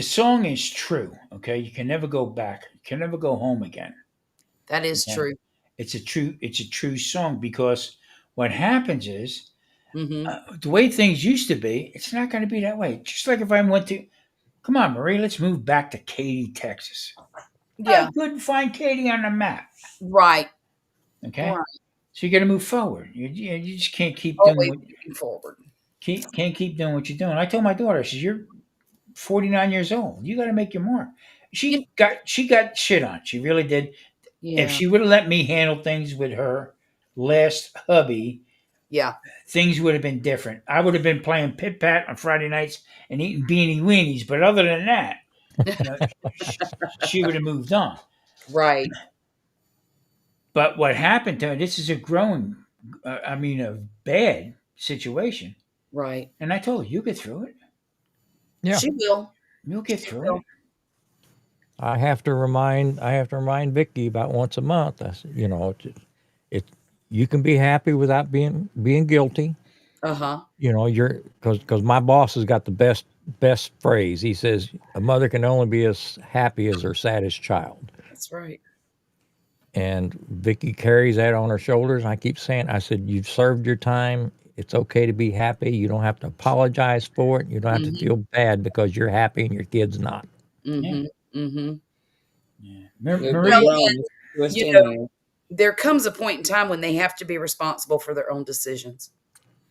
song is true. Okay, you can never go back. You can never go home again. That is Okay, true. it's a true song because what happens is Mm-hmm. the way things used to be. It's not going to be that way. Just like if I went to, come on, Marie, let's move back to Katy, Texas. I Yeah. couldn't find Katy on the map. Right. Okay, Right. so you got to move forward. You just can't keep doing Always what moving forward. can't keep doing what you're doing. I told my daughter, I said, "You're 49 years old. You got to make your mark." You, She got shit on. She really did. If yeah. she would have let me handle things with her last hubby, Yeah. things would have been different. I would have been playing pit pat on Friday nights and eating beanie weenies. But other than that, you know, she would have moved on. Right. But what happened to her, this is a growing, a bad situation. Right. And I told her, you get through it. Yeah. She will. You'll get She through it. will. I have to remind Vicky about once a month. I said, it you can be happy without being guilty. Uh-huh. You're because my boss has got the best phrase. He says a mother can only be as happy as her saddest child. That's right. And Vicky carries that on her shoulders. I keep saying, I said, you've served your time. It's okay to be happy. You don't have to apologize for it. You don't have to Mm-hmm. feel bad because you're happy and your kid's not. Yeah. Mm-hmm. Mm-hmm. Yeah. They're Well, Marie, grown. and Twist you in know, there. there comes a point in time when they have to be responsible for their own decisions.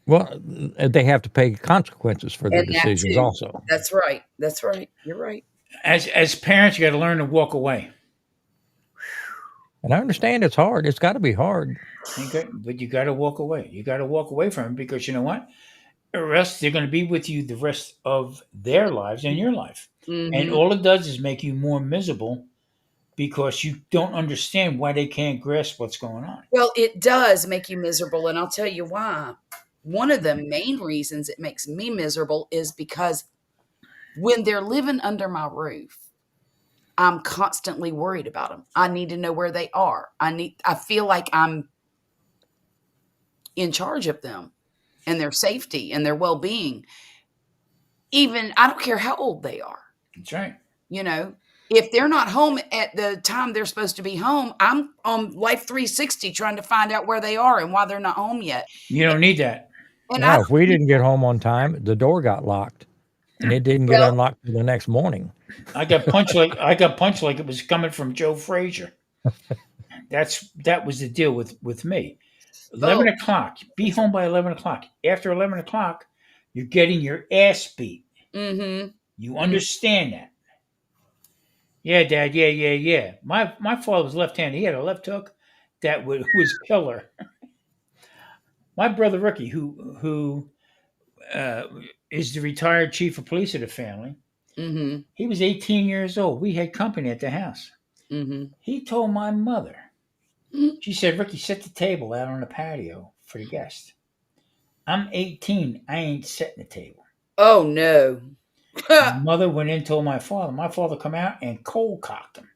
Well, they have to pay consequences for their And that decisions too. also. That's right. That's right. You're right. as parents, you got to learn to walk away. And I understand it's hard. It's got to be hard. Okay, but you got to walk away. You got to walk away from it because you know what? Or else they're going to be with you the rest of their lives and your life. And Mm-hmm. all it does is make you more miserable because you don't understand why they can't grasp what's going on. Well, it does make you miserable, and I'll tell you why. One of the main reasons it makes me miserable is because when they're living under my roof, I'm constantly worried about them. I need to know where they are. I feel like I'm in charge of them and their safety and their well-being. Even I don't care how old they are. That's right. You know, if they're not home at the time they're supposed to be home, I'm on Life 360 trying to find out where they are and why they're not home yet. You don't need that. And I Yeah, if don't, we didn't get home on time, the door got locked and it didn't get well, unlocked till the next morning. I got punched like it was coming from Joe Frazier. That was the deal with me. oh, 11 o'clock. Be home by 11 o'clock. After 11 o'clock, you're getting your ass beat. mm-hmm. You understand that? Yeah, Dad. Yeah, yeah, yeah. My father was left-handed. He had a left hook that was killer. My brother Ricky, who uh, is the retired chief of police of the family, Mm-hmm. he was 18 years old. We had company at the house. Mm-hmm. He told my mother. Mm-hmm. She said, "Ricky, set the table out on the patio for the guests." I'm 18. I ain't setting the table. Oh no. My mother went in and told my father. My father come out and cold cocked him.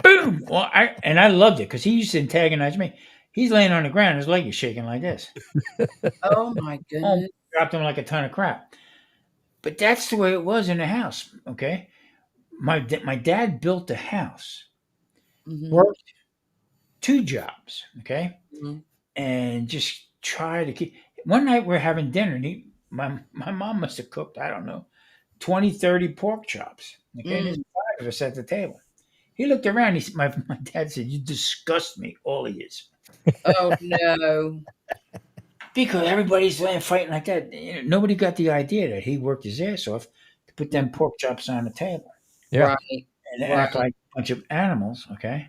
Boom! Well, I loved it because he used to antagonize me. He's laying on the ground, his leg is shaking like this. Oh my Oh, goodness. dropped him like a ton of crap. But that's the way it was in the house. Okay, my dad built the house, Mm-hmm. worked 2 jobs. Okay, Mm-hmm. and just try to keep. One night we're having dinner, and my mom must have cooked, I don't know, 20, 30 pork chops. Okay, and there's Mm. 5 of us at the table. He looked around. My dad said, "You disgust me." All he is. Oh no. Because everybody's laying fighting like that. Nobody got the idea that he worked his ass off to put them pork chops on the table Yeah. Right. and act Right. like a bunch of animals. Okay,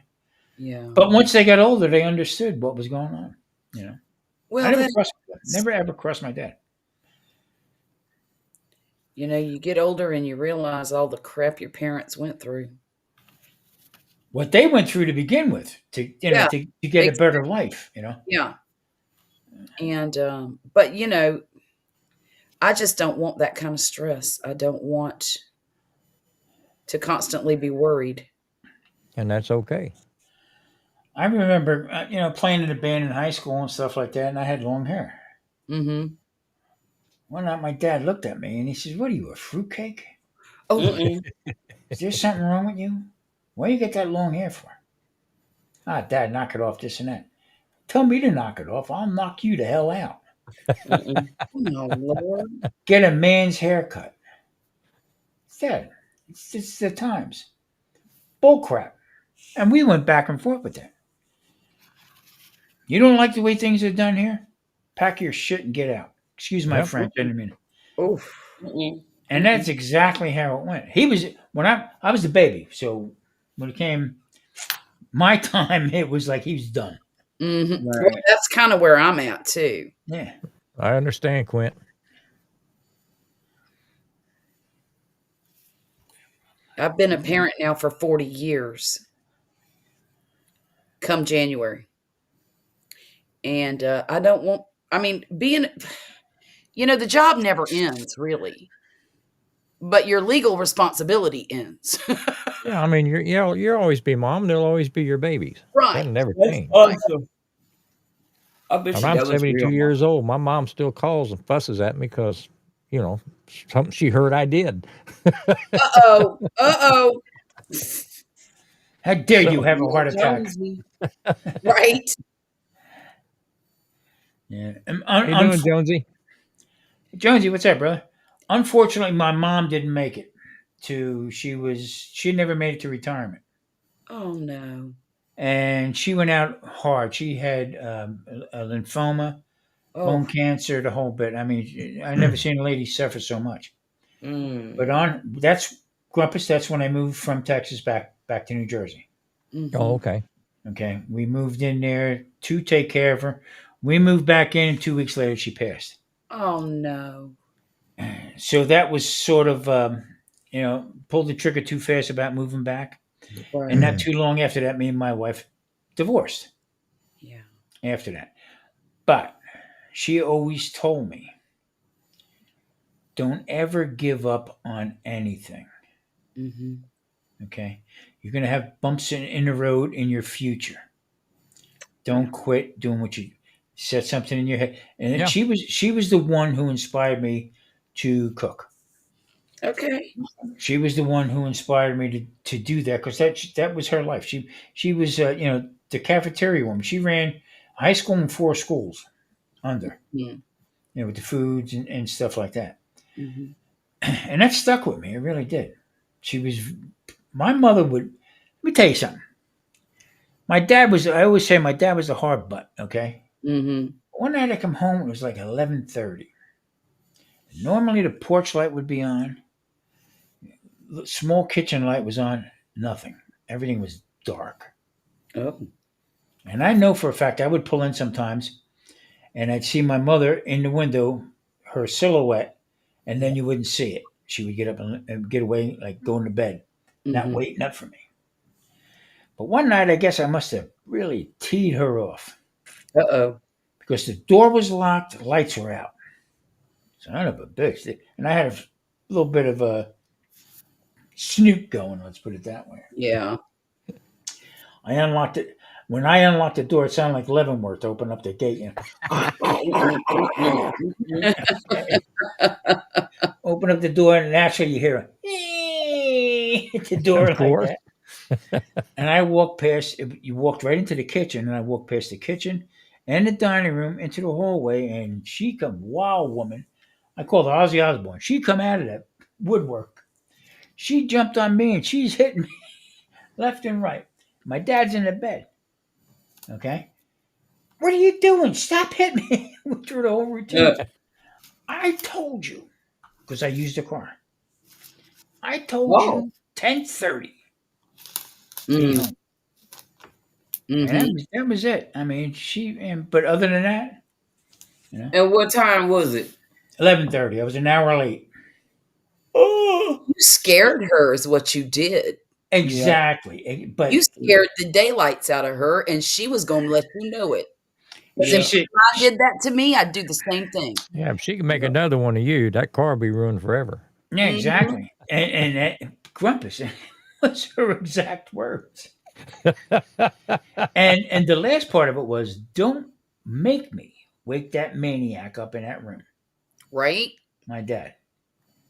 Yeah. but once they got older, they understood what was going on. You know, I Well, never that's crossed, never ever crossed my dad. you get older and you realize all the crap your parents went through. What they went through to begin with, Yeah. to get a Ex- better life. yeah. And but I just don't want that kind of stress. I don't want to constantly be worried. And that's okay. I remember, playing in a band in high school and stuff like that, and I had long hair. Mm-hmm. One night, my dad looked at me and he says, "What are you, a fruitcake? Oh, Mm-mm. Is there something wrong with you? Why you get that long hair for?" "Ah, Dad, knock it off, this and that." "Tell me to knock it off. I'll knock you the hell out. Mm-mm. oh Lord. Get a man's haircut." Dad, it's the times. Bull crap. And we went back and forth with that. You don't like the way things are done here? Pack your shit and get out. Excuse my Yep. French, I didn't mean it. Oh. Mm-mm. And that's exactly how it went. He was when I was the baby, so when it came my time, it was like he was done. Mm-hmm. Well, Right. that's kind of where I'm at too. Yeah. I understand, Quint. I've been a parent now for 40 years. come January. And I don't want, I mean, being, the job never ends, really, but your legal responsibility ends. Yeah, I mean, you'll always be mom. They'll always be your babies. Right. That'll never That's change. awesome. I bet And you I'm that was 72 real, Mom. years old. My mom still calls and fusses at me because, you know, something she heard I did. Uh oh. Uh oh. How dare you So, have a heart attack? Jonesy. Right. Yeah. how you doing, Jonesy? Jonesy, what's up, brother? Unfortunately, my mom didn't make it she never made it to retirement. Oh no. And she went out hard. She had a lymphoma, bone Oh. cancer, the whole bit. I mean, I never seen a lady suffer so much. But Mm. that's Grumpus. That's when I moved from Texas back to New Jersey. Oh, Hmm. okay. Okay, we moved in there to take care of her. We moved back in, and 2 weeks later, she passed. Oh no. So that was sort of, pulled the trigger too fast about moving back. And Right. not too long after that, me and my wife divorced Yeah. after that. But she always told me, don't ever give up on anything. Hmm. Okay. You're going to have bumps in the road in your future. Yeah. Don't quit doing what you set something in your head. And Yeah. she was the one who inspired me to cook. Okay. She was the one who inspired me to do that because that was her life. She was the cafeteria woman. She ran high school and four schools under Mm-hmm. with the foods and stuff like that. Hmm. And that stuck with me. It really did. She was my mother would. Let me tell you something. My dad was. I always say my dad was a hard butt. Okay. Hmm. One night I come home. It was like 11:30. Normally the porch light would be on. The small kitchen light was on. Nothing. Everything was dark. Oh. And I know for a fact I would pull in sometimes and I'd see my mother in the window, her silhouette, and then you wouldn't see it. She would get up and get away, like going to bed, not Hmm. waiting up for me. But one night, I guess I must have really teed her off Uh oh. because the door was locked, the lights were out. Son of a bitch. And I had a little bit of a snoot going, let's put it that way. Yeah. I unlocked it. When I unlocked the door, it sounded like Leavenworth to open up the gate. Open up the door, and naturally you hear at the door Of like course. that. And I walked past. You walked right into the kitchen, and I walked past the kitchen and the dining room into the hallway. And she come, wow, woman. I called her Ozzy Osbourne. She come out of that woodwork. She jumped on me, and she's hitting me left and right. My dad's in the bed. Okay, what are you doing? Stop hitting me! Went through the whole routine. I told you because I used the car. I told Wow. you 10:30. Be Mm. home. And Hmm. that was it. I mean, but other than that, And what time was it? 11:30. I was an hour late. Oh, You scared her, is what you did. yeah. Exactly. You But scared the daylights out of her, and she was going to let you know it. Because she if Yeah. said, I did that to me, I'd do the same thing. Yeah, if she can make Yeah. another one of you, that car will be ruined forever. yeah, Hmm. exactly. And that Grumpus was her exact words. And the last part of it was, don't make me wake that maniac up in that room. Right? My dad.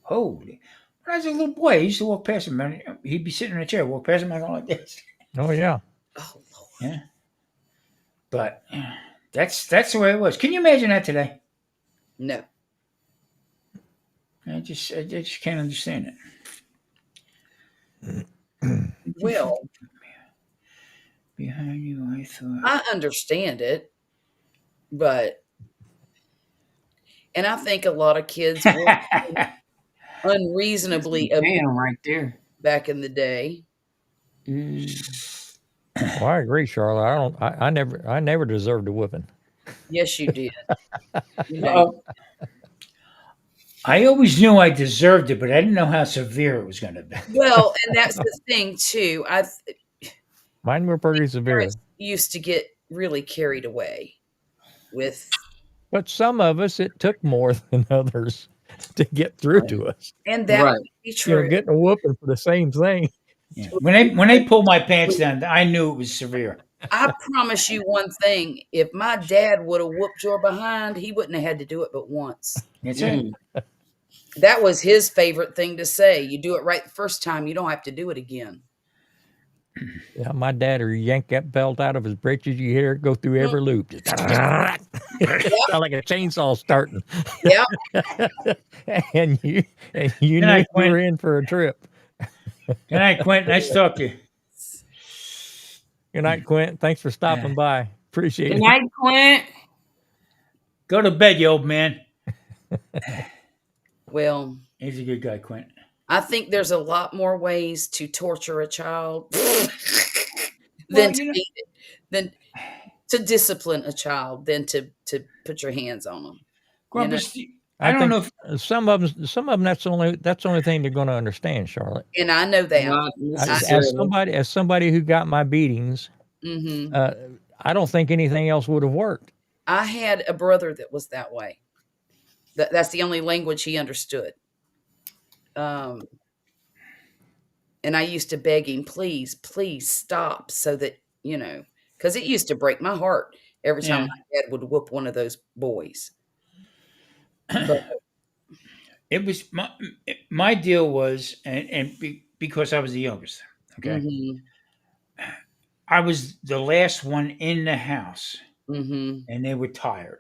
Holy. When I was a little boy, I used to walk past him, and he'd be sitting in a chair, walk past him, I go like this. Oh, yeah. Oh Lord. Yeah. But that's the way it was. Can you imagine that today? No. I just can't understand it. Well, Behind you, I thought. I understand it, but and I think a lot of kids were That's unreasonably some jam right there. back in the day. Mm. Well, I agree, Charlotte. I never deserved a whipping. Yes, you did. You know. Uh-oh. I always knew I deserved it, but I didn't know how severe it was going to be. Well, and that's the thing too. Mine were pretty severe. used to get really carried away with, But some of us, it took more than others to get through to us. and that Right. would be true. Getting a whooping for the same thing. Yeah. When they pulled my pants down, I knew it was severe. I promise you one thing: if my dad would have whooped your behind, he wouldn't have had to do it but once. That's it. Mm. That was his favorite thing to say. You do it right the first time, you don't have to do it again. Yeah, my dad would yank that belt out of his britches. You hear it go through every loop. Just sound like a chainsaw starting. Yeah. and you Good knew night, you were Quint. in for a trip. Good night, Quint. Nice to talk to you. Good night, Quint. Thanks for stopping by. Appreciate Good it. night, Quint. Go to bed, you old man. Well, He's a good guy, Quint. I think there's a lot more ways to torture a child Well, than you know, than to discipline a child than to put your hands on them. Grumpus, I don't know if some of them. That's the only thing they're going to understand, Charlotte. And I know that. Not As necessarily. somebody who got my beatings, Hmm. I don't think anything else would have worked. I had a brother that was that way. That's the only language he understood. And I used to beg him, please, please stop, so that, because it used to break my heart every time Yeah. my dad would whoop one of those boys. But it was my deal was, because I was the youngest, okay, hmm I was the last one in the house, hmm and they were tired.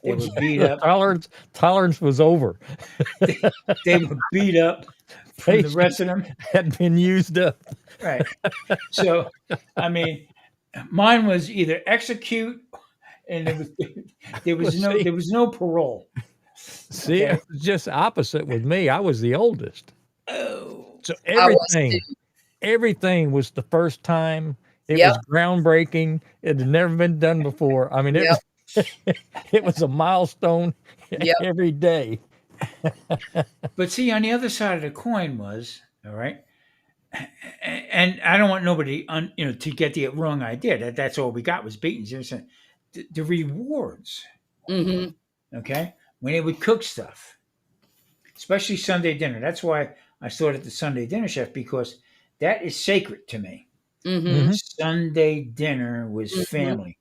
They Well, were beat up. Tolerance was over. They were beat up from the rest of them. Had been used up. Right. So, I mean, mine was either execute, and there was Well, no parole. See, Okay. it was just opposite with me. I was the oldest, Oh, so I was too. everything was the first time. It Yep. was groundbreaking. It had never been done before. I mean, Yep. it was a milestone Yep. every day. but see, on the other side of the coin was all right. And I don't want nobody, to get the wrong idea. That's all we got was beatings. The rewards, hmm okay, when they would cook stuff, especially Sunday dinner. That's why I started the Sunday dinner chef, because that is sacred to me. hmm Mhm. Sunday dinner was hmm family.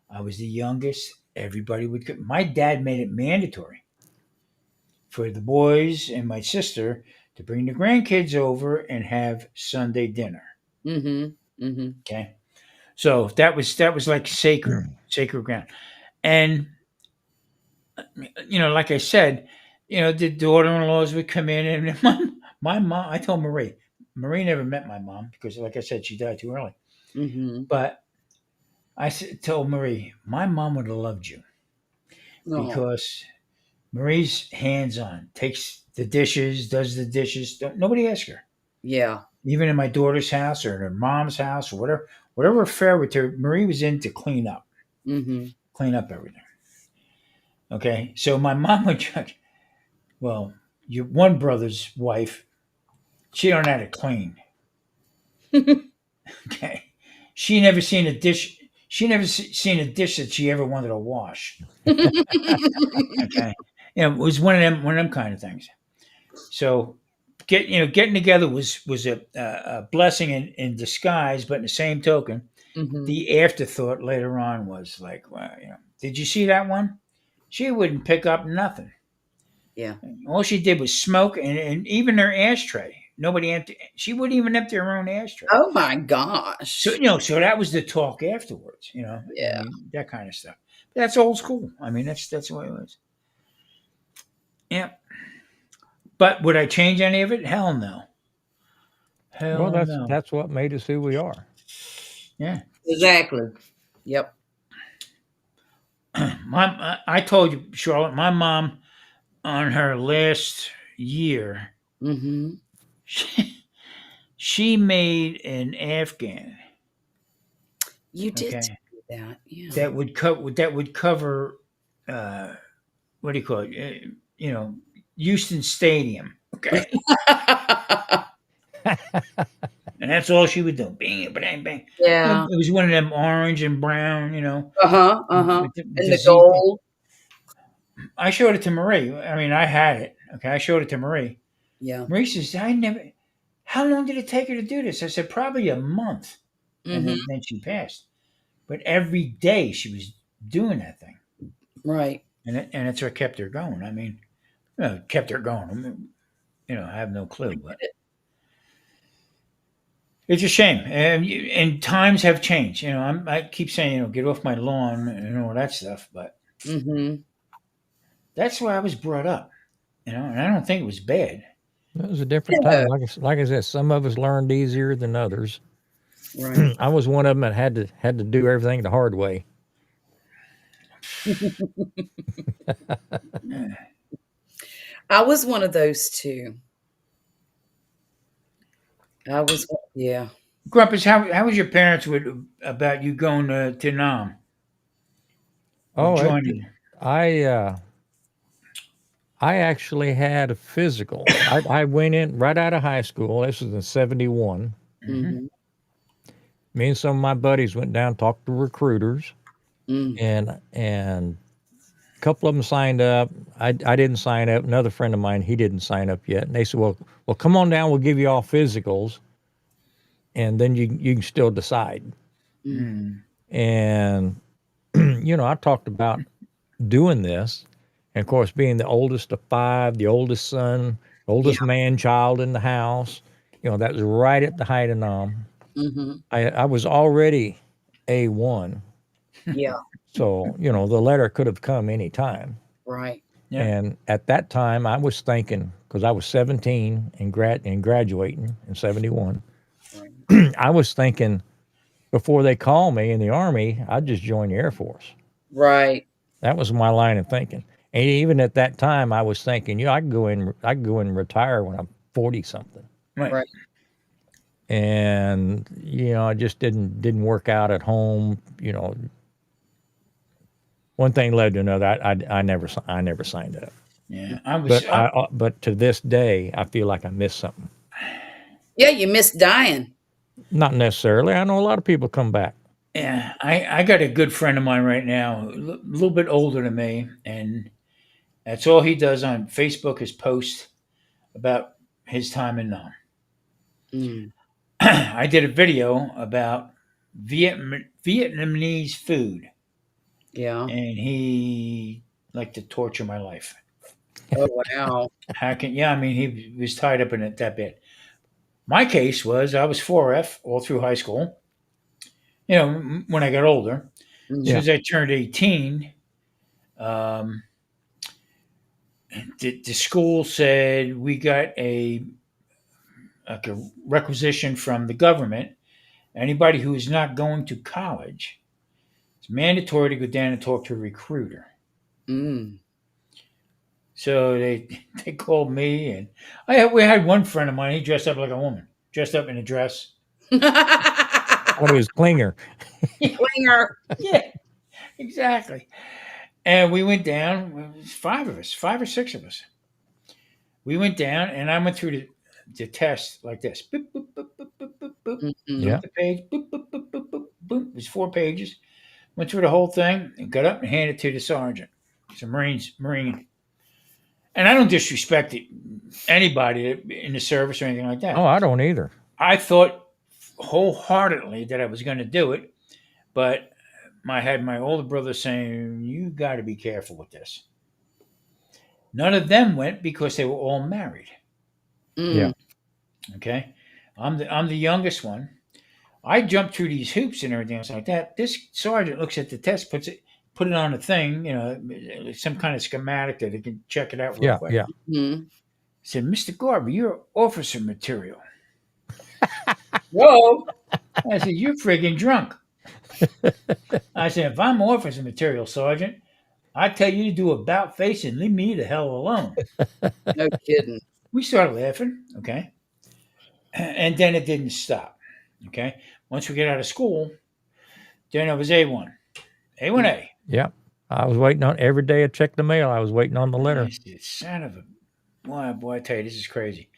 I was the youngest. Everybody would cook. My dad made it mandatory for the boys and my sister to bring the grandkids over and have Sunday dinner. hmm hmm Okay, so that was like sacred ground. And like I said, the daughter-in-laws would come in, and my mom. I told Marie. Marie never met my mom because, like I said, she died too early. hmm But told Marie, my mom would have loved you, Oh, because Marie's hands-on, takes the dishes, does the dishes. Nobody asks her. yeah. Even in my daughter's house or in her mom's house or whatever affair with her, Marie was in to clean up hmm everything. Okay, so my mom would judge. Well, your one brother's wife, she don't know how to clean. Okay, she never seen a dish. She never seen a dish that she ever wanted to wash. Okay, it was one of them kind of things. So getting together was a blessing in disguise, but in the same token, hmm the afterthought later on was like, well, did you see that one? She wouldn't pick up nothing. Yeah. All she did was smoke, and even her ashtray. Nobody empty. She wouldn't even empty her own ashtray. Oh my gosh. So that was the talk afterwards. I Yeah. mean, that kind of stuff. That's old school. I mean, that's the way it was. Yeah. But would I change any of it? Hell no. Hell Well, no. that's what made us who we are. Yeah. Exactly. Yep. I told you, Charlotte, my mom, on her last year, hmm she made an Afghan. You did Okay. do that. Yeah. That would cover, what do you call it? Houston Stadium. Okay. And that's all she would do. Bang, bang, bang. Yeah. It was one of them orange and brown, Uh-huh. Uh-huh. with And the the Z. gold. I showed it to Marie. I mean, I had it. Okay, I showed it to Marie. Yeah. Marie says, "I never. How long did it take her to do this?" I said, "Probably a month," and Mm-hmm. then she passed. But every day she was doing that thing, Right. and it's what kept her going. I mean, it kept her going. I mean, I have no clue, but it's a shame, and times have changed. I keep saying, get off my lawn and all that stuff, but Mm-hmm. that's where I was brought up, and I don't think it was bad. It was a different Yeah. time. Like I said, some of us learned easier than others. Right. I was one of them that had to do everything the hard way. I was one of those too. I was, yeah. Grumpus, how was your parents with about you going to Nam or Oh, joining? I uh, I actually had a physical. I went in right out of high school. This was in '71. Hmm. Mm-hmm. Me and some of my buddies went down, talked to recruiters, Mm. and a couple of them signed up. I didn't sign up. Another friend of mine, he didn't sign up yet. And they said, well, come on down. We'll give you all physicals, and then you can still decide. Mm. Mm. And I talked about doing this, and of course, being the oldest of five, the oldest son, Yeah. oldest man child in the house. That was right at the height of Nam. Mm-hmm. I was already A1. Yeah. So, the letter could have come anytime. Right. Yeah. And at that time, I was thinking, because I was 17 and graduating in '71, Right. I was thinking before they call me in the Army, I'd just join the Air Force. Right. That was my line of thinking. And even at that time, I was thinking, I could go in and retire when I'm 40 something. Right. Right. And, it just didn't work out at home. One thing led to another. I never signed up. Yeah. I was. But to this day, I feel like I missed something. Yeah, you missed dying. Not necessarily. I know a lot of people come back. Yeah. I got a good friend of mine right now, a little bit older than me, and that's all he does on Facebook is post about his time in Nam. Mm. I did a video about Vietnamese food, Yeah. and he liked to torture my life. Oh, wow. How can? Yeah, I mean, he was tied up in it that bit. My case was I was 4F all through high school. When I got older, as soon Mm-hmm. Yeah. as I turned 18, um, the school said we got like a requisition from the government. Anybody who is not going to college, it's mandatory to go down and talk to a recruiter. Mm. So they called me, and we had one friend of mine. He dressed up like a woman, dressed up in a dress. What it was Klinger. Clinger. Yeah, exactly. And we went down. It was five of us, five or six of us. We went down, and I went through the test like this. Boop, boop, boop, boop, boop, boop, boop. Mm-hmm. Yeah. Flip the page. Boop, boop, boop, boop, boop, boop. It was 4 pages. Went through the whole thing and got up and handed it to the sergeant. It's a Marine. And I don't disrespect anybody in the service or anything like Oh, that. I don't either. I thought wholeheartedly that I was going to do it, but I had my older brother saying, "You got to be careful with this." None of them went because they were all married. Yeah. Mm. Okay, I'm the youngest one. I jumped through these hoops and everything else like that. This sergeant looks at the test, put it on a thing, some kind of schematic that they can check it out real Yeah. quick. Yeah. Mm. Said, "Mr. Garber, you're officer material." Whoa. I said, "You're friggin' drunk." I said, "If I'm officer material, Sergeant, I tell you to do about face and leave me the hell alone." No kidding. We started laughing, okay? And then it didn't stop, okay? Once we get out of school, then it was A1. A1A. Yeah. I was waiting on every day I checked the mail. I was waiting on the I letter. said, son of a boy, I tell you, this is crazy.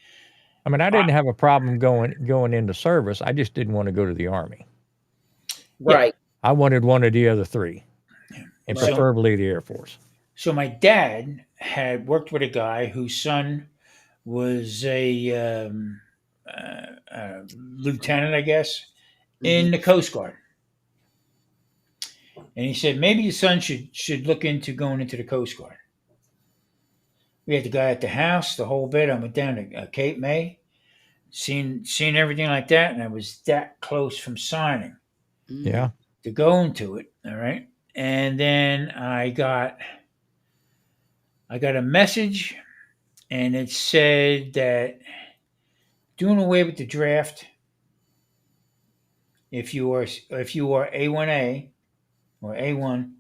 I mean, I I, didn't have a problem going into service. I just didn't want to go to the Army. Right. I wanted one of the other three, and Right. preferably the Air Force. So my dad had worked with a guy whose son was a lieutenant, I guess, in the Coast Guard. And he said maybe your son should look into going into the Coast Guard. We had the guy at the house, the whole bit. I went down to Cape May, seen everything like that, and I was that close from signing Yeah, to go into it. All right, and then I got a message, and it said that doing away with the draft if you are A1A or A1,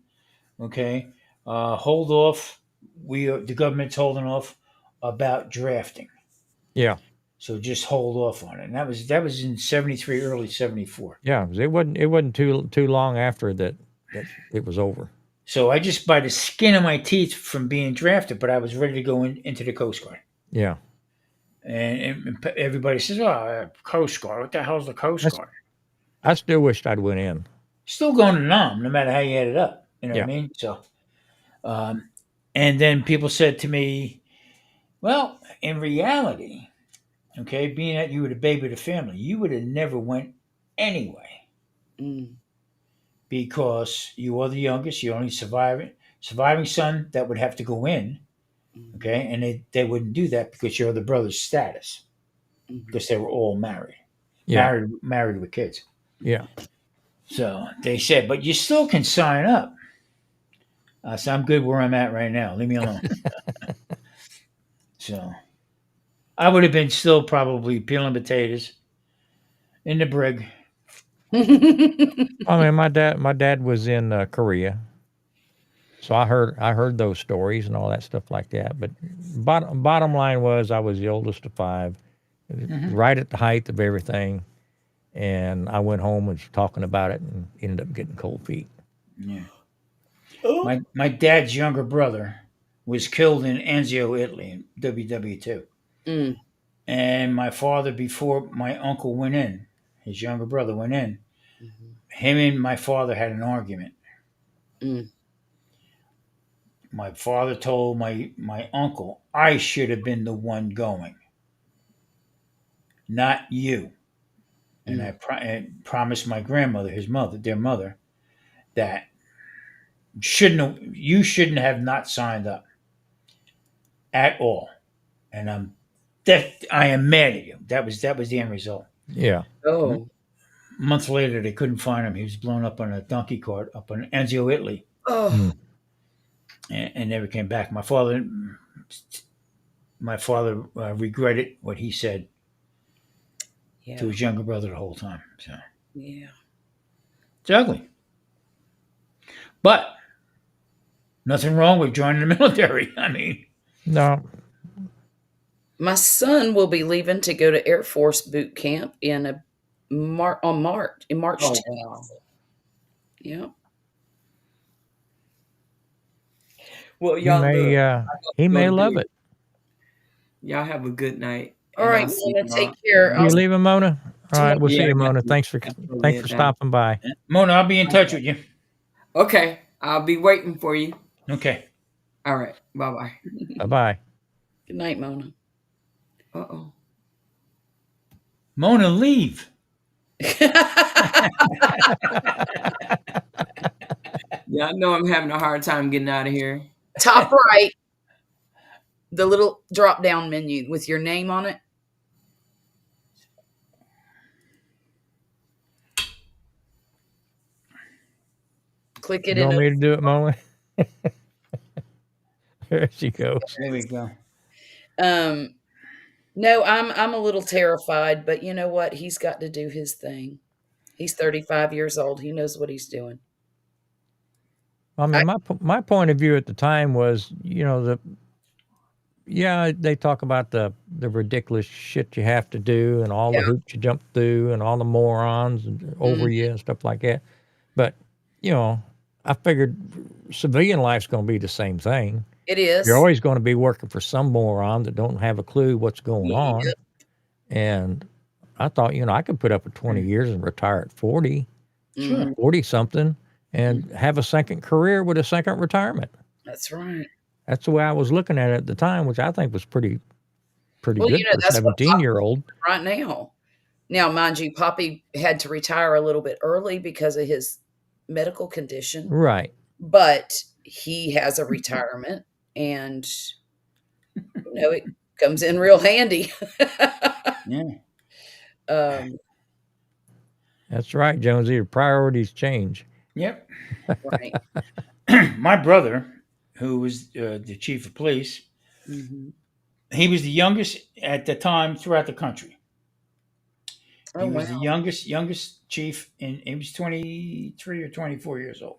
okay, hold off. The government's holding off about drafting. yeah, So just hold off on it. And that was in 73, early 74. yeah. It wasn't too long after that it was over. So I just by the skin of my teeth from being drafted, but I was ready to go into the Coast Guard. Yeah, And everybody says, "Oh, Coast Guard. What the hell's the Coast That's- Guard?" I still wished I'd went in. Still going to nom, no matter how you add it up. You know what I Yeah. mean? So, and then people said to me, "Well, in reality, okay, being that you were the baby of the family, you would have never went anyway Mm. because you are the youngest. You're only surviving son that would have to go in, Mm. okay, and they wouldn't do that because you're the brother's status Mhm. because they were all married, Yeah, married with kids. yeah. So they said, but you still can sign up. I said, I'm good where I'm at right now. Leave me alone. So I would have been still probably peeling potatoes in the brig. I mean, my dad was in Korea, so I heard those stories and all that stuff like that. But bottom line was, I was the oldest of five, right at the height of everything, and I went home and was talking about it and ended up getting cold feet. Yeah. Oh. My dad's younger brother was killed in Anzio, Italy, in WW2. Mm. And my father, before my uncle went in, his younger brother went in, Mhm. him and my father had an argument. Mm. My father told my uncle, I should have been the one going, not you. And I promised my grandmother, their mother, that you shouldn't have not signed up at all. And I am mad at you. That was the end result. Yeah, Oh. A month later, they couldn't find him. He was blown up on a donkey cart up in Anzio, Italy, Oh. and never came back. My father regretted what he said Yeah. to his younger brother the whole time. So Yeah. it's ugly, but nothing wrong with joining the military. I mean, no, My son will be leaving to go to Air Force boot camp in March Oh 10th. wow. Yeah. Well, he y'all may look. he Go may to love bed. it. Y'all have a good night. All And right, I'll see Mona, y'all. take care. You leaving, Mona? All right, we'll Yeah, see I you, got Mona. to. Thanks Got to for lay it down. stopping by. Mona, I'll be in touch with you. Okay, I'll be waiting for you. Okay. All right. Bye bye. Bye bye. Good night, Mona. Uh-oh. Mona, leave. Yeah, I know I'm having a hard time getting out of here. Top right, the little drop down menu with your name on it. Click it You in. want me to do it, Mona? There she goes. There we go. No, I'm a little terrified, but you know what? He's got to do his thing. He's 35 years old. He knows what he's doing. I mean, my point of view at the time was, they talk about the ridiculous shit you have to do and all the Yeah. hoops you jump through and all the morons over you and stuff like that. But, I figured civilian life's going to be the same thing. It is. You're always going to be working for some moron that don't have a clue what's going Yep. on. And I thought, I could put up with 20 years and retire at 40. Sure. 40 something, and have a second career with a second retirement. That's right. That's the way I was looking at it at the time, which I think was pretty Well, good for a that's what 17-year-old. right now. Now, mind you, Poppy had to retire a little bit early because of his medical condition, Right. but he has a retirement, and it comes in real handy. Yeah. um, That's right, Jonesy. Your priorities change. Yep. right. My brother, who was the chief of police, Hmm. he was the youngest at the time throughout the country. Oh He wow. was the youngest chief, and he was 23 or 24 years old.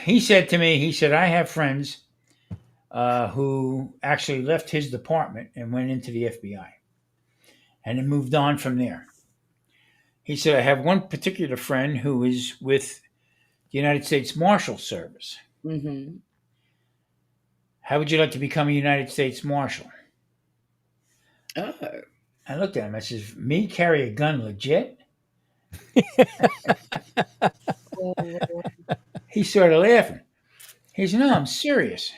He said to me, he said, I have friends who actually left his department and went into the FBI and then moved on from there. He said, I have one particular friend who is with the United States Marshal Service. Hmm. How would you like to become a United States Marshal? Oh. I looked at him. I says, me carry a gun legit? He started laughing. He said, no, I'm serious.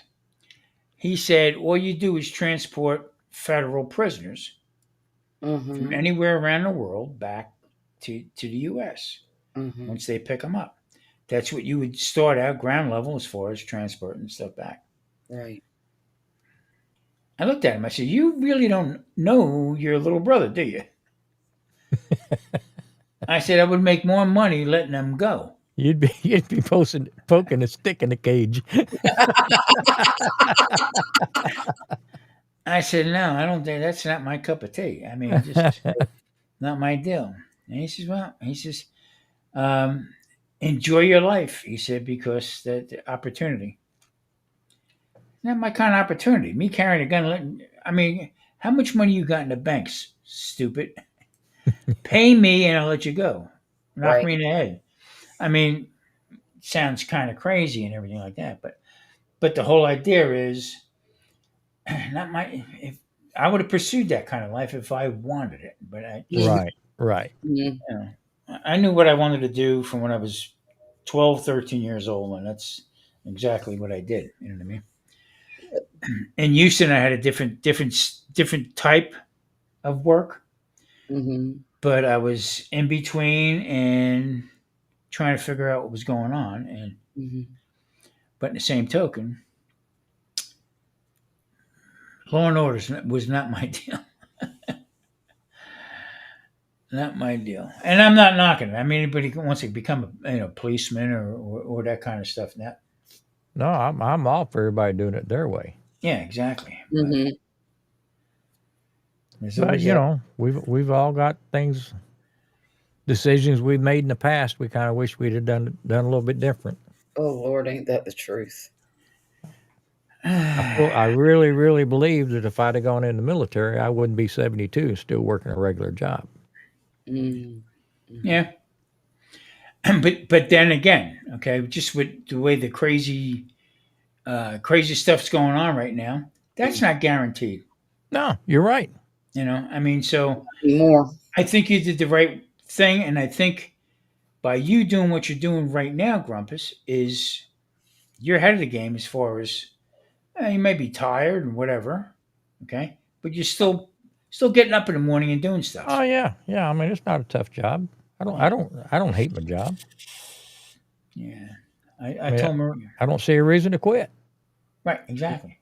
He said, all you do is transport federal prisoners from Hmm. anywhere around the world back to the U.S. Hmm. once they pick them up. That's what you would start out ground level as far as transporting stuff back. Right. I looked at him. I said, you really don't know your little brother, do you? I said, I would make more money letting them go. You'd be poking a stick in the cage. I said, no, I don't think that's not my cup of tea. I mean, just not my deal. And he says, well, um, enjoy your life. He said, because the opportunity. Not my kind of opportunity. Me carrying a gun. I mean, how much money you got in the banks, stupid? Pay me and I'll let you go. Knock Right. me in the head. I mean, sounds kind of crazy and everything like that, but the whole idea is not my. If I would have pursued that kind of life if I wanted it, but Right. Right. Mhm. you know, I knew what I wanted to do from when I was 12, 13 years old, and that's exactly what I did. You know what I mean? In Houston, I had a different type of work, Mhm. but I was in between and trying to figure out what was going on. And Mhm. but in the same token, law and order was not my deal. Not my deal. And I'm not knocking it. I mean, anybody who wants to become a policeman or that kind of stuff. That No, I'm all for everybody doing it their way. yeah, exactly. But Mhm. there's But always that. we've all got decisions we've made in the past. We kind of wish we'd have done a little bit different. Oh Lord, ain't that the truth? I really, really believe that if I'd have gone in the military, I wouldn't be 72 and still working a regular job. Mm. Mhm. Yeah, but then again, okay, just with the way the crazy stuff's going on right now, that's not guaranteed. No, you're right. I mean, so Anymore. I think you did the right thing, and I think by you doing what you're doing right now, Grumpus, is you're ahead of the game as far as you may be tired and whatever, okay, but you're still getting up in the morning and doing Oh stuff. yeah, yeah. I mean, it's not a tough job. Yeah, I don't hate my job. yeah. I I mean, told Marie, I don't see a reason to quit. right, exactly.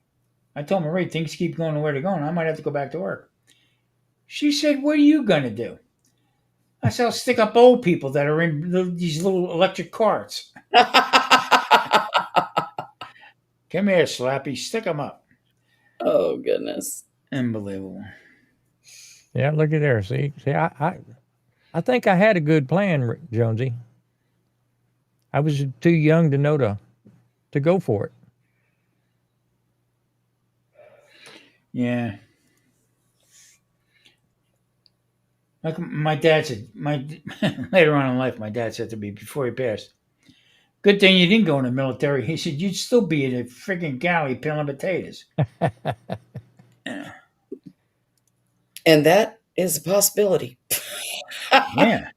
I told Marie things keep going the way they're going. I might have to go back to work. She said, "What are you gonna do?" I said, "I'll stick up old people that are in these little electric carts. Come here, Slappy, stick them up." Oh goodness. Unbelievable. Yeah, look at there. See, I think I had a good plan, Jonesy. I was too young to know to go for it. Yeah. Like my dad said, later on in life, my dad said to me before he passed, "Good thing you didn't go in the military." He said, "You'd still be in a freaking galley peeling potatoes." Yeah. And that is a possibility. Yeah.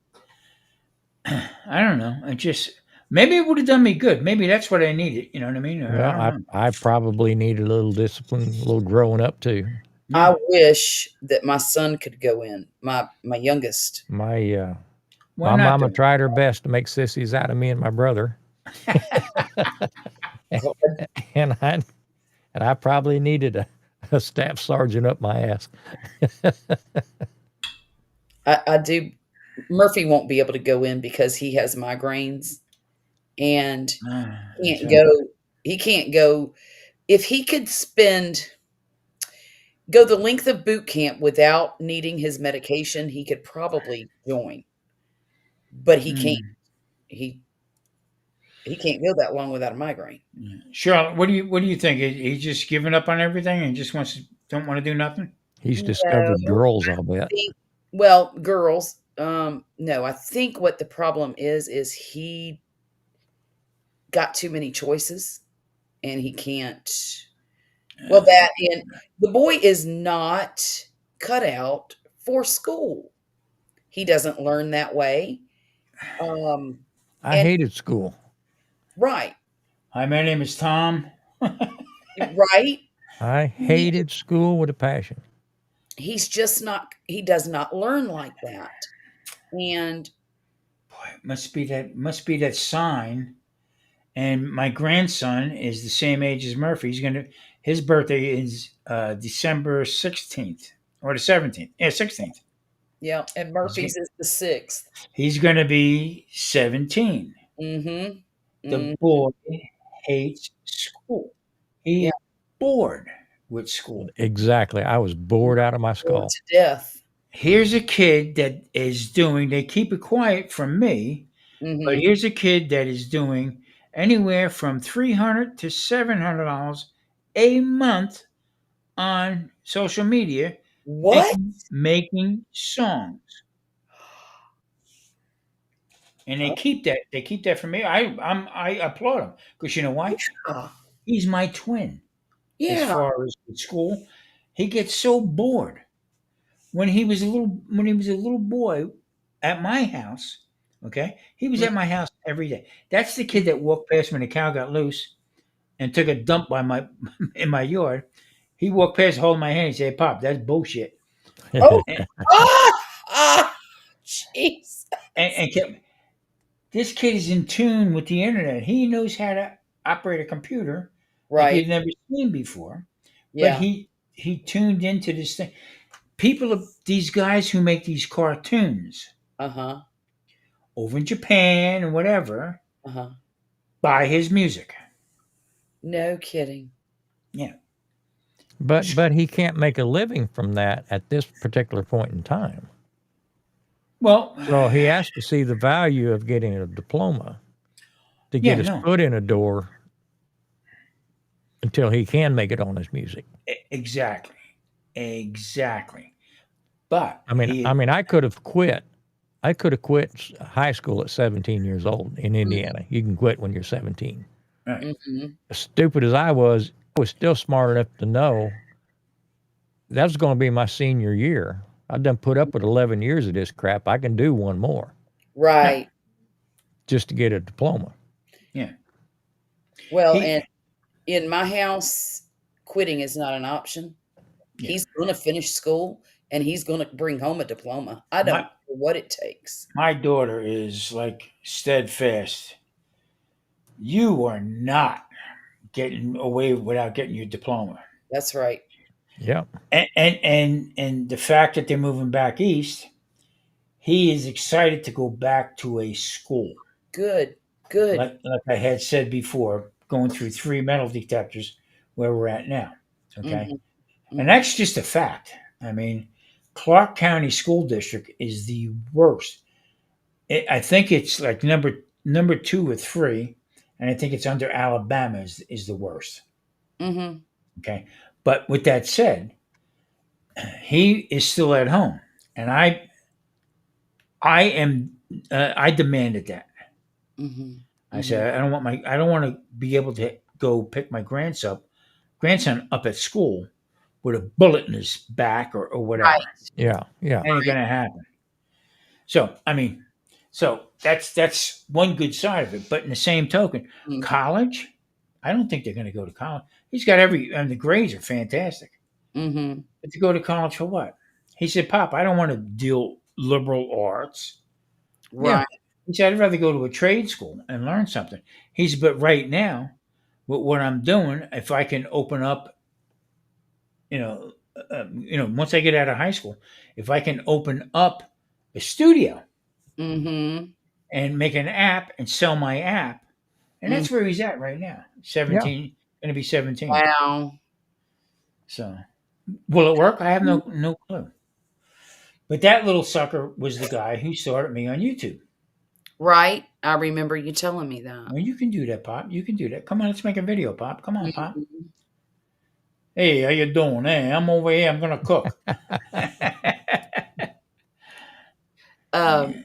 I don't know. It just maybe it would have done me good. Maybe that's what I needed. You know what I mean? I Well, don't know. I probably need a little discipline, a little growing up too. Yeah. I wish that my son could go in. My youngest. My Why my not mama though? tried her best to make sissies out of me and my brother, God, and I probably needed a staff sergeant up my ass. I do. Murphy won't be able to go in because he has migraines and That's can't right. go. He can't go. If he could go the length of boot camp without needing his medication, he could probably join. But he can't. Mm. He he can't go that long without a migraine. Yeah. Charlotte, what do you think? He's just giving up on everything and just wants to don't want to do nothing? He's discovered No, girls, I'll I bet. think. Well, girls. No, I think what the problem is he got too many choices and he can't. Well, that and the boy is not cut out for school. He doesn't learn that way. Um, I and hated school. right, Hi, my name is Tom. right. I He, hated school with a passion. he's just not. He does not learn like that. And Boy, must be that sign. And my grandson is the same age as Murphy. His birthday is December 16th or the 17th. Yeah, 16th. yeah, and He's, Murphy's g- is the 6th. he's gonna be 17. Mm-hmm. The Mm, boy hates school. He yeah, is bored with school. Exactly. I was bored out of my bored skull. to death. Here's a kid that is doing, they keep it quiet from me, but Mm-hmm. here's a kid that is doing anywhere from $300 to $700 a month on social media, What? making songs. And Oh, they keep that from me. I applaud him because you know why? yeah. He's my twin as Yeah. far as with school. He gets so bored. When he was a little boy at my house, okay, he was Mm, at my house every day. That's the kid that walked past when the cow got loose and took a dump by my in my yard. He walked past holding my hand and said, "Pop, that's bullshit." oh, And, ah, ah, jeez. and kept, this kid is in tune with the internet. He knows how to operate a computer like Right. he'd never seen before. But Yeah. he tuned into this thing. These guys who make these cartoons Uh-huh. over in Japan and whatever Uh-huh. buy his music. No kidding. Yeah. But he can't make a living from that at this particular point in time. Well, So he has to see the value of getting a diploma to get yeah, his no, foot in a door until he can make it on his music. exactly, exactly. But I mean, he, I could have quit. I could have quit high school at 17 years old in Indiana. You can quit when you're 17. right. Mm-hmm. As stupid as I was still smart enough to know that was going to be my senior year. I've done put up with 11 years of this crap. I can do one more Yeah, Right. just to get a diploma. yeah. Well, and He, in my house, quitting is not an option. yeah. He's going to finish school and he's going to bring home a diploma. I don't My care what it takes. my daughter is like steadfast. You are not getting away without getting your diploma. That's right. Yep. And the fact that they're moving back east, he is excited to go back to a school. Good. Good. Like I had said before, going through three metal detectors where we're at now. Okay. Mm-hmm. And Mm-hmm. that's just a fact. I mean, Clark County School District is the worst. I think it's like number two or three, and I think it's under Alabama is the worst. Mm-hmm. Okay. But with that said, he is still at home. And I demanded that. Mm-hmm. I Mm-hmm. said I don't want to be able to go pick my grandson up at school with a bullet in his back or whatever. Right. Yeah. Yeah. Ain't Right. gonna happen. So I mean, So that's one good side of it. But in the same token, Mhm. college, I don't think they're going to go to college. He's got and the grades are fantastic. Mhm. But to go to college for what? He said, Pop, I don't want to deal liberal arts. Yeah. Right. He said, I'd rather go to a trade school and learn something. But right now, with what I'm doing, if I can open up, once I get out of high school, if I can open up a studio Mhm. and make an app and sell my app, and Mm. that's where he's at right now. Yeah. 17, going to be 17. Wow. So, will it work? I have no clue. But that little sucker was the guy who started me on YouTube. Right. I remember you telling me that. Well, you can do that, Pop. You can do that. Come on, let's make a video, Pop. Come on, Pop. Mhm. Hey, how you doing? Hey, I'm over here. I'm gonna cook. Um,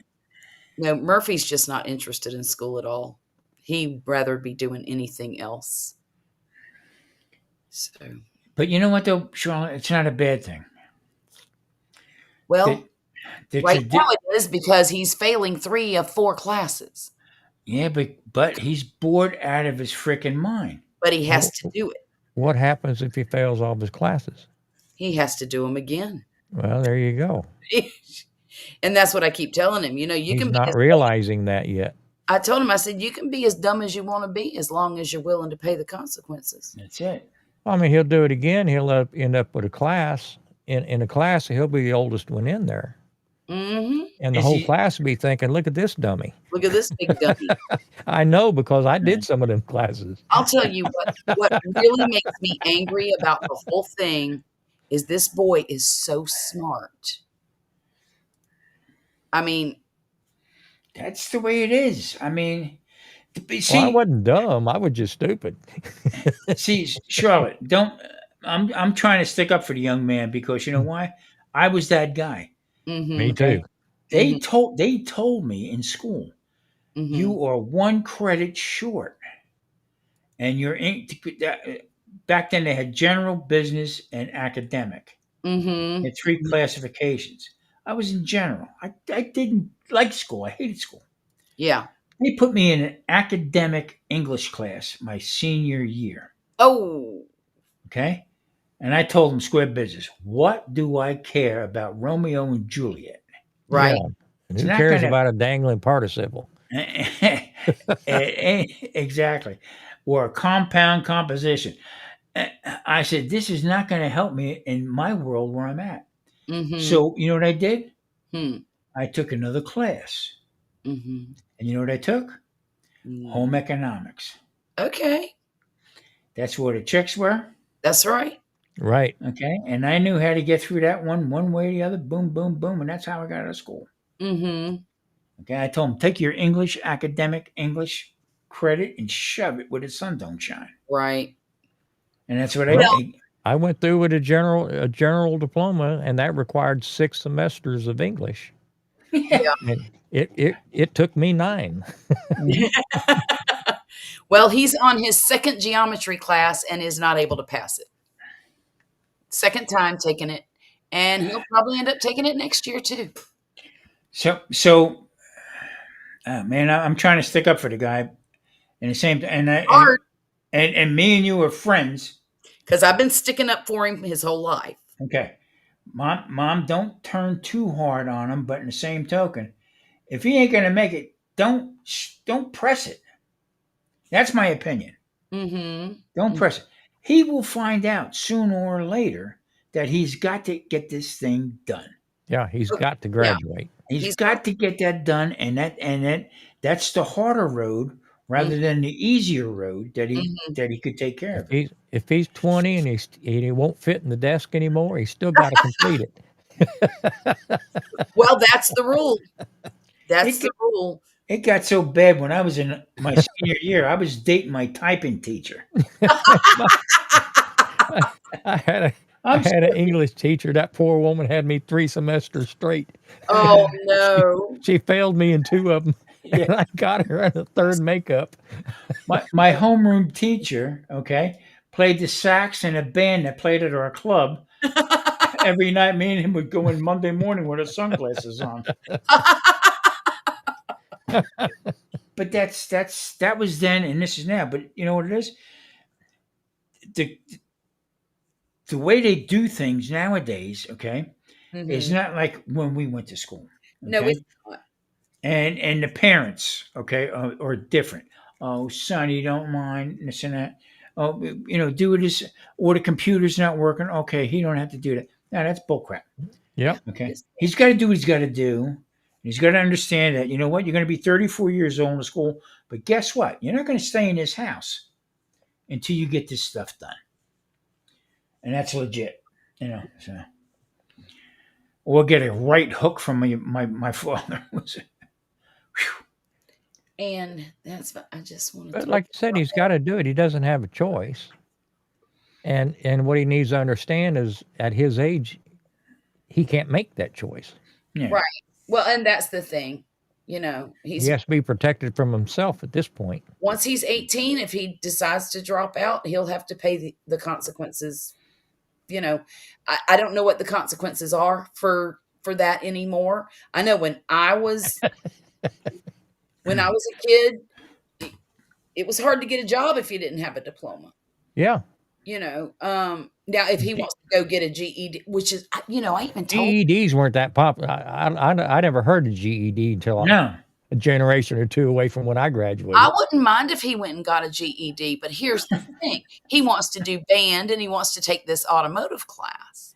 no, Murphy's just not interested in school at all. He'd rather be doing anything else. So, But you know what, though, Charlotte? It's not a bad thing. well, The, the right now tradi- it is because he's failing 3 of 4 classes, Yeah, but he's bored out of his freaking mind. but he has Well, to do it. what happens if he fails all of his classes? He has to do them again. Well, there you go. And that's what I keep telling him. You He's can be not as realizing that yet. I told him, I said, you can be as dumb as you want to be as long as you're willing to pay the consequences. That's it. I mean, he'll do it again. He'll end up with a class. In a class, he'll be the oldest one in there. Hmm. And the Is whole he? class will be thinking, look at this dummy. Look at this big dummy. I know because I did some of them classes. I'll tell you what really makes me angry about the whole thing is this boy is so smart. I mean, That's the way it is. I mean, Well, I see, wasn't dumb. I was just stupid. Charlotte, don't. I'm trying to stick up for the young man because you know why? I was that guy. Me mhm, too. Okay, mhm, they told me in school, mhm, you are one credit short, and you're in. Back then, they had general, business, and academic. They mhm. had three classifications. I was in general. I didn't like school. I hated school. Yeah. They put me in an academic English class my senior year. Oh, Okay, and I told them square business. What do I care about Romeo and Juliet? Yeah. right. And It's who not cares going about a dangling participle? to exactly, or a compound composition. I said this is not going to help me in my world where I'm at. Mhm. So you know what I did? Hmm. I took another class, Mhm. and you know what I took? Mm. Home economics. Okay. That's where the checks were. That's right. Right. Okay, and I knew how to get through that one way or the other. Boom, boom, boom, and that's how I got out of school. Mhm. Okay, I told him take your English academic English credit and shove it where the sun don't shine, Right. and that's what I Well, did. I went through with a general diploma, and that required 6 semesters of English. Yeah. And it took me 9. Well, he's on his second geometry class and is not able to pass it. Second time taking it, and he'll probably end up taking it next year too. So, man, I'm trying to stick up for the guy, and the same, Hard, and me and you are friends. because I've been sticking up for him his whole life. Okay, mom, don't turn too hard on him, but in the same token, if he ain't gonna make it, don't press it. That's my opinion. Mhm. Don't press it. He will find out sooner or later that he's got to get this thing done. Yeah, he's got to Yeah. graduate. He's He's got to get that done, that's the harder road rather Mhm. than the easier road Mhm. that he could take care If of. he's 20 and he won't fit in the desk anymore, he's still got to complete it. Well, that's the rule. That's It, the rule. it got so bad when I was in my senior year, I was dating my typing teacher. I had a I I'm had an serious. English teacher. That poor woman had me 3 semesters straight. Oh She, no. she failed me in 2 of them, Yeah, and I got her in the third makeup. my homeroom teacher, okay, played the sax in a band that played at our club. Every night, me and him would go in Monday morning with our sunglasses on. But that was then, and this is now. But you know what it is? The the way they do things nowadays, okay, is Mm-hmm. not like when we went to school, No, okay. it's not. And the parents, okay, are different. Oh, son, you don't mind this and that. Oh, do this, or the computer's not working. Okay, he don't have to do that. No, that's bullcrap. Yeah, Yep. Okay, it's, he's got to do what he's got to do. He's got to understand that, you know what, you're going to be 34 years old in school, but guess what? You're not going to stay in this house until you get this stuff done, and that's legit. So we'll get a right hook from my father. and that's what I just want to But throw. like I said, he's got to do it. He doesn't have a choice. And what he needs to understand is, at his age, he can't make that choice. Yeah, Right. Well, and that's the thing. He He's has to be protected from himself at this point. once he's 18, if he decides to drop out, he'll have to pay the consequences. I don't know what the consequences are for that anymore. I know when I was a kid, it was hard to get a job if you didn't have a diploma. Yeah. Now if he wants to go get a GED, which is, I even told GEDs weren't that popular. I never heard of GED until no, a generation or two away from when I I graduated. wouldn't mind if he went and got a GED, but here's the thing. He wants to do band and he wants to take this automotive class.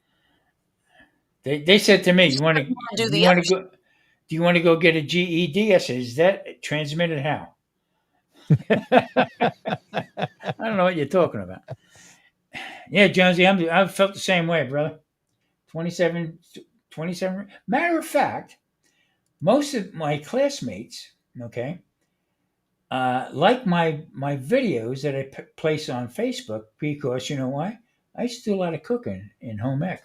they said to me, He doesn't want to do you the want other to go, do you want to go get a GED? I said, is that transmitted how? I don't know what you're talking about. Yeah, Jonesy, I've felt the same way, brother. 27, 27. Matter of fact, most of my classmates, okay, like my videos that I place on Facebook, because you know why? I used to do a lot of cooking in home ec.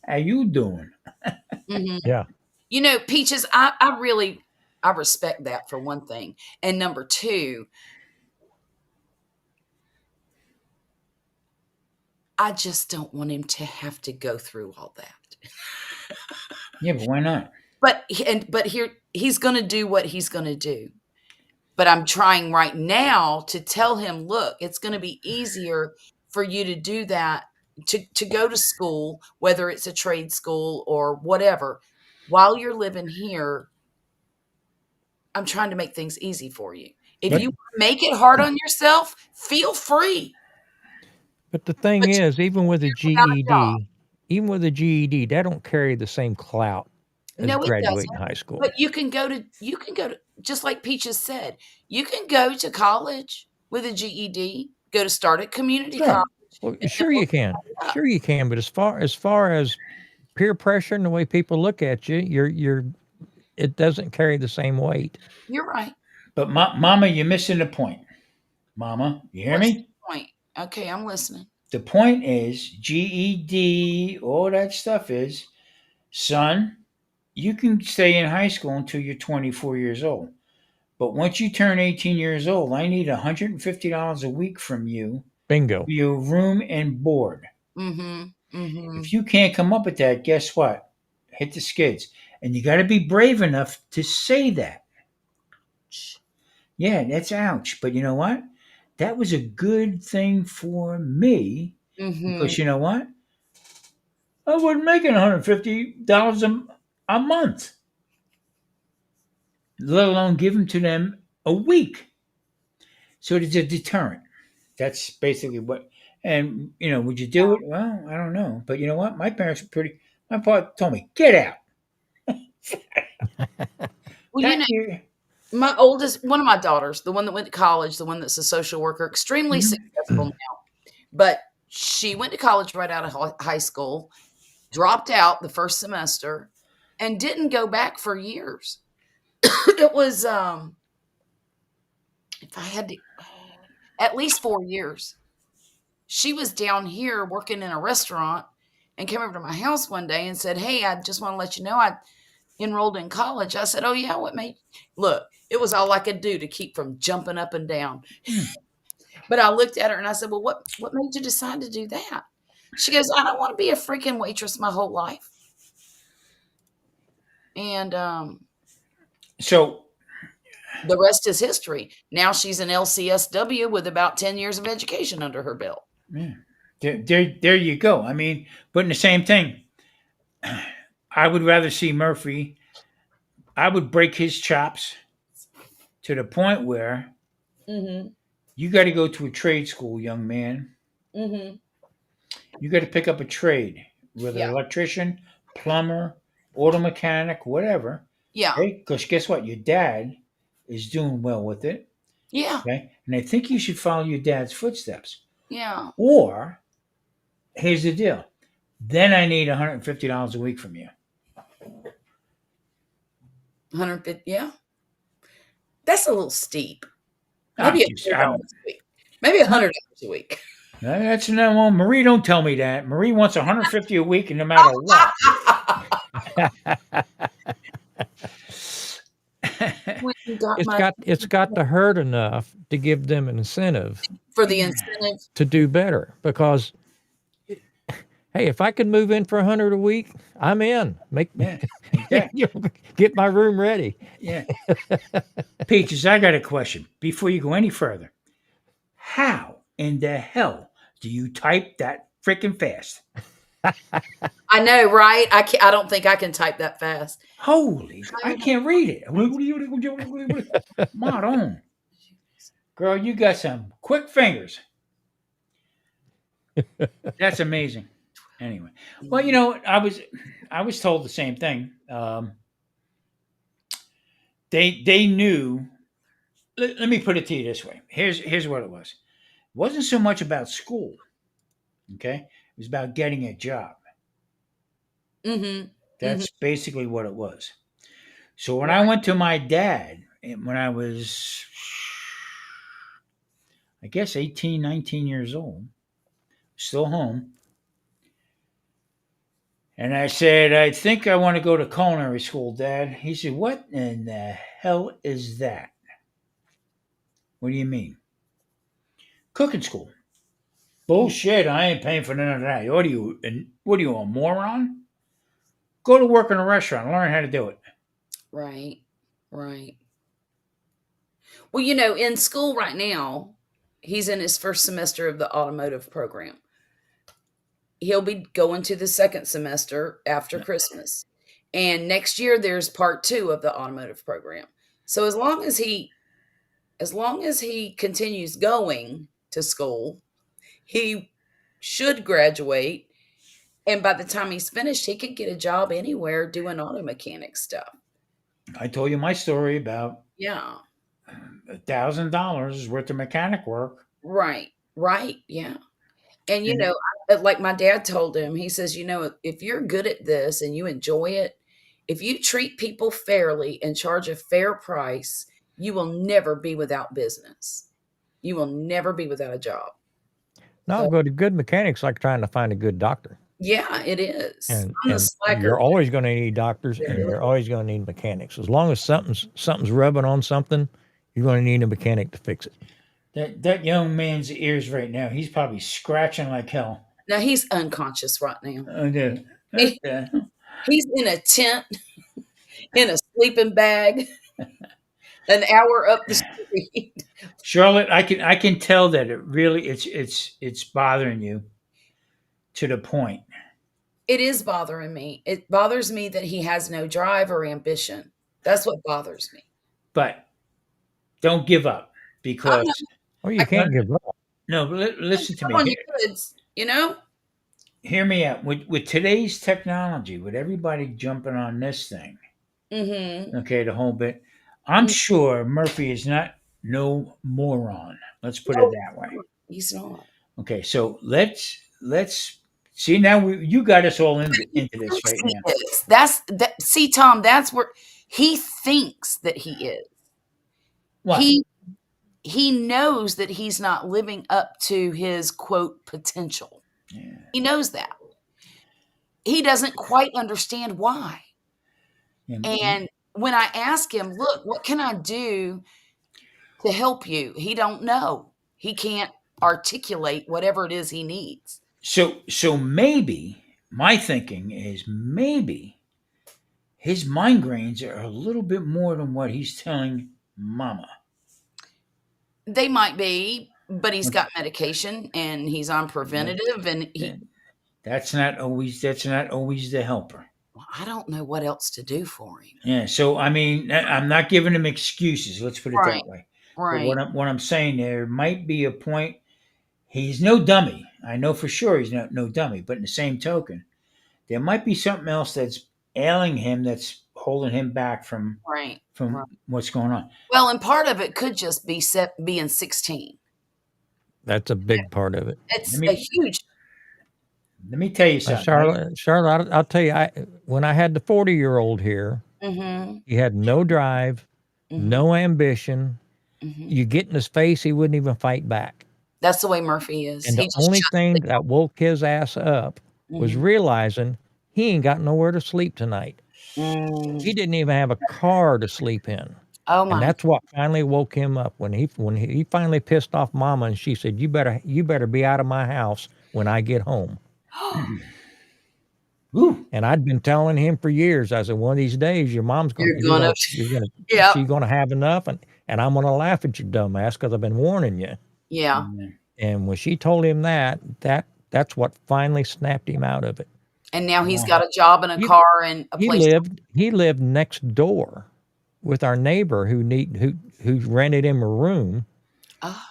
How you doing? Mhm. Yeah. Peaches, I respect that for one thing. And number two, I just don't want him to have to go through all that. Yeah, but why not? But here he's going to do what he's going to do. But I'm trying right now to tell him, look, it's going to be easier for you to do that, to go to school, whether it's a trade school or whatever, while you're living here. I'm trying to make things easy for you. If But you make it hard on yourself, feel free. But the thing But you is, without a job. Even with a GED, that don't carry the same clout as No, it graduating doesn't. high school. But you can go to just like Peaches said, you can go to college with a GED, go to start at community college, right, Well, and then sure work you can. your way up. Sure you can. But as far as peer pressure and the way people look at you, it doesn't carry the same weight. You're right. but Mama, you're missing the point. Mama, you hear What's the me? point? Okay, I'm listening. The point is GED, all that stuff is, son, you can stay in high school until you're 24 years old. But once you turn 18 years old, I need $150 a week from you Bingo. for your room and board. Mhm. If Mhm. you can't come up with that, guess what? Hit the skids. And you got to be brave enough to say that. Yeah, that's ouch. But you know what? That was a good thing for me Mhm. because you know what? I wasn't making $150 a month, let alone give them to them a week. So it's a deterrent. That's basically what. And would you do it? Well, I don't know. But you know what? My parents were pretty. My father told me, "Get out." Well, Pack your. one of my daughters, the one that went to college, the one that's a social worker, extremely successful Mhm. now, but she went to college right out of high school, dropped out the first semester, and didn't go back for years. It was, if I had to, at least 4 years. She was down here working in a restaurant and came over to my house one day and said, "Hey, I just want to let you know I enrolled in college." I said, "Oh, yeah, what made—" Look, it was all I could do to keep from jumping up and down. Hmm. But I looked at her and I said, "Well, what made you decide to do that?" She goes, "I don't want to be a freaking waitress my whole life." And So the rest is history. Now she's an LCSW with about 10 years of education under her belt. Yeah. There you go. I mean, but in the same thing, I would rather see Murphy. I would break his chops to the point where Mm-hmm. you got to go to a trade school, young man. Mm-hmm. You got to pick up a trade, whether Yeah. electrician, plumber, auto mechanic, whatever. Yeah. Okay, because guess what? Your dad is doing well with it. Yeah. Okay, and I think you should follow your dad's footsteps. Yeah. Or here's the deal. Then I need $150 a week from you. 150. Yeah. That's a little steep. I'm Maybe just, $100 I'm, a week. Maybe $100 a week. that's no one. Marie, don't tell me that. Marie wants 150 a week, and no matter what. When you got my It's got to hurt enough to give them an incentive for the incentive. to do better because hey, if I could move in for 100 a week, I'm in. Yeah, exactly. Get my room ready. Yeah. Peaches, I got a question before you go any further. How in the hell do you type that freaking fast? I know, right? I don't think I can type that fast. Holy, I can't read it. Maron. Girl, you got some quick fingers. That's amazing. Anyway, well, I was told the same thing. They knew. Let me put it to you this way. Here's what it was. It wasn't so much about school. Okay, it was about getting a job. Mm-hmm. That's basically what it was. So when I went to my dad, when I was, I guess, 18, 19 years old, still home, and I said, I think I want to go to culinary school, Dad. He said, what in the hell is that? What do you mean? Cooking school. Bullshit, I ain't paying for none of that. What are you, a moron? Go to work in a restaurant and learn how to do it. Right. Right. Well, in school right now, he's in his first semester of the automotive program. He'll be going to the second semester after Christmas. And next year there's part 2 of the automotive program. So as long as he continues going to school, he should graduate, and by the time he's finished, he could get a job anywhere doing auto mechanic stuff. I told you my story about Yeah. $1,000 worth of mechanic work. Right. Right. Yeah. And And like my dad told him, he says, if you're good at this and you enjoy it, if you treat people fairly and charge a fair price, you will never be without business. You will never be without a job. No, So, good mechanics like trying to find a good doctor. yeah, it is. And I'm the and slacker. you're always going to need doctors and you're always going to need mechanics. As long as something's rubbing on something, you're going to need a mechanic to fix it. that young man's ears right now, he's probably scratching like hell. Now he's unconscious right now. Okay. He- He's in a tent, in a sleeping bag, an hour up the street. Charlotte, I can tell that it really it's bothering you to the point. It is bothering me. It bothers me that he has no drive or ambition. That's what bothers me. But don't give up because Well, you can't give up. no. Listen to Come on, me. your kids. Hear me out. With today's technology, with everybody jumping on this thing, Mm-hmm. okay, the whole bit. I'm sure Murphy is not no moron. Let's put it No, that way. he's not. Okay, so let's see now. You got us all into this right He now. is. See, Tom, that's where he thinks that he is. What? He knows that he's not living up to his quote potential. Yeah. He knows that. He doesn't quite understand why. Yeah. And when I ask him, look, what can I do to help you? He don't know. He can't articulate whatever it is he needs. So maybe my thinking is maybe his migraines are a little bit more than what he's telling Mama. They might be, but he's Okay. got medication and he's on preventative, and he. That's not always the helper. I don't know what else to do for him. Yeah. So I mean, I'm not giving him excuses. Let's put it Right, that way. But right, what I'm saying, there might be a point. He's no dummy. I know for sure he's not no dummy. But in the same token, there might be something else that's ailing him, that's holding him back right, from right. what's going on. Well, and part of it could just be being 16. That's a big part of it. Let It's a me huge. let me tell you something. Charlotte, I'll tell you, when I had the 40-year-old here, Mm-hmm, he had no drive, mm-hmm, no ambition. mm-hmm. You get in his face, he wouldn't even fight back. That's the way Murphy is. And He the just only shuts thing it that woke his ass up was down. realizing he ain't got nowhere to sleep tonight. Mm-hmm. He didn't even have a car to sleep in. Oh And my. that's what finally woke him up when he finally pissed off Mama, and she said, you better be out of my house when I get home." Ooh. And I'd been telling him for years. I said, "One of these days, your mom's gonna, You're gonna. Yep. she's gonna have enough, and I'm gonna laugh at your dumb ass because I've been warning you." Yeah. And when she told him that's what finally snapped him out of it. And now he's Wow. got a job and a He car and a he place. lived next door with our neighbor who rented him a room. Oh,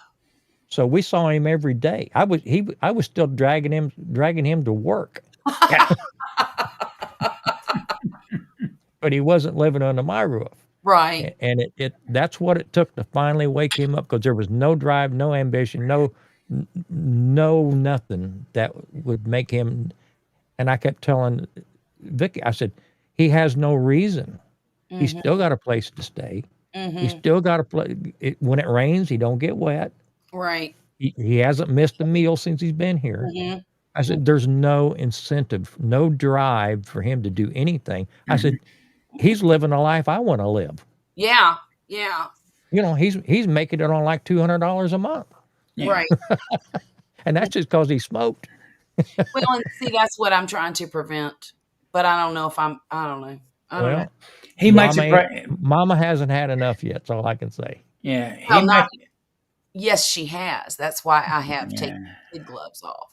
So we saw him every day. I was still dragging him to work, Yeah. but he wasn't living under my roof. right. And it that's what it took to finally wake him up, because there was no drive, no ambition, no nothing that would make him. And I kept telling Vicky, I said, he has no reason. He's Mm-hmm, still got a place to stay. He's mm-hmm, still got a place. When it rains, he don't get wet. right. He hasn't missed a meal since he's been here. Mm-hmm. I said, there's no incentive, no drive for him to do anything. I said, he's living a life I want to live. Yeah. Yeah. You know, he's making it on like $200 a month, Yeah. Right. and that's just because he smoked. Well, and see, that's what I'm trying to prevent. But I don't know if I don't know. I don't know. Well, He might Mama, surprise. Mama hasn't had enough yet. That's all I can say. Yeah. He Well, might. yes, she has. That's why I have taken Yeah. kid gloves off.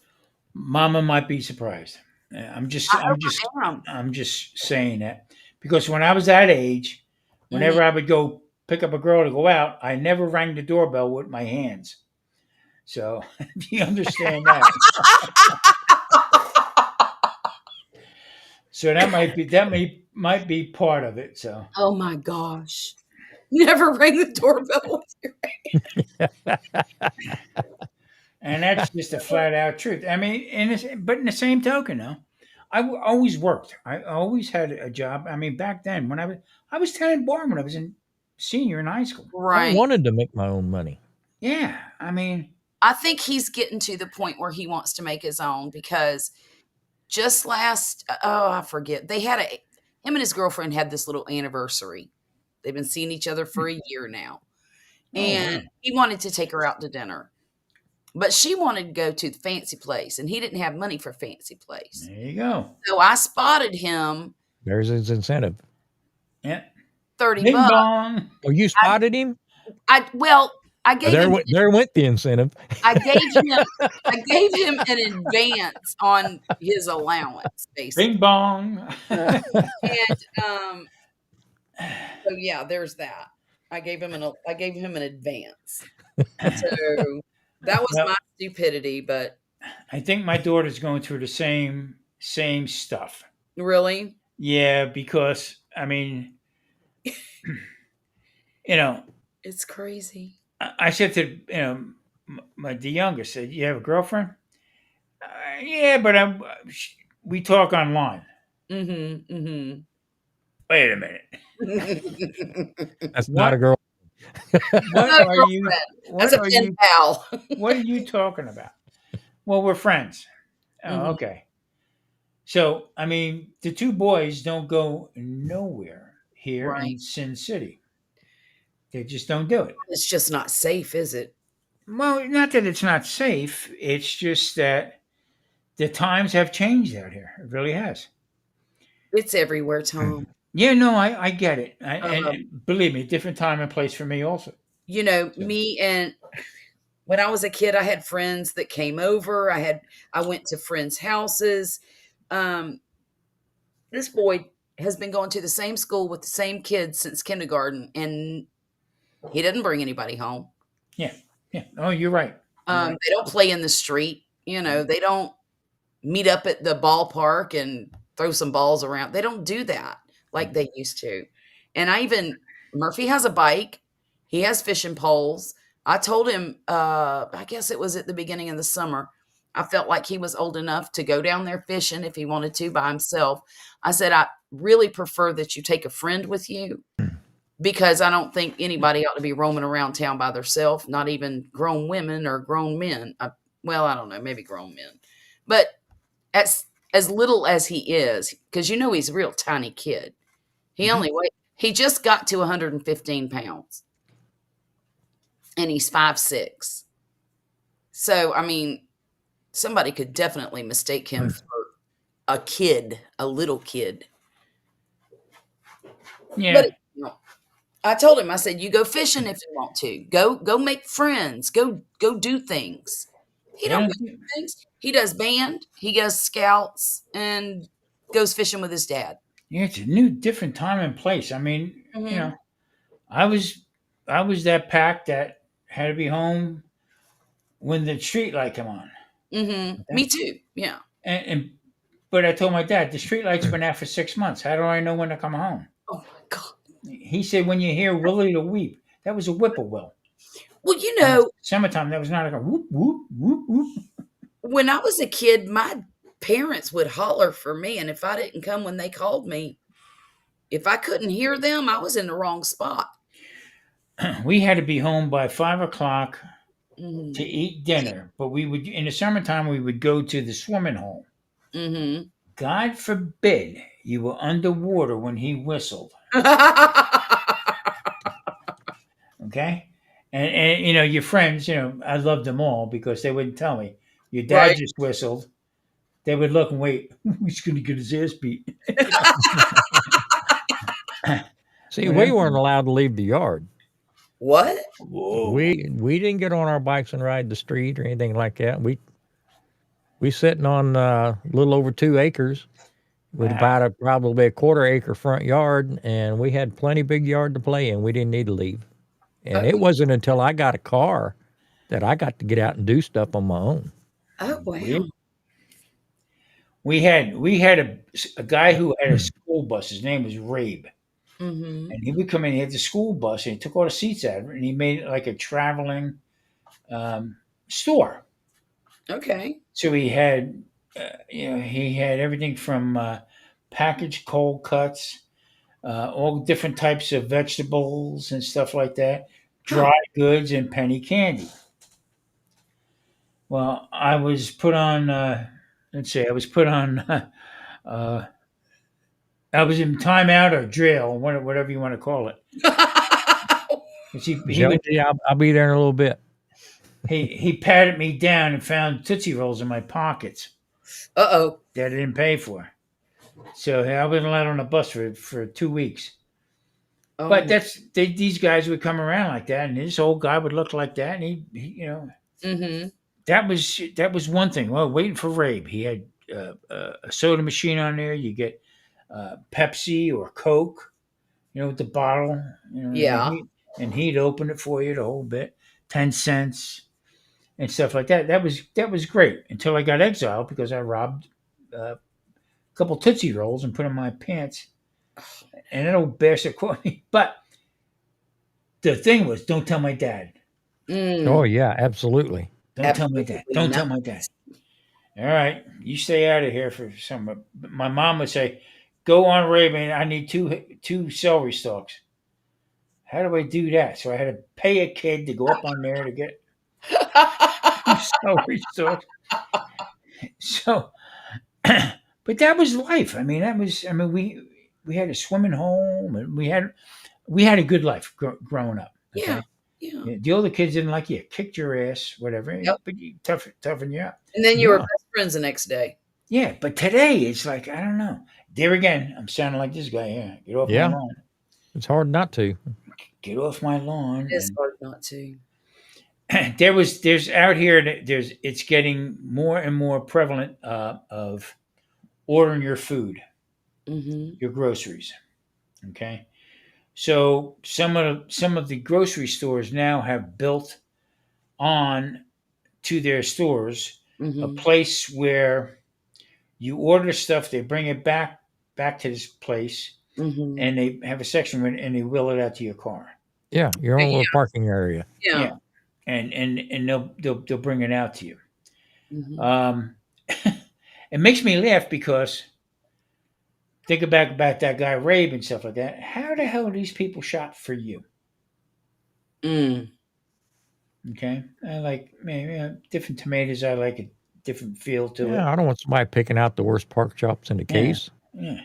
Mama might be surprised. I'm just. I hope I am. I'm just saying that because when I was that age, whenever I would go pick up a girl to go out, I never rang the doorbell with my hands. So if you understand that, so might be part of it. So Oh my gosh. Never rang the doorbell with your. and that's just a flat out truth. I mean, but in the same token, though, always worked. I always had a job. I mean, back then when I was tenant bar when I was in senior in high school. I Right. wanted to make my own money. Yeah, I mean, I think he's getting to the point where he wants to make his own, because just I forget, him and his girlfriend had this little anniversary. They've been seeing each other for a year now. And wow. he wanted to take her out to dinner. But she wanted to go to the fancy place, and he didn't have money for fancy place. There you go. So I spotted him There's his incentive. Yeah, 30 bing bucks. bong. Oh, you spotted him? I gave There him went the incentive. I gave him an advance on his allowance, basically. Bing bong. And so yeah, there's that. I gave him an advance. So that was Well, my stupidity, but I think my daughter's going through the same stuff. really, Yeah, because I mean, you know, it's crazy. I said to the youngest, said, "You have a girlfriend?" Yeah, but we talk online. Mm-hmm. Wait a minute. That's not What? a girl. What Not a are you? girlfriend. What That's a are pen you? pal. What are you talking about? Well, we're friends. Oh, Mhm. okay. So, I mean, the two boys don't go nowhere here Right. in Sin City. They just don't do it. It's just not safe, is it? Well, not that it's not safe. It's just that the times have changed out here. It really has. It's everywhere, Tom. Yeah, no, I get it. Um, And believe me, different time and place for me also. So, me and when I was a kid, I had friends that came over. I went to friends' houses. Um, this boy has been going to the same school with the same kids since kindergarten, and he doesn't bring anybody home. yeah, yeah. Oh, you're right. You're right. They don't play in the street. They don't meet up at the ballpark and throw some balls around. They don't do that like they used to. And Murphy has a bike. He has fishing poles. I told him, I guess it was at the beginning of the summer. I felt like he was old enough to go down there fishing if he wanted to by himself. I said, I really prefer that you take a friend with you because I don't think anybody ought to be roaming around town by themselves, not even grown women or grown men. Well, I don't know, maybe grown men. But as little as he is, because he's a real tiny kid. Mhm. He just got to 115 pounds and he's 5'6". So I mean, somebody could definitely mistake him for a kid, a little kid. But Yeah, I told him, I said, you go fishing if you want to. Go make friends. Go do things. He don't yeah, go do things. He does band, he goes scouts, and goes fishing with his dad. yeah. It's a new, different time and place. I mean, Mhm. I was, I was that pack that had to be home when the street light come on. Mhm. Okay? Me too. Yeah. And but I told my dad the street light's been out for 6 months. How do I know when to come home? Oh my god. He said when you hear Willie the Weep, that was a whippoorwill. Well, Summertime, that was not like a whoop whoop whoop whoop. when I was a kid, my parents would holler for me, and if I didn't come when they called me, if I couldn't hear them, I was in the wrong spot. We had to be home by 5 o'clock to Mhm. eat dinner. But we would in the summertime we would go to the swimming hole. Mhm. God forbid you were underwater when he whistled. Okay? And your friends, I loved them all because they wouldn't tell me. Your dad Right. just whistled. They would look and wait. He's going to get his ass beat. See, we Whatever. weren't allowed to leave the yard. What? Whoa. We didn't get on our bikes and ride the street or anything like that. We sitting on a little over 2 acres with Wow. about probably a quarter acre front yard, and we had plenty big yard to play in. We didn't need to leave. And Oh, it wasn't until I got a car that I got to get out and do stuff on my own. oh We wow. we had a guy who had a school bus. His name was Rabe. Mhm. And he would come in, he had the school bus, and he took all the seats out of it, and he made it like a traveling store. Okay. So he had everything from packaged cold cuts, all different types of vegetables and stuff like that, Huh. dry goods and penny candy. Well, I was put on. Let's see, I was put on. Uh, I was in timeout or drill, whatever you want to call it. 'Cause he would Jonesy, I'll be there in a little bit. he patted me down and found Tootsie Rolls in my pockets Uh-oh. that I didn't pay for. So I wasn't allowed on the bus for 2 weeks. Oh But my. these guys would come around like that, and this old guy would look like that, and Mhm. that was one thing. Well, waiting for Rabe, he had a soda machine on there. You get Pepsi or Coke, with the bottle, Yeah. and he'd open it for you the whole bit, 10 cents and stuff like that. That was great until I got exiled because I robbed a couple Tootsie Rolls and put 'em in my pants, and that old bastard caught me. But the thing was, don't tell my dad. Oh Mm. yeah, absolutely. Don't tell my dad. Absolutely Don't not. tell my dad. All right, you stay out of here for some. My mom would say, "Go on, Raven. I need two celery stalks." How do I do that? So I had to pay a kid to go up on there to get two celery stalks. So, but that was life. I mean, that was. I mean, we had a swimming home, and we had a good life growing up. Yeah. Okay, Yeah. yeah, the older kids didn't like you, kicked your ass, whatever, Yep. but you toughen you up. And then you were Yeah. best friends the next day. Yeah, but today it's like I don't know. There again, I'm sounding like this guy here. Get off my Yeah, lawn. it's hard not to. Get off my lawn. It is hard not to. And there's out here that it's getting more and more prevalent of ordering your food, Mm-hmm. your groceries. Okay, so some of the grocery stores now have built on to their stores a Mm-hmm. place where you order stuff, they bring it back to this place, Mm-hmm. and they have a section where, and they wheel it out to your car. Yeah, your own little parking area. Yeah. Yeah, and they'll bring it out to you. Mm-hmm. Um, it makes me laugh because thinking back about that guy Rabe and stuff like that. How the hell do these people shop for you? Mm. Okay, I like maybe different tomatoes. I like a different feel to Yeah, it. I don't want somebody picking out the worst pork chops in the Yeah, case. yeah.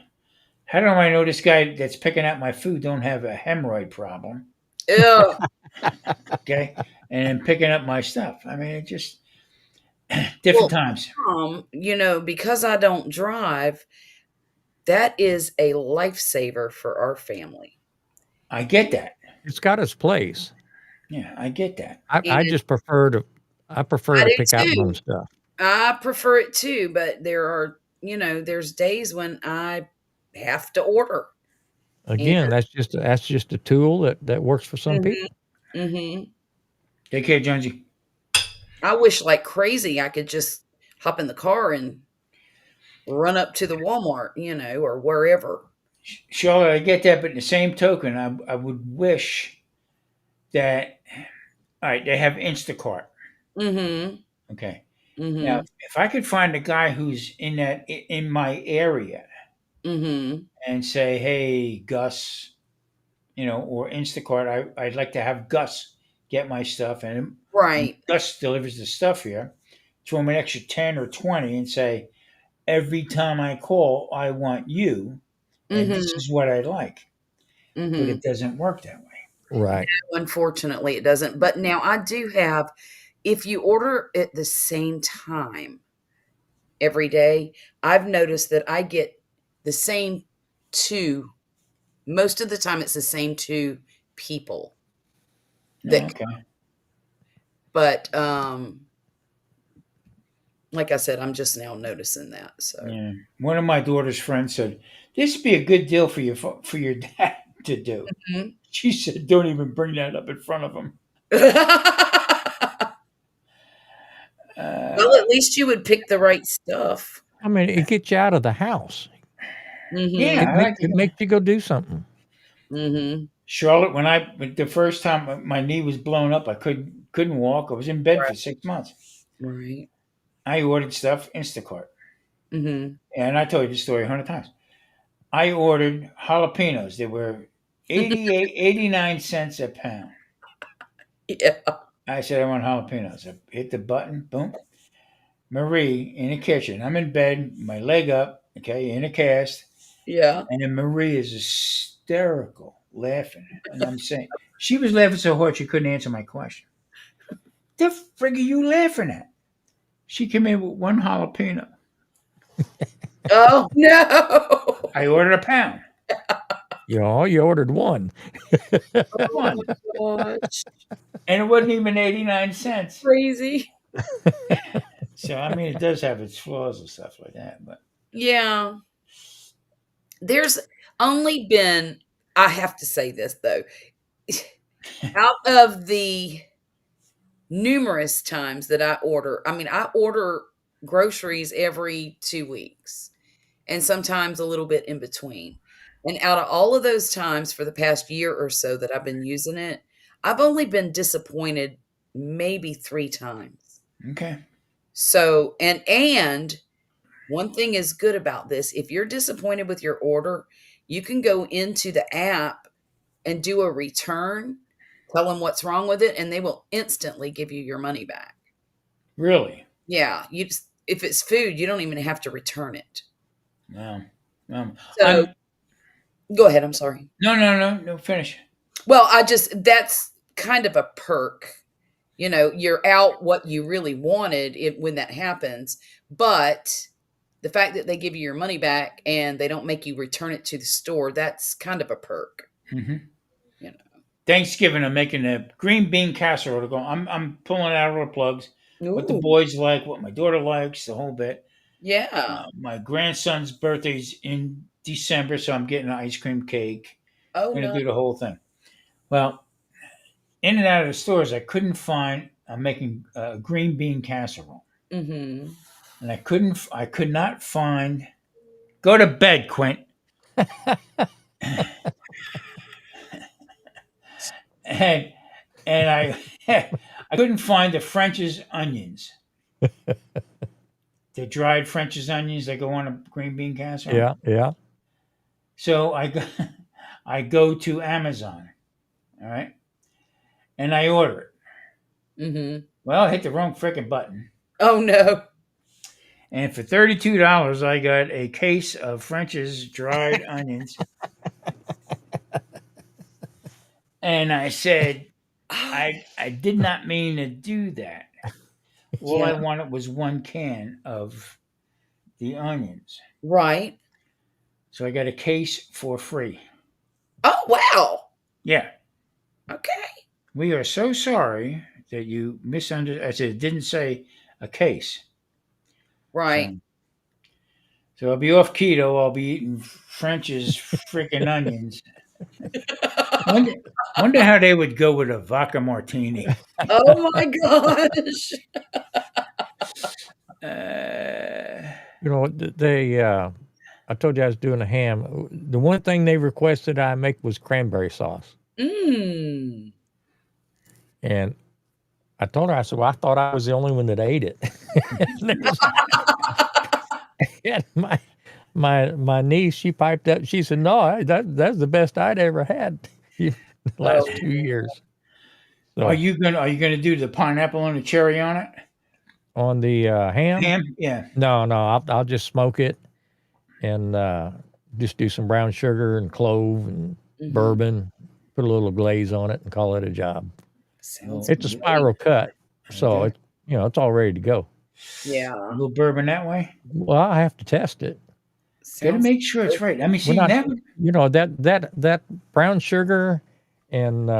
How do I know this guy that's picking out my food don't have a hemorrhoid problem? Ew. Okay, and then picking up my stuff. I mean, it just different Well, times. because I don't drive, that is a lifesaver for our family. I get that. It's got its place. Yeah, I get that. I And just prefer to I do pick out my own too. stuff. I prefer it too, but there's days when I have to order. And Again, that's just a tool that works for some hmm people. hmm Take care, Jonesy. I wish like crazy I could just hop in the car and run up to the Walmart, or wherever. Charlotte, I get that, but in the same token, I would wish that. All right, they have Instacart. Mhm. Okay. Now, Mhm. if I could find a guy who's in my area Mhm. and say, "Hey, Gus," or Instacart, I'd like to have Gus get my stuff, and when Right. Gus delivers the stuff here, throw him an extra 10 or 20, and say, "Every time I call, I want you, and this Mhm. is what I like." But Mhm. it doesn't work that way. Right. Unfortunately, it doesn't. But now I do have, if you order at the same time every day, I've noticed that I get the same two. Most of the time, it's the same two people Oh, that. okay. But like I said, I'm just now noticing that. So. Yeah. One of my daughter's friends said, "This would be a good deal for your dad to do." Mhm. She said, "Don't even bring that up in front of him." Well, Uh, at least you would pick the right stuff. I mean, it gets you out of the house. yeah, Mhm. I like It it. makes you go do something. Mhm. Charlotte, when the first time my knee was blown up, I couldn't walk. I was in bed for 6 months. Right. I ordered stuff Instacart, Mhm. and I told you the story 100 times. I ordered jalapenos. They were 89 cents a pound. Yeah. I said I want jalapenos. I hit the button, boom. Marie in the kitchen. I'm in bed, my leg up, okay, in a cast, Yeah. and then Marie is hysterical, laughing. And I'm saying, she was laughing so hard she couldn't answer my question. The frig are you laughing at? She came in with one jalapeno. Oh, no. I ordered a pound. You ordered one. Oh One. my gosh. And it wasn't even 89 cents. Crazy. So, I mean, it does have its flaws and stuff like that. But Yeah. There's only been, I have to say this though, out of the numerous times that I order groceries every 2 weeks and sometimes a little bit in between. And out of all of those times for the past year or so that I've been using it, I've only been disappointed maybe 3 times. okay. So, and one thing is good about this. If you're disappointed with your order, you can go into the app and do a return, tell them what's wrong with it, and they will instantly give you your money back. Really? Yeah, if it's food, you don't even have to return it. No. So I'm go ahead. I'm sorry. no, finish. Well, that's kind of a perk. You're out what you really wanted when that happens, but the fact that they give you your money back and they don't make you return it to the store, that's kind of a perk. Mm-hmm. You know. Thanksgiving, I'm making a green bean casserole to go. I'm pulling out all the plugs. What the Ooh, boys like, what my daughter likes, the whole bit. yeah. My grandson's birthday's in December, so I'm getting an ice cream cake. Oh Gonna no. do the whole thing. Well, in and out of the stores, I couldn't find. I'm making green bean casserole, Mm-hmm. and I could not find. Go to bed, Quint. and and I I couldn't find the French's onions. The dried French's onions that go on a green bean casserole. Yeah, yeah. So I go to Amazon, all right, and I order it. Mm-hmm. Well, I hit the wrong freaking button, Oh no. and for $32, I got a case of French's dried onions. And I said, I did not mean to do that. All I Yeah. wanted was one can of the onions. Right. So I got a case for free. Oh wow. Yeah. Okay. We are so sorry that you misunderstood. I said, it didn't say a case. Right. So I'll be off keto. I'll be eating French's freaking onions. Wonder, wonder how they would go with a vodka martini. Oh my gosh. You know, they. I told you I was doing a ham. The one thing they requested I make was cranberry sauce, Mm. and I told her, I said, "Well, I thought I was the only one that ate it." And my niece, she piped up. She said, "No, that's the best I'd ever had the last 2 years." So Are you gonna do the pineapple and the cherry on it? on the ham, Ham? Yeah. no, I'll just smoke it and just do some brown sugar and clove and Mhm. bourbon, put a little glaze on it, and call it a job. Sounds It's a great. spiral cut, so Okay. it's all ready to go. A Yeah. little bourbon that way. Well, I have to test it. Gotta Sounds make sure it's right. I mean, We're see not, that. that brown sugar and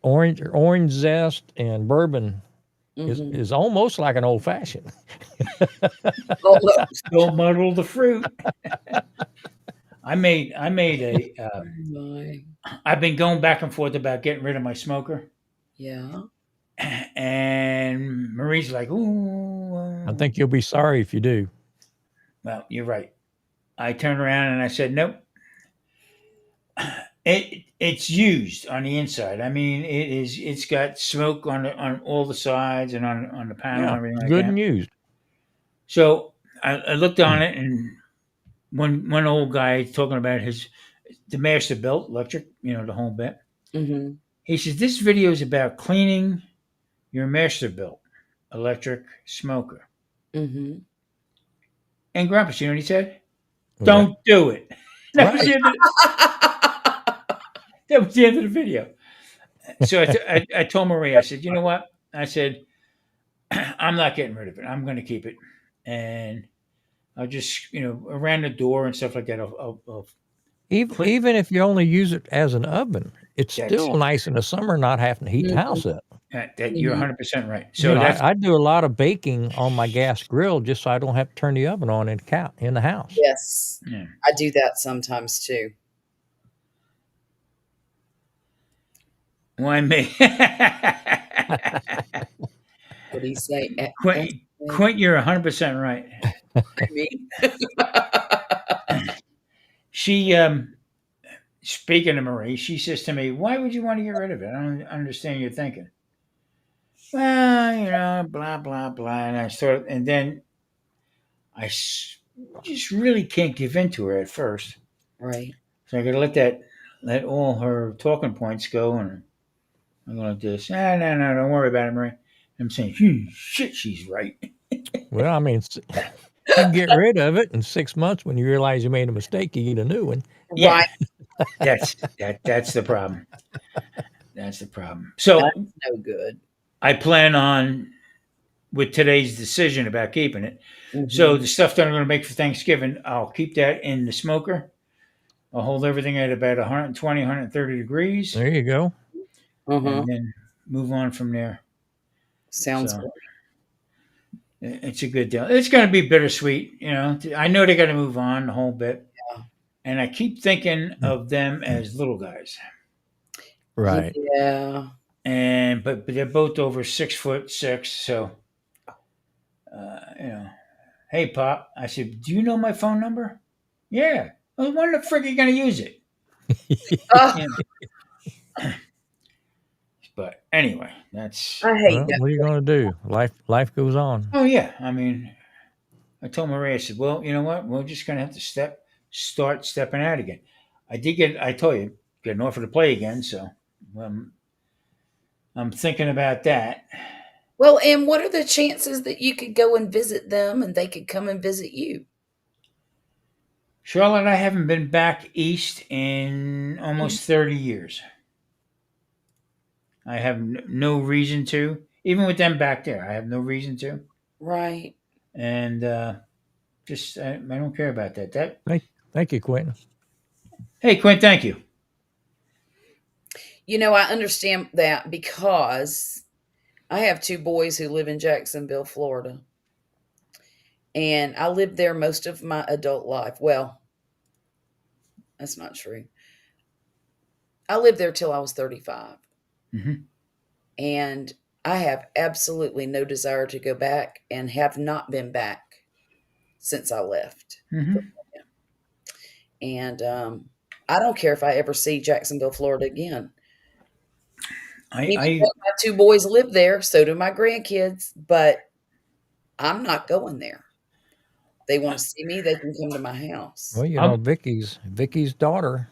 orange zest and bourbon Mhm. is almost like an old fashioned. Almost. Don't muddle the fruit. I made a. My. I've been going back and forth about getting rid of my smoker, Yeah. and Marie's like, "Ooh." I think you'll be sorry if you do. Well, you're right. I turned around and I said, "Nope." It's used on the inside. I mean, it's got smoke on all the sides and on the panel and Yeah, everything like good that. and used. So I looked on it, and one old guy talking about the master built electric, the whole bit. Mm-hmm. He says this video is about cleaning your master built electric smoker. Mm-hmm. And Grumpus, you know what he said? Well, Don't do it. That was Right. the end of that was the end of the video. So I told Marie, I said, you know what? I said, I'm not getting rid of it. I'm going to keep it, and I'll just around the door and stuff like that. I'll clean. Even if you only use it as an oven, it's That's still nice in the summer not having to heat the Mhm. house up. that you're Mhm. 100% right. So that's I do a lot of baking on my gas grill just so I don't have to turn the oven on in the house. Yes. yeah. I do that sometimes too. Why me? What do you say? Quint, you're 100% right. Me? She, speaking of Marie, she says to me, "Why would you want to get rid of it? I don't understand your thinking." Well, blah blah blah, and then I just really can't give in to her at first. Right. So I got to let all her talking points go, and I'm going to do this. No, don't worry about it, Marie. I'm saying, shit, she's right. Well, I mean, you can get rid of it in 6 months when you realize you made a mistake. You get a new one. Yeah. Right. That's the problem. That's the problem. So That's no good. I plan on with today's decision about keeping it. So Mhm. the stuff that I'm going to make for Thanksgiving, I'll keep that in the smoker. I'll hold everything at about 120, 130 degrees, There you go. Uh-huh. and then move on from there. Sounds So great. it's a good deal. It's going to be bittersweet, you know. I know they got to move on a whole bit, and I keep thinking of them as little guys. Right. Yeah. And but they're both over 6'6", so you know. Hey, Pop, I said, do you know my phone number? Yeah. Well, when the frick are you going to use it? Oh, Yeah. But anyway, that's. I hate Well, that. what are you going to do? Life goes on. Oh yeah, I mean, I told Maria, I said, well, you know what? We're just going to have to start stepping out again. I told you, get an offer to play again, so um, I'm thinking about that. Well, and what are the chances that you could go and visit them and they could come and visit you? Charlotte, I haven't been back east in Mhm. almost 30 years. I have no reason to. Even with them back there, I have no reason to. Right. And just, I don't care about that. Thank, thank you, Quentin. Hey, Quinn, thank you. I understand that because I have two boys who live in Jacksonville, Florida. And I lived there most of my adult life. Well, that's not true. I lived there till I was 35. Hmm. And I have absolutely no desire to go back and have not been back since I left. Hmm. And I don't care if I ever see Jacksonville, Florida again. I, Even I, though my two boys live there, so do my grandkids, but I'm not going there. They want to see me, they can come to my house. Well, I'm, Vicky's daughter.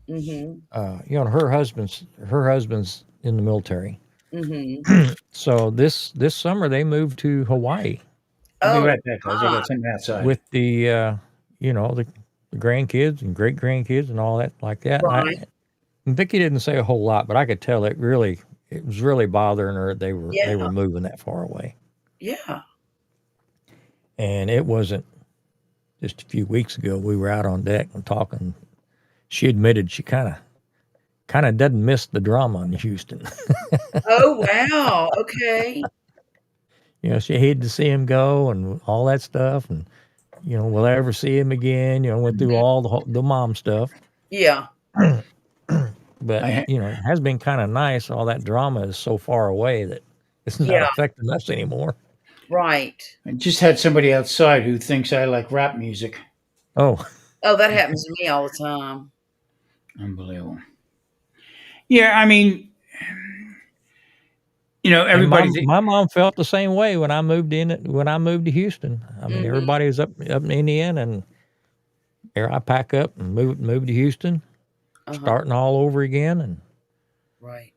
Mhm. Her husband's in the military. Mhm. So this summer they moved to Hawaii I'll be Oh right back, guys. I my. got something outside. with the grandkids and great grandkids and all that like that. Right. And Vicky didn't say a whole lot, but I could tell it was really bothering her. They were Yeah. moving that far away, Yeah. and it wasn't just a few weeks ago. We were out on deck and talking. She admitted she kind of doesn't miss the drama in Houston. Oh, wow. Okay. She hated to see him go and all that stuff, and will I ever see him again? Went through Mhm. all the mom stuff, Yeah. but I, it has been kind of nice. All that drama is so far away that it's not Yeah. affecting us anymore. Right. I just had somebody outside who thinks I like rap music. Oh, Oh, that happens to me all the time. Unbelievable. Yeah, I mean, and my everybody's. my mom felt the same way when I moved to Houston. I mean, Mhm. everybody was up in Indiana, and here I pack up and move to Houston, Uh-huh. starting all over again. And Right.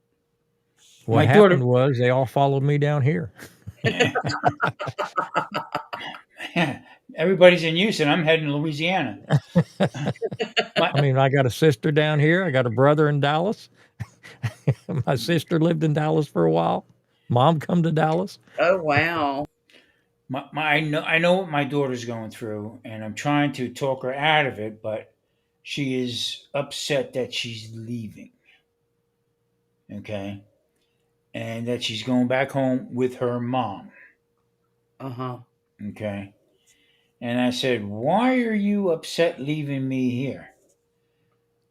what My daughter. happened was they all followed me down here. Everybody's in Houston. I'm heading to Louisiana. My, I mean, I got a sister down here. I got a brother in Dallas. My sister lived in Dallas for a while. Mom come to Dallas. Oh, wow. I know what my daughter's going through, and I'm trying to talk her out of it, but she is upset that she's leaving. Okay, and that she's going back home with her mom. Uh-huh. Okay, and I said, "Why are you upset leaving me here?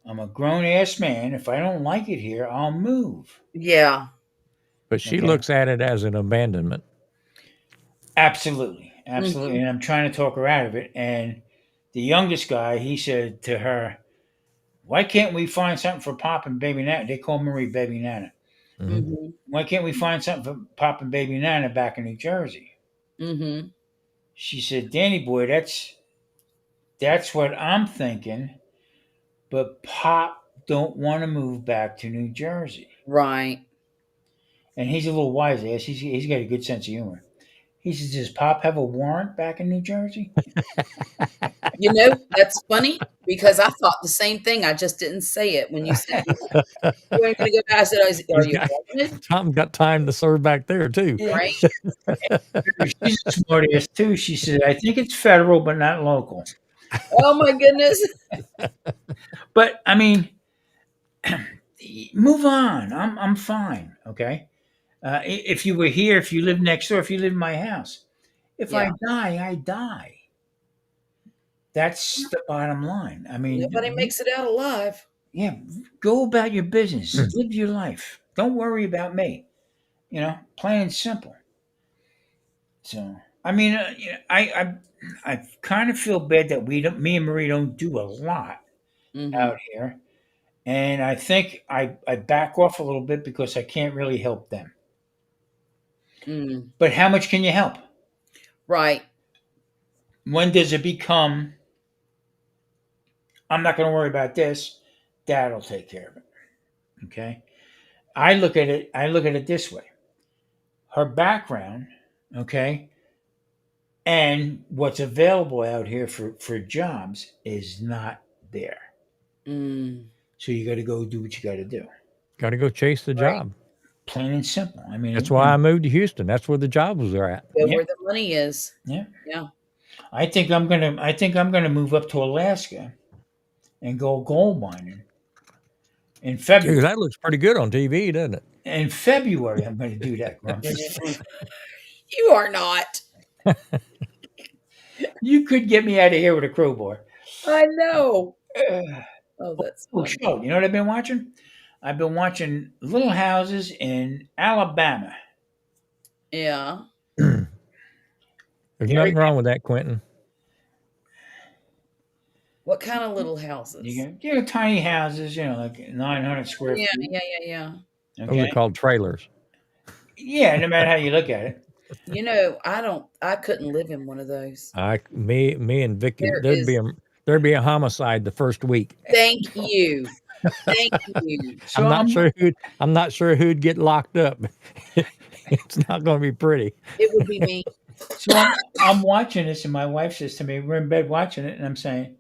I'm a grown ass man. If I don't like it here, I'll move." Yeah. But she Okay, looks at it as an abandonment. absolutely, absolutely, Mhm. and I'm trying to talk her out of it. And the youngest guy, he said to her, "Why can't we find something for Pop and Baby Nana?" They call Marie Baby Nana. Hmm. Mhm. Why can't we find something for Pop and Baby Nana back in New Jersey? Mhm. She said, "Danny boy, that's what I'm thinking, but Pop don't want to move back to New Jersey." Right. And he's a little wise ass. He's got a good sense of humor. He says, "Does Pop have a warrant back in New Jersey?" You know, that's funny because I thought the same thing. I just didn't say it when you said you ain't gonna go back. I said, "Are He's you got wanted?" Tom's got time to serve back there too. Right? She's a smart ass too. She said, "I think it's federal, but not local." Oh my goodness. But I mean, move on. I'm fine. Okay. If you were here, if you live next door, if you live in my house, if I Yeah. die, I die. That's the bottom line. I Nobody mean, makes it out alive. yeah, go about your business, live your life. Don't worry about me. Plain and simple. So, I mean, I kind of feel bad that me and Marie don't do a lot Hmm. out here, and I think I back off a little bit because I can't really help them. Mm. But how much can you help? Right. When does it become? I'm not going to worry about this. Dad'll take care of it. Okay. I look at it. I look at it this way. Her background, okay, and what's available out here for jobs is not there. Mm. So you got to go do what you got to do. Got to go chase the Right. job. Plain and simple. I That's mean, why I moved to Houston. That's where the jobs are at. Go yeah, where the money is. yeah. Yeah. I think I'm gonna move up to Alaska and go gold mining in Dude, February. that looks pretty good on TV, doesn't it? In February, I'm going to do that, Grumpus. You are not. You could get me out of here with a crowbar. I know. Uh, Oh, that's oh, funny. show. You know what I've been watching? I've been watching Little Houses in Alabama. Yeah. There's Gary, nothing wrong with that, Quentin. What kind of little you houses? got tiny houses, like 900 square Yeah, feet. yeah, yeah, yeah. Those are Okay. called trailers. Yeah, no matter how you look at it. I couldn't live in one of those. Me and Vicky, There there'd is, be a homicide the first week. thank you. Thank you. So I'm I'm not sure who'd get locked up. It's not going to be pretty. It would be me. so I'm watching this, and my wife says to me, we're in bed watching it, and I'm saying,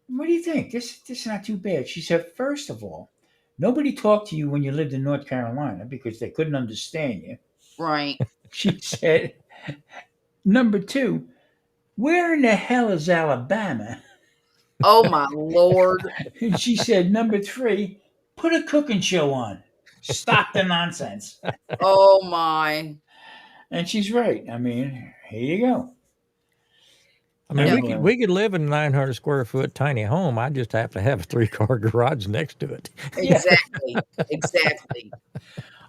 "What do you think? This is not too bad." She said, "First of all, nobody talked to you when you lived in North Carolina because they couldn't understand you." Right. She said, "Number two, where in the hell is Alabama?" Oh my Lord. And she said, "Number three, put a cooking show on. Stop the nonsense." Oh my. And she's right. I mean, here you go. I mean, No, we could live in a 900 square foot tiny home. I just have to have a 3-car garage next to it. Yeah. exactly. Exactly.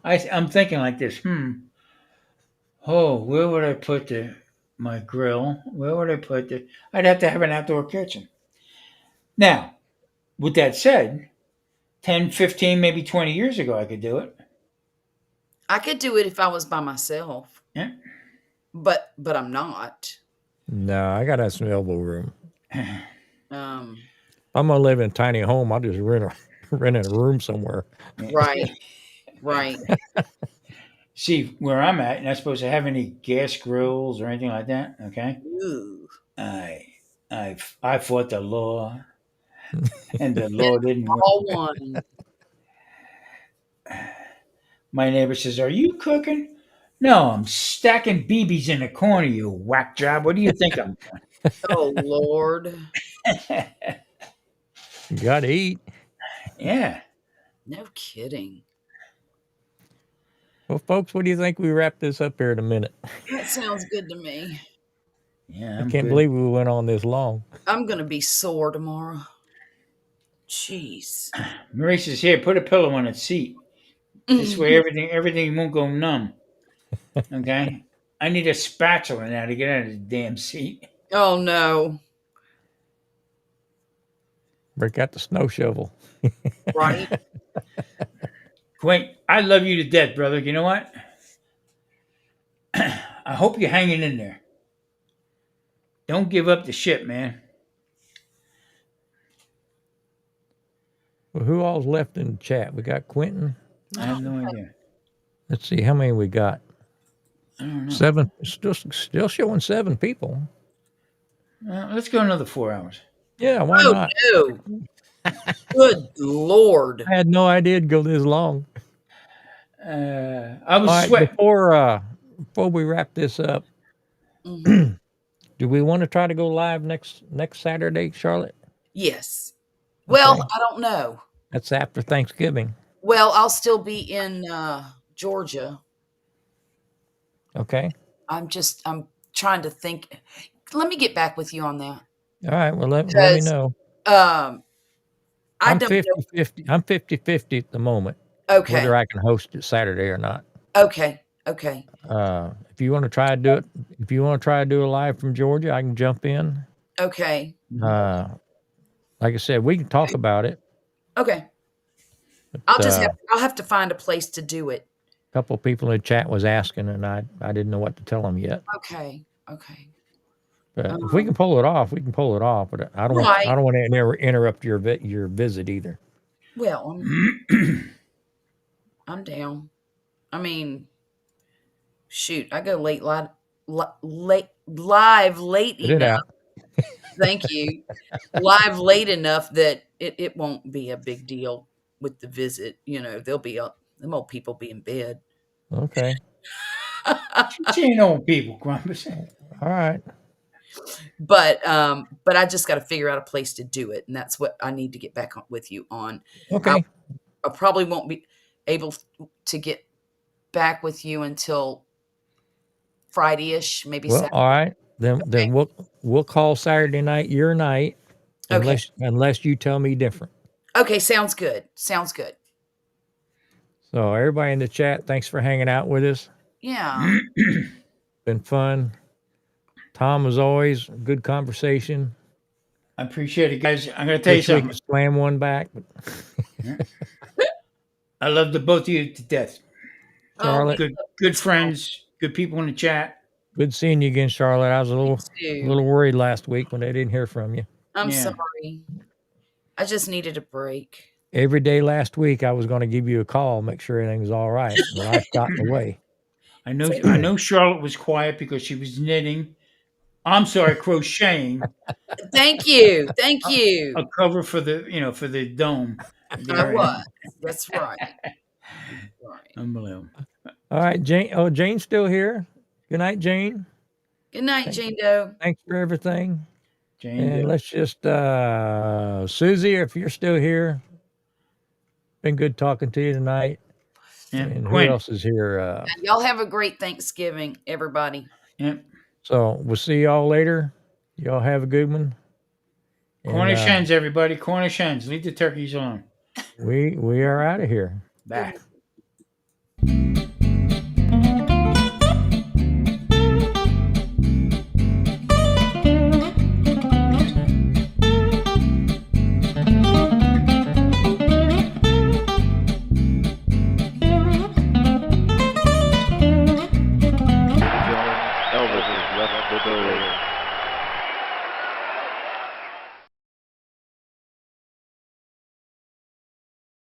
I'm thinking like this. Oh, where would I put my grill? Where would I put the? I'd have to have an outdoor kitchen. Now, with that said, 10, 15, maybe 20 years ago, I could do it. I could do it if I was by myself, Yeah. but I'm not. No, I got to have some elbow room. Um, If I'm going to live in a tiny home, I'll just rent a room somewhere. right. Right. See, where I'm at, you're not supposed to have any gas grills or anything like that. Okay. Ooh. I I fought the law, and the And law didn't work. all one. My neighbor says, "Are you cooking?" "No, I'm stacking BBs in the corner, you whack job. What do you think I'm Oh Lord. doing?" You got to eat. Yeah. No kidding. Well, folks, what do you think we wrap this up here in a minute? That sounds good to me. Yeah, I I'm can't good. believe we went on this long. I'm gonna be sore tomorrow. Jeez. Marie says, "Here, put a pillow on its seat. This way, everything won't go numb." Okay. I need a spatula now to get out of the damn seat. Oh no. Break out the snow shovel. Right? Quint, I love you to death, brother. You know what? I hope you're hanging in there. Don't give up the ship, man. Well, who all's left in the chat? We got Quentin. I have no idea. Let's see how many we got. I don't know. 7, still showing 7 people. Let's go another 4 hours. Yeah, why Oh not? no! Good Lord! I had no idea it'd go this long. I All was right, sweating. before we wrap this up, Mhm. do we want to try to go live next Saturday, Charlotte? Yes. Well, Okay. I don't know. That's after Thanksgiving. Well, I'll still be in Georgia. Okay. I'm trying to think. Let me get back with you on that All right. Well, let me because know. I I'm don't 50-50. I'm 50-50 at the moment, know. Okay. whether I can host it Saturday or not. Okay. Okay. If you want to try to do it, if you want to try to do a live from Georgia, I can jump in. Okay. Uh, like I said, we can talk about it. Okay. But, I'll have to find a place to do it. a couple of people in the chat was asking, and I didn't know what to tell them yet. Okay. Okay. But if we can pull it off, we can pull it off. But I don't Right. want to never interrupt your visit either. Well, I'm down. I mean, shoot, I go live late Get it enough. out. Thank you. Live late enough that it won't be a big deal with the visit. You know, they'll be up. Them old people be in bed. Okay. Seeing old people, Grumpus. All right. but I just got to figure out a place to do it, and that's what I need to get back with you on. Okay. I probably won't be able to get back with you until Friday-ish, maybe Well, Saturday. all right. Then Okay. we'll call Saturday night your night, Okay. unless you tell me different. Okay, sounds good. Sounds good. So everybody in the chat, thanks for hanging out with us. Yeah. Been fun. Tom, as always, good conversation. I appreciate it, guys. I'm going to tell you Wish we something. could slam one back. But I love the both of you to death. Charlotte, Good friends, good people in the chat. good seeing you again, Charlotte. I was a Me too. little worried last week when I didn't hear from you. I'm Yeah. sorry. I just needed a break. Every day last week, I was going to give you a call, make sure everything was all right. Life got in the way. I know Charlotte was quiet because she was knitting. I'm sorry, crocheting Thank you. Thank you. a cover for the dome. I was. That's right. Right. Unbelievable. All right, Jane. Oh, Jane's still here. Good night, Jane. Good night, Jane Doe. Thanks for everything. Jane And Doe. let's just, Susie, if you're still here, been good talking to you tonight. Yeah. And who Quinn. else is here? Y'all have a great Thanksgiving, everybody. Yeah. So we'll see y'all later. Y'all have a good one. And, Cornish hens, everybody. Cornish hens. Leave the turkeys alone. we are out of here. Bye.